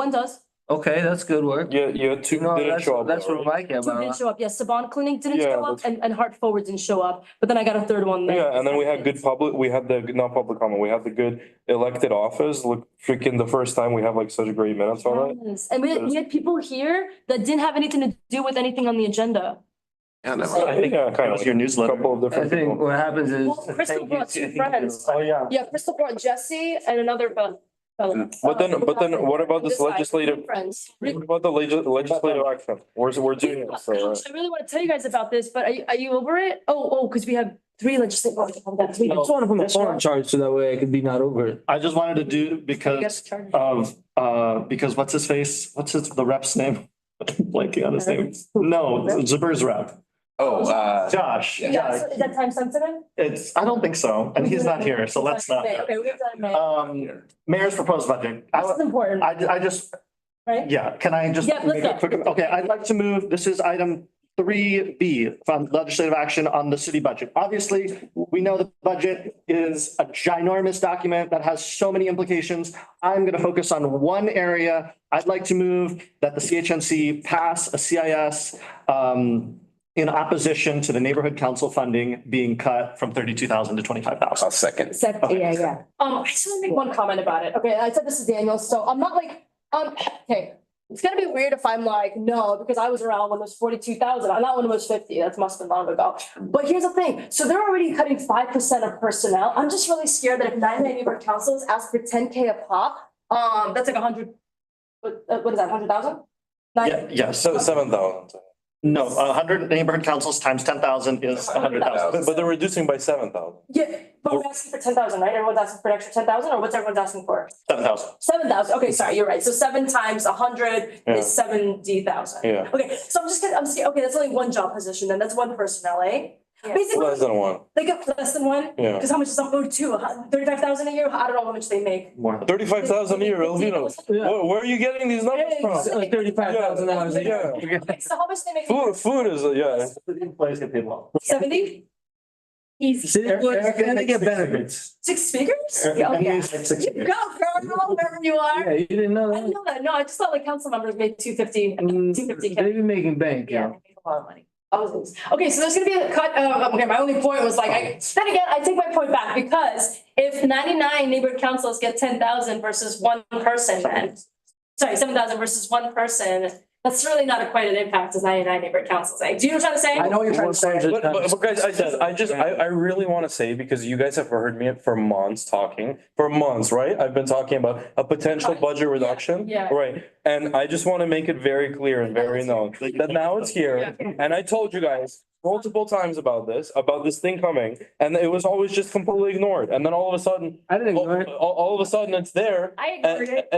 [SPEAKER 3] One does.
[SPEAKER 2] Okay, that's good work.
[SPEAKER 12] Yeah, you had 2
[SPEAKER 2] No,
[SPEAKER 12] didn't show up.
[SPEAKER 2] that's
[SPEAKER 12] though,
[SPEAKER 2] what
[SPEAKER 12] right?
[SPEAKER 2] I care
[SPEAKER 3] 2 didn't
[SPEAKER 2] about.
[SPEAKER 3] show up. Yes, Saban Clinic didn't
[SPEAKER 12] Yeah,
[SPEAKER 3] show up
[SPEAKER 12] that's-
[SPEAKER 3] and Hart Forward didn't show up. But then I got a third one.
[SPEAKER 12] Yeah, and then we had good we had the, not public comment, we had the good elected office. Look, freaking the first time we have like such great minutes on it.
[SPEAKER 3] Yes, and we had people here that didn't have anything to do with anything on the agenda.
[SPEAKER 4] Yeah, no.
[SPEAKER 6] I think
[SPEAKER 12] Yeah,
[SPEAKER 6] that was your newsletter.
[SPEAKER 12] Couple of
[SPEAKER 2] I
[SPEAKER 12] different
[SPEAKER 2] think
[SPEAKER 12] people.
[SPEAKER 2] what happens is.
[SPEAKER 3] Well, Crystal brought 2 friends.
[SPEAKER 6] Oh, yeah.
[SPEAKER 3] Yeah, Crystal brought Jesse and another fellow.
[SPEAKER 12] But then what about this
[SPEAKER 3] This side,
[SPEAKER 12] legislative,
[SPEAKER 3] Friends.
[SPEAKER 12] what about the legislative action? We're doing it, so.
[SPEAKER 3] I really want to tell you guys about this, but are you over it? Oh, because we have 3 legislative. I just want to put my phone
[SPEAKER 2] On charge so that way I could be not over it.
[SPEAKER 6] I just wanted to do because because what's his face? What's the rep's name? Blanking on his name. No, Zabur's rep. Josh.
[SPEAKER 3] Yeah, so is that time sensitive?
[SPEAKER 6] I don't think so. And he's not here, so let's not.
[SPEAKER 3] Okay, we've done May.
[SPEAKER 6] Mayor's proposed budget.
[SPEAKER 3] This is important,
[SPEAKER 6] I just,
[SPEAKER 3] right?
[SPEAKER 6] yeah, can I just
[SPEAKER 3] Yeah, let's
[SPEAKER 6] make a
[SPEAKER 3] go.
[SPEAKER 6] quick, okay, I'd like to move, this is item 3B from legislative action on the city budget. Obviously, we know the budget is a ginormous document that has so many implications. I'm going to focus on one area. I'd like to move that the CHNC pass a CIS in opposition to the neighborhood council funding being cut from 32,000 to 25,000.
[SPEAKER 4] I'll second.
[SPEAKER 3] Yeah. I just want to make one comment about it. Okay, I said this is Daniel, so I'm not like, okay. It's gonna be weird if I'm like, no, because I was around when it was 42,000, not when it was 50, that must have been long ago. But here's the thing, so they're already cutting 5% of personnel. I'm just really scared that if 9 neighborhood councils ask for 10K a pop, that's like 100, what is that, 100,000?
[SPEAKER 6] Yeah, yes.
[SPEAKER 12] So 7,000.
[SPEAKER 6] No, 100 neighborhood councils times 10,000 is 100,000.
[SPEAKER 12] But they're reducing by 7,000.
[SPEAKER 3] Yeah, but we're asking for 10,000, right? Everyone's asking for an extra 10,000, or what's everyone's asking for?
[SPEAKER 6] 7,000.
[SPEAKER 3] 7,000, okay, sorry, you're right, so 7 times 100
[SPEAKER 12] Yeah.
[SPEAKER 3] is 70,000.
[SPEAKER 12] Yeah.
[SPEAKER 3] Okay, so I'm scared, okay, that's only one job position, then that's one personnel, eh? Basically,
[SPEAKER 12] Less than one.
[SPEAKER 3] they get less than one?
[SPEAKER 12] Yeah.
[SPEAKER 3] Because how much does that go to? 35,000 a year? I don't know how much they make.
[SPEAKER 6] More.
[SPEAKER 12] 35,000 a year, Elvino. Where are you getting these numbers from?
[SPEAKER 2] $35,000 a year.
[SPEAKER 3] Okay, so how much they make?
[SPEAKER 12] Food is, yeah.
[SPEAKER 6] Employees get paid well.
[SPEAKER 3] 70? Easy.
[SPEAKER 2] And they get benefits.
[SPEAKER 3] Six figures?
[SPEAKER 6] Erica,
[SPEAKER 3] Oh, yeah.
[SPEAKER 6] Emily's like 6
[SPEAKER 3] You
[SPEAKER 6] figures.
[SPEAKER 3] go, girl, wherever you are.
[SPEAKER 2] Yeah, you didn't know
[SPEAKER 3] I didn't
[SPEAKER 2] that?
[SPEAKER 3] know that. No, I just thought like council members made 250, 250K.
[SPEAKER 2] They be making bank,
[SPEAKER 3] Yeah,
[SPEAKER 2] yeah.
[SPEAKER 3] they make a lot of money. Okay, so there's gonna be a cut, okay, my only point was like, then again, I take my point back, because if 99 neighborhood councils get 10,000 versus one person, then, sorry, 7,000 versus one person, that's really not quite an impact as 99 neighborhood councils, like, do you know what I'm saying?
[SPEAKER 20] I know what you're trying to say.
[SPEAKER 12] But guys, I really want to say, because you guys have heard me for months, right? I've been talking about a potential budget reduction.
[SPEAKER 3] Yeah.
[SPEAKER 12] Right, and I just want to make it very clear and very known that now it's here, and I told you guys multiple times about this thing coming, and it was always just completely ignored, and then all of a sudden,
[SPEAKER 2] I didn't ignore it.
[SPEAKER 12] all of a sudden it's there.
[SPEAKER 3] I ignored it.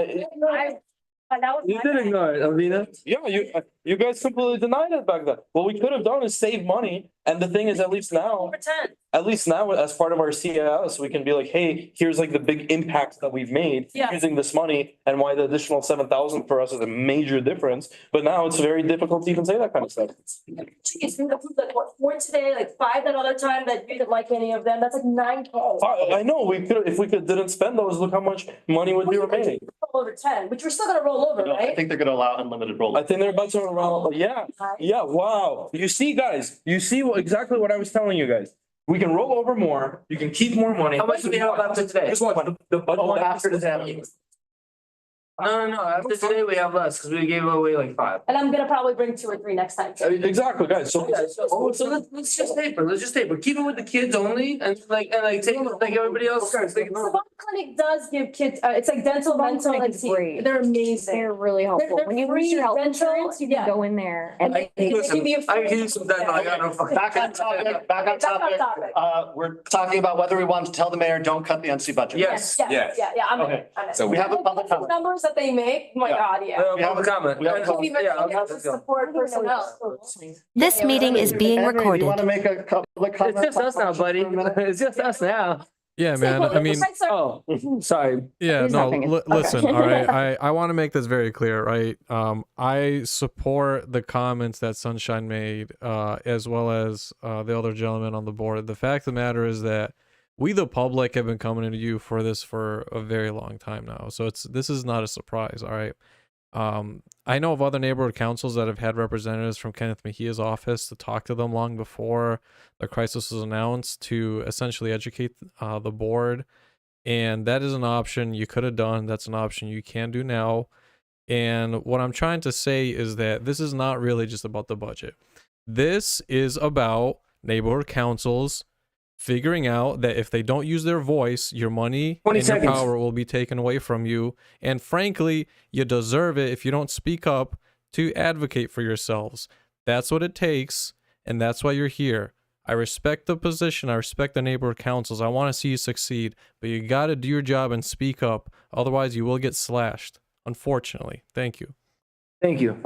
[SPEAKER 3] That was
[SPEAKER 2] You
[SPEAKER 3] my
[SPEAKER 2] did
[SPEAKER 3] bad.
[SPEAKER 2] ignore it, Alvina.
[SPEAKER 12] Yeah, you guys completely denied it back then. What we could have done is save money, and the thing is, at least now,
[SPEAKER 3] Pretend.
[SPEAKER 12] as part of our CIS, we can be like, hey, here's like the big impact that we've made
[SPEAKER 3] Yeah.
[SPEAKER 12] using this money, and why the additional 7,000 for us is a major difference. But now it's very difficult to even say that kind of stuff.
[SPEAKER 3] It's been approved like what, 4 today, like 5 that other time that you didn't like any of them, that's like 9 calls.
[SPEAKER 12] I know, if we didn't spend those, look how much money would be remaining.
[SPEAKER 3] Roll over 10, which we're still gonna roll over,
[SPEAKER 6] No, I
[SPEAKER 3] right?
[SPEAKER 6] think they're gonna allow unlimited roll.
[SPEAKER 12] I think they're about to around, yeah, wow. You see, guys, exactly what I was telling you guys. We can roll over more, you can keep more money.
[SPEAKER 2] How much do we have left today?
[SPEAKER 12] Guess what? The budget
[SPEAKER 6] After the town.
[SPEAKER 2] No, after today we have less, because we gave away like 5.
[SPEAKER 3] And I'm gonna probably bring 2 or 3 next time.
[SPEAKER 12] Exactly, guys, so.
[SPEAKER 2] So let's just taper, keep it with the kids only, and like take it like everybody else.
[SPEAKER 3] Savant Clinic does give kids, it's like dental, mental, and
[SPEAKER 22] great.
[SPEAKER 3] they're amazing.
[SPEAKER 22] They're really helpful.
[SPEAKER 3] They're
[SPEAKER 22] When you lose
[SPEAKER 3] free
[SPEAKER 22] your health
[SPEAKER 3] dental,
[SPEAKER 22] insurance, you
[SPEAKER 3] yeah.
[SPEAKER 22] can go in there
[SPEAKER 3] And
[SPEAKER 22] and
[SPEAKER 3] they give you.
[SPEAKER 2] I can use some dental, I got no fucking.
[SPEAKER 6] Back on topic, we're talking about whether we want to tell the mayor, don't cut the NC budget.
[SPEAKER 2] Yes.
[SPEAKER 3] Yeah, I'm in,
[SPEAKER 6] Okay.
[SPEAKER 3] I'm in.
[SPEAKER 4] So
[SPEAKER 6] We have a public
[SPEAKER 3] The
[SPEAKER 6] comment.
[SPEAKER 3] numbers that they make, oh my God, yeah.
[SPEAKER 2] Public comment.
[SPEAKER 6] We have a public-
[SPEAKER 2] Yeah, I'll have to go.
[SPEAKER 3] Support personnel.
[SPEAKER 17] This meeting is being
[SPEAKER 6] Henry, do
[SPEAKER 17] recorded.
[SPEAKER 6] you want to make a public comment?
[SPEAKER 2] It's just us now, buddy. It's just us now.
[SPEAKER 18] Yeah, man. I mean,
[SPEAKER 2] Oh, sorry.
[SPEAKER 18] yeah,
[SPEAKER 22] There's
[SPEAKER 18] no,
[SPEAKER 22] nothing.
[SPEAKER 18] listen,
[SPEAKER 22] Okay.
[SPEAKER 18] all right. I want to make this very clear, right? I support the comments that Sunshine made, as well as the other gentleman on the board. The fact of the matter is that we, the public, have been coming to you for this for a very long time now. So this is not a surprise, all right? I know of other neighborhood councils that have had representatives from Kenneth Mejia's office to talk to them long before the crisis was announced to essentially educate the board. And that is an option you could have done. That's an option you can do now. And what I'm trying to say is that this is not really just about the budget. This is about neighborhood councils figuring out that if they don't use their voice, your money
[SPEAKER 2] 20
[SPEAKER 18] and your
[SPEAKER 2] seconds.
[SPEAKER 18] power will be taken away from you. And frankly, you deserve it if you don't speak up to advocate for yourselves. That's what it takes, and that's why you're here. I respect the position. I respect the neighborhood councils. I want to see you succeed, but you got to do your job and speak up. Otherwise, you will get slashed, unfortunately. Thank you.
[SPEAKER 2] Thank you.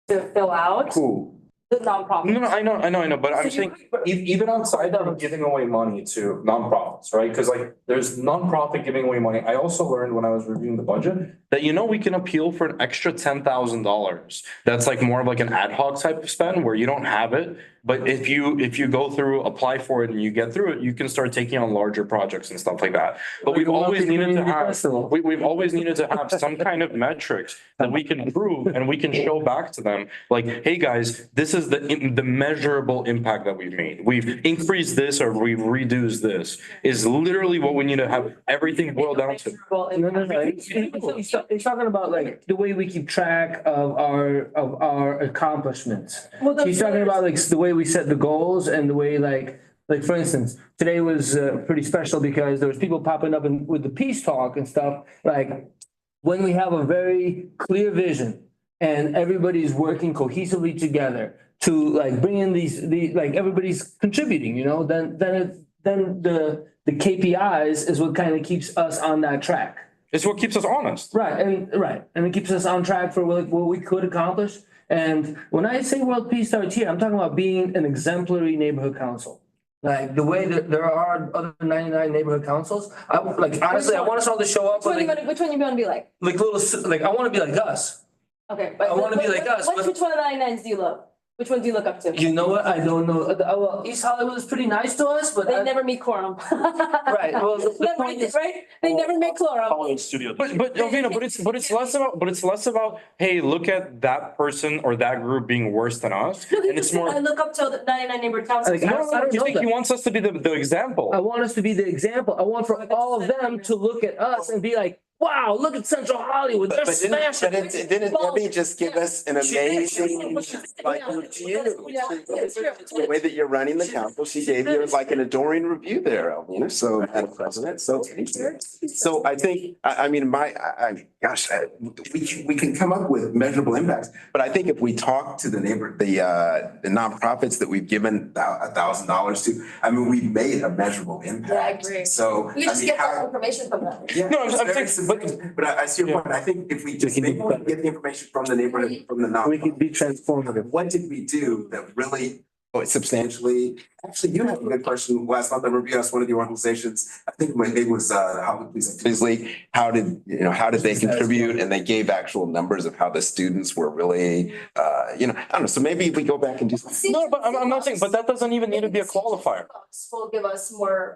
[SPEAKER 3] To fill out
[SPEAKER 12] Cool.
[SPEAKER 3] the nonprofit.
[SPEAKER 12] No, I know, but I'm saying, even outside of giving away money to nonprofits, right? Cause like, there's nonprofit giving away money. I also learned when I was reviewing the budget that, we can appeal for an extra $10,000. That's like more of like an ad hoc type of spend where you don't have it. But if you go through, apply for it and you get through it, you can start taking on larger projects and stuff like that. But we've always needed to have, we've always needed to have some kind of metrics that we can prove and we can show back to them. Like, hey guys, this is the measurable impact that we've made. We've increased this or we've reduced this is literally what we need to have everything boiled down to.
[SPEAKER 2] No. He's talking about like the way we keep track of our accomplishments.
[SPEAKER 3] Well,
[SPEAKER 2] He's talking about like the way we set the goals and the way like Like, for instance, today was pretty special because there was people popping up and with the peace talk and stuff, like when we have a very clear vision and everybody's working cohesively together to like bring in like everybody's contributing, you know, then the KPIs is what kind of keeps us on that track.
[SPEAKER 12] It's what keeps us honest.
[SPEAKER 2] Right, and it keeps us on track for what we could accomplish. And when I say world peace starts here, I'm talking about being an exemplary neighborhood council. Like the way that there are other 99 neighborhood councils, honestly, I want us all to show up.
[SPEAKER 3] Which one you gonna be like?
[SPEAKER 2] Like I want to be like us.
[SPEAKER 3] Okay.
[SPEAKER 2] I wanna be like us, but-
[SPEAKER 3] Which one of the 99s do you love? Which one do you look up to?
[SPEAKER 2] You know what? I don't know. Well, East Hollywood is pretty nice to us, but
[SPEAKER 3] They never meet quorum.
[SPEAKER 2] right. Well, the point is,
[SPEAKER 3] Right? They never make quorum.
[SPEAKER 6] Hollywood studio.
[SPEAKER 12] But Elvina, it's less about, hey, look at that person or that group being worse than us.
[SPEAKER 3] No, he
[SPEAKER 12] And it's
[SPEAKER 3] just said,
[SPEAKER 12] more.
[SPEAKER 3] I look up to the 99 neighborhood councils.
[SPEAKER 2] Like,
[SPEAKER 12] No,
[SPEAKER 2] I don't
[SPEAKER 12] you
[SPEAKER 2] know
[SPEAKER 12] think he
[SPEAKER 2] that.
[SPEAKER 12] wants us to be the example.
[SPEAKER 2] I want us to be the example. I want for all of them to look at us and be like, wow, look at Central Hollywood. They're smashing.
[SPEAKER 4] Didn't Debbie just give us an amazing, like, review? The way that you're running the council, she gave you like an adoring review there, Elvina, so, Madam President, so. So I think, I mean, we can come up with measurable impacts, but I think if we talk to the nonprofits that we've given $1,000 to, I mean, we've made a measurable impact.
[SPEAKER 3] Yeah, I agree.
[SPEAKER 4] So.
[SPEAKER 3] You
[SPEAKER 4] I
[SPEAKER 3] just
[SPEAKER 4] mean,
[SPEAKER 3] get that
[SPEAKER 4] how-
[SPEAKER 3] information from them.
[SPEAKER 4] Yeah,
[SPEAKER 12] No, I'm
[SPEAKER 4] very
[SPEAKER 12] saying,
[SPEAKER 4] but I see your point. I think if we just maybe get the information from the neighborhood, from the
[SPEAKER 2] We
[SPEAKER 4] nonprofit.
[SPEAKER 2] could be transformative.
[SPEAKER 4] What did we do that really substantially? Actually, you had a good question last month. I remember you asked one of the organizations, I think it was Hollywood Police League, how did they contribute? And they gave actual numbers of how the students were really, I don't know. So maybe if we go back and do.
[SPEAKER 12] No, but I'm not saying, but that doesn't even need to be a qualifier.
[SPEAKER 3] Will give us more,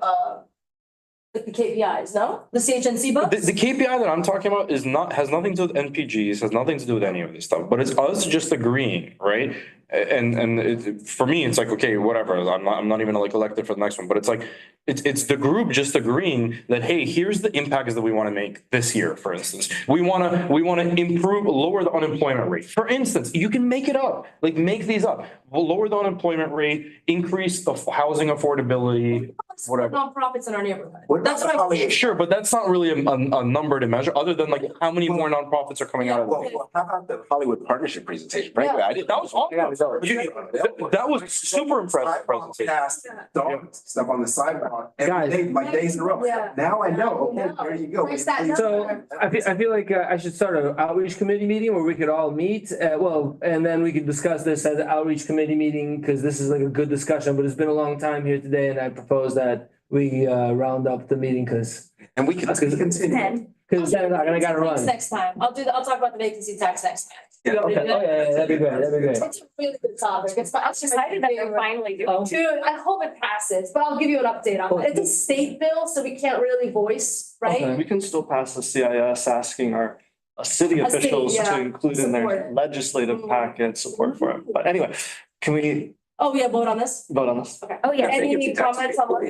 [SPEAKER 3] like the KPIs, no? The CHNC books?
[SPEAKER 12] The KPI that I'm talking about has nothing to do with NPGs, has nothing to do with any of this stuff, but it's us just agreeing, right? And for me, it's like, okay, whatever, I'm not even like elected for the next one, but it's like, it's the group just agreeing that, hey, here's the impacts that we want to make this year, for instance. We want to improve, lower the unemployment rate. For instance, you can make it up, like make these up. We'll lower the unemployment rate, increase the housing affordability, whatever.
[SPEAKER 3] Nonprofits in our neighborhood.
[SPEAKER 4] That's what I'm.
[SPEAKER 12] Sure, but that's not really a number to measure, other than like how many more nonprofits are coming out of it.
[SPEAKER 4] Well, how about the Hollywood partnership presentation? Frankly, I did.
[SPEAKER 12] That was awesome. That was super impressive presentation.
[SPEAKER 4] Passed dog stuff on the sidewalk every day, like days in a row.
[SPEAKER 3] Yeah.
[SPEAKER 4] Now I know, okay, there you go.
[SPEAKER 3] Where's that
[SPEAKER 2] So
[SPEAKER 3] number?
[SPEAKER 2] I feel like I should start an outreach committee meeting where we could all meet, and then we could discuss this at the outreach committee meeting, because this is like a good discussion, but it's been a long time here today, and I propose that we round up the meeting, because
[SPEAKER 4] And we can continue.
[SPEAKER 2] then I gotta run.
[SPEAKER 3] Next time. I'll talk about the vacancy tax next time.
[SPEAKER 2] Yeah, okay. Oh, yeah, that'd be great, that'd be great.
[SPEAKER 3] It's a really good topic. I'm
[SPEAKER 22] Excited that you're finally doing it.
[SPEAKER 3] Dude, I hope it passes, but I'll give you an update on it. It's a state bill, so we can't really voice, right?
[SPEAKER 6] We can still pass the CIS asking our city
[SPEAKER 3] A state,
[SPEAKER 6] officials
[SPEAKER 3] yeah,
[SPEAKER 6] to include in their
[SPEAKER 3] support.
[SPEAKER 6] legislative packet support for it. But anyway, can we
[SPEAKER 3] Oh, yeah, vote on this?
[SPEAKER 6] vote on this?
[SPEAKER 3] Okay.
[SPEAKER 22] Oh, yeah.
[SPEAKER 3] Any comments on what?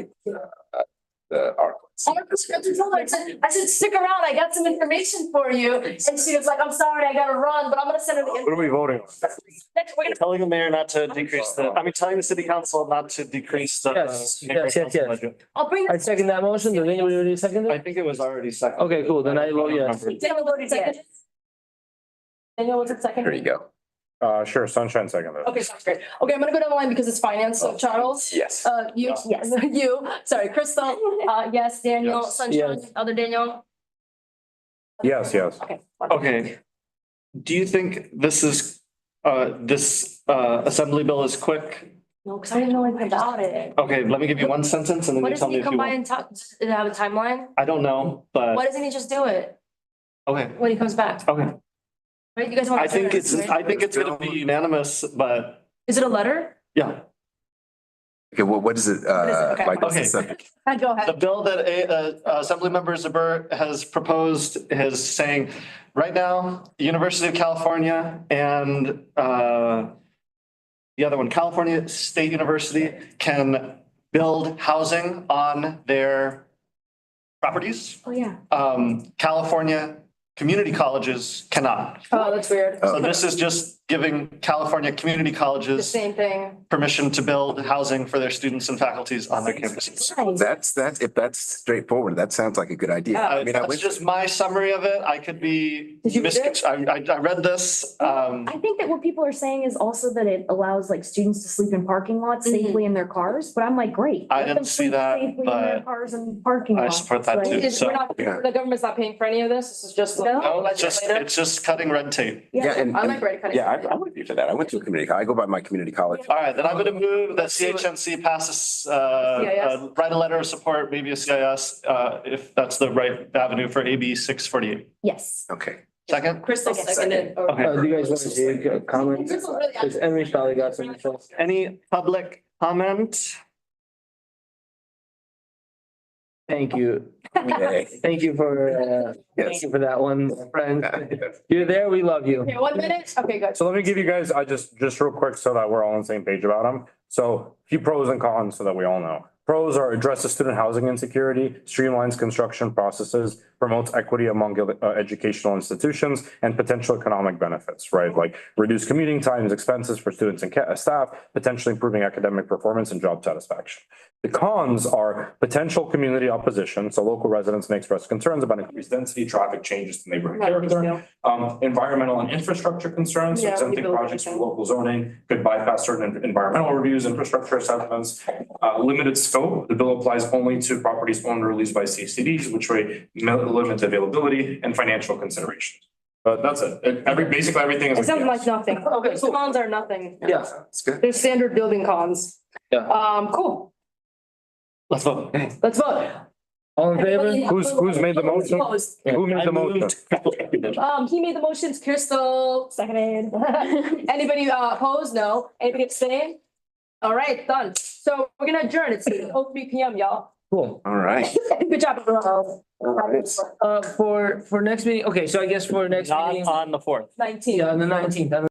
[SPEAKER 4] The articles.
[SPEAKER 3] I said, stick around, I got some information for you. And she was like, I'm sorry, I gotta run, but I'm gonna send her the.
[SPEAKER 6] What are we voting on?
[SPEAKER 3] Next, we're gonna.
[SPEAKER 6] Telling the mayor not to decrease telling the city council not to decrease the.
[SPEAKER 2] Yes, yes.
[SPEAKER 6] budget.
[SPEAKER 3] I'll bring.
[SPEAKER 2] I second that motion. Did anybody already second
[SPEAKER 6] I
[SPEAKER 2] it?
[SPEAKER 6] think it was already second.
[SPEAKER 2] Okay, cool. Then I vote yes.
[SPEAKER 3] Daniel voted second. Daniel, was it second?
[SPEAKER 4] There you go.
[SPEAKER 9] Sure, Sunshine second.
[SPEAKER 3] Okay, sounds great. Okay, I'm gonna go down the line because it's finance, so Charles?
[SPEAKER 4] Yes.
[SPEAKER 3] You?
[SPEAKER 22] Yes.
[SPEAKER 3] You, sorry, Crystal, yes, Daniel,
[SPEAKER 4] Yes.
[SPEAKER 3] Sunshine,
[SPEAKER 2] Yes.
[SPEAKER 3] other Daniel?
[SPEAKER 9] Yes, yes.
[SPEAKER 3] Okay.
[SPEAKER 6] Okay. Do you think this assembly bill is quick?
[SPEAKER 3] No, because I didn't know anything about it.
[SPEAKER 6] Okay, let me give you one sentence and then
[SPEAKER 3] What
[SPEAKER 6] you
[SPEAKER 3] does
[SPEAKER 6] tell
[SPEAKER 3] he
[SPEAKER 6] me if you
[SPEAKER 3] come by
[SPEAKER 6] want.
[SPEAKER 3] and talk, does it have a timeline?
[SPEAKER 6] I don't know,
[SPEAKER 3] Why
[SPEAKER 6] but,
[SPEAKER 3] doesn't he just do it
[SPEAKER 6] okay,
[SPEAKER 3] when he comes back?
[SPEAKER 6] okay.
[SPEAKER 3] Right, you guys want.
[SPEAKER 6] I think it's gonna be unanimous, but
[SPEAKER 3] Is it a letter?
[SPEAKER 6] yeah.
[SPEAKER 4] Okay, well, what is it?
[SPEAKER 3] Okay.
[SPEAKER 4] Like, what's the
[SPEAKER 6] Okay.
[SPEAKER 4] subject?
[SPEAKER 3] Go
[SPEAKER 6] The
[SPEAKER 3] ahead.
[SPEAKER 6] bill that Assemblymember Zabur has proposed is saying, right now, University of California and the other one, California State University, can build housing on their properties.
[SPEAKER 3] Oh, yeah.
[SPEAKER 6] California community colleges cannot.
[SPEAKER 3] Oh, that's weird.
[SPEAKER 6] So this is just giving California community
[SPEAKER 3] The
[SPEAKER 6] colleges
[SPEAKER 3] same thing.
[SPEAKER 6] permission to build housing for their students and faculties on their campuses.
[SPEAKER 4] That's, if that's straightforward, that sounds like a good idea. I mean, I
[SPEAKER 6] That's
[SPEAKER 4] wish.
[SPEAKER 6] just my summary of it. I could be
[SPEAKER 3] Did you read it?
[SPEAKER 6] I read this.
[SPEAKER 22] I think that what people are saying is also that it allows like students to sleep in parking lots safely in their cars, but I'm like, great.
[SPEAKER 6] I
[SPEAKER 22] let
[SPEAKER 6] didn't
[SPEAKER 22] them
[SPEAKER 6] see
[SPEAKER 22] sleep
[SPEAKER 6] that,
[SPEAKER 22] safely in their
[SPEAKER 6] but
[SPEAKER 22] Cars and parking
[SPEAKER 6] I
[SPEAKER 22] lots.
[SPEAKER 6] support that
[SPEAKER 22] like-
[SPEAKER 6] too.
[SPEAKER 3] We're not, the government's not paying for any of this. This is just.
[SPEAKER 22] No.
[SPEAKER 6] It's just cutting red tape.
[SPEAKER 4] Yeah, and,
[SPEAKER 3] I like red cutting.
[SPEAKER 4] yeah, I'm with you for that. I went to a community, I go by my community college.
[SPEAKER 6] All right, then I'm gonna move that CHNC passes,
[SPEAKER 3] CIS.
[SPEAKER 6] write a letter of support, maybe a CIS, if that's the right avenue for AB 648.
[SPEAKER 22] Yes.
[SPEAKER 4] Okay.
[SPEAKER 6] Second?
[SPEAKER 3] Crystal seconded.
[SPEAKER 6] Okay.
[SPEAKER 2] Do you guys want to see a comment? Because Emery's probably got some.
[SPEAKER 6] Any public comment?
[SPEAKER 2] Thank you.
[SPEAKER 4] Yay.
[SPEAKER 2] Thank you for, thank
[SPEAKER 4] Yes.
[SPEAKER 2] you for that one, friend. You're there, we love you.
[SPEAKER 3] Okay, 1 minute? Okay, good.
[SPEAKER 9] So let me give you guys, I just real quick so that we're all on the same page about them. So a few pros and cons so that we all know. Pros are addresses student housing insecurity, streamlines construction processes, promotes equity among educational institutions, and potential economic benefits, right? Like reduce commuting times, expenses for students and staff, potentially improving academic performance and job satisfaction. The cons are potential community opposition, so local residents may express concerns about increased density, traffic changes to neighborhood character, environmental and infrastructure concerns, so
[SPEAKER 3] Yeah,
[SPEAKER 9] exempting
[SPEAKER 3] people-
[SPEAKER 9] projects from local zoning could bypass certain environmental reviews, infrastructure assessments, limited scope. The bill applies only to properties owned or leased by CCDs, which way limit availability and financial considerations. But that's it. Basically everything is.
[SPEAKER 3] It sounds like nothing. Okay, so cons are nothing.
[SPEAKER 2] Yeah.
[SPEAKER 4] It's good.
[SPEAKER 3] They're standard building cons.
[SPEAKER 2] Yeah.
[SPEAKER 3] Cool.
[SPEAKER 6] Let's vote.
[SPEAKER 3] Let's vote.
[SPEAKER 2] All in favor?
[SPEAKER 9] Who's made the motion?
[SPEAKER 3] Opposed.
[SPEAKER 9] Who made the motion?
[SPEAKER 3] He made the motions, Crystal seconded. Anybody opposed? No. Anybody abstain? All right, done. So we're gonna adjourn. It's 3 PM, y'all.
[SPEAKER 2] Cool.
[SPEAKER 4] All right.
[SPEAKER 3] Good job, everyone.
[SPEAKER 2] For next meeting, okay, so I guess for next
[SPEAKER 6] Not
[SPEAKER 2] meeting,
[SPEAKER 6] on the 4th.
[SPEAKER 3] 19.
[SPEAKER 2] yeah, on the 19th.